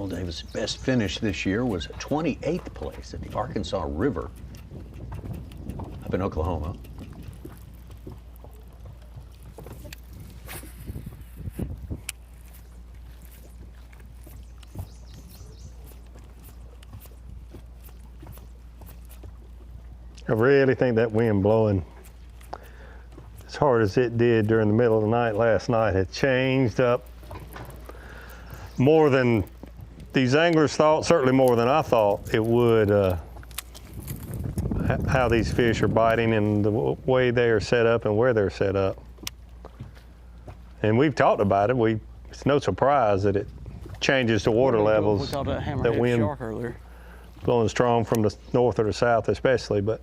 Daryl Davis' best finish this year was 28th place at the Arkansas River up in Oklahoma. I really think that wind blowing as hard as it did during the middle of the night last night had changed up more than these anglers thought, certainly more than I thought it would, how these fish are biting and the way they are set up and where they're set up. And we've talked about it. It's no surprise that it changes the water levels. We called that that hammerhead wind shark earlier. blowing strong from the north or the south especially, but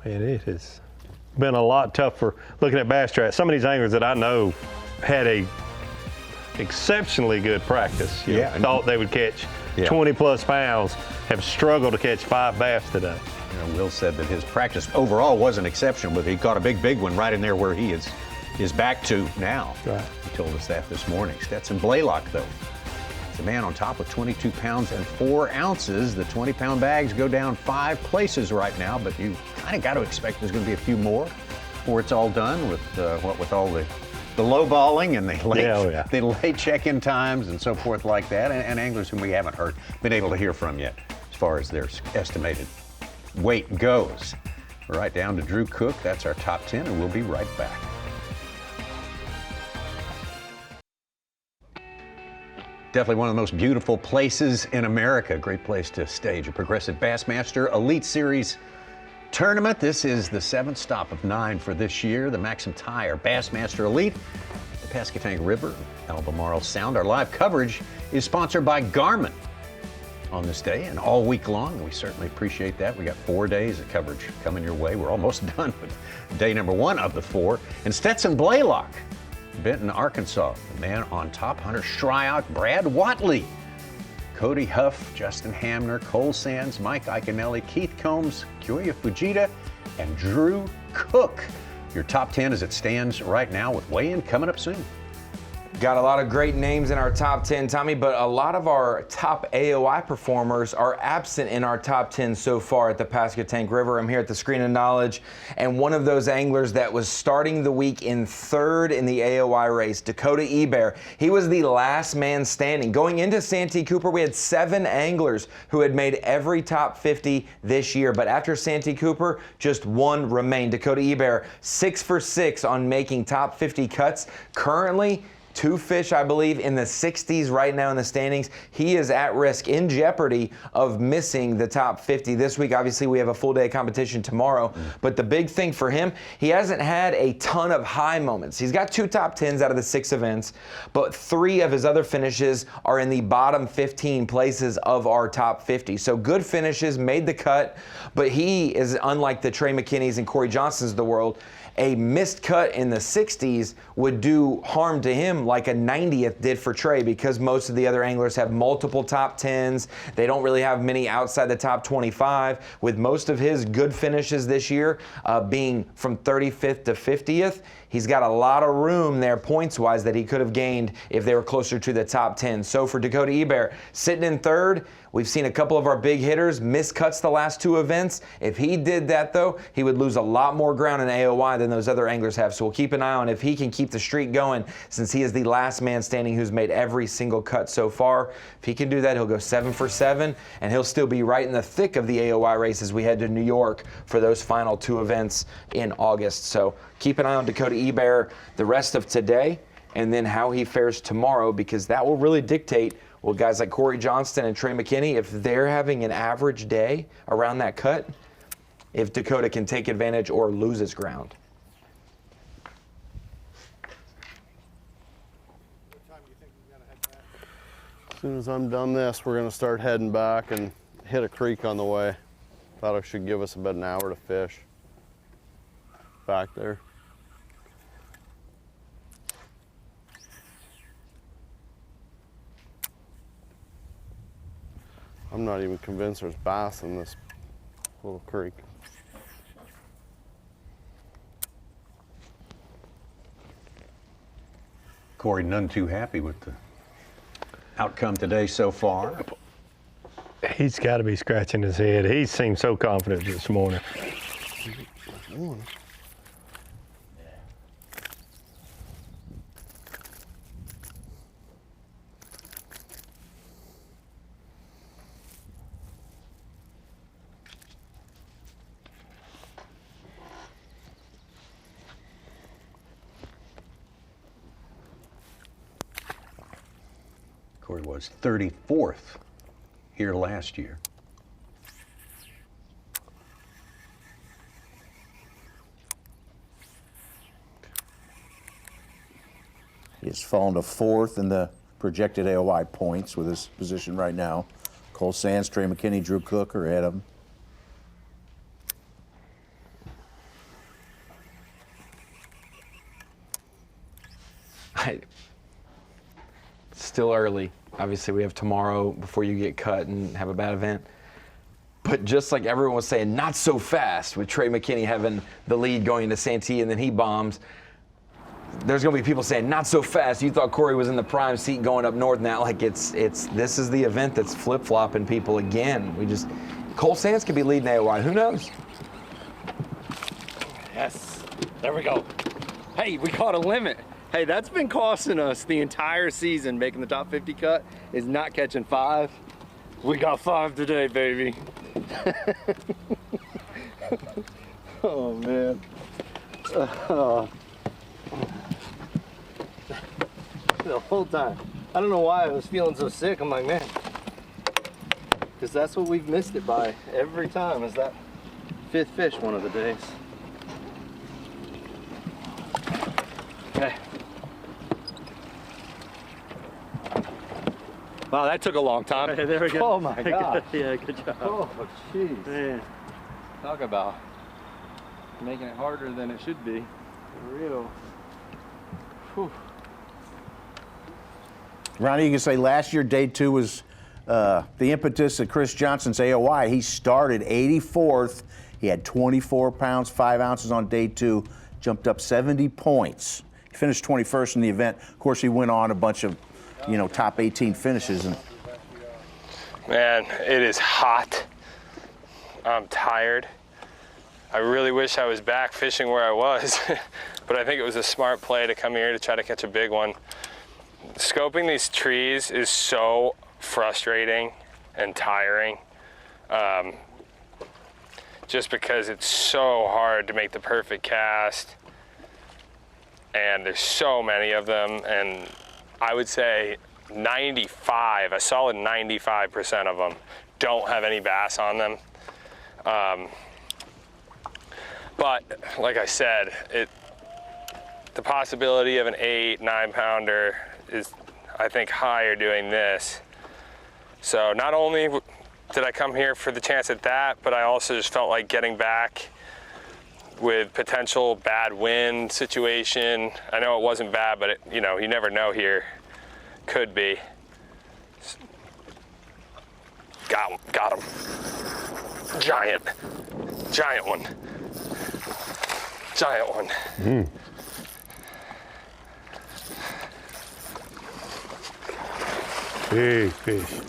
man, it has been a lot tougher looking at bass traps. Some of these anglers that I know had a exceptionally good practice. You know, thought they would catch 20 plus pounds, have struggled to catch 5 bass today. You know, Will said that his practice overall wasn't exceptional, but he caught a big one right in there where he is back to now. Right. He told us that this morning. Stetson Blaylock, though, the man on top with 22 pounds and 4 ounces. The 20-pound bags go down 5 places right now, but you kind of got to expect there's going to be a few more before it's all done with with all the low-balling and the late check-in times and so forth like that, and anglers whom we haven't been able to hear from yet as far as their estimated weight goes. We're right down to Drew Cook. That's our top 10, and we'll be right back. Definitely one of the most beautiful places in America. Great place to stage a progressive Bassmaster Elite Series tournament. This is the 7th stop of 9 for this year. The Maxam Tire Bassmaster Elite, the Pasquotank River, Albemarle Sound. Our live coverage is sponsored by Garmin on this day and all week long. We certainly appreciate that. We got 4 days of coverage coming your way. We're almost done with day number 1 of the 4. And Stetson Blaylock, Benton, Arkansas, the man on top, Hunter Shryock, Brad Watley, Cody Huff, Justin Hamner, Cole Sands, Mike Iaconelli, Keith Combs, Kyoya Fujita, and Drew Cook. Your top 10 as it stands right now with weigh-in coming up soon. Got a lot of great names in our top 10, Tommy, but a lot of our top AOI performers are absent in our top 10 so far at the Pasquotank River. I'm here at the Screen of Knowledge, and one of those anglers that was starting the week in 3rd in the AOI race, Dakota Ebert, he was the last man standing. Going into Santee Cooper, we had 7 anglers who had made every top 50 this year, but after Santee Cooper, just 1 remained. Dakota Ebert, 6 for 6 on making top 50 cuts. Currently, 2 fish, I believe, in the 60s right now in the standings. He is at risk, in jeopardy of missing the top 50 this week. Obviously, we have a full day of competition tomorrow, but the big thing for him, he hasn't had a ton of high moments. He's got 2 top 10s out of the 6 events, but 3 of his other finishes are in the bottom 15 places of our top 50. So good finishes, made the cut, but he is unlike the Trey McKinney's and Corey Johnsons of the world. A missed cut in the 60s would do harm to him like a 90th did for Trey, because most of the other anglers have multiple top 10s. They don't really have many outside the top 25, with most of his good finishes this year being from 35th to 50th. He's got a lot of room there points-wise that he could have gained if they were closer to the top 10. So for Dakota Ebert, sitting in 3rd, we've seen a couple of our big hitters miss cuts the last 2 events. If he did that, though, he would lose a lot more ground in AOI than those other anglers have. So we'll keep an eye on if he can keep the streak going, since he is the last man standing who's made every single cut so far. If he can do that, he'll go 7 for 7, and he'll still be right in the thick of the AOI race as we head to New York for those final 2 events in August. So keep an eye on Dakota Ebert the rest of today, and then how he fares tomorrow, because that will really dictate, well, guys like Corey Johnston and Trey McKinney, if they're having an average day around that cut, if Dakota can take advantage or loses ground. As soon as I'm done this, we're going to start heading back and hit a creek on the way. Thought it should give us about an hour to fish back there. I'm not even convinced there's bass in this little creek. Corey, none too happy with the outcome today so far? He's got to be scratching his head. He seemed so confident this morning. Corey was 34th here last year. He's fallen to 4th in the projected AOY points with his position right now. Cole Sands, Trey McKinney, Drew Cook are ahead of him. Still early. Obviously, we have tomorrow before you get cut and have a bad event. But just like everyone was saying, not so fast with Trey McKinney having the lead going into Santee and then he bombs. There's going to be people saying, not so fast. You thought Corey was in the prime seat going up north now. Like this is the event that's flip-flopping people again. Cole Sands could be leading AOY. Who knows? Yes. There we go. Hey, we caught a limit. Hey, that's been costing us the entire season. Making the top 50 cut is not catching 5. We got 5 today, baby. Oh, man. The whole time. I don't know why I was feeling so sick. I'm like, man. Because that's what we've missed it by every time, is that 5th fish one of the days. Okay. Wow, that took a long time. Right, there we go. Oh my God. Yeah, good job. Oh, jeez. Man. Talk about making it harder than it should be. For real. Whew. Ronnie, you can say last year, day 2 was the impetus of Chris Johnson's AOY. He started 84th. He had 24 pounds, 5 ounces on day 2, jumped up 70 points. He finished 21st in the event. Of course, he went on a bunch of, top 18 finishes. And Man, it is hot. I'm tired. I really wish I was back fishing where I was, but I think it was a smart play to come here to try to catch a big one. Scoping these trees is so frustrating and tiring, just because it's so hard to make the perfect cast, and there's so many of them, and I would say a solid 95% of them don't have any bass on them. But like I said, the possibility of an 8-9 pounder is, I think, higher doing this. So not only did I come here for the chance at that, but I also just felt like getting back with potential bad wind situation. I know it wasn't bad, but you never know here. Could be. Got him. Giant one. Giant one. Big fish.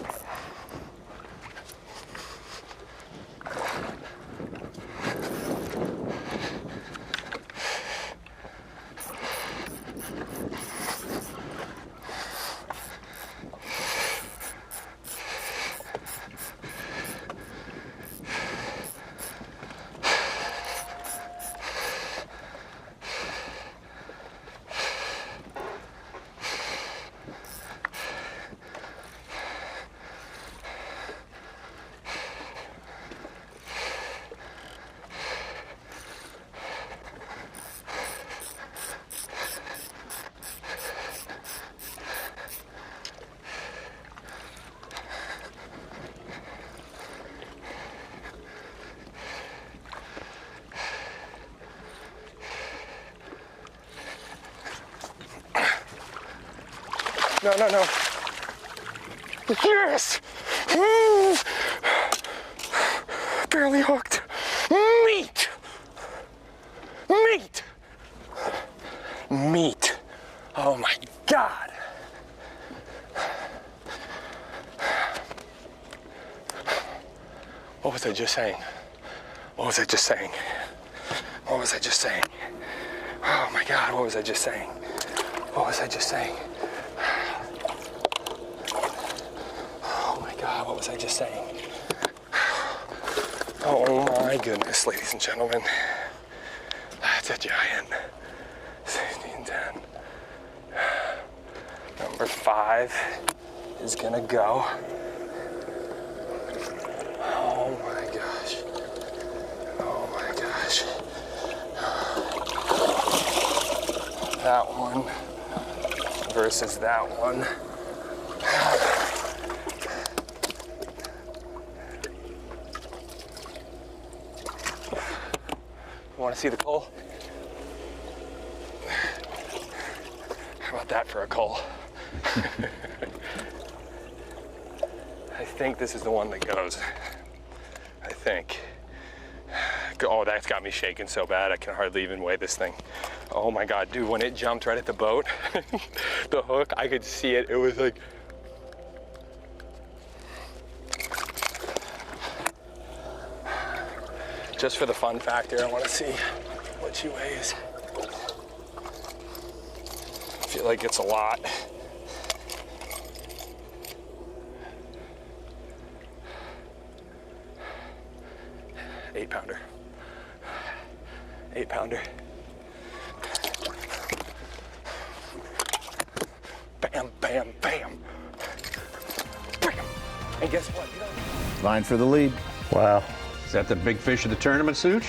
No. Yes! Barely hooked. Meat! Oh my God. What was I just saying? What was I just saying? What was I just saying? Oh my God, what was I just saying? What was I just saying? Oh my God, what was I just saying? Oh my goodness, ladies and gentlemen. That's a giant. 1610. Number 5 is gonna go. Oh my gosh. Oh my gosh. That one versus that one. You want to see the coal? How about that for a coal? I think this is the one that goes. I think. Oh, that's got me shaking so bad I can hardly even weigh this thing. Oh my God, dude, when it jumped right at the boat, the hook, I could see it. It was like, just for the fun factor, I want to see what she weighs. I feel like it's a lot. Eight-pounder. 8-pounder. Bam, bam, bam. Bam. And guess what? Line for the lead. Wow. Is that the big fish of the tournament, Such?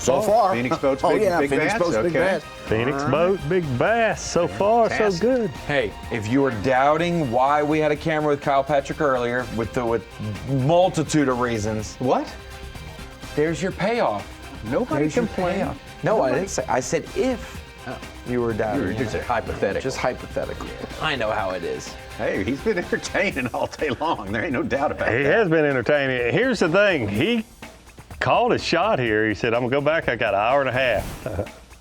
So far. Phoenix Boat's Oh, big, yeah, big Phoenix bass. Boat's big bass. Phoenix All right. Boat, Big Bass. So far, so Fantastic. good. Hey, if you were doubting why we had a camera with Kyle Patrick earlier, with multitude of reasons, What? there's your payoff. Nobody There's your complained. payoff. No, I didn't say. I said if you were doubting. You were just hypothetical. Just hypothetical. I know how it is. Hey, he's been entertaining all day long. There ain't no doubt about He that. has been entertaining. Here's the thing. He called his shot here. He said, I'm going to go back. I got an hour and a half.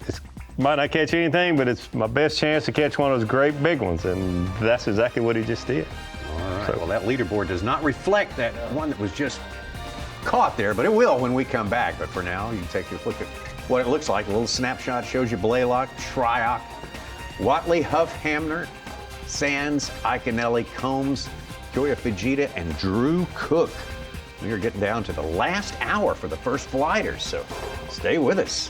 It might not catch anything, but it's my best chance to catch one of those great big ones. And that's exactly what he just did. All right. Well, that leaderboard does not reflect that one that was just caught there, but it will when we come back. But for now, you can take a look at what it looks like. A little snapshot shows you Blaylock, Tryock, Watley, Huff, Hamner, Sands, Iaconelli, Combs, Joya Fujita, and Drew Cook. We are getting down to the last hour for the first flighters, so stay with us.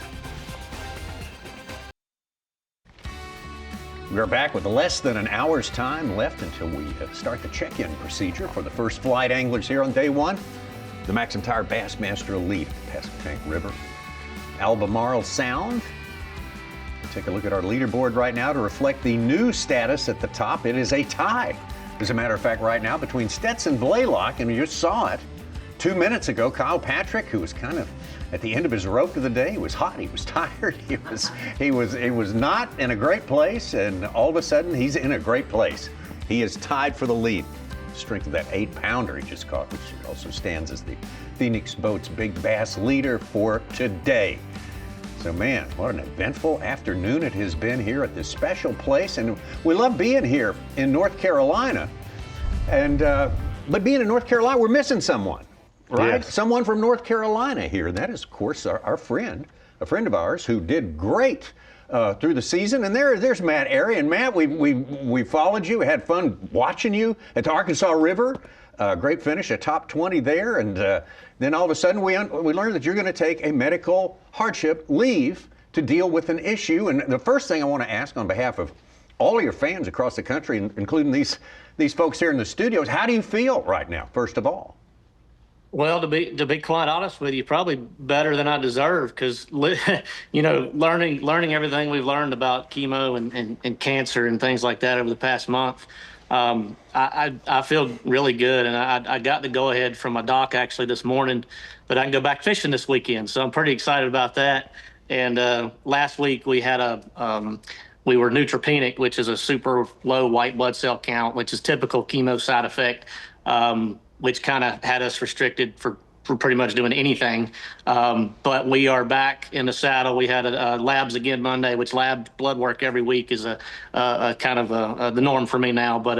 We are back with less than an hour's time left until we start the check-in procedure for the first flight anglers here on day one. The Maxam Tire Bassmaster Elite, Pasquotank River, Albemarle Sound. Take a look at our leaderboard right now to reflect the new status at the top. It is a tie. As a matter of fact, right now between Stetson Blaylock, and you just saw it 2 minutes ago, Kyle Patrick, who was kind of at the end of his rope of the day. He was hot, he was tired, he was not in a great place, and all of a sudden he's in a great place. He is tied for the lead. Strength of that 8-pounder he just caught, which also stands as the Phoenix Boat's big bass leader for today. So man, what an eventful afternoon it has been here at this special place, and we love being here in North Carolina. And but being in North Carolina, we're missing someone, right? Yes. Someone from North Carolina here. That is, of course, our friend, a friend of ours who did great through the season. And there's Matt Airy. And Matt, we followed you. We had fun watching you at the Arkansas River. Great finish, a top 20 there. And then all of a sudden we learned that you're going to take a medical hardship leave to deal with an issue. And the first thing I want to ask on behalf of all of your fans across the country, including these folks here in the studios, how do you feel right now, first of all? Well, to be quite honest with you, probably better than I deserve, because learning everything we've learned about chemo and cancer and things like that over the past month, I feel really good, and I got the go ahead from my doc actually this morning that I can go back fishing this weekend. So I'm pretty excited about that. And last week we had we were neutropenic, which is a super low white blood cell count, which is typical chemo side effect. Which kind of had us restricted for pretty much doing anything. But we are back in the saddle. We had labs again Monday, which lab blood work every week is a kind of the norm for me now. But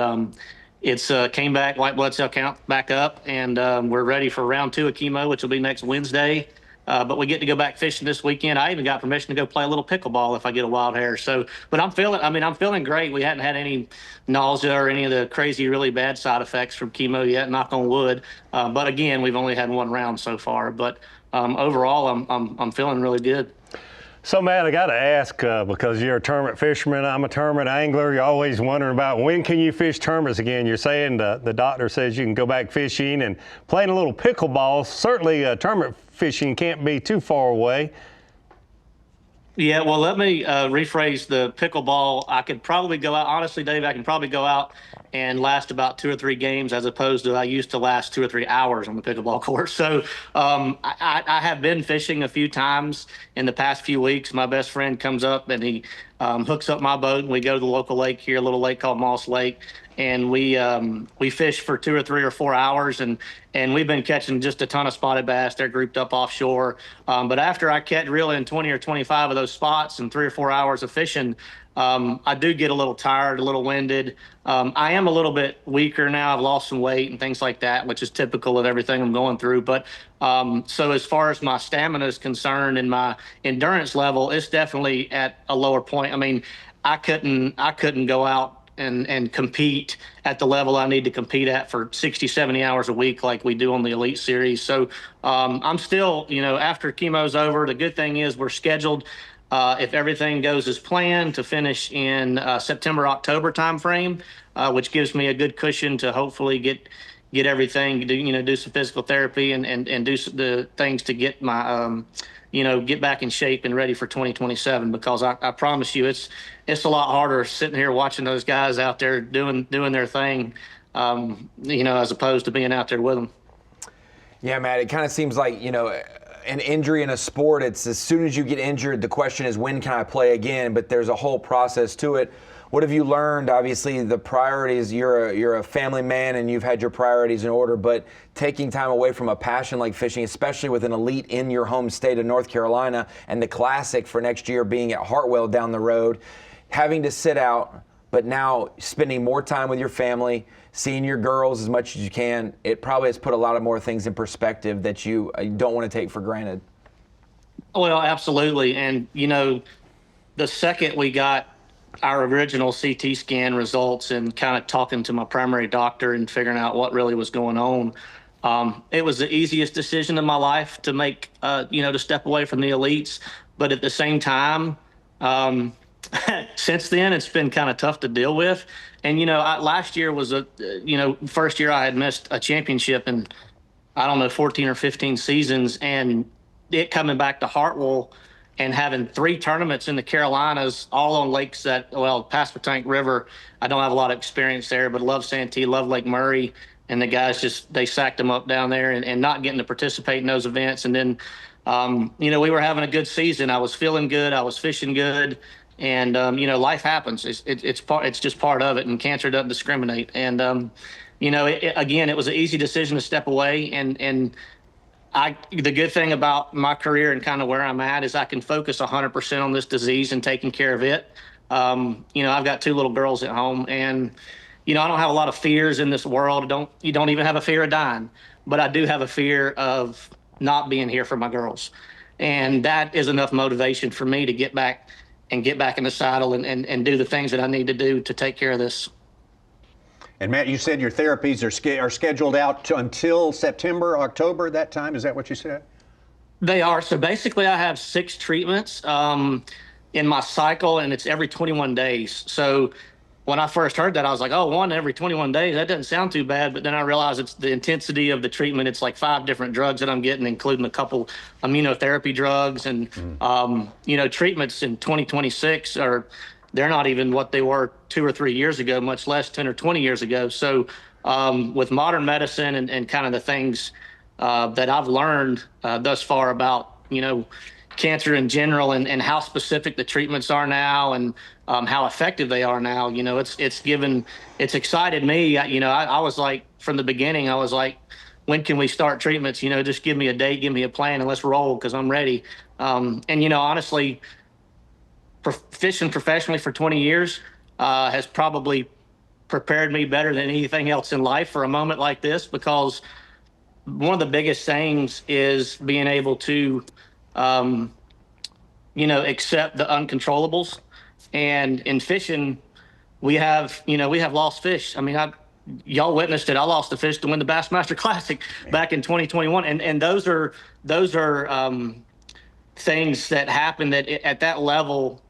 It's came back, white blood cell count back up, and we're ready for round 2 of chemo, which will be next Wednesday. But we get to go back fishing this weekend. I even got permission to go play a little pickleball if I get a wild hair. So, but I'm feeling great. We hadn't had any nausea or any of the crazy, really bad side effects from chemo yet, knock on wood. But again, we've only had one round so far. But overall, I'm feeling really good. So, Matt, I got to ask, because you're a tournament fisherman, I'm a tournament angler, you're always wondering about when can you fish tournaments again. You're saying the doctor says you can go back fishing and playing a little pickleball. Certainly, tournament fishing can't be too far away. Yeah, well, let me rephrase the pickleball. I could probably go out, honestly, Dave, I can probably go out and last about 2 or 3 games as opposed to I used to last 2 or 3 hours on the pickleball course. So I have been fishing a few times in the past few weeks. My best friend comes up and he hooks up my boat, and we go to the local lake here, a little lake called Moss Lake. And we fish for 2 or 3 or 4 hours, and we've been catching just a ton of spotted bass. They're grouped up offshore. But after I catch reel in 20 or 25 of those spots in 3 or 4 hours of fishing, I do get a little tired, a little winded. I am a little bit weaker now. I've lost some weight and things like that, which is typical of everything I'm going through. But so as far as my stamina is concerned and my endurance level, it's definitely at a lower point. I mean, I couldn't go out and compete at the level I need to compete at for 60, 70 hours a week like we do on the Elite Series. So I'm still, after chemo's over, the good thing is we're scheduled, if everything goes as planned, to finish in September, October timeframe, which gives me a good cushion to hopefully get everything, do some physical therapy and do the things to get my, get back in shape and ready for 2027, because I promise you it's a lot harder sitting here watching those guys out there doing their thing, as opposed to being out there with them. Yeah, Matt, it kind of seems like, an injury in a sport, it's as soon as you get injured, the question is, when can I play again? But there's a whole process to it. What have you learned? Obviously, the priorities, you're a family man and you've had your priorities in order, but taking time away from a passion like fishing, especially with an elite in your home state of North Carolina and the Classic for next year being at Hartwell down the road, having to sit out, but now spending more time with your family, seeing your girls as much as you can, it probably has put a lot of more things in perspective that you don't want to take for granted. Well, absolutely. And, the second we got our original CT scan results and kind of talking to my primary doctor and figuring out what really was going on, it was the easiest decision in my life to make, to step away from the elites. But at the same time, since then, it's been kind of tough to deal with. And, last year was first year I had missed a championship in, 14 or 15 seasons. And it coming back to Hartwell and having 3 tournaments in the Carolinas, all on lakes Pasquotank River. I don't have a lot of experience there, but love Santee, love Lake Murray. And the guys they sacked them up down there, and not getting to participate in those events. And then, we were having a good season. I was feeling good. I was fishing good. And, life happens. It's just part of it. And cancer doesn't discriminate. And, again, it was an easy decision to step away. And the good thing about my career and kind of where I'm at is I can focus 100% on this disease and taking care of it. I've got 2 little girls at home, and, I don't have a lot of fears in this world. You don't even have a fear of dying, but I do have a fear of not being here for my girls. And that is enough motivation for me to get back in the saddle and do the things that I need to do to take care of this. And Matt, you said your therapies are scheduled out until September, October, that time. Is that what you said? They are. So basically I have 6 treatments in my cycle, and it's every 21 days. So when I first heard that, I was like, oh, 1 every 21 days. That doesn't sound too bad. But then I realized it's the intensity of the treatment. It's like 5 different drugs that I'm getting, including a couple immunotherapy drugs. And, treatments in 2026 they're not even what they were 2 or 3 years ago, much less 10 or 20 years ago. So with modern medicine and kind of the things that I've learned thus far about, cancer in general and how specific the treatments are now and how effective they are now, it's excited me. I was like, from the beginning, I was like, when can we start treatments? Just give me a date, give me a plan, and let's roll, because I'm ready. Honestly, fishing professionally for 20 years has probably prepared me better than anything else in life for a moment like this, because one of the biggest things is being able to, accept the uncontrollables. And in fishing, we have lost fish. I mean, y'all witnessed it. I lost the fish to win the Bassmaster Classic back in 2021, and those are things that happen that at that level,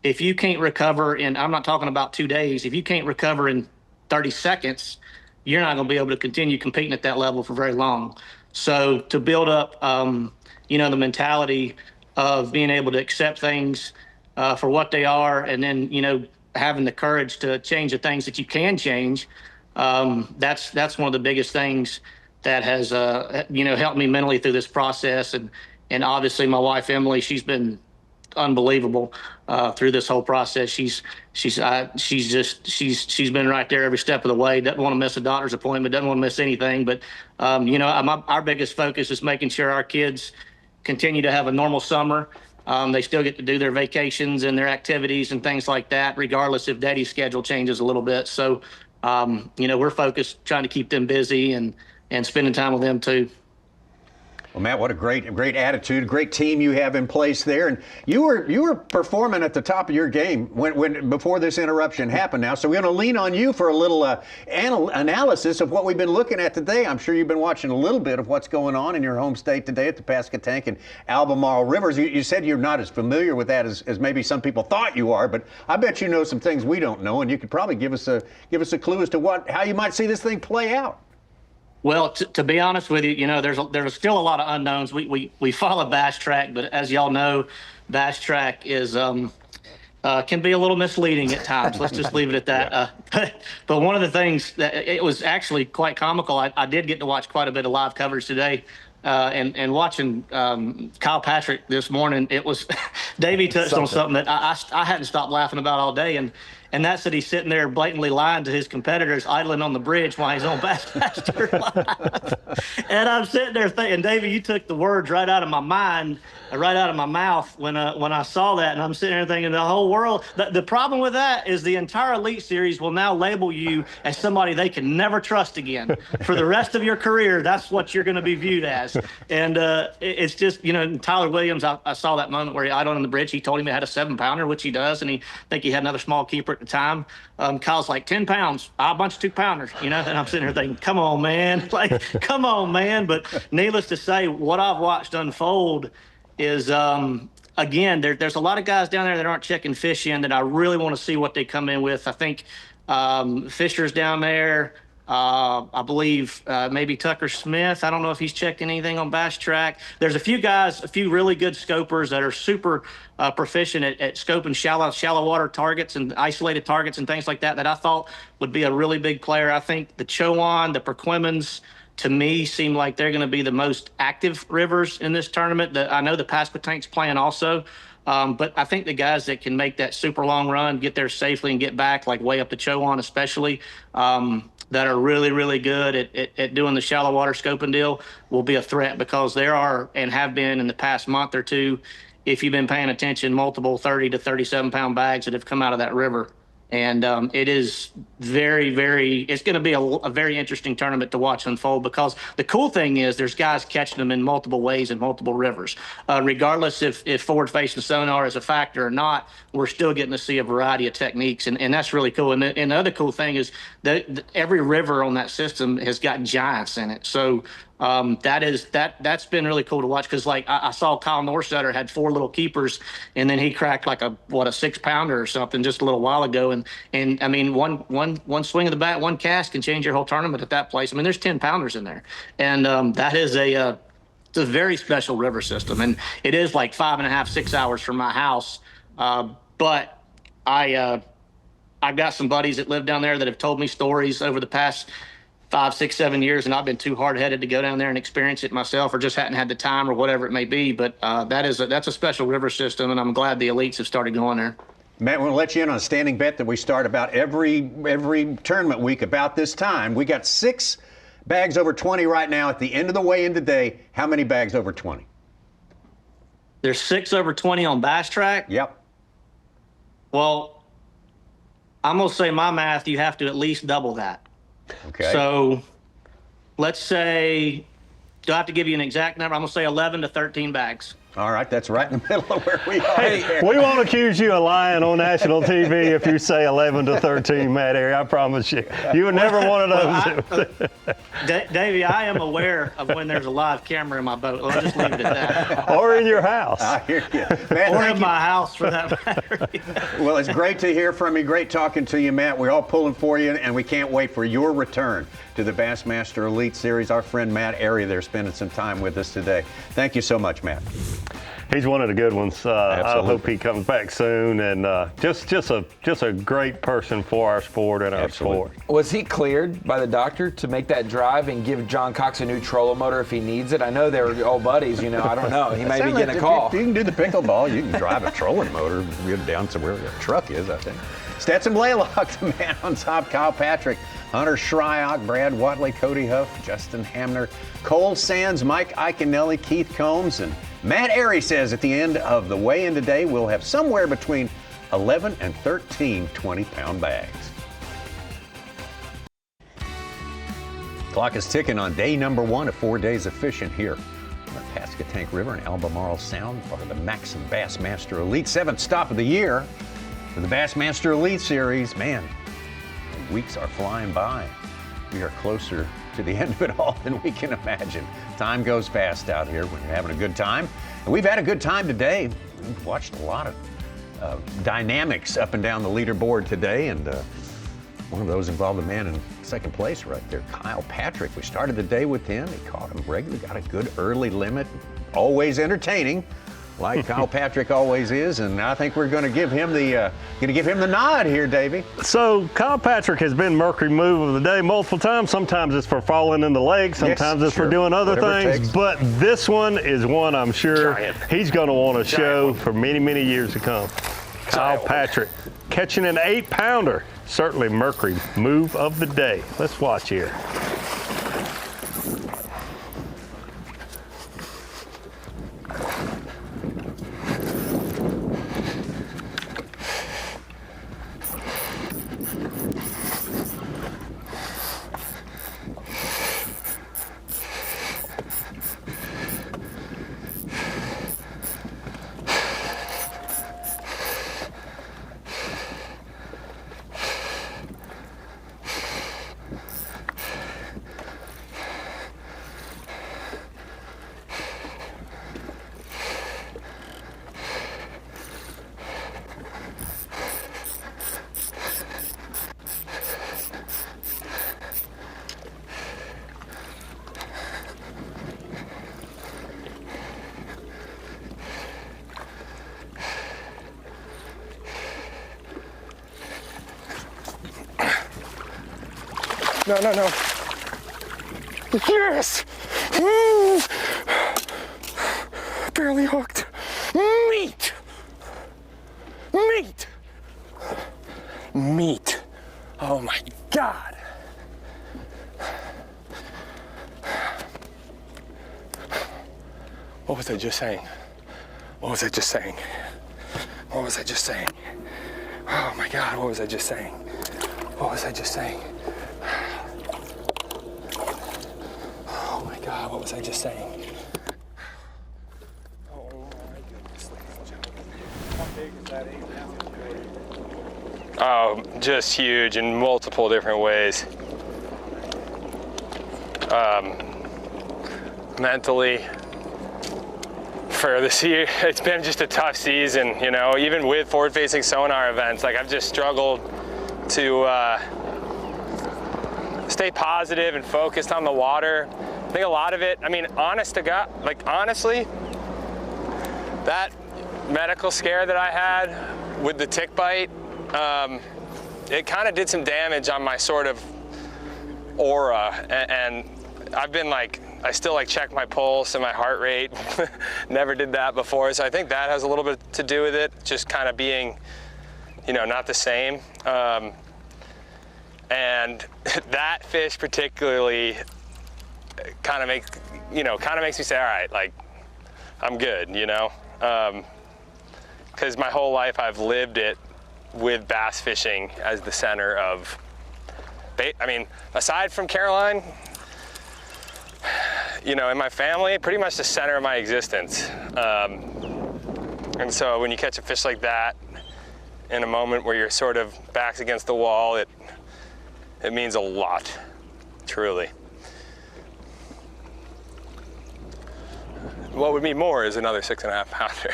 if you can't recover in, I'm not talking about 2 days, if you can't recover in 30 seconds, you're not going to be able to continue competing at that level for very long. So to build up, the mentality of being able to accept things for what they are, and then, having the courage to change the things that you can change, that's one of the biggest things that has, helped me mentally through this process. And obviously my wife, Emily, she's been unbelievable through this whole process. She's been right there every step of the way. Doesn't want to miss a doctor's appointment. Doesn't want to miss anything. But our biggest focus is making sure our kids continue to have a normal summer. They still get to do their vacations and their activities and things like that, regardless if Daddy's schedule changes a little bit. So, we're focused trying to keep them busy and spending time with them too. Well, Matt, what a great attitude, great team you have in place there, and you were performing at the top of your game when before this interruption happened. Now, so we're going to lean on you for a little analysis of what we've been looking at today. I'm sure you've been watching a little bit of what's going on in your home state today at the Pasquotank and Albemarle Rivers. You said you're not as familiar with that as maybe some people thought you are, but I bet you know some things we don't know, and you could probably give us a clue as to how you might see this thing play out. Well, to be honest with you, there's still a lot of unknowns. We follow Bass Track, but as y'all know, Bass Track is can be a little misleading at times. Let's just leave it at that. But one of the things that it was actually quite comical. I did get to watch quite a bit of live coverage today, and watching Kyle Patrick this morning. It was Davey touched on something that I hadn't stopped laughing about all day, and that's that he's sitting there blatantly lying to his competitors, idling on the bridge while he's on Bassmaster Live. And I'm sitting there thinking, Davey, you took the words right out of my mind, right out of my mouth when I saw that. And I'm sitting there thinking, the whole world. The problem with that is the entire Elite Series will now label you as somebody they can never trust again. For the rest of your career, that's what you're going to be viewed as. And it's just, Tyler Williams, I saw that moment where he idled on the bridge. He told him he had a 7-pounder, which he does, and he think he had another small keeper at the time. Kyle's like, 10 pounds, a bunch of 2-pounders, and I'm sitting here thinking, come on, man. Come on, man. But needless to say, what I've watched unfold is, again, there's a lot of guys down there that aren't checking fish in that I really want to see what they come in with. I think Fisher's down there. I believe maybe Tucker Smith. I don't know if he's checked anything on Bass Track. There's a few really good scopers that are super proficient at scoping shallow water targets and isolated targets and things like that I thought would be a really big player. I think the Chowan, the Perquimans, to me, seem like they're going to be the most active rivers in this tournament. I know the Pasquotank's playing also. But I think the guys that can make that super long run, get there safely and get back, like way up the Chowan especially, that are really, really good at doing the shallow water scoping deal will be a threat, because there are and have been in the past month or two, if you've been paying attention, multiple 30 to 37-pound bags that have come out of that river. And it is very, very, it's going to be a very interesting tournament to watch unfold, because the cool thing is there's guys catching them in multiple ways in multiple rivers. Regardless if forward-facing sonar is a factor or not, we're still getting to see a variety of techniques, and that's really cool. And the other cool thing is that every river on that system has got giants in it. So that's been really cool to watch, because I saw Kyle Norsetter had 4 little keepers, and then he cracked a 6-pounder or something just a little while ago, and I mean one swing of the bat, one cast can change your whole tournament at that place. I mean, there's 10-pounders in there, and that is it's a very special river system, and it is 5.5, 6 hours from my house, but I've got some buddies that live down there that have told me stories over the past 5, 6, 7 years, and I've been too hard-headed to go down there and experience it myself, or just hadn't had the time, or whatever it may be. But that's a special river system, and I'm glad the elites have started going there. Matt, we'll let you in on a standing bet that we start about every tournament week about this time. We got 6 bags over 20 right now at the end of the weigh-in today. How many bags over 20? There's 6 over 20 on Bass Track? Yep. Well, I'm going to say my math, you have to at least double that. Okay. So let's say, do I have to give you an exact number? I'm going to say 11 to 13 bags. All right, that's right in the middle of where we are. Hey, we won't accuse you of lying on national TV if you say 11 to 13, Matt Airy. I promise you. You were never one of those. Davey, I am aware of when there's a live camera in my boat. I'll just leave it at that. Or in your house. I hear you. Matt, or in my house, for that matter. Well, it's great to hear from you. Great talking to you, Matt. We're all pulling for you, and we can't wait for your return to the Bassmaster Elite Series. Our friend Matt Airy there spending some time with us today. Thank you so much, Matt. He's one of the good ones. I hope he comes back soon, and just a great person for our sport and our sport. Was he cleared by the doctor to make that drive and give John Cox a new trolling motor if he needs it? I know they were old buddies, you know. I don't know. He may be getting a call. If you can do the pickleball, you can drive a trolling motor. Get down to where the truck is, I think. Stetson Blaylock, the man on top, Kyle Patrick, Hunter Shryock, Brad Watley, Cody Huff, Justin Hamner, Cole Sands, Mike Iaconelli, Keith Combs, and Matt Airy says at the end of the weigh-in today, we'll have somewhere between 11 and 13 20-pound bags. Clock is ticking on day number 1 of 4 days of fishing here on the Pasquotank River in Albemarle Sound, part of the Maxam Bassmaster Elite, 7th stop of the year for the Bassmaster Elite Series. Man, weeks are flying by. We are closer to the end of it all than we can imagine. Time goes fast out here when you're having a good time. And we've had a good time today. We've watched a lot of dynamics up and down the leaderboard today, and one of those involved a man in second place right there, Kyle Patrick. We started the day with him. He caught him regularly, got a good early limit, always entertaining, like Kyle Patrick always is, and I think we're going to give him the nod here, Davey. So Kyle Patrick has been Mercury move of the day multiple times. Sometimes it's for falling in the lake, sometimes it's for doing other things, but this one is one I'm sure he's going to want to show for many, many years to come. Kyle Patrick catching an 8-pounder, certainly Mercury move of the day. Let's watch here. No. Yes! Woo! Barely hooked. Meat! Oh my God. What was I just saying? Oh my God, what was I just saying? Oh my God, what was I just saying? Oh my goodness, ladies and gentlemen. How big is that 8 pounds? Oh, just huge in multiple different ways. Mentally, for this year, it's been just a tough season, you know, even with forward-facing sonar events. Like, I've just struggled to stay positive and focused on the water. I think a lot of it, I mean, honest to God, like, honestly, that medical scare that I had with the tick bite, it kind of did some damage on my sort of aura, and I've been like, I still like check my pulse and my heart rate. Never did that before, so I think that has a little bit to do with it, just kind of being, you know, not the same. And that fish particularly kind of makes me say, all right, like, I'm good, you know? Because my whole life I've lived it with bass fishing as the center of bait. I mean, aside from Caroline, you know, in my family, pretty much the center of my existence. And so when you catch a fish like that in a moment where you're sort of backs against the wall, it means a lot, truly. What would mean more is another 6.5 pounder.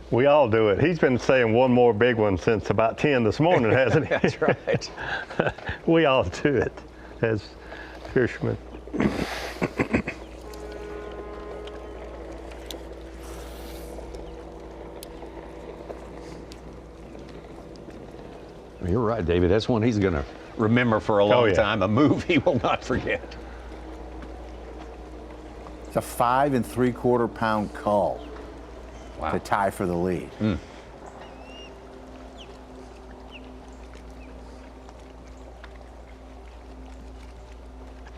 We all do it. He's been saying one more big one since about 10 this morning, hasn't he? That's right. We all do it as fishermen. You're right, David. That's one he's going to remember for a long time. A move he will not forget. It's a 5 3/4 pound cull to tie for the lead.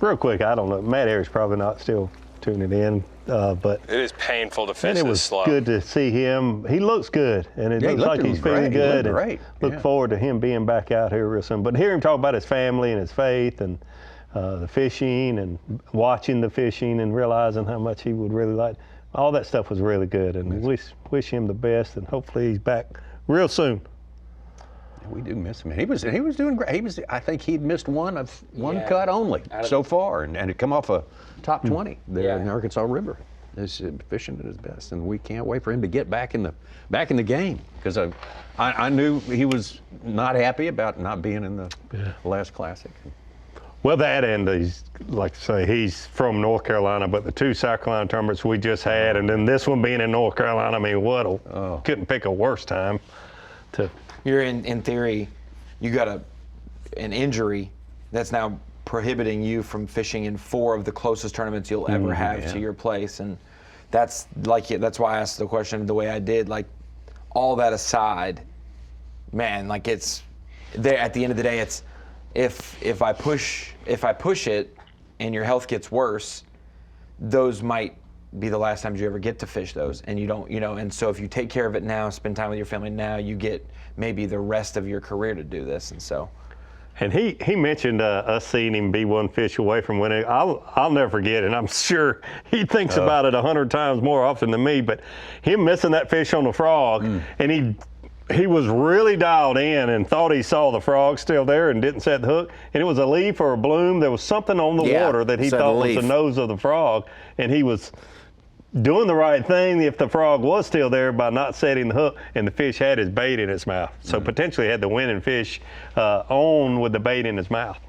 Real quick, I don't know. Matt Ayer's probably not still tuning in, but It is painful to fish and it this was slow. good to see him. He looks good, and it looks like he's feeling good. And great. look forward to him being back out here real soon. But hear him talk about his family and his faith and the fishing and watching the fishing and realizing how much he would really like. All that stuff was really good, and we wish him the best, and hopefully he's back real soon. We do miss him. He was doing great. I think he'd missed one cut only so far, and it come off a top 20 there in the Arkansas River. He's fishing at his best, and we can't wait for him to get back in the game, because I knew he was not happy about not being in the last Classic. Well, that and he's, like I say, he's from North Carolina, but the 2 South Carolina tournaments we just had, and then this one being in North Carolina, I mean, couldn't pick a worse time to. You're in theory, you got an injury that's now prohibiting you from fishing in 4 of the closest tournaments you'll ever have to your place, and that's why I asked the question the way I did. Like, all that aside, man, like, it's there at the end of the day. It's if I push it and your health gets worse, those might be the last times you ever get to fish those, and you don't, and so if you take care of it now, spend time with your family now, you get maybe the rest of your career to do this. And so, and he mentioned us seeing him be one fish away from winning. I'll never forget it, and I'm sure he thinks about it 100 times more often than me, but him missing that fish on the frog, and he was really dialed in and thought he saw the frog still there and didn't set the hook, and it was a leaf or a bloom. There was something on the water that he thought was the nose of the frog, and he was doing the right thing if the frog was still there by not setting the hook, and the fish had his bait in its mouth. So potentially had the winning fish on with the bait in his mouth.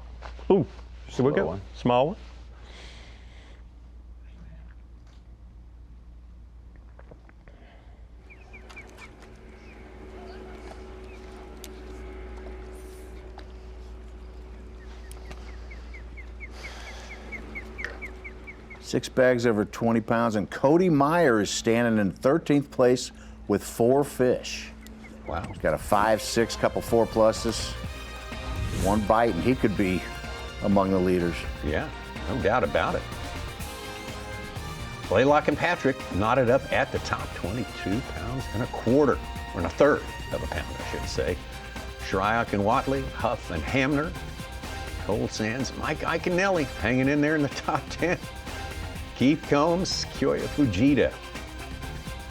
Ooh, here we go. Small one. Six bags over 20 pounds, and Cody Meyer is standing in 13th place with 4 fish. Wow. He's got a 5, 6, couple 4 pluses, 1 bite, and he could be among the leaders. Yeah, no doubt about it. Blaylock and Patrick knotted up at the top, 22 pounds and a quarter, or a third of a pound, I should say. Shryock and Watley, Huff and Hamner, Cole Sands, Mike Iaconelli hanging in there in the top 10. Keith Combs, Kyoya Fujita,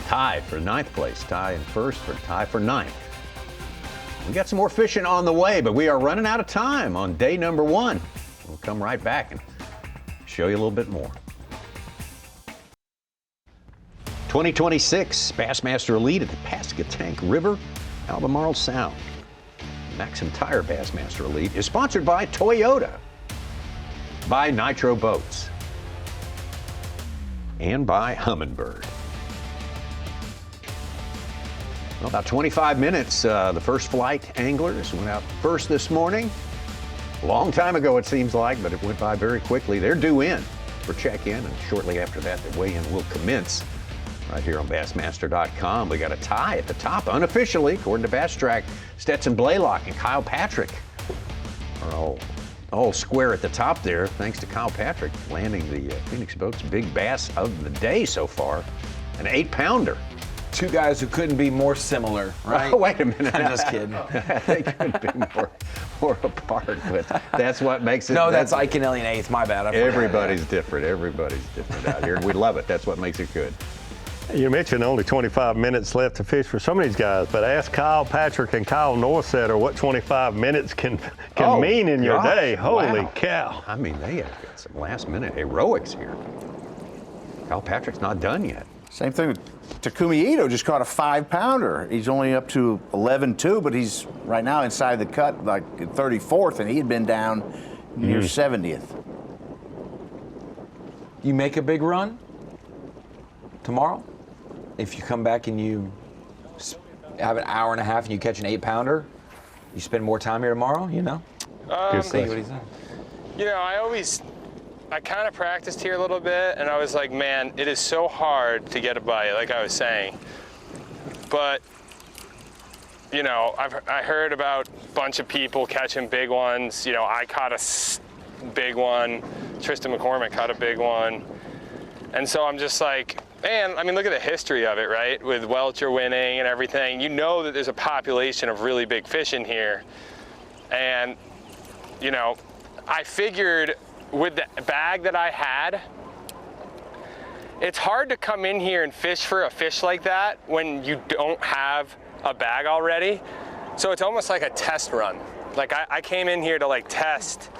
tie for 9th place, tie in 1st for tie for 9th. We got some more fishing on the way, but we are running out of time on day number 1. We'll come right back and show you a little bit more. 2026 Bassmaster Elite at the Pasquotank River, Albemarle Sound. Maxam Tire Bassmaster Elite is sponsored by Toyota, by Nitro Boats, and by Humminbird. Well, about 25 minutes, the first flight anglers went out first this morning. A long time ago, it seems like, but it went by very quickly. They're due in for check-in, and shortly after that, the weigh-in will commence right here on Bassmaster.com. We got a tie at the top, unofficially, according to Bass Track. Stetson Blaylock and Kyle Patrick are all all square at the top there, thanks to Kyle Patrick landing the Phoenix Boats big bass of the day so far, an 8-pounder. Two guys who couldn't be more similar, right? Oh, wait a minute. I'm just kidding. They couldn't be more apart, but that's what makes it. No, that's Ike and Ellie in 8th. My bad. Everybody's different. Everybody's different out here. We love it. That's what makes it good. You mentioned only 25 minutes left to fish for some of these guys, but ask Kyle Patrick and Kyle Norsetter what 25 minutes can mean in your day. Holy cow. I mean, they have got some last-minute heroics here. Kyle Patrick's not done yet. Same thing with Takumi Ito, just caught a 5-pounder. He's only up to 11-2, but he's right now inside the cut, like 34th, and he had been down near 70th. You make a big run tomorrow? If you come back and you have an hour and a half and you catch an 8-pounder, you spend more time here tomorrow, you know? See what he said. You know, I kind of practiced here a little bit, and I was like, man, it is so hard to get a bite, like I was saying. But, you know, I heard about a bunch of people catching big ones. You know, I caught a big one. Tristan McCormick caught a big one. And so I'm just like, man, I mean, look at the history of it, right? With Welcher winning and everything. You know that there's a population of really big fish in here. And, you know, I figured with the bag that I had, it's hard to come in here and fish for a fish like that when you don't have a bag already. So it's almost like a test run. Like I came in here to like test,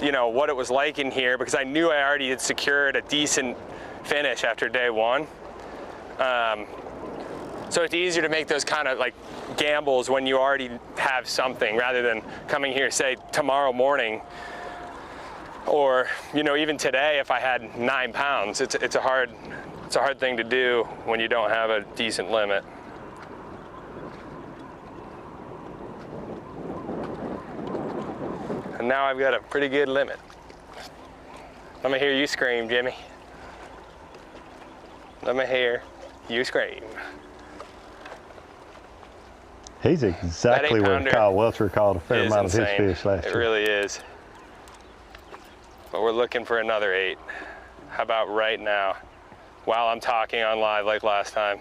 you know, what it was like in here because I knew I already had secured a decent finish after day one. So it's easier to make those kind of like gambles when you already have something rather than coming here, say, tomorrow morning or, you know, even today if I had 9 pounds. It's a hard thing to do when you don't have a decent limit. And now I've got a pretty good limit. Let me hear you scream, Jimmy. Let me hear you scream. He's exactly what Kyle Welcher called a fair amount of his fish last year. It really is. But we're looking for another 8. How about right now, while I'm talking on live like last time?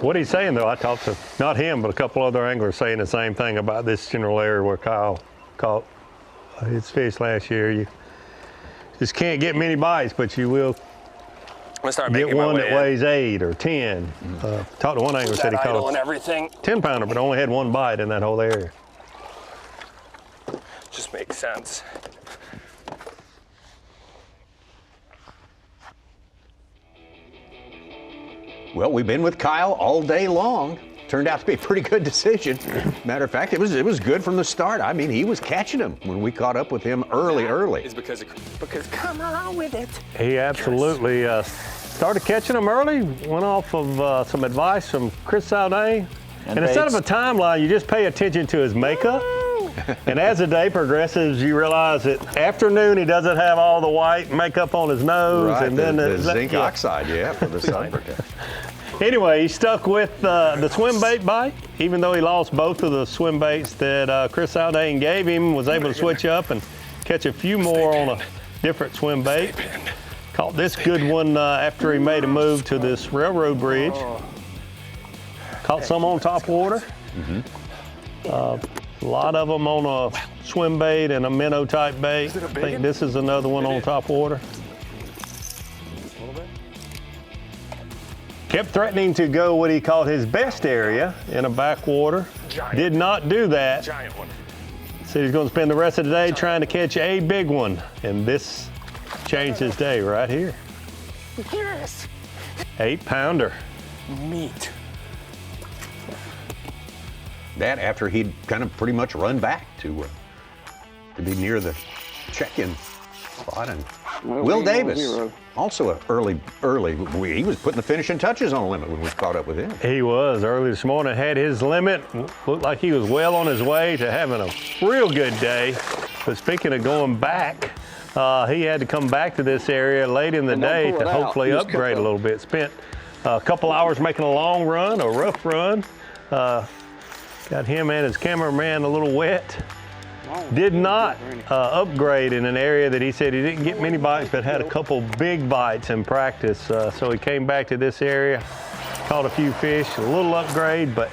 What he's saying, though, I talked to, not him, but a couple other anglers saying the same thing about this general area where Kyle caught his fish last year. You just can't get many bites, but you will get one that weighs 8 or 10. Talked to one angler, said he caught a 10-pounder, but only had 1 bite in that whole area. Just makes sense. Well, we've been with Kyle all day long. Turned out to be a pretty good decision. Matter of fact, it was good from the start. I mean, he was catching them when we caught up with him early. Is because come on with it. He absolutely started catching them early. Went off of some advice from Chris Saldane. And instead of a timeline, you just pay attention to his makeup. And as the day progresses, you realize that afternoon he doesn't have all the white makeup on his nose. Right, and then the zinc oxide, for the sun protection. Anyway, he stuck with the swim bait bite, even though he lost both of the swim baits that Chris Saldane gave him, was able to switch up and catch a few more on a different swim bait. Caught this good one after he made a move to this railroad bridge. Caught some on top water. A lot of them on a swim bait and a minnow type bait. I think this is another one on top water. Kept threatening to go what he called his best area in a backwater. Did not do that. Said he's going to spend the rest of the day trying to catch a big one. And this changed his day right here. Yes. 8-pounder. Meat. That after he'd kind of pretty much run back to be near the check-in spot and Well, Will we ain't Davis, 1-0. also he was putting the finishing touches on the limit when we caught up with him. He was early this morning, had his limit, looked like he was well on his way to having a real good day. But speaking of going back, he had to come back to this area late in the day to hopefully upgrade a little bit. Spent a couple hours making a long run, a rough run. Got him and his cameraman a little wet. Did not upgrade in an area that he said he didn't get many bites, but had a couple big bites in practice. So he came back to this area, caught a few fish, a little upgrade, but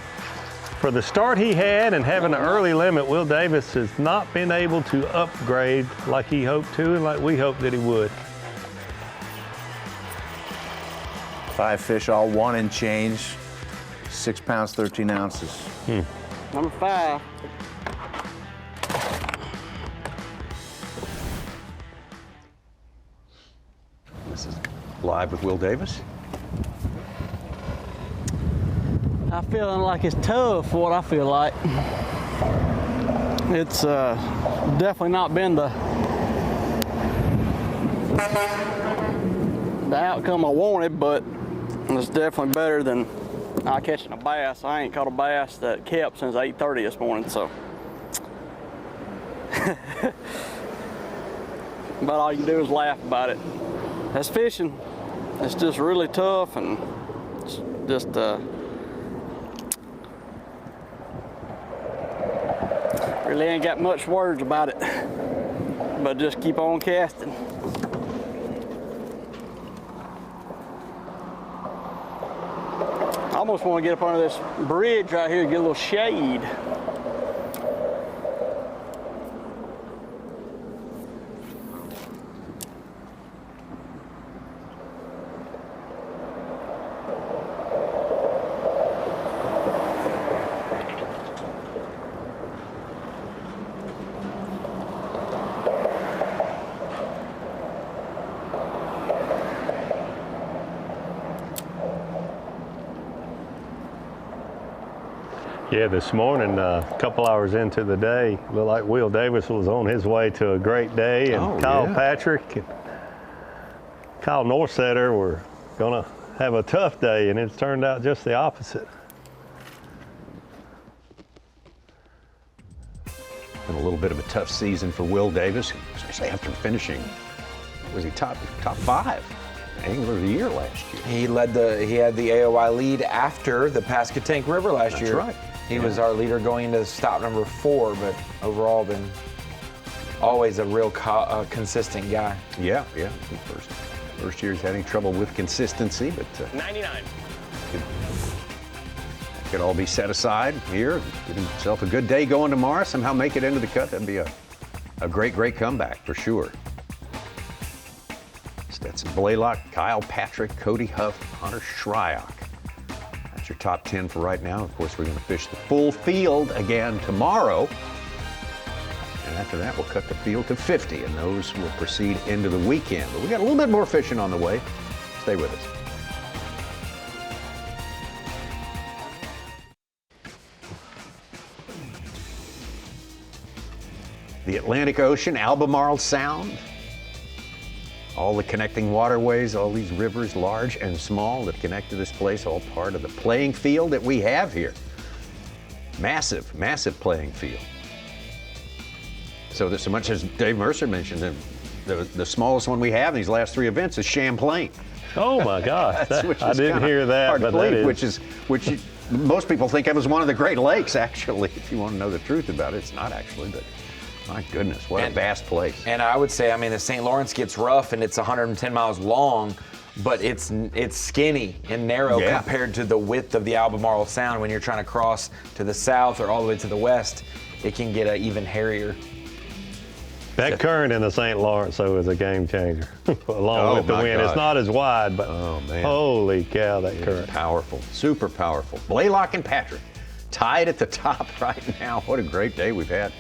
for the start he had and having an early limit, Will Davis has not been able to upgrade like he hoped to and like we hoped that he would. 5 fish, all 1 and change, 6 pounds, 13 ounces. Number 5. This is live with Will Davis. I'm feeling like it's tough, what I feel like. It's definitely not been the outcome I wanted, but it's definitely better than not catching a bass. I ain't caught a bass that kept since 8:30 this morning, so. But all you can do is laugh about it. That's fishing. It's just really tough, and it's just really ain't got much words about it, but just keep on casting. I almost want to get up under this bridge right here and get a little shade. Yeah, this morning, a couple hours into the day, looked like Will Davis was on his way to a great day, and Kyle Patrick and Kyle Norsetter were gonna have a tough day, and it's turned out just the opposite. Been a little bit of a tough season for Will Davis, especially after finishing. Was he top 5 angler of the year last year? He had the AOI lead after the Pasquotank River last year. That's right. He was our leader going into stop number 4, but overall been always a real consistent guy. Yeah. First year he's having trouble with consistency, but 99. Could all be set aside here. Give himself a good day going tomorrow. Somehow make it into the cut. That'd be a great comeback for sure. Stetson Blaylock, Kyle Patrick, Cody Huff, Hunter Shryock. That's your top 10 for right now. Of course, we're going to fish the full field again tomorrow. And after that, we'll cut the field to 50, and those will proceed into the weekend. But we got a little bit more fishing on the way. Stay with us. The Atlantic Ocean, Albemarle Sound, all the connecting waterways, all these rivers, large and small, that connect to this place, all part of the playing field that we have here. Massive playing field. So there's so much, as Dave Mercer mentioned, the smallest one we have in these last 3 events is Champlain. Oh my gosh, I didn't hear that, but that is. Which most people think of as one of the Great Lakes, actually, if you want to know the truth about it. It's not actually, but my goodness, what a vast place. And I would say, I mean, the St. Lawrence gets rough and it's 110 miles long, but it's skinny and narrow compared to the width of the Albemarle Sound. When you're trying to cross to the south or all the way to the west, it can get even hairier. That current in the St. Lawrence, though, is a game changer, along with the wind. God. It's not as wide, but holy cow, that current. Powerful, super powerful. Blaylock and Patrick tied at the top right now. What a great day we've had.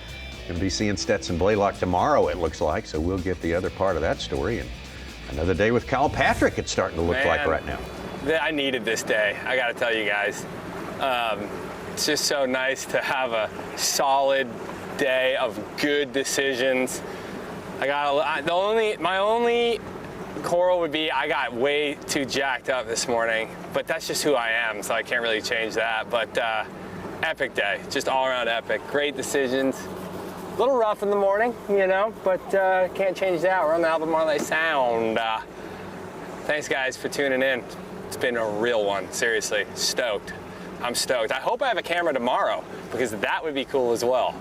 Going to be seeing Stetson Blaylock tomorrow, it looks like, so we'll get the other part of that story. And another day with Kyle Patrick, it's starting to look like right now. I needed this day, I got to tell you guys. It's just so nice to have a solid day of good decisions. My only coral would be I got way too jacked up this morning, but that's just who I am, so I can't really change that. But epic day, just all around epic. Great decisions. A little rough in the morning, you know, but can't change that. We're on the Albemarle Sound. Thanks, guys, for tuning in. It's been a real one, seriously. Stoked. I'm stoked. I hope I have a camera tomorrow, because that would be cool as well.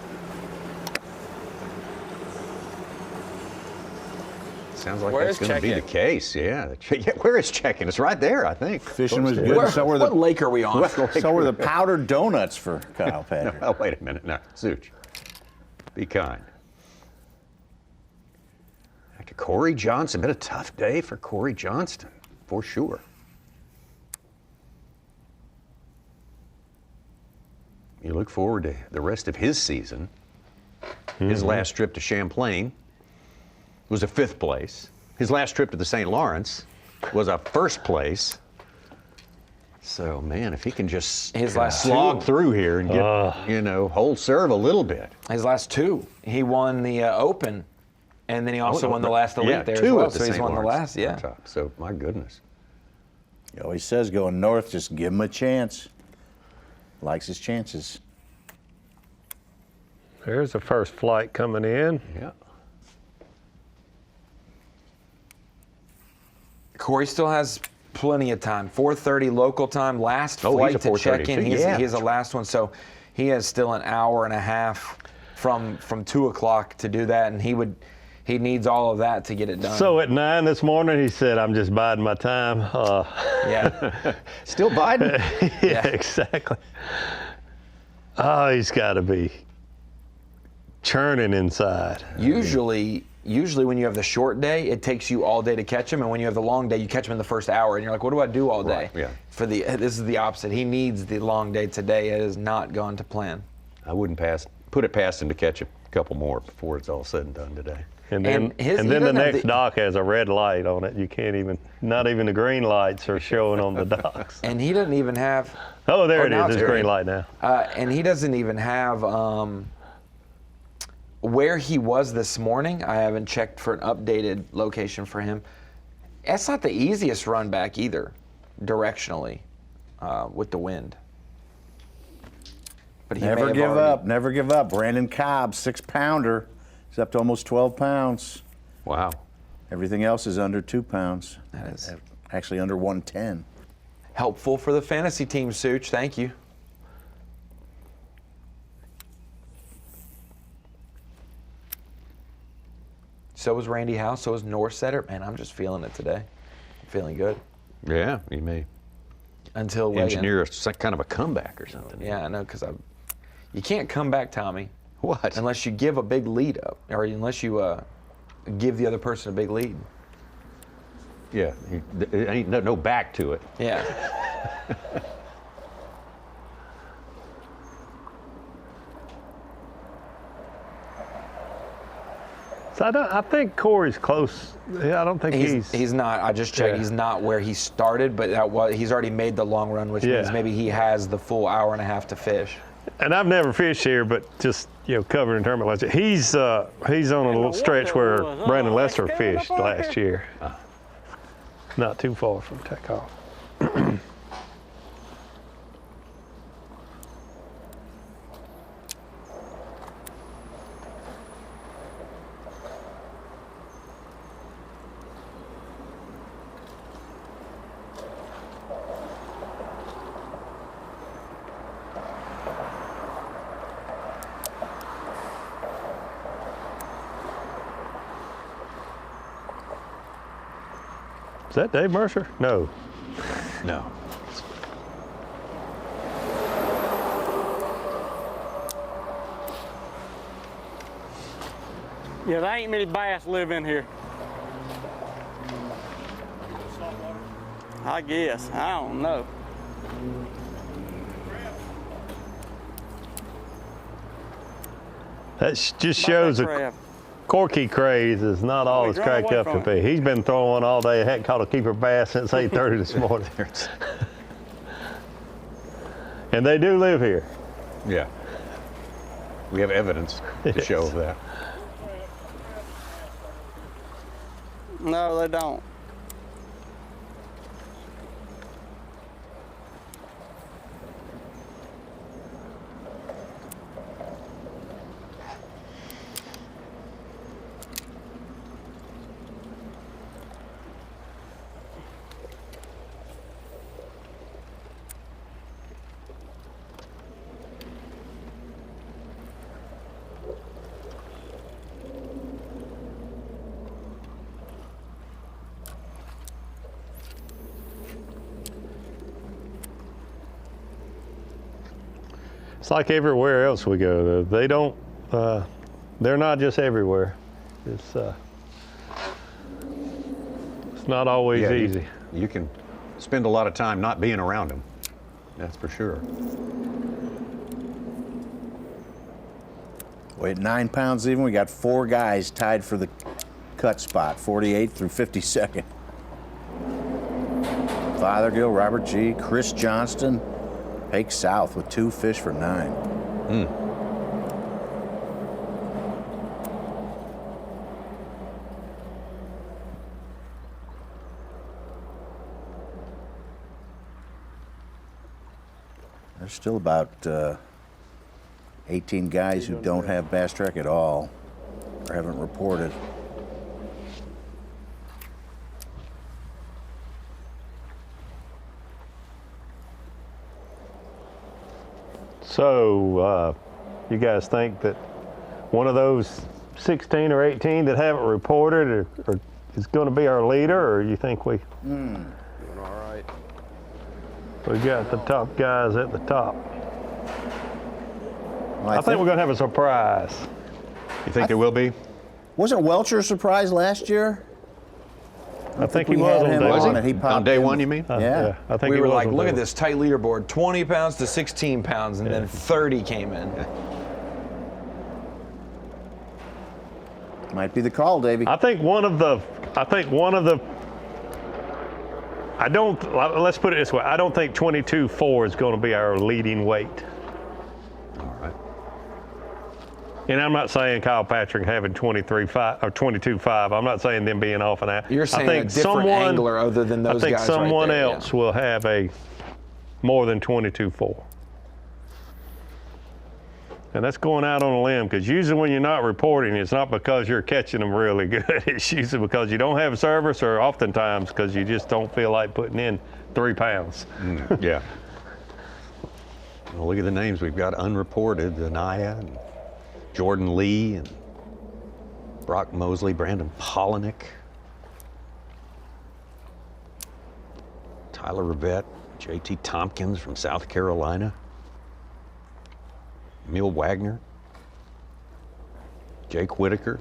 Sounds like Where that's is going to be the case. Yeah. Where is check-in? It's right there, I think. Fishing was Close good. to it. So were the, What lake are we on? What lake so are were we the on? powdered donuts for Kyle Patrick. No, wait a minute. No, Such. Be kind. Back to Corey Johnston. Been a tough day for Corey Johnston, for sure. You look forward to the rest of his season. His last trip to Champlain was a 5th place. His last trip to the St. Lawrence was a 1st place. So, man, if he can just His last slog 2. through here and get, hold serve a little bit. His last 2. He won the Open, and then he also won the last Elite there as 2 well. at the So he's St. won the Lawrence last, yeah. top. So, my goodness. He always says going north, just give him a chance. Likes his chances. There's the first flight coming in. Yeah. Corey still has plenty of time. 4:30 local time, last Oh, flight he's a to check in. 4:32. He Yeah. is the last one, so he has still an hour and a half from 2 o'clock to do that, and he needs all of that to get it done. So at 9 this morning, he said, "I'm just biding my time." Yeah. Still biding? Yeah, exactly. Oh, he's got to be churning inside. Usually when you have the short day, it takes you all day to catch him, and when you have the long day, you catch him in the first hour, and you're like, what do I do all day? Right, yeah. This is the opposite. He needs the long day today. It has not gone to plan. I wouldn't put it past him to catch a couple more before it's all said and done today. And then the next dock has a red light on it. You can't even, not even the green lights are showing on the docks. And he doesn't even have. Oh, there it now is. It's green light now. And he doesn't even have where he was this morning. I haven't checked for an updated location for him. That's not the easiest run back either, directionally, with the wind. But he Never give up. Never give up. Brandon Cobb, 6-pounder. He's up to almost 12 pounds. Wow. Everything else is under 2 pounds. That is actually under 110. Helpful for the fantasy team, Such. Thank you. So was Randy House. So was Norsetter. Man, I'm just feeling it today. I'm feeling good. Yeah, you may until engineer kind of a comeback or something. Yeah, I know, because you can't come back, Tommy. What? Unless you give a big lead up, or unless you give the other person a big lead. Yeah, there ain't no back to it. Yeah. So I think Corey's close. Yeah, I don't think he's not. I just checked. Yeah. He's not where he started, but he's already made the long run, which means maybe he has the full hour and a half to fish. And I've never fished here, but just covered in tournament last year. He's on a little stretch where Brandon Lester fished last year. Not too far from takeoff. Is that Dave Mercer? No. No. Yeah, there ain't many bass live in here. I guess. I don't know. That just shows that Corky craze is not all it's cracked up to be. He's been throwing all day. Hadn't caught a keeper bass since 8:30 this morning. And they do live here. Yeah. We have evidence to show of that. No, they don't. It's like everywhere else we go. They don't. They're not just everywhere. It's not always easy. You can spend a lot of time not being around them. That's for sure. Weighed 9 pounds even. We got 4 guys tied for the cut spot, 48 through 52nd. Fothergill, Robert G., Chris Johnston, Hake South with 2 fish for 9. There's still about 18 guys who don't have bass track at all or haven't reported. So, you guys think that one of those 16 or 18 that haven't reported or is going to be our leader, or you think we? Doing all right. We got the top guys at the top. Well, I think we're going to have a surprise. You think there will be? Wasn't Welcher a surprise last year? I think he we was had on him day on one. and he On popped day in. one, you mean? Yeah. I think We he were was like, on look day at one. this tight leaderboard, 20 pounds to 16 pounds, and then 30 came in. Might be the call, Davey. I think one of the, let's put it this way. I don't think 22.4 is going to be our leading weight. All right. And I'm not saying Kyle Patrick having 23.5 or 22.5. I'm not saying them being off and out. You're saying I think a different angler other than those I think guys someone right there, else will have a more than 22.4. And that's going out on a limb, because usually when you're not reporting, it's not because you're catching them really good. It's usually because you don't have service, or oftentimes because you just don't feel like putting in 3 pounds. Yeah. Well, look at the names we've got unreported: Anaya and Jordan Lee and Brock Mosley, Brandon Polinick, Tyler Rivette, JT Tompkins from South Carolina, Emil Wagner, Jake Whitaker.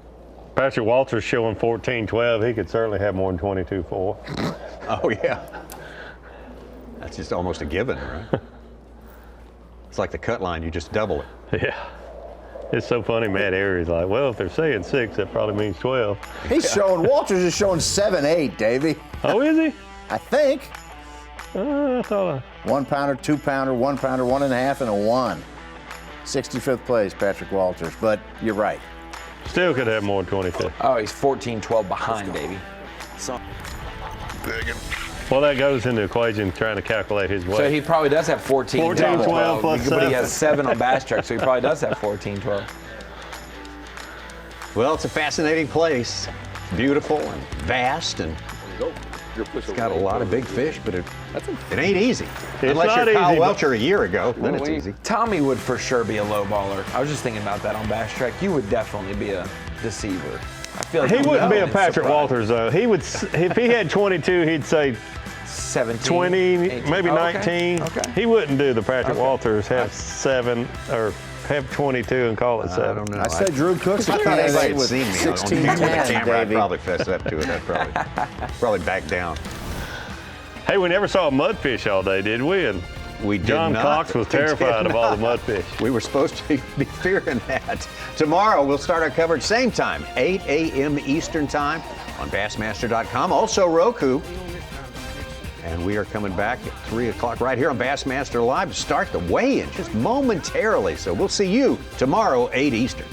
Patrick Walters showing 14.12. He could certainly have more than 22.4. Oh, yeah. That's just almost a given, right? It's like the cut line, you just double it. Yeah. It's so funny, Matt Aries like, well, if they're saying 6, that probably means 12. He's showing, Walters is showing 7.8, Davey. Oh, is he? I think. I thought 1 pounder, 2 pounder, 1 pounder, 1.5, and a 1. 65th place, Patrick Walters, but you're right. Still could have more than 22. Oh, he's 14-12 behind, baby. Well, that goes into the equation trying to calculate his weight. So he probably does have 14, 12 plus but 7. he has 7 on Bass Track, so he probably does have 14-12. Well, it's a fascinating place. Beautiful and vast, and it's got a lot of big fish, but it ain't easy. Unless you're Kyle Welcher a year ago, then it's easy. Tommy would for sure be a low baller. I was just thinking about that on Bass Track. You would definitely be a deceiver. I feel like He wouldn't be a it's Patrick surprising. Walters, though. He would, if he had 22, he'd say 17, 20, 18. maybe Oh, 19. Okay. He wouldn't do the Patrick Walters, have 7 or have 22 and call it 7. I don't know. I said Drew Cook's a If anybody candidate had with seen me on 16 with the camera, I'd Davey. probably fess up to it. I'd probably back down. Hey, we never saw a mudfish all day, did we? And We did John not. Cox was We did terrified of all the not. mudfish. We were supposed to be fearing that. Tomorrow, we'll start our coverage same time, 8 a.m. Eastern Time on Bassmaster.com. Also Roku. And we are coming back at 3 o'clock right here on Bassmaster Live to start the weigh-in just momentarily. So we'll see you tomorrow, 8 Eastern.